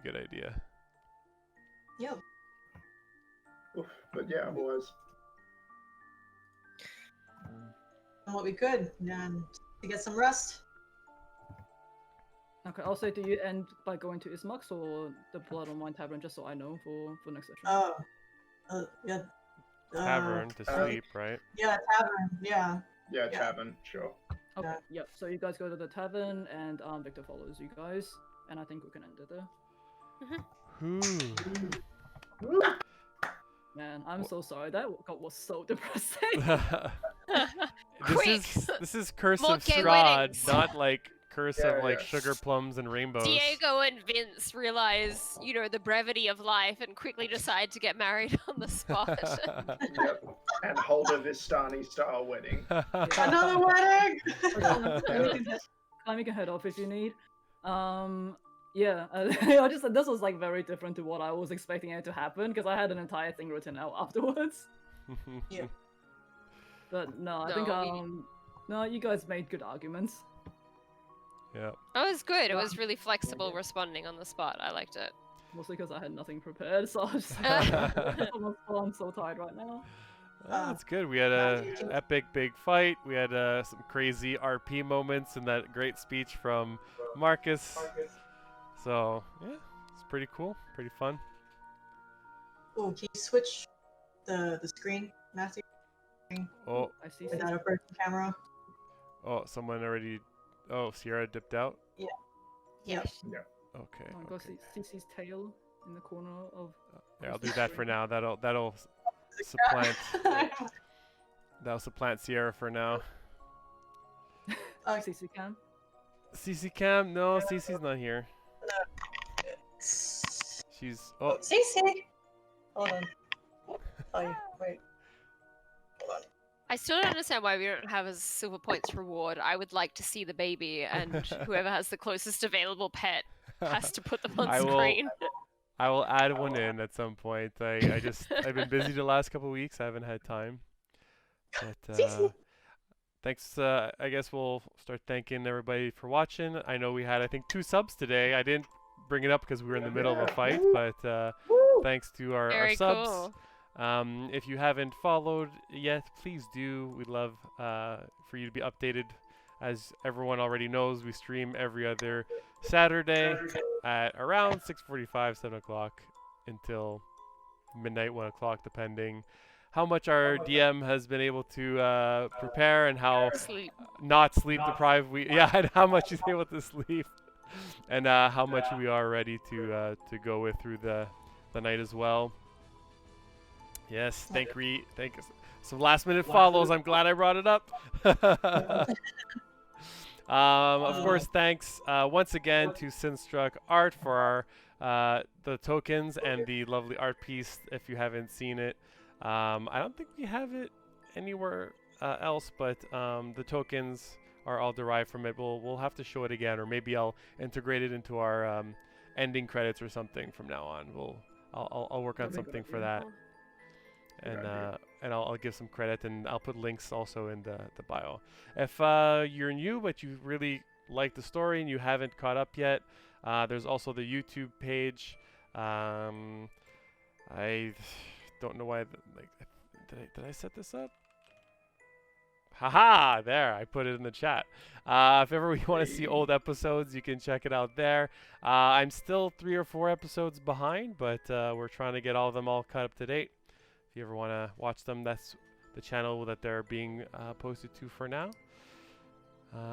good idea. Yeah. Oof, but yeah, otherwise. And what we could, and to get some rest. Okay, also, do you end by going to Ismux or the Blood on Wine Tavern, just so I know for next session? Oh. Yeah. Tavern to sleep, right? Yeah, tavern. Yeah. Yeah, Yeah. tavern, sure. Okay, Yeah. yep. So you guys go to the tavern, and Victor follows you guys, and I think we can end it there. Whew. Man, I'm so sorry. That was so depressing. Quick! This is Curse More of gay Strahd, weddings. not like Curse of Yeah, like yeah. sugar plums and rainbows. Diego and Vince realize, the brevity of life and quickly decide to get married on the spot. Yep. And hold a Vistani style wedding. Another wedding. Climbing can head off if you need. Yeah, I just this was like very different to what I was expecting it to happen because I had an entire thing written out afterwards. Yeah. But no, I No, think we- no, you guys made good arguments. Yeah. It was good. It was really flexible responding on the spot. I liked it. Mostly because I had nothing prepared, so I was just I'm so tired right now. Oh, that's good. We had a epic big fight. We had some crazy RP moments and that great speech from Marcus. So yeah, it's pretty cool, pretty fun. Oh, can you switch the screen, Matthew? Oh, I see. Without a person camera. oh, someone already. Oh, Sierra dipped out. Yep. Okay. Oh, go Okay. see Cece's tail in the corner of. Yeah, I'll do that for now. That'll supplant Sierra for now. Cece Cam. CC Cam? No, CC's not here. She's oh. Cece. Hold on. Oh, wait. Hold on. I still don't understand why we don't have a silver points reward. I would like to see the baby, and whoever has the closest available pet has to put them on screen. I will add one in at some point. I've been busy the last couple of weeks. I haven't had time. But thanks. I guess we'll start thanking everybody for watching. I know we had 2 subs today. I didn't bring it up because we were in the middle of a fight, but thanks to our Very subs. cool. If you haven't followed yet, please do. We'd love for you to be updated. As everyone already knows, we stream every other Saturday at around 6:45, 7 o'clock until midnight, 1 o'clock, depending how much our DM has been able to prepare and how Sleep. not sleep deprived and how much he's able to sleep, and how much we are ready to go with through the night as well. Yes, thank some last minute follows. I'm glad I brought it up. Of course, thanks once again to Sinstruck Art for our the tokens and the lovely art piece. If you haven't seen it, I don't think we have it anywhere else, but the tokens are all derived from it. We'll have to show it again, or maybe I'll integrate it into our ending credits or something from now on. I'll work on something for that. And I'll give some credit, and I'll put links also in the bio. If you're new but you really like the story and you haven't caught up yet, there's also the YouTube page. I don't know why. Did I set this up? Haha! There, I put it in the chat. If ever you want to see old episodes, you can check it out there. I'm still 3 or 4 episodes behind, but we're trying to get all of them all caught up to date. If you ever want to watch them, that's the channel that they're being posted to for now.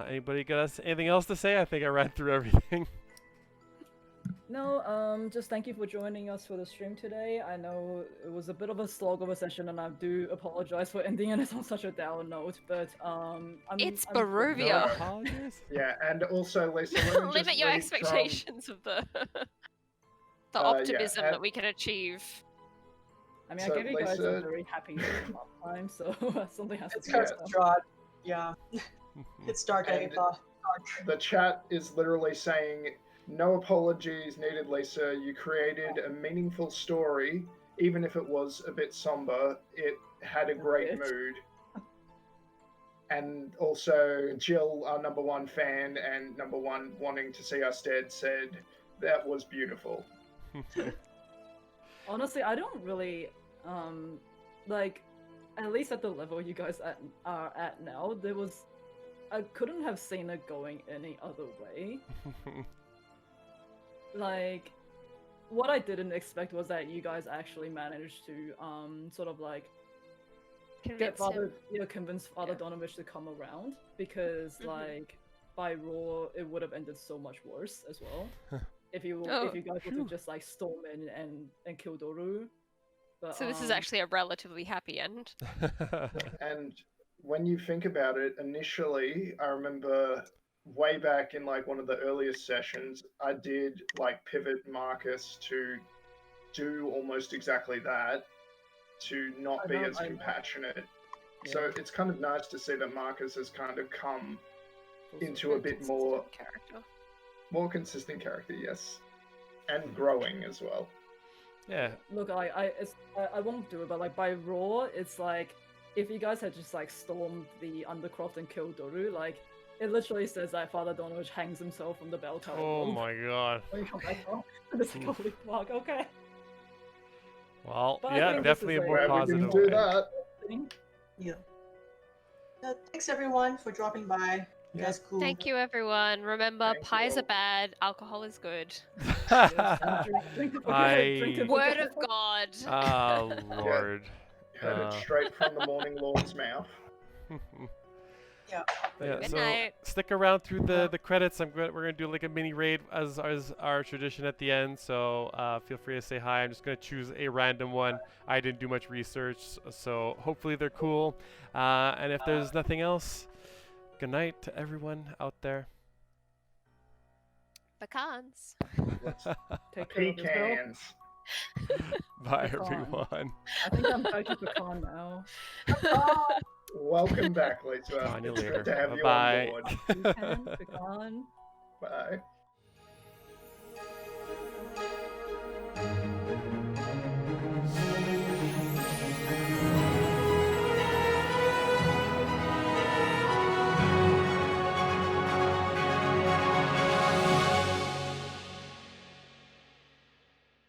Anybody got anything else to say? I think I ran through everything. No, just thank you for joining us for the stream today. I know it was a bit of a slog of a session, and I do apologize for ending it on such a down note. But It's I'm Barovia. No. Apologies. Yeah, and also, Lisa, let me Limit just your read expectations of the yeah, optimism and- that we can achieve. I mean, So, I gave you guys Lisa- a very happy last time, so something has to It's be Curse done. of Strahd. Yeah. It's dark. And- The chat is literally saying, no apologies needed, Lisa. You created a meaningful story, even if it was a bit somber. It had a great Right. mood. And also, Jill, our number one fan and number one wanting to see us dead, said that was beautiful. Honestly, I don't really like, at least at the level you guys are at now, I couldn't have seen it going any other way. Like, what I didn't expect was that you guys actually managed to sort of like convince Father Donovich to come around, because like by Raw it would have ended so much worse as well. if you guys were to just like storm in and kill Doru. But, So this is actually a relatively happy end. And when you think about it, initially, I remember way back in like one of the earliest sessions, I did like pivot Marcus to do almost exactly that, to not be as compassionate. Yeah. So it's kind of nice to see that Marcus has kind of come into a bit more consistent character, yes, and growing as well. Yeah. Look, I won't do it, but like by Raw, it's like if you guys had just like stormed the Undercroft and killed Doru, like it literally says that Father Donovich hangs himself from the bell tower. Oh my god. When you come back home, it's like, holy fuck, okay. Well, But I yeah, think definitely a this is more Glad we positive didn't do way. that. Yeah. Thanks everyone for dropping by. You Yeah. guys cool. Thank you, everyone. Remember, Thank pies you. are bad, alcohol is good. Yes, and drink it, drink it. Word of God. Oh lord. Heard it straight from the Morning Lord's mouth. Yeah. Yeah, Good so night. stick around through the credits. We're gonna do like a mini raid as our tradition at the end. So feel free to say hi. I'm just gonna choose a random one. I didn't do much research, so hopefully they're cool. And if there's nothing else, good night to everyone out there. Pecans. Take care of yourself. Pecans. Bye Pecan. everyone. I think I'm back to Pecan now. Welcome back, Lisa. On you It's later. good to have you Bye. on board. Pecan, Pecan. Bye.